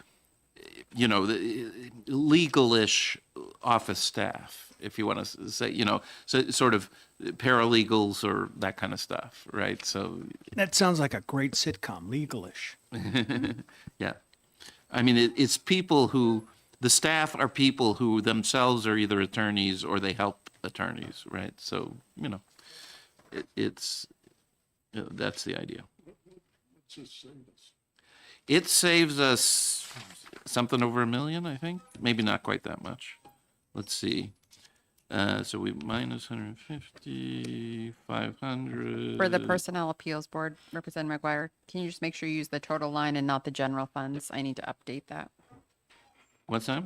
the legal-ish office staff, if you want to say, so sort of paralegals or that kind of stuff, right? So, That sounds like a great sitcom, Legalish. yeah. I mean, it's people who, the staff are people who themselves are either attorneys or they help attorneys, right? So, it's, that's the idea. It saves us something over $1 million, I think. Maybe not quite that much. Let's see. So we minus 150, 500. For the Personnel Appeals Board, Representative McGuire, can you just make sure you use the total line and not the general funds? I need to update that. What's that?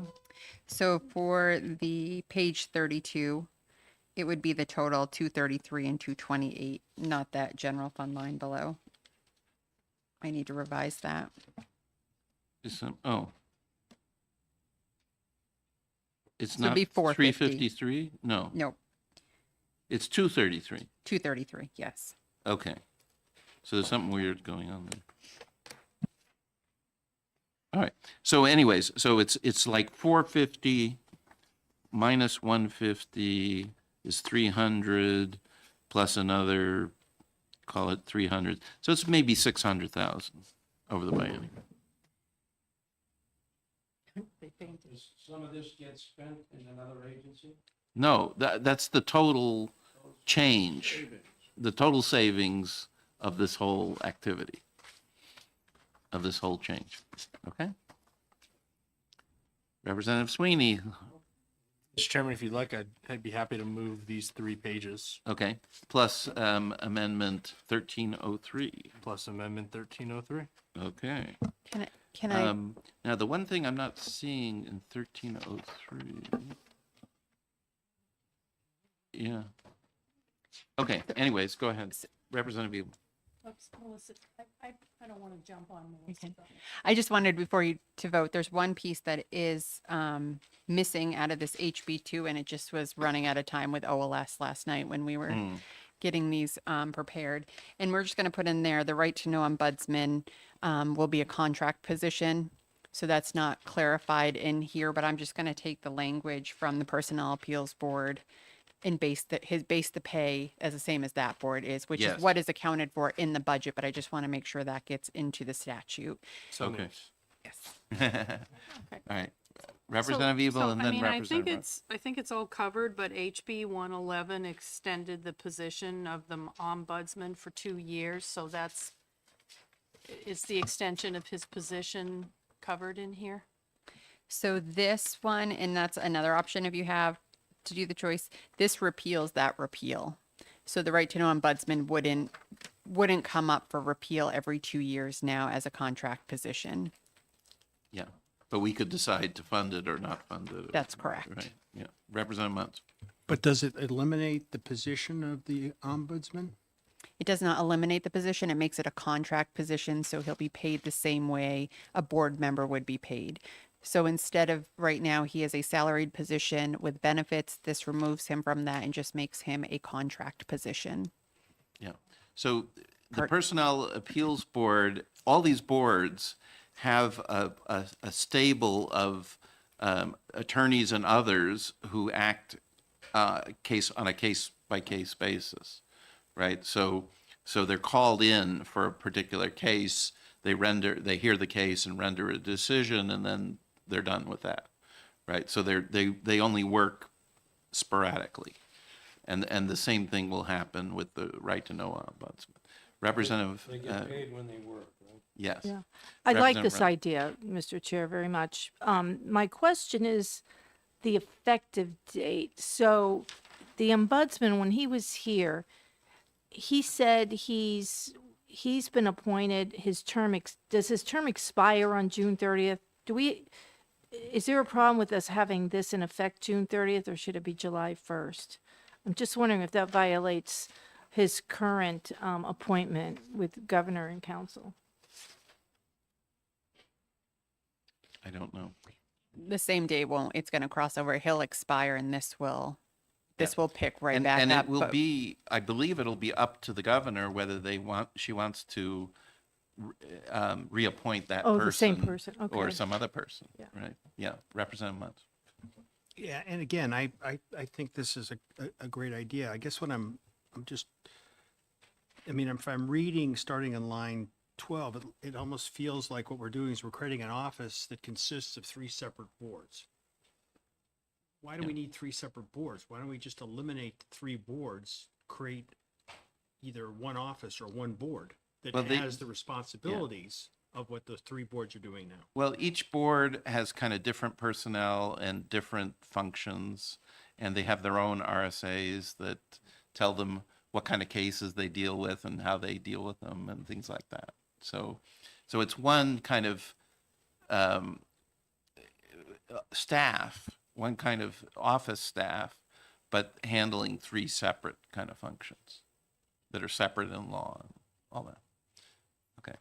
So for the page 32, it would be the total 233 and 228, not that general fund line below. I need to revise that. Oh. It's So it'd not be 450. 353? No. Nope, It's 233. 233, yes. Okay. So there's something weird going on there. All right. So anyways, so it's like 450 minus 150 is 300 plus another, call it 300. So it's maybe 600,000 over the biennium. Does some of this get spent in another agency? No, that's the total change, the total savings of this whole activity, of this whole change. Okay? Representative Sweeney. Mr. Chairman, if you'd like, I'd be happy to move these 3 pages. Okay, plus amendment 1303. Plus amendment 1303. Okay. Can I? Now, the one thing I'm not seeing in 1303. Yeah. Okay, anyways, go ahead. Representative Evil. Oops, Melissa, I don't want to jump on Melissa. Okay. I just wanted before you to vote, there's one piece that is missing out of this HB2, and it just was running out of time with OLS last night when we were getting these prepared. And we're just going to put in there, the right to know ombudsman will be a contract position. So that's not clarified in here, but I'm just going to take the language from the Personnel Appeals Board and base the pay as the same as that board is, which Yes. is what is accounted for in the budget, but I just want to make sure that gets into the statute. So Okay. moved. Yes. All right. Representative Evil and then Representative. I think it's all covered, but HB 111 extended the position of the ombudsman for 2 years, so is the extension of his position covered in here? So this one, and that's another option if you have to do the choice, this repeals that repeal. So the right to know ombudsman wouldn't come up for repeal every 2 years now as a contract position. Yeah, but we could decide to fund it or not fund it. That's correct. Right, yeah. Representative Muntz. But does it eliminate the position of the ombudsman? It does not eliminate the position. It makes it a contract position, so he'll be paid the same way a board member would be paid. So instead of right now, he is a salaried position with benefits. This removes him from that and just makes him a contract position. Yeah. So the Personnel Appeals Board, all these boards have a stable of attorneys and others who act on a case-by-case basis, right? So they're called in for a particular case. They hear the case and render a decision, and then they're done with that, right? So they only work sporadically, and the same thing will happen with the right to know ombudsman. Representative. They get paid when they work, right? Yes. Yeah. I like Representative this Wren. idea, Mr. Chair, very much. My question is the effective date. So the ombudsman, when he was here, he said he's been appointed, does his term expire on June 30th? Is there a problem with us having this in effect June 30th, or should it be July 1st? I'm just wondering if that violates his current appointment with governor and council. I don't know. The same day it's going to cross over. He'll expire, and this will pick right back and up. it will but- be, I believe it'll be up to the governor whether she wants to reappoint that person. Oh, the same person, Or okay. some other person, Yeah. right? Yeah, Representative Muntz. Yeah, and again, I think this is a great idea. I guess what I'm just, I mean, if I'm reading starting on line 12, it almost feels like what we're doing is we're creating an office that consists of 3 separate boards. Why do we need 3 separate boards? Why don't we just eliminate 3 boards, create either one office or one board that Well, has the responsibilities of what those 3 boards are doing now? Well, each board has kind of different personnel and different functions, and they have their own RSAs that tell them what kind of cases they deal with and how they deal with them and things like that. So it's one kind of staff, one kind of office staff, but handling 3 separate kind of functions that are separate in law and all that. Okay.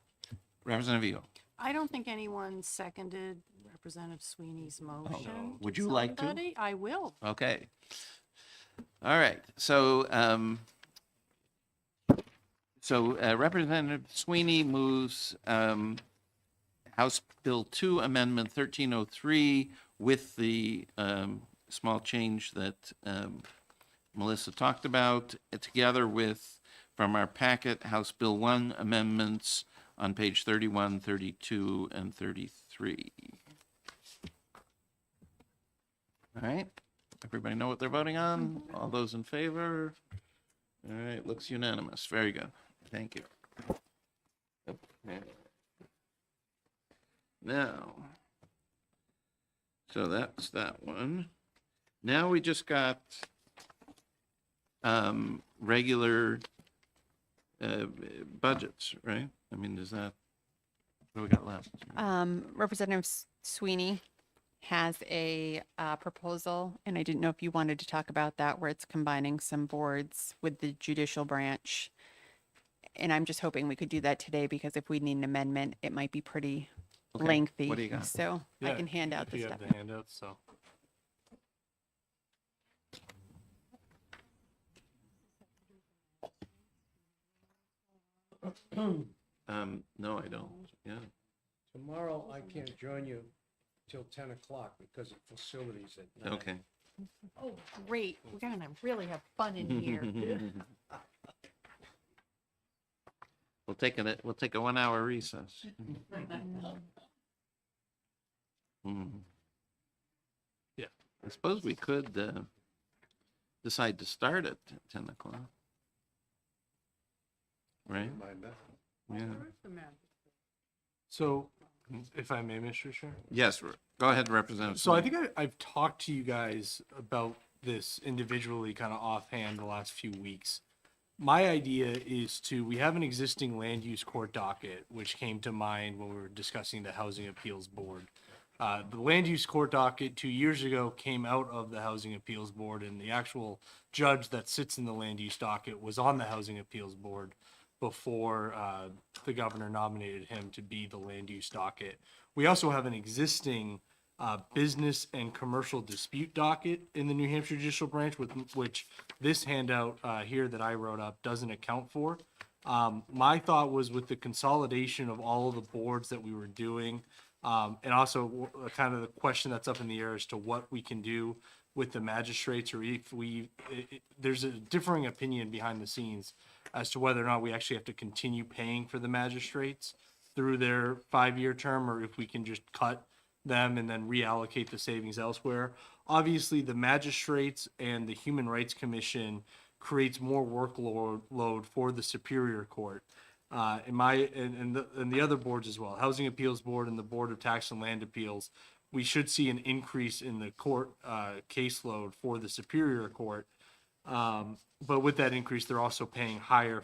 Representative Eo. I don't think anyone seconded Representative Sweeney's motion. Would Did you like to? somebody? I will. Okay. All right. So, Representative Sweeney moves House Bill 2 Amendment 1303 with the small change that Melissa talked about, together with, from our packet, House Bill 1 amendments on page 31, 32, and 33. All right, everybody know what they're voting on? All those in favor? All right, looks unanimous. Very good. Thank you. Okay. Now, so that's that one. Now we just got regular budgets, right? I mean, is that, what do we got left? Representative Sweeney has a proposal, and I didn't know if you wanted to talk about that, where it's combining some boards with the judicial branch. And I'm just hoping we could do that today, because if we need an amendment, it might be pretty Okay, lengthy. what do you got? So I can hand out if the you stuff. have the handouts, so. No, I don't. Yeah. Tomorrow, I can't join you till 10 o'clock because of facilities at night. Okay. Oh, great. We're gonna really have fun in here. We'll take a 1 hour recess. Yeah. I suppose we could decide to start at 10 o'clock. Right? Yeah. So, if I may, Mr. Chair? Yes, go ahead, Representative. So I Sweeney. think I've talked to you guys about this individually kind of offhand the last few weeks. My idea is we have an existing land use court docket, which came to mind when we were discussing the Housing Appeals Board. The land use court docket 2 years ago came out of the Housing Appeals Board, and the actual judge that sits in the land use docket was on the Housing Appeals Board before the governor nominated him to be the land use docket. We also have an existing business and commercial dispute docket in the New Hampshire Judicial Branch, with which this handout here that I wrote up doesn't account for. My thought was, with the consolidation of all of the boards that we were doing, and also kind of the question that's up in the air as to what we can do with the magistrates, or if there's a differing opinion behind the scenes as to whether or not we actually have to continue paying for the magistrates through their 5-year term, or if we can just cut them and then reallocate the savings elsewhere. Obviously, the magistrates and the Human Rights Commission creates more workload for the Superior Court. And the other boards as well, Housing Appeals Board and the Board of Tax and Land Appeals, we should see an increase in the court caseload for the Superior Court. But with that increase, they're also paying higher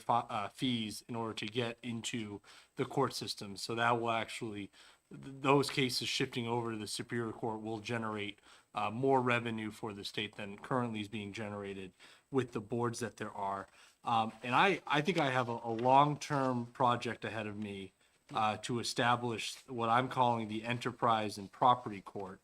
fees in order to get into the court system. So that will actually, those cases shifting over to the Superior Court will generate more revenue for the state than currently is being generated with the boards that there are. And I think I have a long-term project ahead of me to establish what I'm calling the Enterprise and Property Court.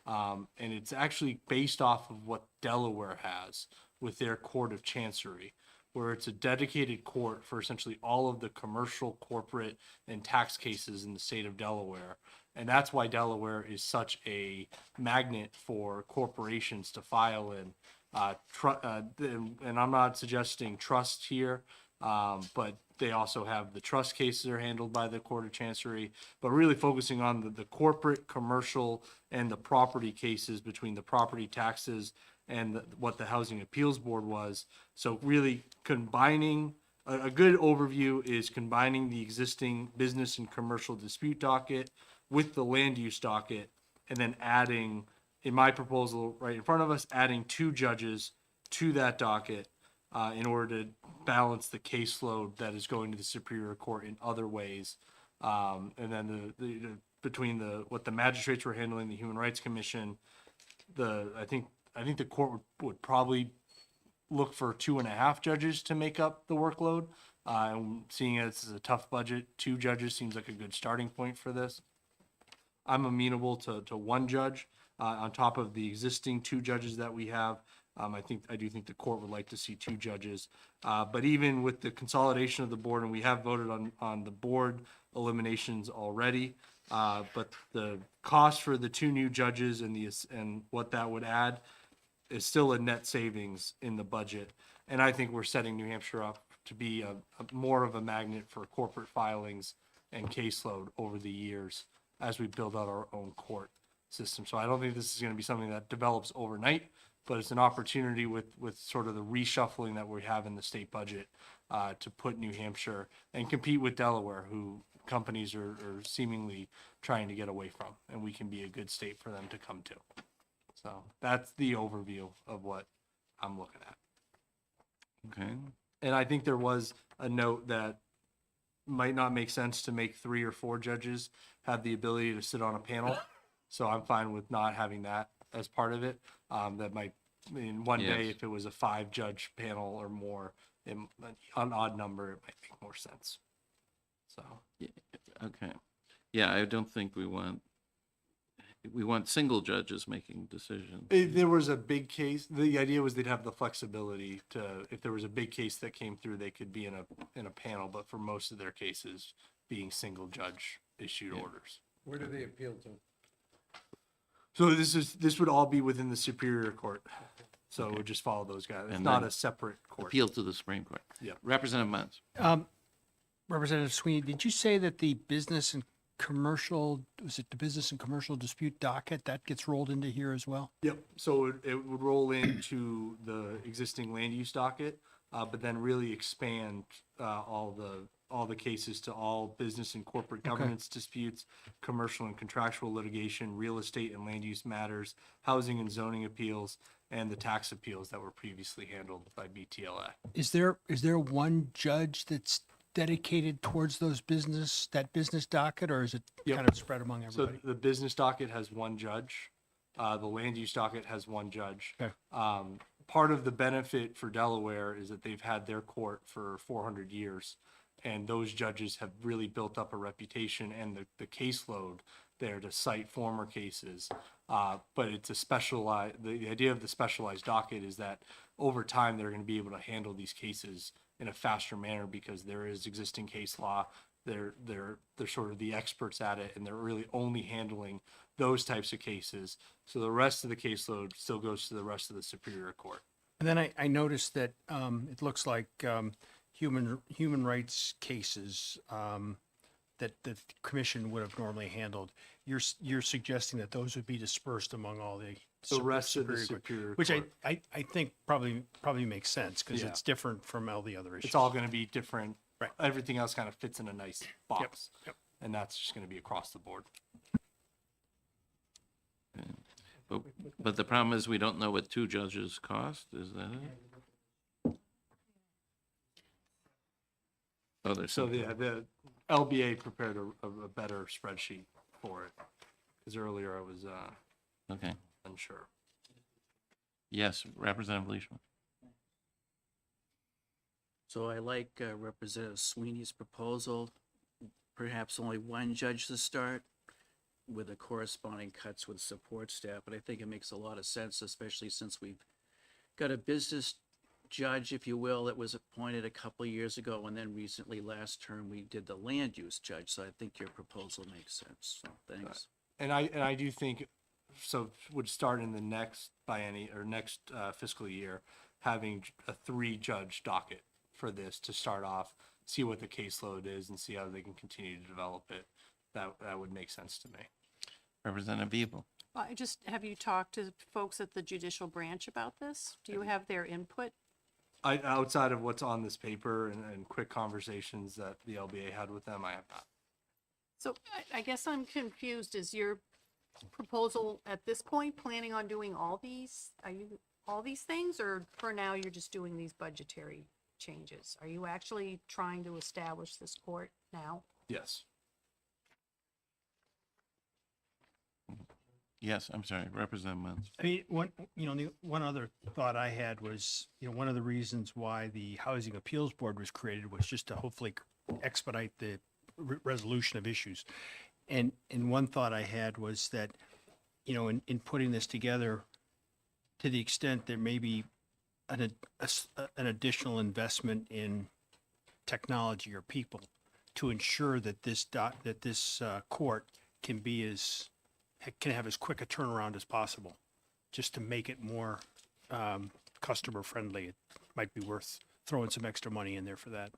And it's actually based off of what Delaware has with their Court of Chancery, where it's a dedicated court for essentially all of the commercial, corporate, and tax cases in the state of Delaware. And that's why Delaware is such a magnet for corporations to file in. And I'm not suggesting trust here, but they also have the trust cases are handled by the Court of Chancery, but really focusing on the corporate, commercial, and the property cases between the property taxes and what the Housing Appeals Board was. So really combining, a good overview is combining the existing business and commercial dispute docket with the land use docket, and then adding, in my proposal right in front of us, adding 2 judges to that docket in order to balance the caseload that is going to the Superior Court in other ways. And then between what the magistrates were handling, the Human Rights Commission, I think the court would probably look for 2.5 judges to make up the workload. And seeing as it's a tough budget, 2 judges seems like a good starting point for this. I'm amenable to 1 judge on top of the existing 2 judges that we have. I do think the court would like to see 2 judges. But even with the consolidation of the board, and we have voted on the board eliminations already, but the cost for the 2 new judges and what that would add is still a net savings in the budget. And I think we're setting New Hampshire up to be a more of a magnet for corporate filings and caseload over the years as we build out our own court system. So I don't think this is going to be something that develops overnight, but it's an opportunity with sort of the reshuffling that we have in the state budget to put New Hampshire and compete with Delaware, who companies are seemingly trying to get away from, and we can be a good state for them to come to. So that's the overview of what I'm looking at. Okay. And I think there was a note that might not make sense to make 3 or 4 judges have the ability to sit on a panel. So I'm fine with not having that as part of it. That might mean one day, Yes. if it was a 5-judge panel or more, an odd number, it might make more sense. So, Okay. Yeah, I don't think we want single judges making decisions. if there was a big case, the idea was they'd have the flexibility to, if there was a big case that came through, they could be in a panel, but for most of their cases, being single judge issued orders. Where do they appeal to? So this would all be within the Superior Court. So it would just follow those guys. It's And not then a separate court. Appeal to the Supreme Court. Yeah. Representative Munz. Representative Sweeney, did you say that the business and commercial, was it the business and commercial dispute docket, that gets rolled into here as well? Yep. So it would roll into the existing land use docket, but then really expand all the cases to all business and corporate governance disputes, commercial and contractual litigation, real estate and land use matters, housing and zoning appeals, and the tax appeals that were previously handled by BTLA. Is there one judge that's dedicated towards that business docket, or is it Yep. kind of spread among So everybody? the business docket has one judge. The land use docket has one judge. Okay. Part of the benefit for Delaware is that they've had their court for 400 years. And those judges have really built up a reputation and the caseload there to cite former cases. But it's a specialized, the idea of the specialized docket is that over time, they're going to be able to handle these cases in a faster manner because there is existing case law. They're sort of the experts at it, and they're really only handling those types of cases. So the rest of the caseload still goes to the rest of the Superior Court. And then I noticed that it looks like human rights cases that the commission would have normally handled. You're suggesting that those would be dispersed among all the rest of the Superior Court, Superior which Court. I think probably makes sense because Yeah. it's different from all the other issues. It's all going to be different. Right. Everything else kind of fits in a nice box. Yep. And that's just going to be across the board. But the problem is we don't know what 2 judges cost, is that it? Oh, there's So something. the LBA prepared a better spreadsheet for it. Because earlier I was Okay. unsure. Yes, Representative Leishman. So I like Representative Sweeney's proposal, perhaps only one judge to start with the corresponding cuts with support staff, but I think it makes a lot of sense, especially since we've got a business judge, if you will, that was appointed a couple of years ago, and then recently last term we did the land use judge, so I think your proposal makes sense, so thanks. And I do think, so would start in the next next fiscal year, having a 3-judge docket for this to start off, see what the caseload is and see how they can continue to develop it. That would make sense to me. Representative Beeble. Have you talked to folks at the judicial branch about this? Do you have their input? Outside of what's on this paper and quick conversations that the LBA had with them, I have not. So I guess I'm confused. Is your proposal at this point planning on doing all these things, or for now you're just doing these budgetary changes? Are you actually trying to establish this court now? Yes. Yes, I'm sorry, Representative Munz. I mean, one other thought I had was, one of the reasons why the Housing Appeals Board was created was just to hopefully expedite the resolution of issues. And one thought I had was that, in putting this together, to the extent there may be an additional investment in technology or people to ensure that this court can have as quick a turnaround as possible, just to make it more customer friendly, it might be worth throwing some extra money in there for that.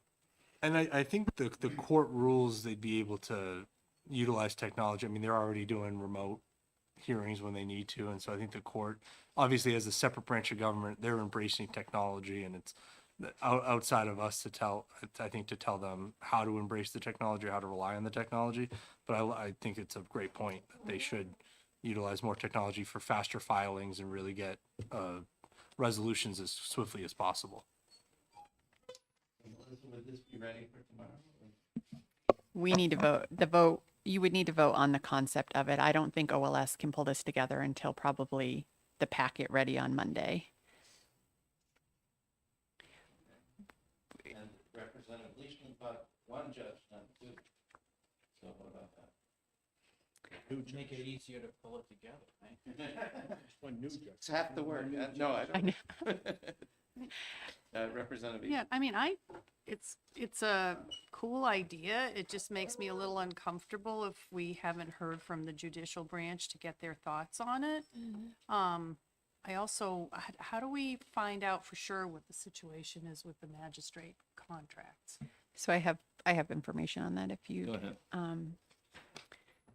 And I think the court rules they'd be able to utilize technology. I mean, they're already doing remote hearings when they need to. And so I think the court, obviously as a separate branch of government, they're embracing technology, and it's outside of us to tell, I think, to tell them how to embrace the technology, how to rely on the technology. But I think it's a great point that they should utilize more technology for faster filings and really get resolutions as swiftly as possible. Would this be ready for tomorrow? We need to vote. The vote, you would need to vote on the concept of it. I don't think OLS can pull this together until probably the packet ready on Monday. And Representative Leishman thought one judge, not two. So what about that? Make it easier to pull it together, right? One new judge. It's half the work. No, I don't. Representative. Yeah, I mean, it's a cool idea. It just makes me a little uncomfortable if we haven't heard from the judicial branch to get their thoughts on it. I also, how do we find out for sure what the situation is with the magistrate contracts? So I have information on that if you. Go ahead.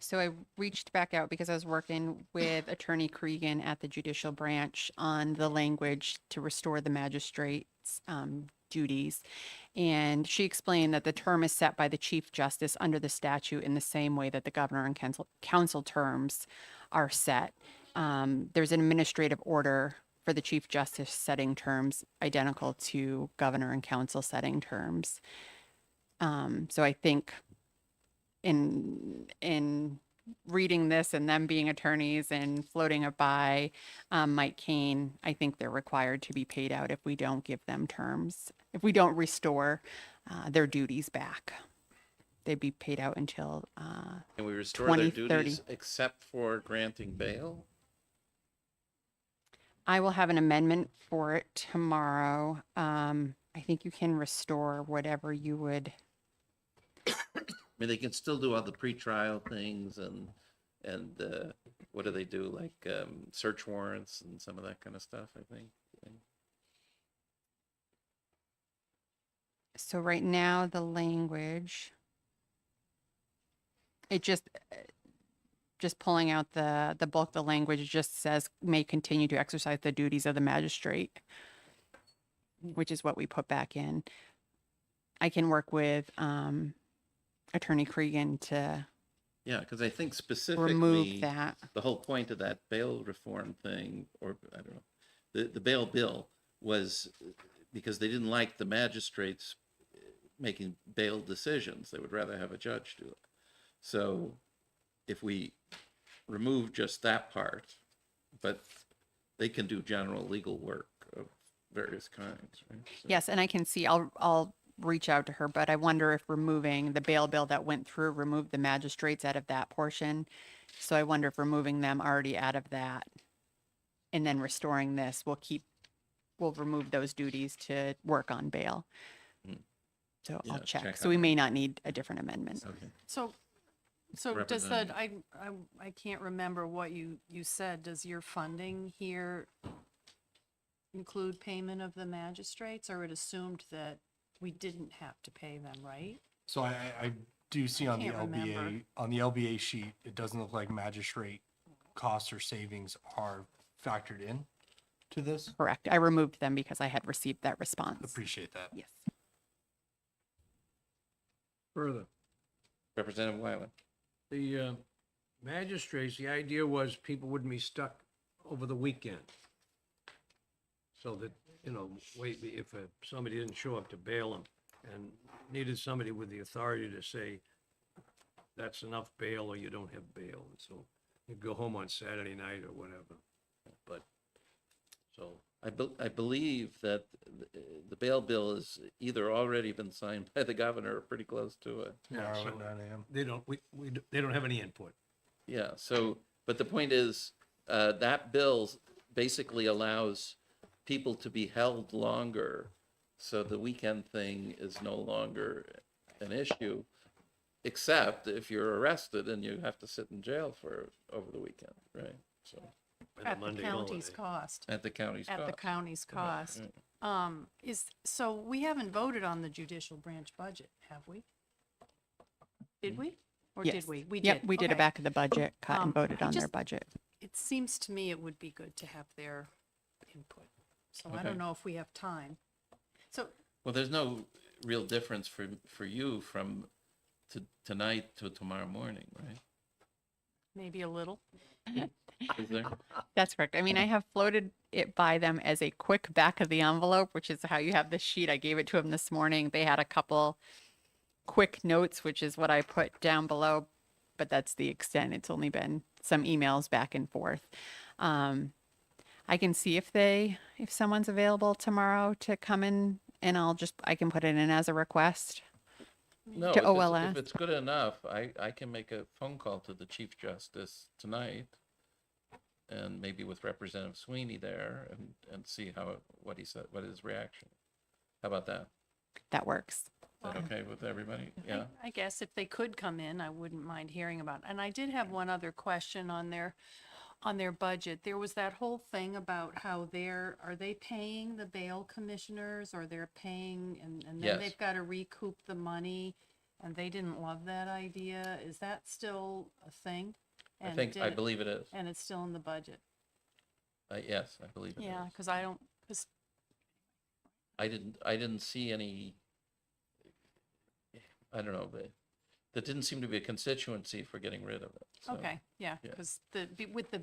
So I reached back out because I was working with Attorney Cregan at the judicial branch on the language to restore the magistrate's duties. And she explained that the term is set by the Chief Justice under the statute in the same way that the governor and council terms are set. There's an administrative order for the Chief Justice setting terms identical to governor and council setting terms. So I think in reading this and them being attorneys and floating it by Mike Kane, I think they're required to be paid out if we don't give them terms, if we don't restore their duties back. They'd be paid out until Can we restore their 2030. duties except for granting bail? I will have an amendment for it tomorrow. I think you can restore whatever you would. I mean, they can still do all the pretrial things and what do they do, like search warrants and some of that kind of stuff, I think. So right now, the language, it just pulling out the bulk of the language, it just says may continue to exercise the duties of the magistrate, which is what we put back in. I can work with Attorney Cregan to Yeah, because I think specifically remove that. the whole point of that bail reform thing, or I don't know, the bail bill was because they didn't like the magistrates making bail decisions. They would rather have a judge do it. So if we remove just that part, but they can do general legal work of various kinds, right? So, Yes, and I can see, I'll reach out to her, but I wonder if removing the bail bill that went through removed the magistrates out of that portion. So I wonder if removing them already out of that and then restoring this, we'll remove those duties to work on bail. So Yeah, I'll check. check So on we that. may not need a different amendment. Okay. So does that, Representative. I can't remember what you said. Does your funding here include payment of the magistrates, or it assumed that we didn't have to pay them, right? So I do see on the Can't remember. LBA sheet, it doesn't look like magistrate costs or savings are factored in to this. Correct. I removed them because I had received that response. Appreciate that. Yes. Further, Representative Wyland. the magistrates, the idea was people wouldn't be stuck over the weekend. So that, wait, if somebody didn't show up to bail them and needed somebody with the authority to say, that's enough bail or you don't have bail. And so you go home on Saturday night or whatever. But, so. I believe that the bail bill has either already been signed by the governor or pretty close to it. Tomorrow so at 9 a.m. They don't, they don't have any input. Yeah, so, but the point is, that bill basically allows people to be held longer, so the weekend thing is no longer an issue, except if you're arrested and you have to sit in jail for over the weekend, right? So At the county's cost. At the county's At the cost. county's cost. So we haven't voted on the judicial branch budget, have we? Did we? Or Yes. did we? We Yep, did. we did a Okay. back of the budget cut and voted I on their just- budget. It seems to me it would be good to have their input. So I Okay. don't know if we have time. So, Well, there's no real difference for you from tonight to tomorrow morning, right? maybe a little. Is there? That's correct. I mean, I have floated it by them as a quick back of the envelope, which is how you have the sheet. I gave it to them this morning. They had a couple quick notes, which is what I put down below, but that's the extent. It's only been some emails back and forth. I can see if someone's available tomorrow to come in, and I can put it in as a request. No, To if OLS. it's good enough, I can make a phone call to the Chief Justice tonight, and maybe with Representative Sweeney there, and see what he said, what his reaction. How about that? That works. Is that okay with everybody? Yeah. I guess if they could come in, I wouldn't mind hearing about it. And I did have one other question on their budget. There was that whole thing about how are they paying the bail commissioners, or they're paying, and then Yes. they've got to recoup the money, and they didn't love that idea. Is that still a thing? And I believe it is. And it's still in the budget? Yes, I believe it is. Yeah, because I didn't see any, I don't know, but there didn't seem to be a constituency for getting rid of it. So, okay, yeah, yeah. because with the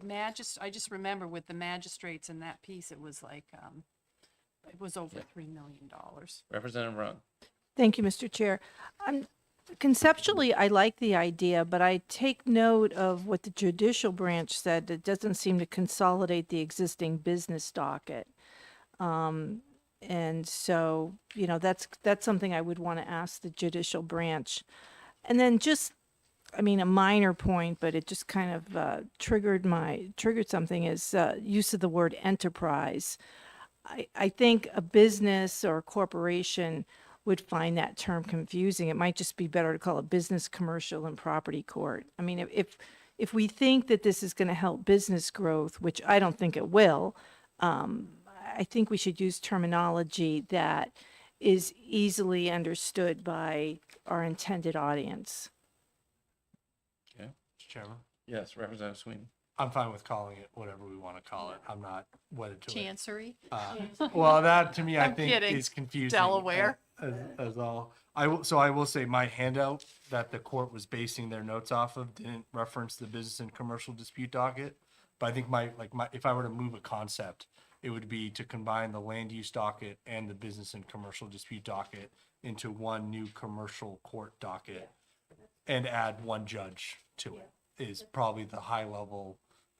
I just remember with the magistrates and that piece, it was like, it was over $3 million. Representative Rung. Thank you, Mr. Chair. Conceptually, I like the idea, but I take note of what the judicial branch said. It doesn't seem to consolidate the existing business docket. And so, that's something I would want to ask the judicial branch. And then a minor point, but it just kind of triggered something, is use of the word enterprise. I think a business or a corporation would find that term confusing. It might just be better to call it business, commercial, and property court. I mean, if we think that this is going to help business growth, which I don't think it will, I think we should use terminology that is easily understood by our intended audience. Okay. Mr. Chairman, Yes, Representative Sweeney. I'm fine with calling it whatever we want to call it. I'm not wedded to it. Chancery? Well, that to me, I I'm think kidding. is confusing. Delaware. As all. I will say my handout that the court was basing their notes off of didn't reference the business and commercial dispute docket. But I think if I were to move a concept, it would be to combine the land use docket and the business and commercial dispute docket into one new commercial court docket and add one judge to it, is probably the high level.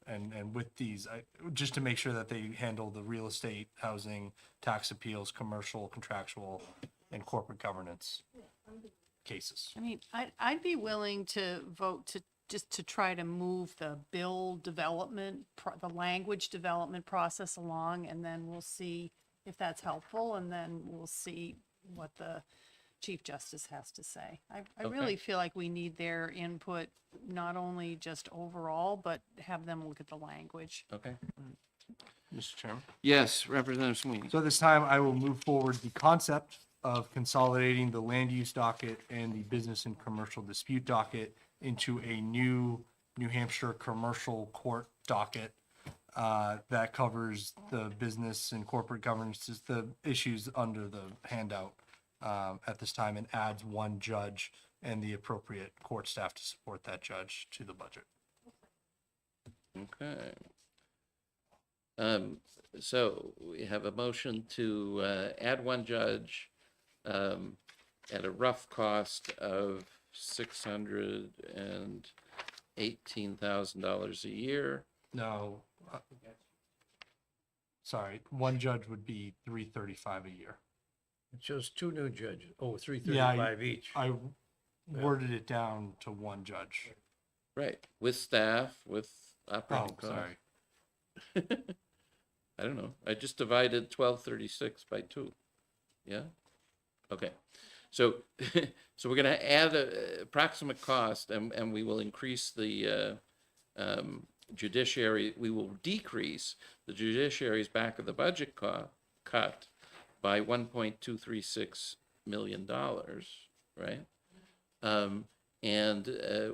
And with these, just to make sure that they handle the real estate, housing, tax appeals, commercial, contractual, and corporate governance cases. I mean, I'd be willing to vote to try to move the bill development, the language development process along, and then we'll see if that's helpful, and then we'll see what the Chief Justice has to say. I really feel like we need their input, not only just overall, but have them look at the language. Okay. Mr. Chairman? Yes, Representative Sweeney. So this time I will move forward the concept of consolidating the land use docket and the business and commercial dispute docket into a new New Hampshire commercial court docket that covers the business and corporate governance, the issues under the handout at this time, and adds one judge and the appropriate court staff to support that judge to the budget. Okay. So we have a motion to add one judge at a rough cost of $618,000 a year. No, sorry, one judge would be $335 a year. It shows two new judges, Yeah, $335 each. I worded it down to one judge. Right, with staff, with operating Oh, costs. sorry. I don't know. I just divided 1236 by 2. Yeah? Okay. So so we're going to add a approximate cost, and we will increase the judiciary, we will decrease the judiciary's back of the budget cut by $1.236 million, right? And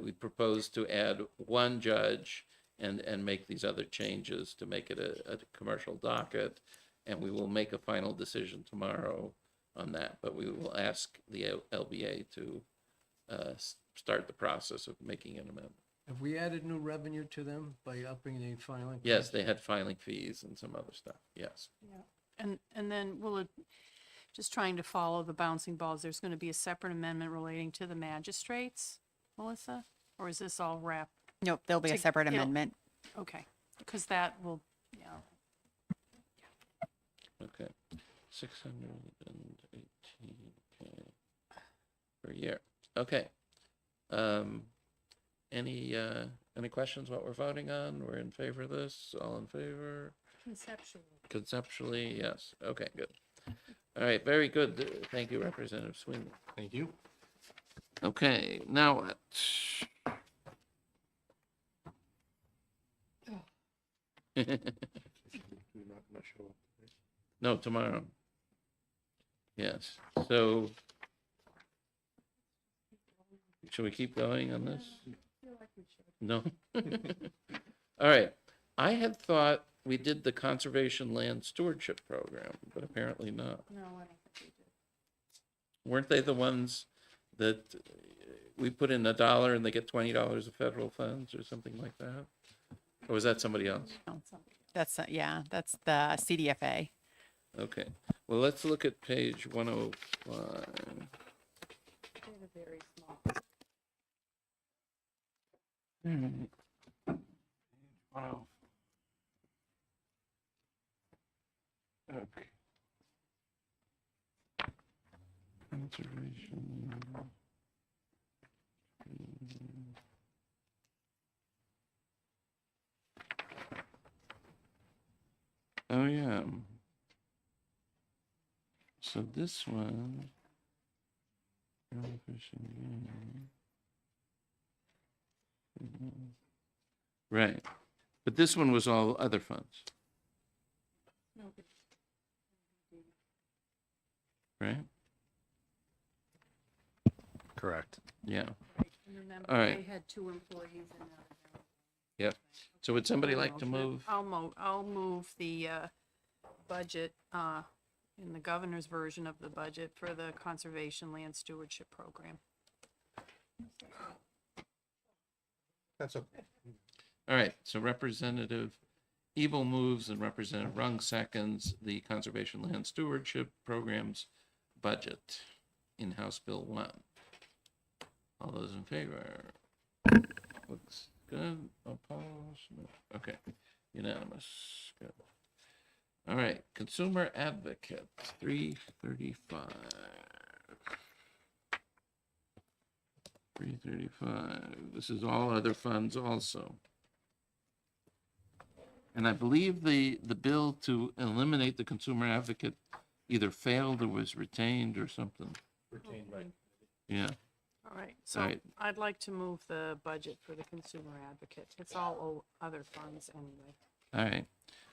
we propose to add one judge and make these other changes to make it a commercial docket. And we will make a final decision tomorrow on that, but we will ask the LBA to start the process of making an amendment. Have we added new revenue to them by upping the filing? Yes, they had filing fees and some other stuff, yes. And then will it, just trying to follow the bouncing balls, there's going to be a separate amendment relating to the magistrates, Melissa? Or is this all wrapped? Nope, there'll be a separate amendment. Okay, because that will, yeah. Okay, 618K per year. Okay. Any questions what we're voting on? We're in favor of this? All in favor? Conceptually. Conceptually, yes. Okay, good. All right, very good. Thank you, Representative Sweeney. Thank you. Okay, now what? No, tomorrow. Yes, so should we keep going on this? No? All right. I had thought we did the Conservation Land Stewardship Program, but apparently not. No, I don't think we did. Weren't they the ones that we put in $1 and they get $20 of federal funds or something like that? Or was that somebody else? That's, yeah, that's the CDFA. Okay. Well, let's look at page 105. They're very small. Wow. Okay. Conservation. Oh, yeah. So this one. Right. But this one was all other funds. Right? Correct. Yeah. And remember, All right. they had 2 employees and now Yep. So would somebody like to move? I'll move the budget in the governor's version of the budget for the Conservation Land Stewardship Program. That's okay. All right. So Representative Ebel moves and Representative Rung seconds the Conservation Land Stewardship Program's budget in House Bill 1. All those in favor? Looks good. Opposed? No. Okay. Unanimous. Good. All right. Consumer Advocate, 335. 335. This is all other funds also. And I believe the bill to eliminate the Consumer Advocate either failed or was retained or something. Retained by. Yeah. All right, so All right. I'd like to move the budget for the Consumer Advocate. It's all other funds anyway. All right.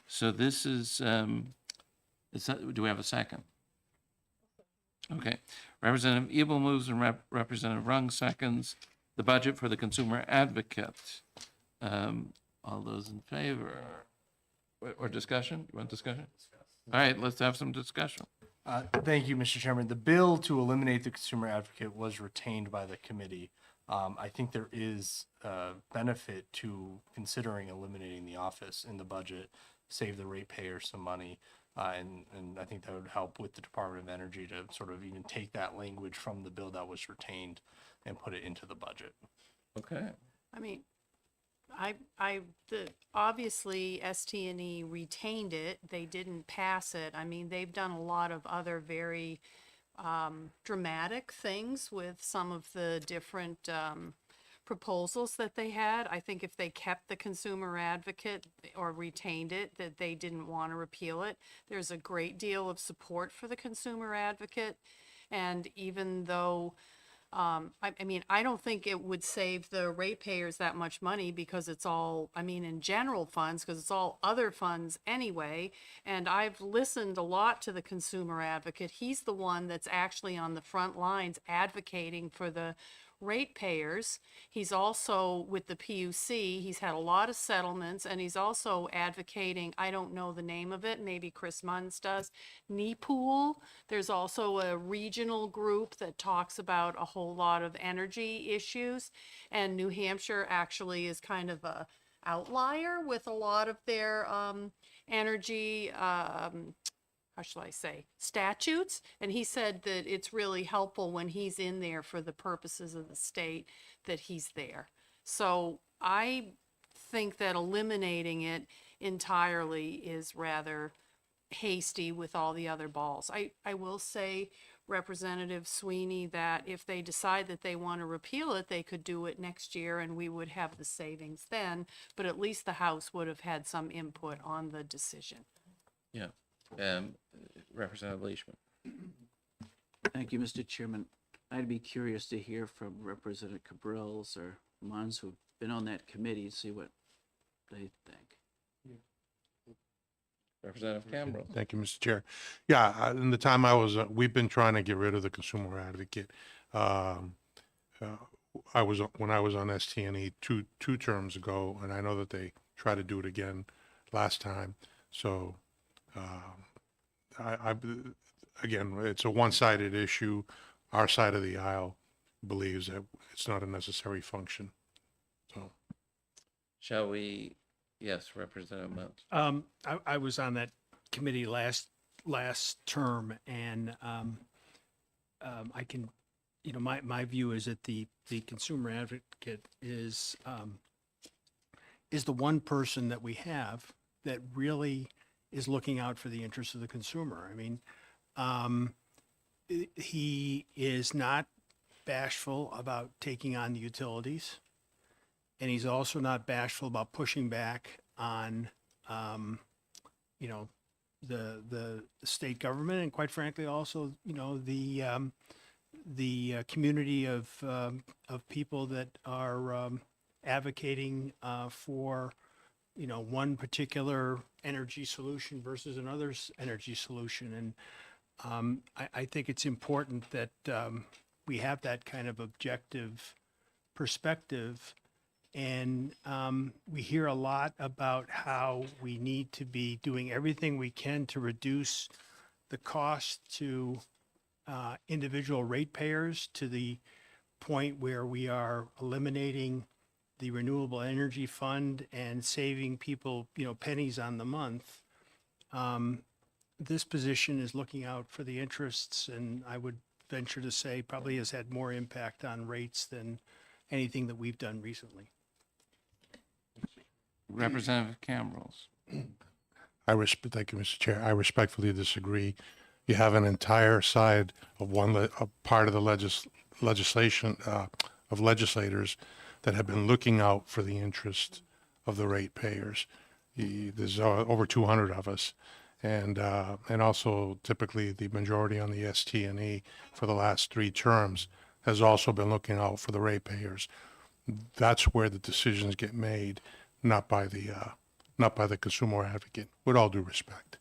So this is that, do we have a second? Okay. Representative Ebel moves and Representative Rung seconds the budget for the Consumer Advocate. All those in favor? Or discussion? You want discussion? All right, let's have some discussion. Thank you, Mr. Chairman. The bill to eliminate the consumer advocate was retained by the committee. I think there is benefit to considering eliminating the office in the budget, save the ratepayers some money. And I think that would help with the Department of Energy to sort of even take that language from the bill that was retained and put it into the budget. Okay. I mean, obviously ST&E retained it. They didn't pass it. I mean, they've done a lot of other very dramatic things with some of the different proposals that they had. I think if they kept the Consumer Advocate or retained it, that they didn't want to repeal it. There's a great deal of support for the Consumer Advocate. And even though I mean, I don't think it would save the ratepayers that much money because it's all, I mean, in general funds, because it's all other funds anyway. And I've listened a lot to the consumer advocate. He's the one that's actually on the front lines advocating for the ratepayers. He's also with the PUC. He's had a lot of settlements, and he's also advocating, I don't know the name of it, maybe Chris Munns does, NEPOOL. There's also a regional group that talks about a whole lot of energy issues, and New Hampshire actually is kind of a outlier with a lot of their energy how shall I say, statutes. And he said that it's really helpful when he's in there for the purposes of the state that he's there. So I think that eliminating it entirely is rather hasty with all the other balls. I will say, Representative Sweeney, that if they decide that they want to repeal it, they could do it next year and we would have the savings then, but at least the House would have had some input on the decision. Yeah. Representative Leishman. Thank you, Mr. Chairman. I'd be curious to hear from Representative Cabrils or Mons who've been on that committee, see what they think. Representative Campbell. Thank you, Mr. Chair. Yeah, in the time I was, we've been trying to get rid of the consumer advocate. When I was on ST&E two terms ago, and I know that they tried to do it again last time. So, again, it's a one-sided issue. Our side of the aisle believes that it's not a necessary function. So, Shall we? Yes, Representative Munns. I was on that committee last term, and I can, my view is that the consumer advocate is the one person that we have that really is looking out for the interests of the consumer. I mean, he is not bashful about taking on the utilities, and he's also not bashful about pushing back on, the state government, and quite frankly, also, the community of people that are advocating for one particular energy solution versus another's energy solution. And I think it's important that we have that kind of objective perspective. And we hear a lot about how we need to be doing everything we can to reduce the cost to individual ratepayers to the point where we are eliminating the Renewable Energy Fund and saving people, pennies on the month. This position is looking out for the interests, and I would venture to say probably has had more impact on rates than anything that we've done recently. Representative Camrose. Thank you, Mr. Chair. I respectfully disagree. You have an entire side of a part of the legislation of legislators that have been looking out for the interest of the ratepayers. There's over 200 of us, and also typically the majority on the ST&E for the last 3 terms has also been looking out for the ratepayers. That's where the decisions get made, not by the consumer advocate. With all due respect.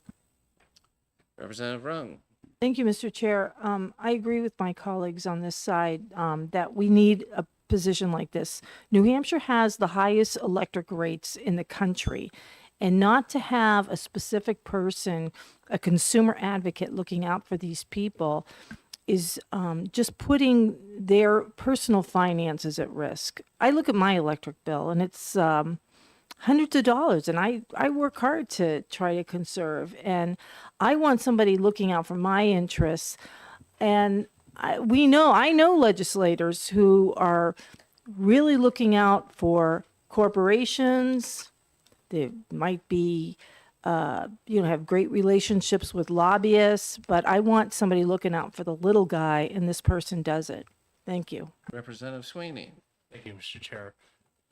Representative Rung. Thank you, Mr. Chair. I agree with my colleagues on this side that we need a position like this. New Hampshire has the highest electric rates in the country, and not to have a specific person, a consumer advocate looking out for these people is just putting their personal finances at risk. I look at my electric bill and it's hundreds of dollars, and I work hard to try to conserve, and I want somebody looking out for my interests. And I know legislators who are really looking out for corporations. They might be, have great relationships with lobbyists, but I want somebody looking out for the little guy, and this person does it. Thank you. Representative Sweeney. Thank you, Mr. Chair.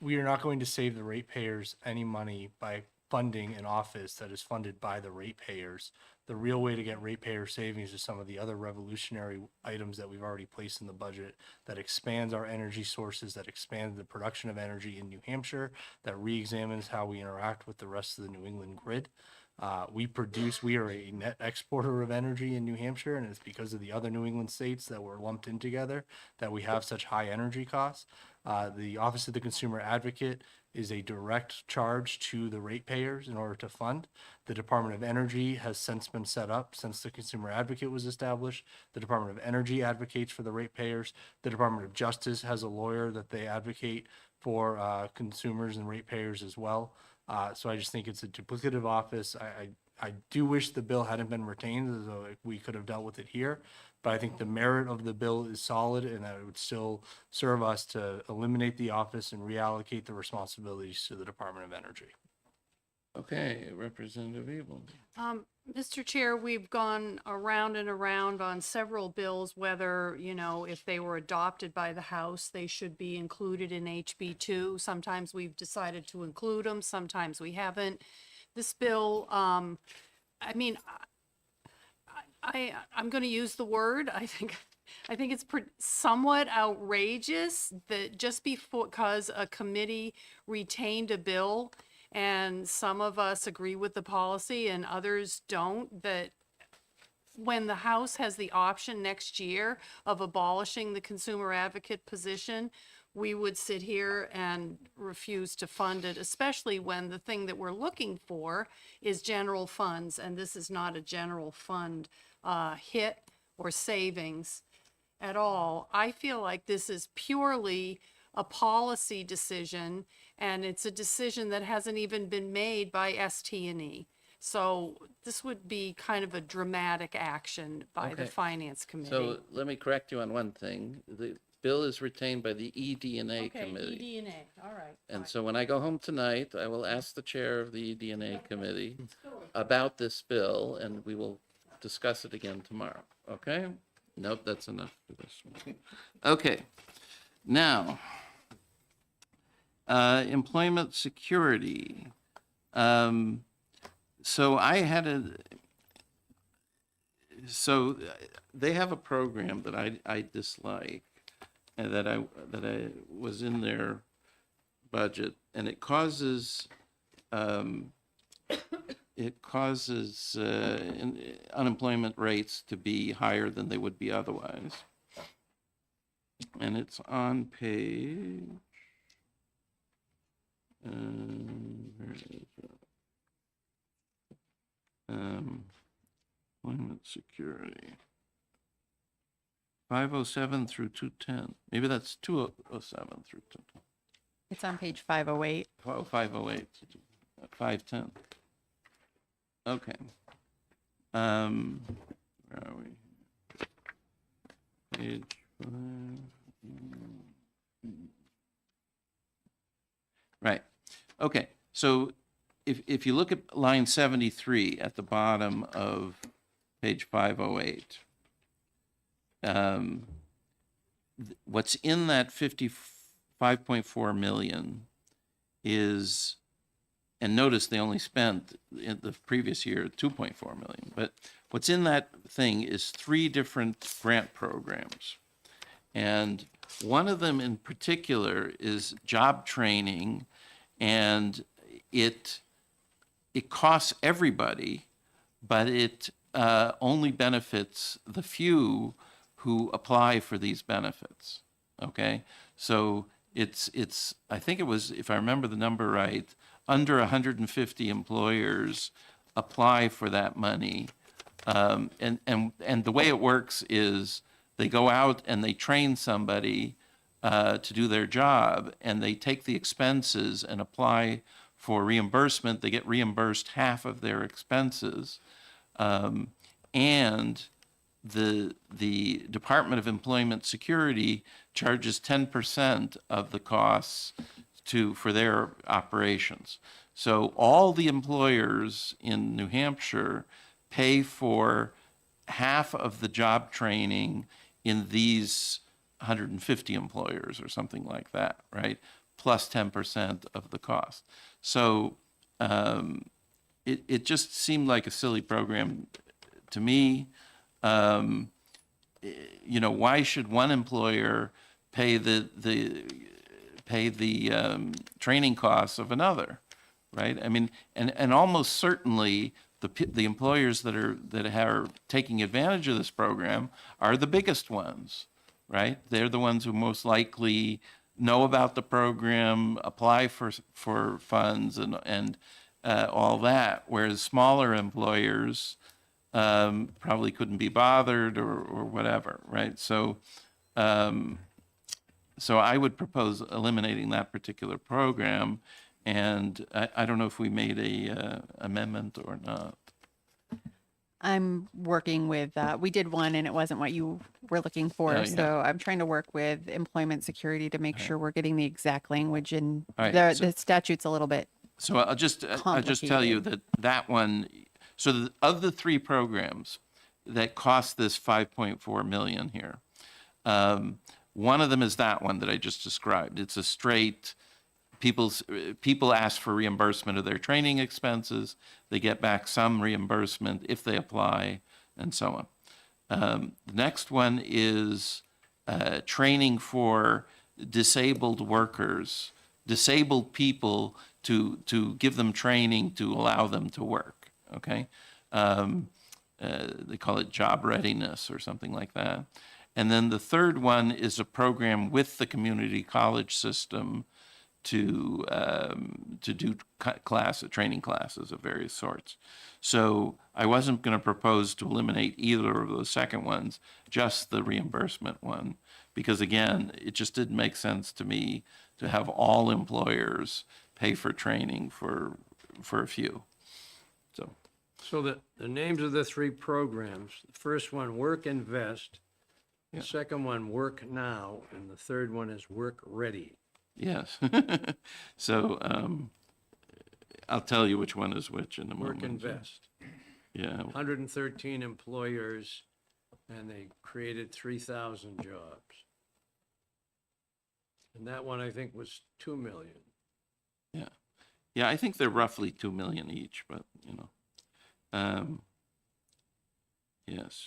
We are not going to save the ratepayers any money by funding an office that is funded by the ratepayers. The real way to get ratepayer savings is some of the other revolutionary items that we've already placed in the budget that expands our energy sources, that expands the production of energy in New Hampshire, that re-examines how we interact with the rest of the New England grid. We are a net exporter of energy in New Hampshire, and it's because of the other New England states that were lumped in together that we have such high energy costs. The Office of the Consumer Advocate is a direct charge to the ratepayers in order to fund. The Department of Energy has since been set up since the Consumer Advocate was established. The Department of Energy advocates for the ratepayers. The Department of Justice has a lawyer that they advocate for consumers and ratepayers as well. So I just think it's a duplicative office. I do wish the bill hadn't been retained, so we could have dealt with it here. But I think the merit of the bill is solid, and that it would still serve us to eliminate the office and reallocate the responsibilities to the Department of Energy. Okay, Representative Abel. Mr. Chair, we've gone around and around on several bills, whether, you know, if they were adopted by the House, they should be included in HB2. Sometimes we've decided to include them, sometimes we haven't. This bill, I'm going to use the word, I think it's somewhat outrageous that just because a committee retained a bill and some of us agree with the policy and others don't, that when the House has the option next year of abolishing the consumer advocate position, we would sit here and refuse to fund it, especially when the thing that we're looking for is general funds, and this is not a general fund hit or savings at all. I feel like this is purely a policy decision, and it's a decision that hasn't even been made by ST&E. So this would be kind of a dramatic action by the Okay. Finance Committee. So let me correct you on one thing. The bill is retained by the ED&A Okay, committee. ED&A, all right. And so when I go home tonight, I will ask the chair of the ED&A committee about this bill, and we will discuss it again tomorrow, okay? Nope, that's enough for this one. Okay, now, employment security. So they have a program that I dislike, and that I was in their budget, and it causes unemployment rates to be higher than they would be otherwise. And it's on page, where is it? Employment security. 507 through 210. Maybe that's 207 through 210. It's on page 508. 508, 510. Okay. Where are we? Page 5. Right. Okay. So if you look at line 73 at the bottom of page 508, what's in that 55.4 million is, and notice they only spent in the previous year 2.4 million, but what's in that thing is 3 different grant programs. And one of them in particular is job training, and it costs everybody, but it only benefits the few who apply for these benefits. Okay, so it's I think it was, if I remember the number right, under 150 employers apply for that money, and the way it works is they go out and they train somebody to do their job, and they take the expenses and apply for reimbursement. They get reimbursed half of their expenses, and the Department of Employment Security charges 10% of the costs for their operations. So all the employers in New Hampshire pay for half of the job training in these 150 employers or something like that, right? Plus 10% of the cost. So it just seemed like a silly program to me, why should one employer pay the training costs of another, right? I mean, and almost certainly the employers that are taking advantage of this program are the biggest ones, right? They're the ones who most likely know about the program, apply for funds and all that, whereas smaller employers probably couldn't be bothered or whatever, right? So I would propose eliminating that particular program, and I don't know if we made a amendment or not. I'm working with, we did one and it wasn't what you were looking for. Oh, yeah. So I'm trying to work with employment security to make sure we're getting the exact language, and All right, the statute's a little bit. So I'll just tell you that one, so of the three programs that cost this 5.4 million here, one of them is that one that I just described. It's a straight, people ask for reimbursement of their training expenses. They get back some reimbursement if they apply, and so on. The next one is training for disabled workers, disabled people, to give them training to allow them to work, okay? They call it job readiness or something like that. And then the third one is a program with the community college system to do training classes of various sorts. So I wasn't going to propose to eliminate either of those second ones, just the reimbursement one, because again, it just didn't make sense to me to have all employers pay for training for a few. So the names of the three programs, the first one, Work Invest, the second one, Work Now, and the third one is Work Ready. Yes. So I'll tell you which one is which in a moment. Work Invest. Yeah. 113 employers, and they created 3,000 jobs. And that one, I think, was 2 million. Yeah. Yeah, I think they're roughly 2 million each, but yes.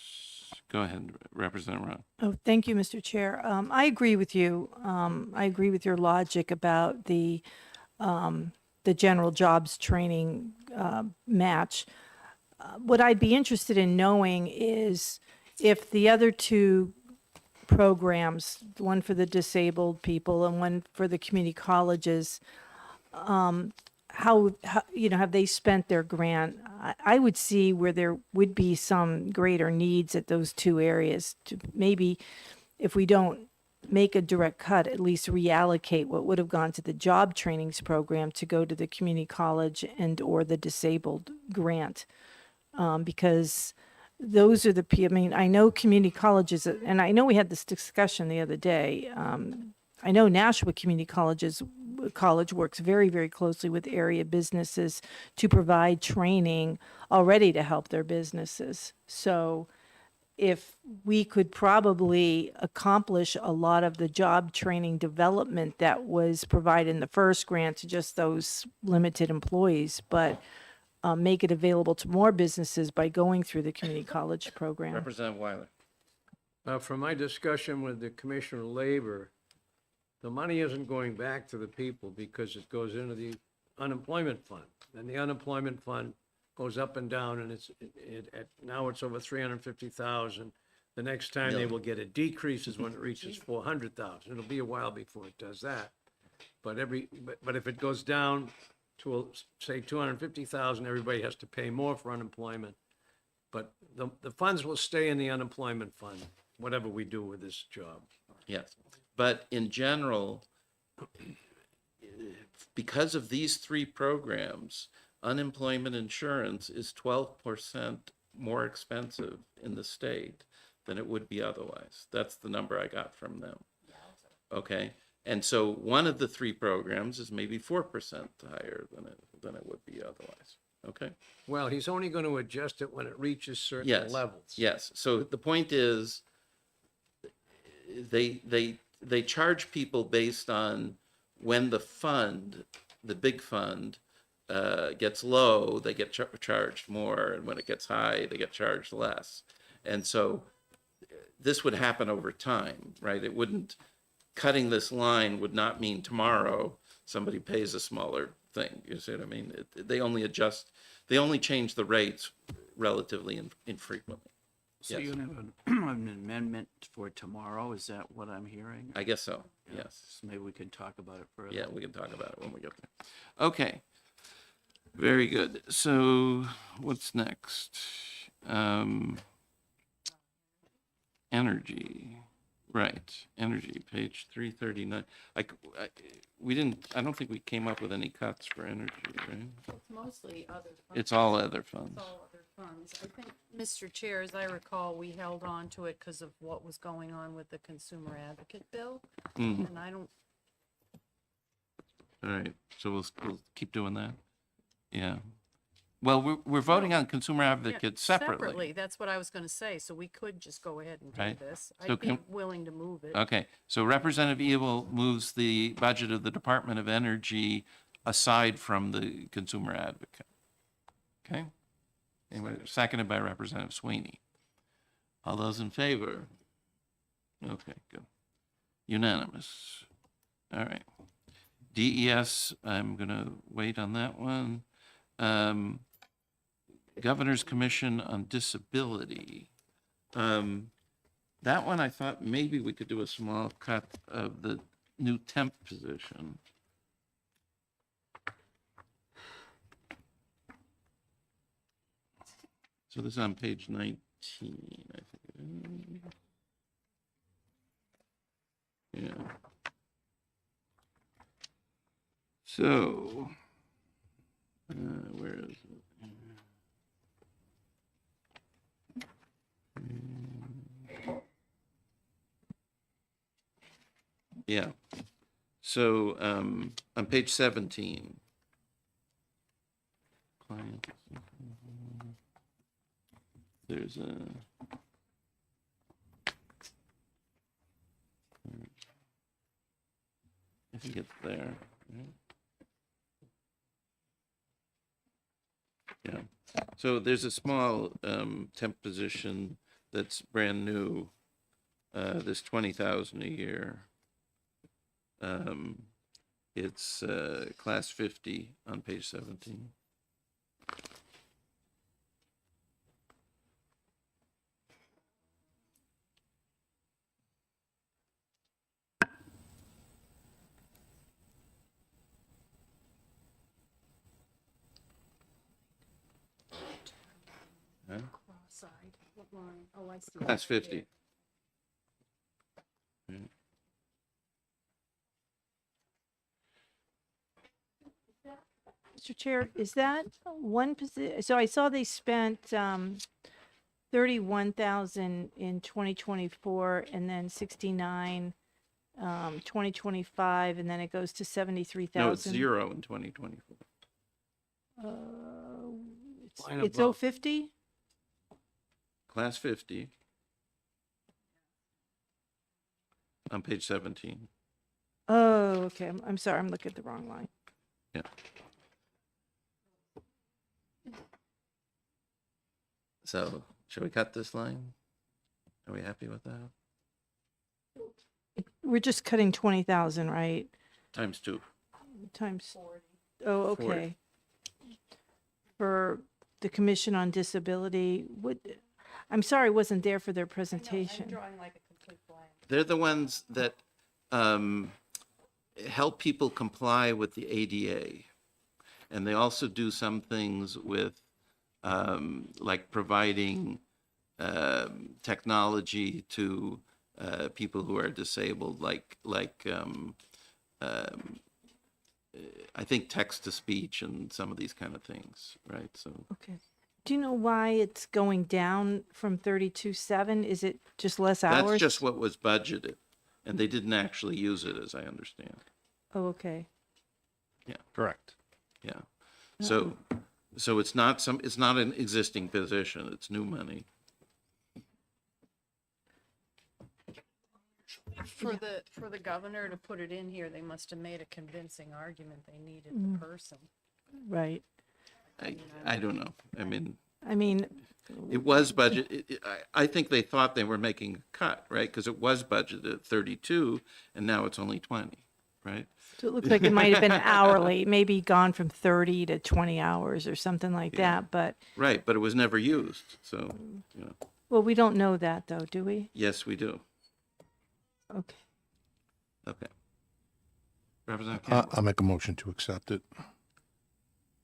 Go ahead, Representative Ron. Oh, thank you, Mr. Chair. I agree with you. I agree with your logic about the general jobs training match. What I'd be interested in knowing is if the other two programs, one for the disabled people and one for the community colleges, how have they spent their grant? I would see where there would be some greater needs at those two areas to maybe, if we don't make a direct cut, at least reallocate what would have gone to the job trainings program to go to the community college and or the disabled grant. Because those are I mean, I know community colleges, and I know we had this discussion the other day. I know Nashua Community College works very, very closely with area businesses to provide training already to help their businesses. So if we could probably accomplish a lot of the job training development that was provided in the first grant to just those limited employees, but make it available to more businesses by going through the community college program. Representative Weiler. From my discussion with the Commissioner of Labor, the money isn't going back to the people because it goes into the unemployment fund. And the unemployment fund goes up and down, and now it's over 350,000. The next time they will get a decrease is when it reaches 400,000. It'll be a while before it does that. But if it goes down to say 250,000, everybody has to pay more for unemployment. But the funds will stay in the unemployment fund, whatever we do with this job. Yes. But in general, because of these three programs, unemployment insurance is 12% more expensive in the state than it would be otherwise. That's the number I got from them. Okay. And so one of the three programs is maybe 4% higher than it would be otherwise. Okay. Well, he's only going to adjust it when it reaches certain levels. Yes. So the point is, they charge people based on when the fund, the big fund, gets low, they get charged more, and when it gets high, they get charged less. And so this would happen over time, right? It wouldn't, cutting this line would not mean tomorrow somebody pays a smaller thing. You see what I mean? They only adjust, they only change the rates relatively infrequently. So Yes. you have an amendment for tomorrow, is that what I'm hearing? I guess so, yes. So maybe we can talk about it further. Yeah, we can talk about it when we get there. Okay. Very good. So what's next? Energy. Right. Energy, page 339. I don't think we came up with any cuts for energy, right? It's mostly other funds. It's all other funds. It's all other funds. I think, Mr. Chair, as I recall, we held on to it because of what was going on with the Consumer Advocate Bill. Mhm. And I don't, All right, so we'll keep doing that? Yeah. Well, we're voting on consumer yeah, advocates separately. that's what I was going to say, so we could just go ahead and do Right. this. So I'd be can- willing to move it. Okay, so Representative Evil moves the budget of the Department of Energy aside from the consumer advocate. Okay? Anyway, seconded by Representative Sweeney. All those in favor? Okay, good. Unanimous. All right. DES, I'm gonna wait on that one. Governor's Commission on Disability. That one, I thought maybe we could do a small cut of the new temp position. So this is on page 19, I think. Yeah. So, where is it? Yeah. So, on page 17. Client. There's a. I think it's there. Right? Yeah. So there's a small temp position that's brand new. This 20,000 a year. It's class 50 on page 17. Huh? Cross-eyed. What line? Oh, I see. Class 50. Yeah. Mr. Chair, is that one position? So I saw they spent 31,000 in 2024 and then 69 2025 and then it goes to 73,000. No, it's 0 in 2024. Line It's above. 050? Class 50. On page 17. Oh, okay. I'm sorry. I'm looking at the wrong line. Yeah. So, shall we cut this line? Are we happy with that? We're just cutting 20,000, right? Times 2. Times. Oh, 40. okay. For the Commission on Disability, I'm sorry I wasn't there for their presentation. drawing like a complete blank. They're the ones that help people comply with the ADA. And they also do some things with like providing technology to people who are disabled, like I think text to speech and some of these kind of things, right? So Okay. Do you know why it's going down from 32.7? Is it just less hours? that's just what was budgeted, and they didn't actually use it, as I understand. Oh, okay. Yeah. Correct. Yeah. So it's not an existing position, it's new money. For the governor to put it in here, they must have made a convincing argument they needed the person. right? I don't know. I mean, I mean, it was budget, I think they thought they were making a cut, right? Because it was budgeted at 32 and now it's only 20, right? so it looks like it might have been hourly, maybe gone from 30 to 20 hours or something like that, but, Right, but it was never used, so, you know, well, we don't know that though, do we? yes, we do. Okay. Okay. Representative Campbell, I'll make a motion to accept it.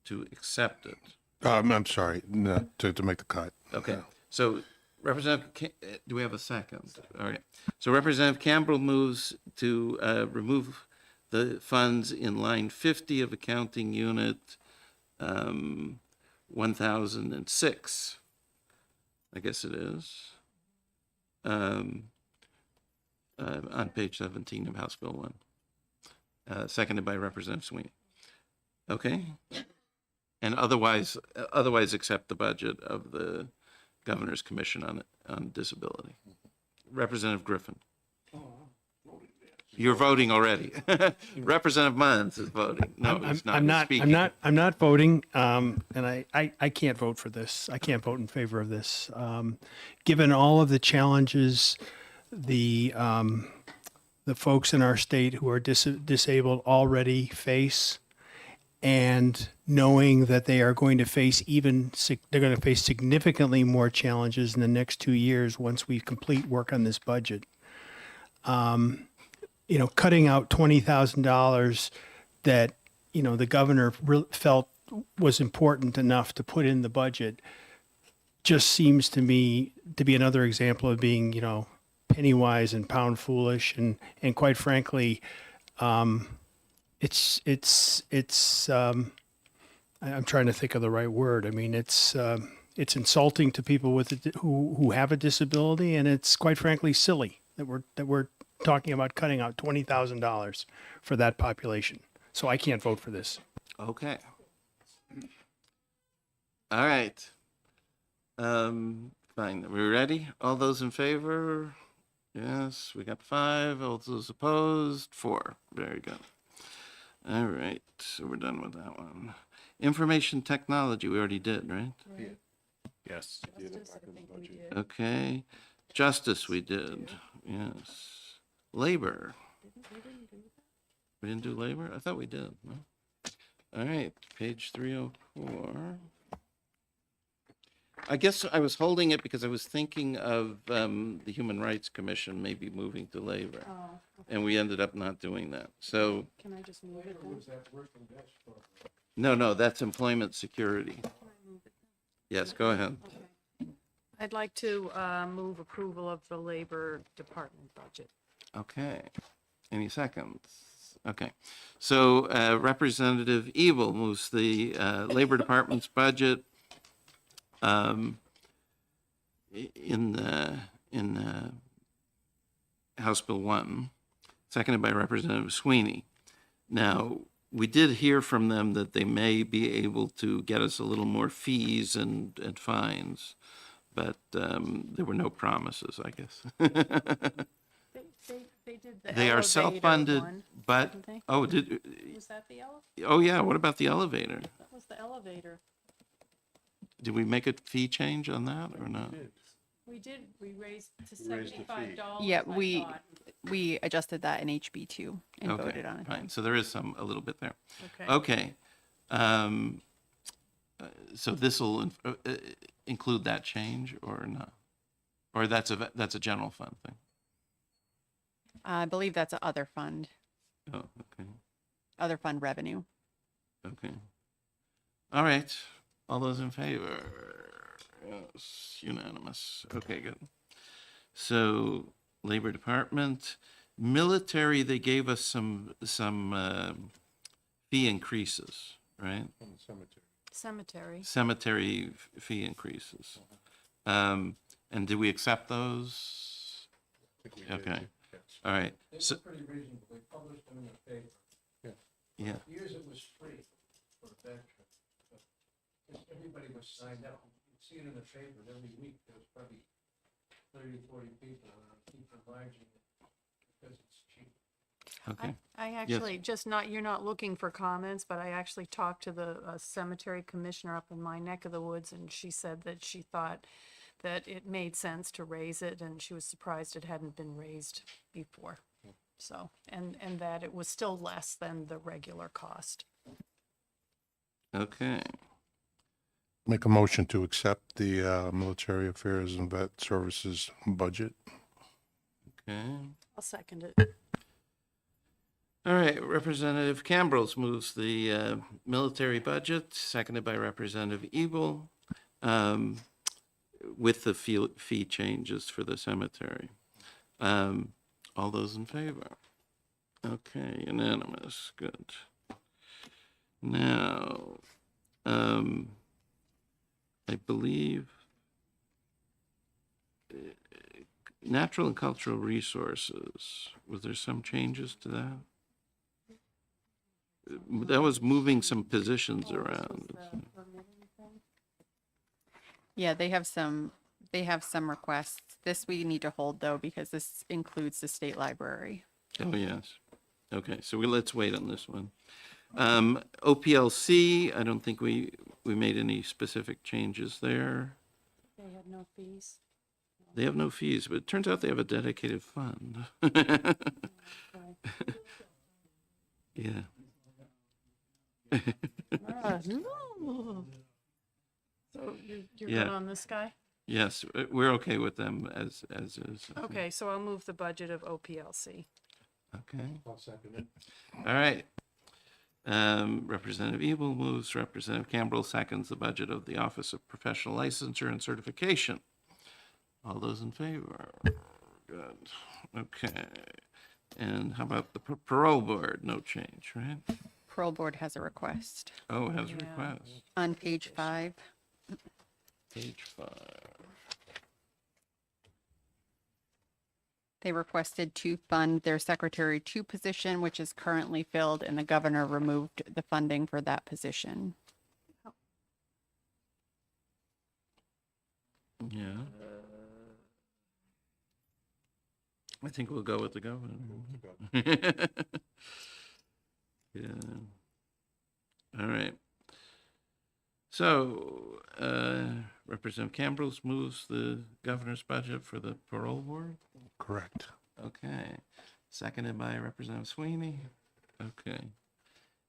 to accept it. I'm sorry, no, to make the cut. Okay, so Representative, do we have a second? All right. So Representative Campbell moves to remove the funds in line 50 of accounting unit 1006. I guess it is. On page 17 of House Bill 1. Seconded by Representative Sweeney. Okay. And otherwise accept the budget of the Governor's Commission on Disability. Representative Griffin. You're voting already. Representative Munns is voting. No, he's not. I'm He's not. speaking. I'm not voting, and I can't vote for this. I can't vote in favor of this, given all of the challenges the folks in our state who are disabled already face, and knowing that they are going to face significantly more challenges in the next 2 years once we complete work on this budget. Cutting out $20,000 that, the governor felt was important enough to put in the budget just seems to me to be another example of being, penny wise and pound foolish. And quite frankly, it's I'm trying to think of the right word. I mean, it's insulting to people who have a disability, and it's quite frankly silly that we're talking about cutting out $20,000 for that population. So I can't vote for this. Okay. All right. Fine. Are we ready? All those in favor? Yes, we got 5. All those opposed? 4. Very good. All right. So we're done with that one. Information technology, we already did, right? Yes. Okay. Justice, we did. Yes. Labor. We didn't do labor? I thought we did. No? All right. Page 304. I guess I was holding it because I was thinking of the Human Rights Commission maybe moving to labor. And we ended up not doing that. So, Can I just move it then? no, that's employment security. Yes, go ahead. I'd like to move approval of the Labor Department budget. Okay. Any seconds? Okay. So Representative Evil moves the Labor Department's budget in House Bill 1, seconded by Representative Sweeney. Now, we did hear from them that they may be able to get us a little more fees and fines, but there were no promises, I guess. They did the They are elevator self-funded, one, but, didn't they? oh, Was that the elevator? oh yeah, what about the elevator? That was the elevator. Did we make a fee change on that or not? We did, we raised to raised the fee. $75. Yeah, I we thought. we adjusted that in HB2 and Okay, voted on it. fine. So there is a little bit there. Okay. Okay. So this will include that change or not? Or that's a general fund thing? I believe that's a other fund revenue. Okay. All right. All those in favor? Yes, unanimous. Okay, good. So Labor Department, military, they gave us some fee increases, right? Cemetery fee increases. And did we accept those? Okay. All right. So, pretty reasonable. We published them in the paper. yeah. Years it was free for a veteran. But everybody was signed up. You'd see it in the paper every week. There was probably 30, 40 people keep enlarging it because it's cheap. Okay. I actually just not, you're not looking for comments, but I actually talked to the cemetery commissioner up in my neck of the woods, and she said that she thought that it made sense to raise it, and she was surprised it hadn't been raised before. So, and that it was still less than the regular cost. Okay. Make a motion to accept the military affairs and vet services budget. Okay. I'll second it. All right, Representative Cambrils moves the military budget, seconded by Representative Ebel, with the fee changes for the cemetery. All those in favor? Okay, unanimous, good. Now, I believe natural and cultural resources, was there some changes to that? That was moving some positions around. Yeah, they have some requests. This we need to hold though, because this includes the state library. Oh, yes. Okay, so let's wait on this one. OPLC, I don't think we made any specific changes there. They had no fees. They have no fees, but it turns out they have a dedicated fund. Yeah. So you're Yeah. good on this guy? Yes, we're okay with them as is. Okay, so I'll move the budget of OPLC. Okay. I'll second it. All right. Representative Ebel moves, Representative Campbell seconds the budget of the Office of Professional Licensure and Certification. All those in favor? Good. Okay. And how about the parole board? No change, right? Parole board has a request Oh, it has a request. on page 5. Page 5. They requested to fund their Secretary 2 position, which is currently filled, and the governor removed the funding for that position. Yeah. I think we'll go with the governor. Yeah. All right. So, Representative Cambrils moves the governor's budget for the parole board? Correct. Okay. Seconded by Representative Sweeney? Okay.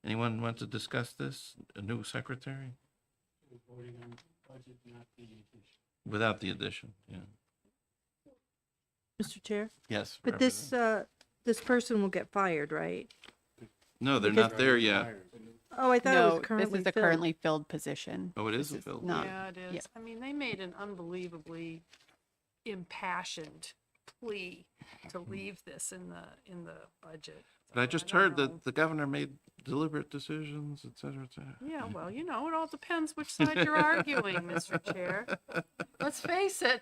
Anyone want to discuss this? A new secretary? Without the addition, yeah. Mr. Chair? Yes. But this, this person will get fired, right? No, they're not there yet. Oh, I thought it No, was currently this is a filled. currently filled position. Oh, it is This filled. not- Yeah, it is. yeah. I mean, they made an unbelievably impassioned plea to leave this in the budget. But I just don't heard know. that the governor made deliberate decisions, et cetera, et cetera. Yeah, well, it all depends which side you're arguing, Mr. Chair. Let's face it.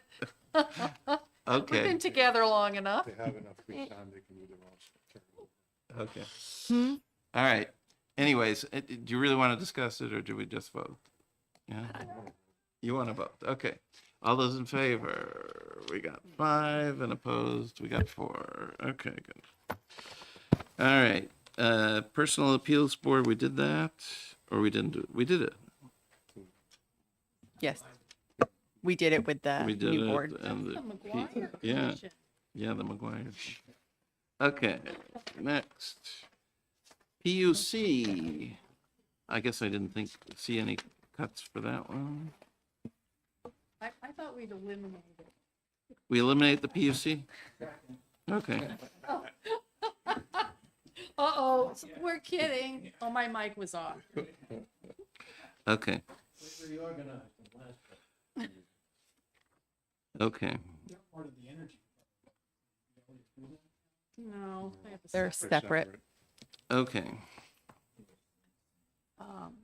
We've Okay. been together long enough. They have enough free time, they can do their own. Okay. All right. Anyways, do you really want to discuss it or do we just vote? Yeah? You want to vote? Okay. All those in favor? We got 5 and opposed. We got 4. Okay, good. All right. Personal Appeals Board, we did that or we didn't do it? We did it. Yes. We did it with the We did new it. board. And The McGuire yeah. Commission. Yeah, the McGuire. Okay, next. PUC. I guess I didn't see any cuts for that one. I thought we'd eliminated. We eliminate the PUC? Okay. Uh-oh, we're kidding. Oh, my mic was off. Okay. Okay. No. They're separate. Okay.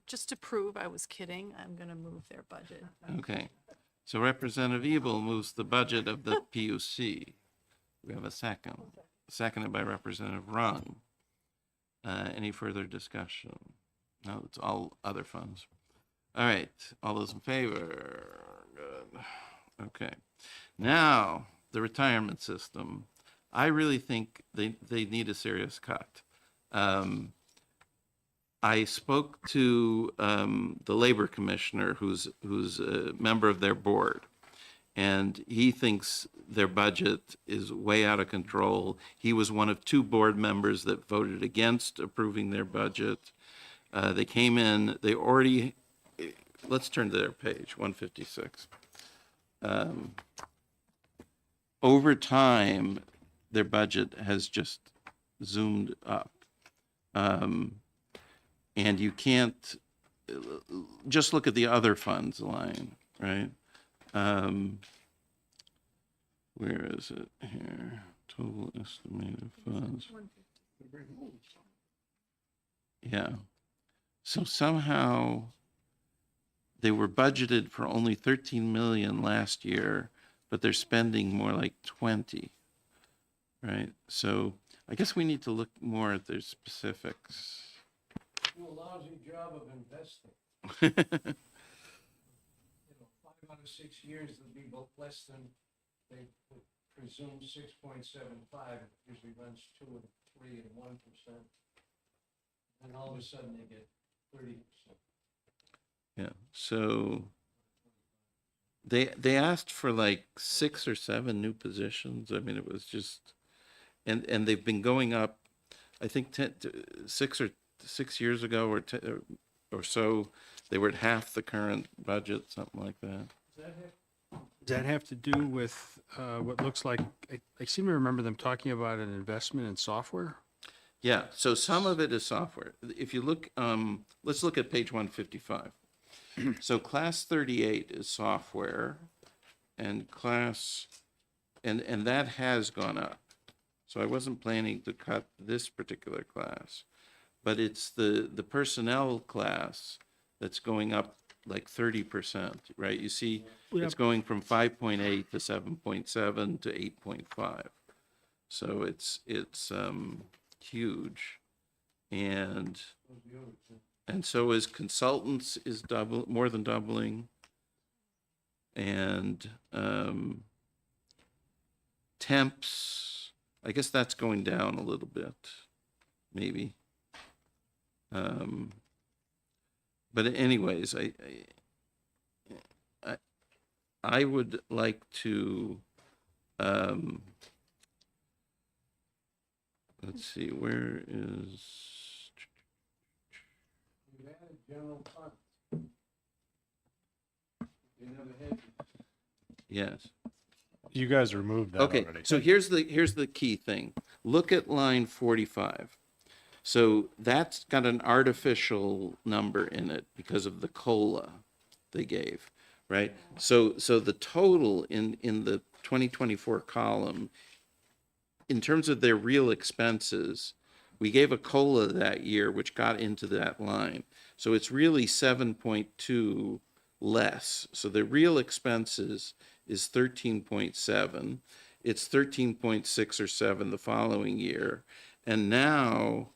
Just to prove I was kidding, I'm going to move their budget. Okay. So Representative Ebel moves the budget of the PUC. We have a second. Seconded by Representative Rung. Any further discussion? No, it's all other funds. All right. All those in favor? Good. Okay. Now, the retirement system. I really think they need a serious cut. I spoke to the labor commissioner, who's a member of their board, and he thinks their budget is way out of control. He was one of 2 board members that voted against approving their budget. They came in, they already, let's turn to their page, 156. Over time, their budget has just zoomed up. And you can't, just look at the other funds line, right? Where is it here? Total estimated funds. Yeah. So somehow they were budgeted for only 13 million last year, but they're spending more like 20, right? So I guess we need to look more at their specifics. Do a lousy job of investing. 5 out of 6 years, it'll be less than, they would presume 6.75, it usually runs 2 and 3 and 1%. And all of a sudden they get 30%. Yeah, so they asked for like 6 or 7 new positions. I mean, it was just, and they've been going up, I think 6 years ago or so, they were at half the current budget, something like that. Does that have to do with what looks like, I seem to remember them talking about an investment in software? Yeah, so some of it is software. If you look, let's look at page 155. So class 38 is software, and and that has gone up. So I wasn't planning to cut this particular class, but it's the personnel class that's going up like 30%, right? You see, it's going from 5.8 to 7.7 to 8.5. So it's huge, and so is consultants is more than doubling, and temps, I guess that's going down a little bit, maybe. But anyways, I would like to, let's see, where is, You added general fund. You never had. yes. You guys removed that Okay, already. so here's the key thing. Look at line 45. So that's got an artificial number in it because of the COLA they gave, right? So the total in the 2024 column, in terms of their real expenses, we gave a COLA that year, which got into that line. So it's really 7.2 less. So the real expenses is 13.7. It's 13.6 or 7 the following year. And now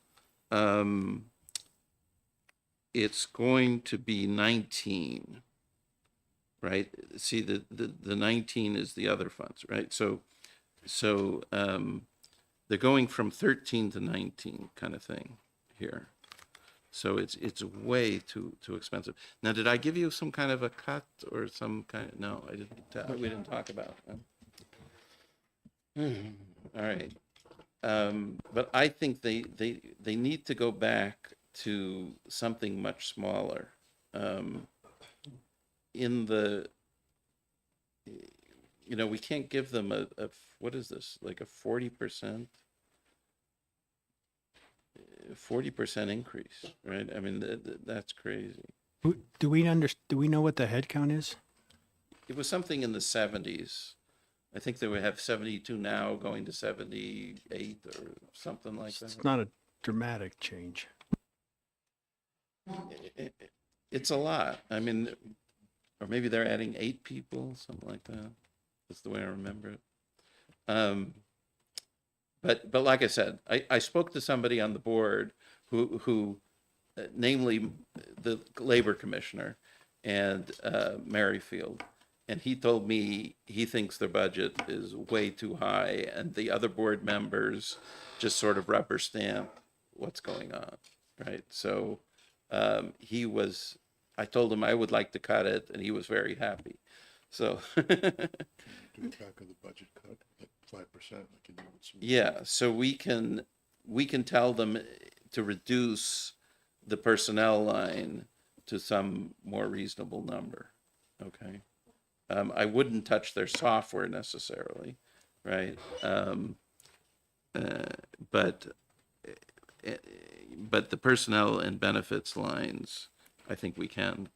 it's going to be 19, right? See, the 19 is the other funds, right? So they're going from 13 to 19 kind of thing here. So it's way too expensive. Now, did I give you some kind of a cut or some kind of, no, I didn't. We didn't talk about it. All right. But I think they need to go back to something much smaller. In the, we can't give them a what is this, like a 40% increase, right? I mean, that's crazy. Do we know what the head count is? It was something in the 70s. I think they would have 72 now, going to 78 or something like that. It's not a dramatic change. It's a lot. I mean, or maybe they're adding 8 people, something like that. That's the way I remember it. But like I said, I spoke to somebody on the board who namely the labor commissioner and Merrifield, and he told me he thinks their budget is way too high, and the other board members just sort of rubber stamp what's going on, right? So I told him I would like to cut it, and he was very happy. So Do the back of the budget cut, like 5%, like you do with some. yeah, so we can tell them to reduce the personnel line to some more reasonable number. Okay. I wouldn't touch their software necessarily, right? But the personnel and benefits lines, I think we can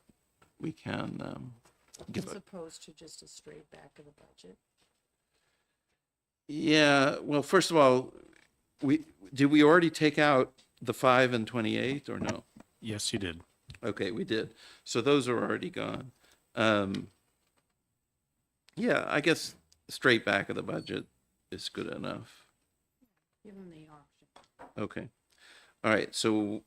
give As it. opposed to just a straight back of the budget. Yeah, well, first of all, did we already take out the 5 and 28 or no? Yes, you did. Okay, we did. So those are already gone. Yeah, I guess straight back of the budget is good enough. Give them the option. Okay. All right, so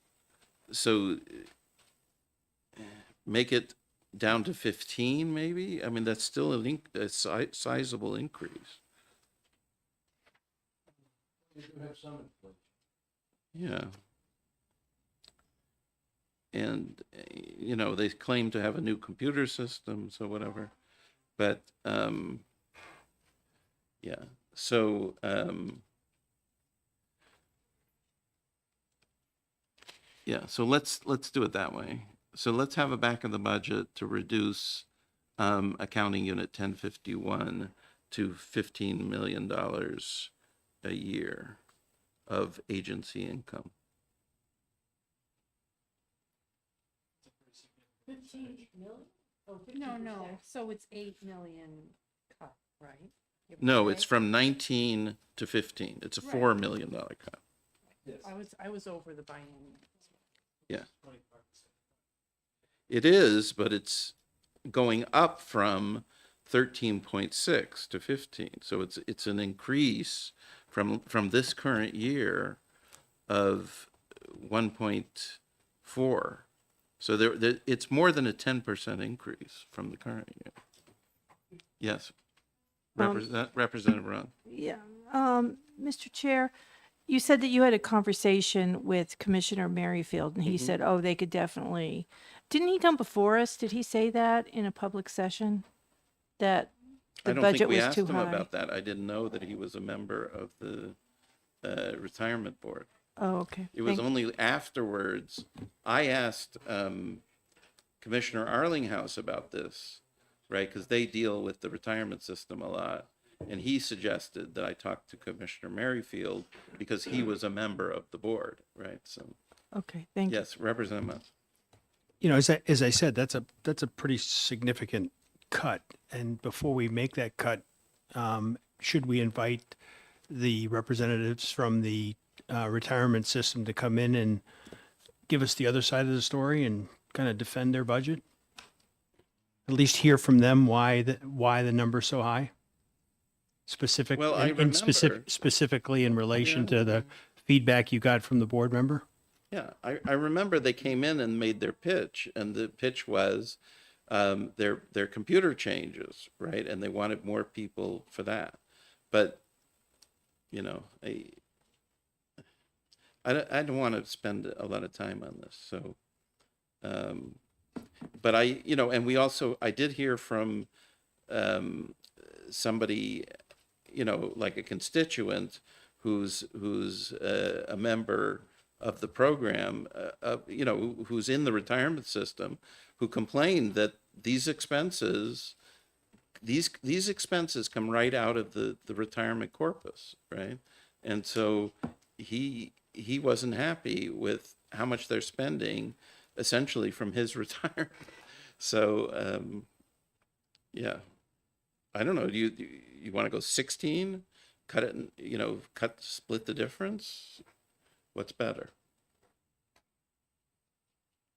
make it down to 15 maybe? I mean, that's still a sizable increase. Yeah. And, they claim to have a new computer system, so whatever. But, yeah, so, yeah, so let's do it that way. So let's have a back of the budget to reduce accounting unit 1051 to $15 million a year of agency income. 15 million? Oh, no, so it's 8 million cut, right? Give or No, take? it's from 19 to 15. It's a $4 million cut. I was over the biennium. Yeah. It is, but it's going up from 13.6 to 15. So it's an increase from this current year of 1.4. So it's more than a 10% increase from the current year. Yes. Representative Ron. Yeah. Mr. Chair, you said that you had a conversation with Commissioner Merrifield, and he said, oh, they could definitely. Didn't he come before us? Did he say that in a public session? That the I don't budget think we was asked too him high? about that. I didn't know that he was a member of the retirement board. Oh, okay. It was only afterwards. I asked Commissioner Arlinghouse about this, right? Because they deal with the retirement system a lot. And he suggested that I talk to Commissioner Merrifield because he was a member of the board, right? So, Okay, thank you. yes, Representative Mutz. As I said, that's a pretty significant cut. And before we make that cut, should we invite the representatives from the retirement system to come in and give us the other side of the story and kind of defend their budget? At least hear from them why the number's so high? Well, I remember. Specifically in relation to the feedback you got from the board member? Yeah, I remember they came in and made their pitch, and the pitch was their computer changes, right? And they wanted more people for that. But, I don't want to spend a lot of time on this. So, but and I did hear from somebody, like a constituent who's a member of the program, who's in the retirement system, who complained that these expenses come right out of the retirement corpus, right? And so he wasn't happy with how much they're spending, essentially from his retirement. So, yeah, I don't know. Do you want to go 16? Cut it, split the difference? What's better?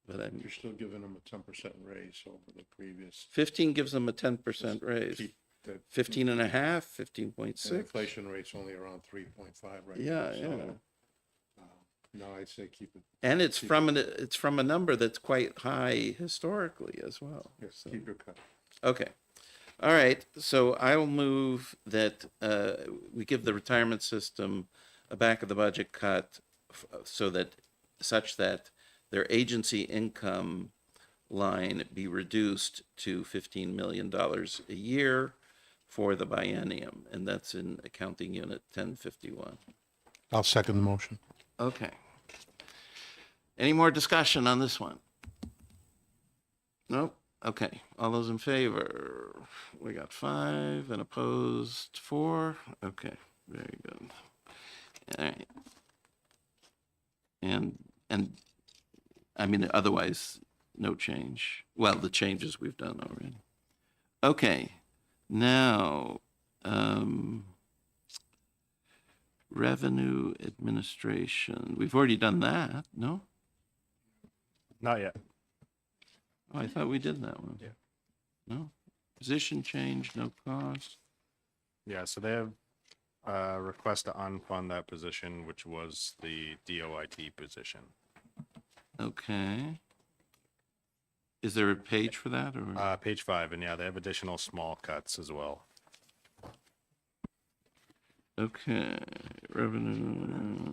But You're still giving them a 10% raise over the previous. 15 gives them a 10% raise. Keep the- 15 and a half, the 15.6. inflation rate's only around 3.5 right now. Yeah, so, yeah. No, I'd say keep it. And it's from a number that's quite high historically as well. Yes, So- keep your cut. Okay. All right. So I will move that we give the retirement system a back of the budget cut so that, such that their agency income line be reduced to $15 million a year for the biennium, and that's in accounting unit 1051. I'll second the motion. Okay. Any more discussion on this one? Nope. Okay. All those in favor? We got 5 and opposed 4. Okay. Very good. All right. And I mean, otherwise, no change. Well, the changes we've done already. Okay. Now, revenue administration. We've already done that, no? Not yet. Oh, I thought we did that one. Yeah. No? Position change, no cost. Yeah, so they have a request to unfund that position, which was the DOIT position. Okay. Is there a page for that, or? Page 5, and yeah, they have additional small cuts as well. Okay, revenue.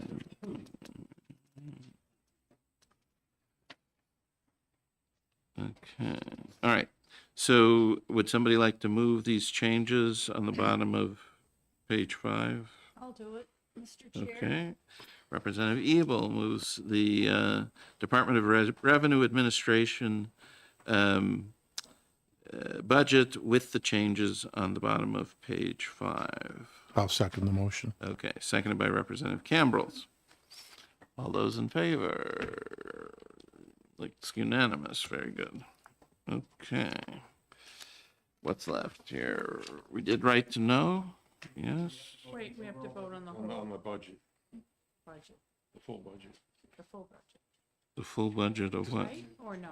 Okay, all right. So would somebody like to move these changes on the bottom of page 5? I'll do it, Mr. Chair. Okay. Representative Ebel moves the Department of Revenue Administration budget with the changes on the bottom of page 5. I'll second the motion. Okay, seconded by Representative Cambrils. All those in favor? Looks unanimous. Very good. Okay. What's left here? We did right to know? Yes. Wait, we have to vote on the On whole the budget, budget, the full budget. the full budget, The full budget of what? right? Or no?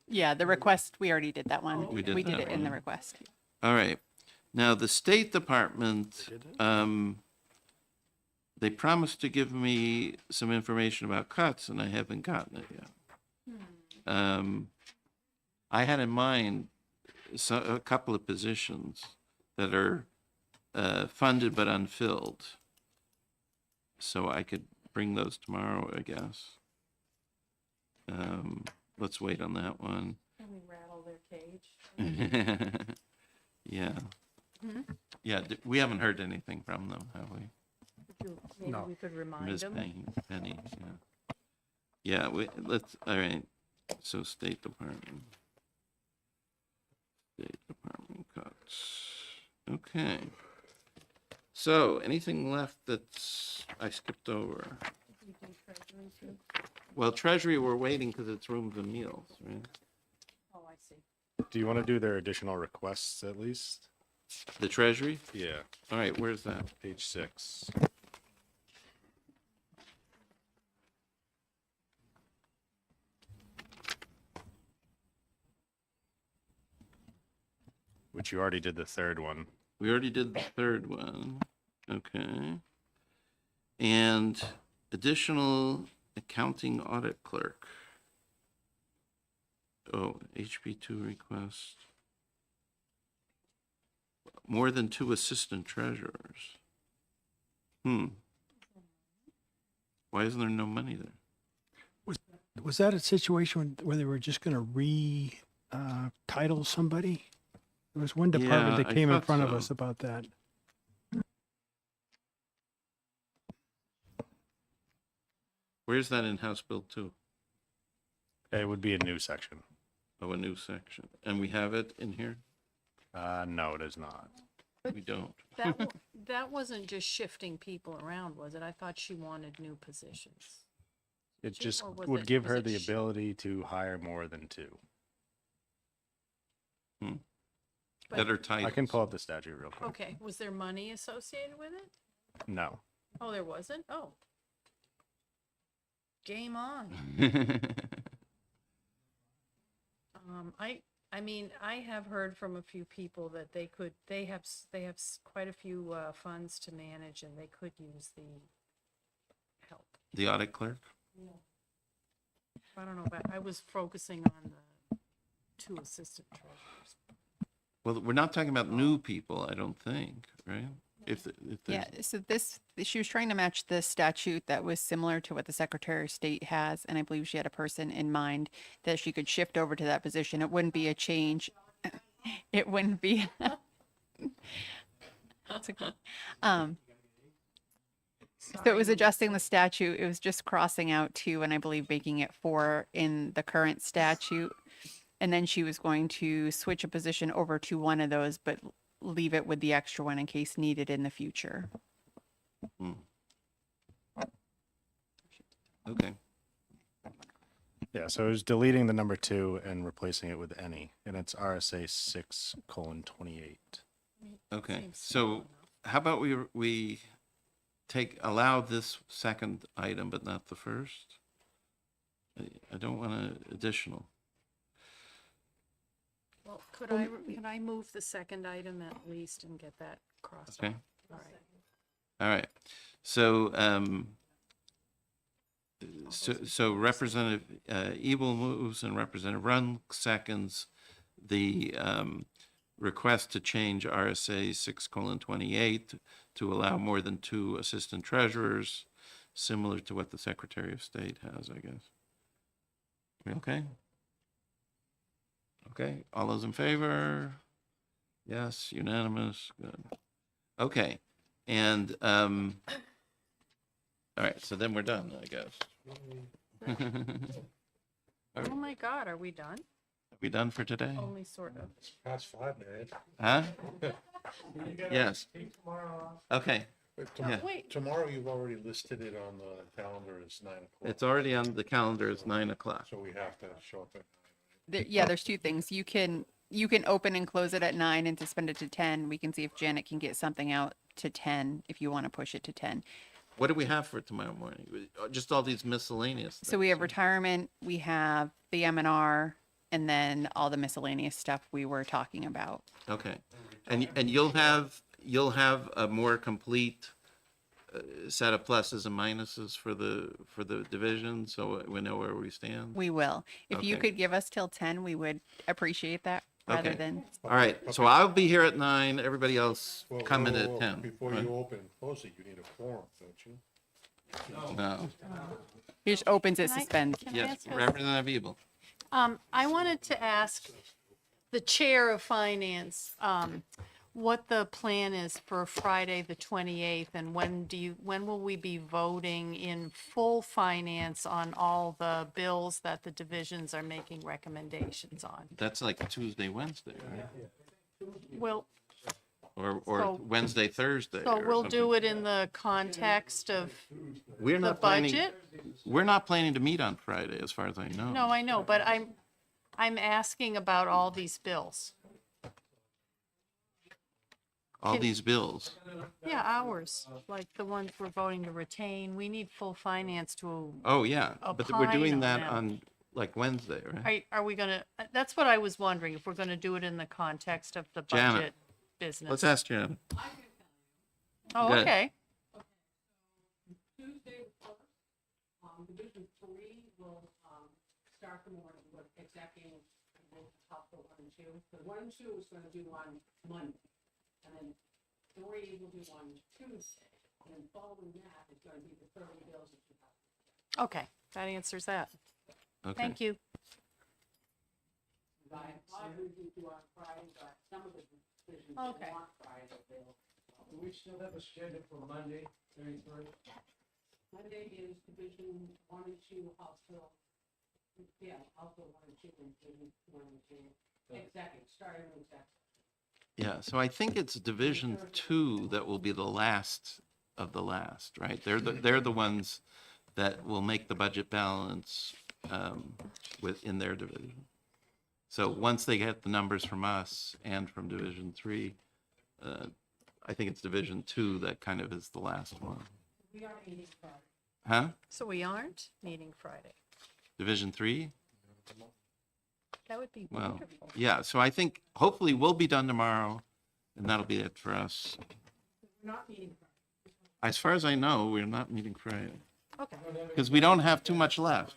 Yeah, the request, we already did that one. We did We did that it in the one. request. All right. Now, the State Department, they promised to give me some information about cuts, and I haven't gotten it yet. I had in mind a couple of positions that are funded but unfilled. So I could bring those tomorrow, I guess. Let's wait on that one. Can we rattle their cage? Yeah. Yeah, we haven't heard anything from them, have we? Maybe we could remind Ms. them. Penny, yeah. Yeah, all right. So State Department. State Department cuts. Okay. So anything left that's I skipped over? We do treasury too. Well, Treasury, we're waiting because it's rooms and meals, right? Oh, I see. Do you want to do their additional requests at least? The Treasury? Yeah, All right, where's that? page 6. Which you already did the third one. We already did the third one. Okay. And additional accounting audit clerk. Oh, HB2 request. More than 2 assistant treasurers. Why isn't there no money there? Was that a situation where they were just going to re-title somebody? There was one department Yeah, that I came in thought front of so. us about that. Where's that in House Bill 2? It would be a new section. Oh, a new section. And we have it in here? No, it is not. We don't. That wasn't just shifting people around, was it? I thought she wanted new positions. It She- just or was would it- give was her it the ability to hire more than 2. That are titles. I can pull up the statute real quick. Okay, was there money associated with it? No. Oh, there wasn't? Oh. Game on. I mean, I have heard from a few people that they have quite a few funds to manage and they could use the help. The audit clerk? I don't know, but I was focusing on the 2 assistant treasurers. Well, we're not talking about new people, I don't think, right? if Yeah, there's, so she was trying to match the statute that was similar to what the Secretary of State has, and I believe she had a person in mind that she could shift over to that position. It wouldn't be a change. It wouldn't be. That's okay. So it was adjusting the statute. It was just crossing out 2 and I believe making it 4 in the current statute. And then she was going to switch a position over to one of those, but leave it with the extra one in case needed in the future. okay. Yeah, so it was deleting the number 2 and replacing it with any, and it's RSA 6:28. Okay, so how about we allow this second item, but not the first? I don't want an additional. Well, could I move the second item at least and get that crossed Okay. off? All right. All right. So, so Representative Ebel moves and Representative Rund seconds the request to change RSA 6:28 to allow more than 2 assistant treasurers, similar to what the Secretary of State has, I guess. We okay? Okay, all those in favor? Yes, unanimous, good. Okay, and, all right, so then we're done, I guess. Oh my God, are we done? Are we done for today? Only sort of. Past 5, man. Huh? Yes. Okay. Yeah. Wait. Tomorrow, you've already listed it on the calendar as 9 o'clock. It's already on the calendar, it's 9 o'clock. So we have to show up at There's 2 things. You can open and close it at 9 and suspend it to 10. We can see if Janet can get something out to 10 if you want to push it to 10. What do we have for tomorrow morning? Just all these miscellaneous So we have things. retirement, we have the M&R, and then all the miscellaneous stuff we were talking about. Okay, and you'll have a more complete set of pluses and minuses for the division, so we know where we stand. We will. If you Okay. could give us till 10, we would appreciate that rather Okay. than. All right, so I'll be here at 9. Everybody else Whoa, come in whoa, at whoa. 10. Before right? you open and close it, you need a quorum, don't you? No. He just opens it, Can I- suspends. can I Yes, ask a- Representative Ebel. I wanted to ask the Chair of Finance, what the plan is for Friday, the 28th, and when will we be voting in full finance on all the bills that the divisions are making recommendations on? That's like Tuesday, Wednesday, right? Well, Or So- Wednesday, Thursday. so or we'll something. do it in the context of We're the not planning. budget? We're not planning to meet on Friday, as far as I know. No, I know, but I'm asking about all these bills. All these bills. Yeah, ours, like the ones we're voting to retain. We need full finance to, Oh, yeah, but we're Opine doing on that them. on like Wednesday, right? are we gonna, that's what I was wondering, if we're gonna do it in the context of the Janet, budget business. Let's ask Janet. Oh, Good. okay. Tuesday, Division 3 will start the morning with executive and then top the 1 and 2. The 1 and 2 is going to do on Monday, and then 3 will do on Tuesday, and then following that is going to be the 30 bills that you have. Okay, that answers that. Okay. Thank you. I usually do on Friday, but some of the decisions Okay. want Friday available. Do we still have a schedule for Monday, 31st? Monday is Division 1 and 2, also, yeah, also 1 and 2, and Division 1 and 2. Executive, starting with executive. Yeah, so I think it's Division 2 that will be the last of the last, right? They're the ones that will make the budget balance within their division. So once they get the numbers from us and from Division 3, I think it's Division 2 that kind of is the last one. We are meeting Friday. Huh? So we aren't meeting Friday. Division 3? That would be Well, wonderful. yeah, so I think hopefully we'll be done tomorrow, and that'll be it for us. We're not meeting Friday. As far as I know, we're not meeting Friday. Okay. Because we don't have too much left.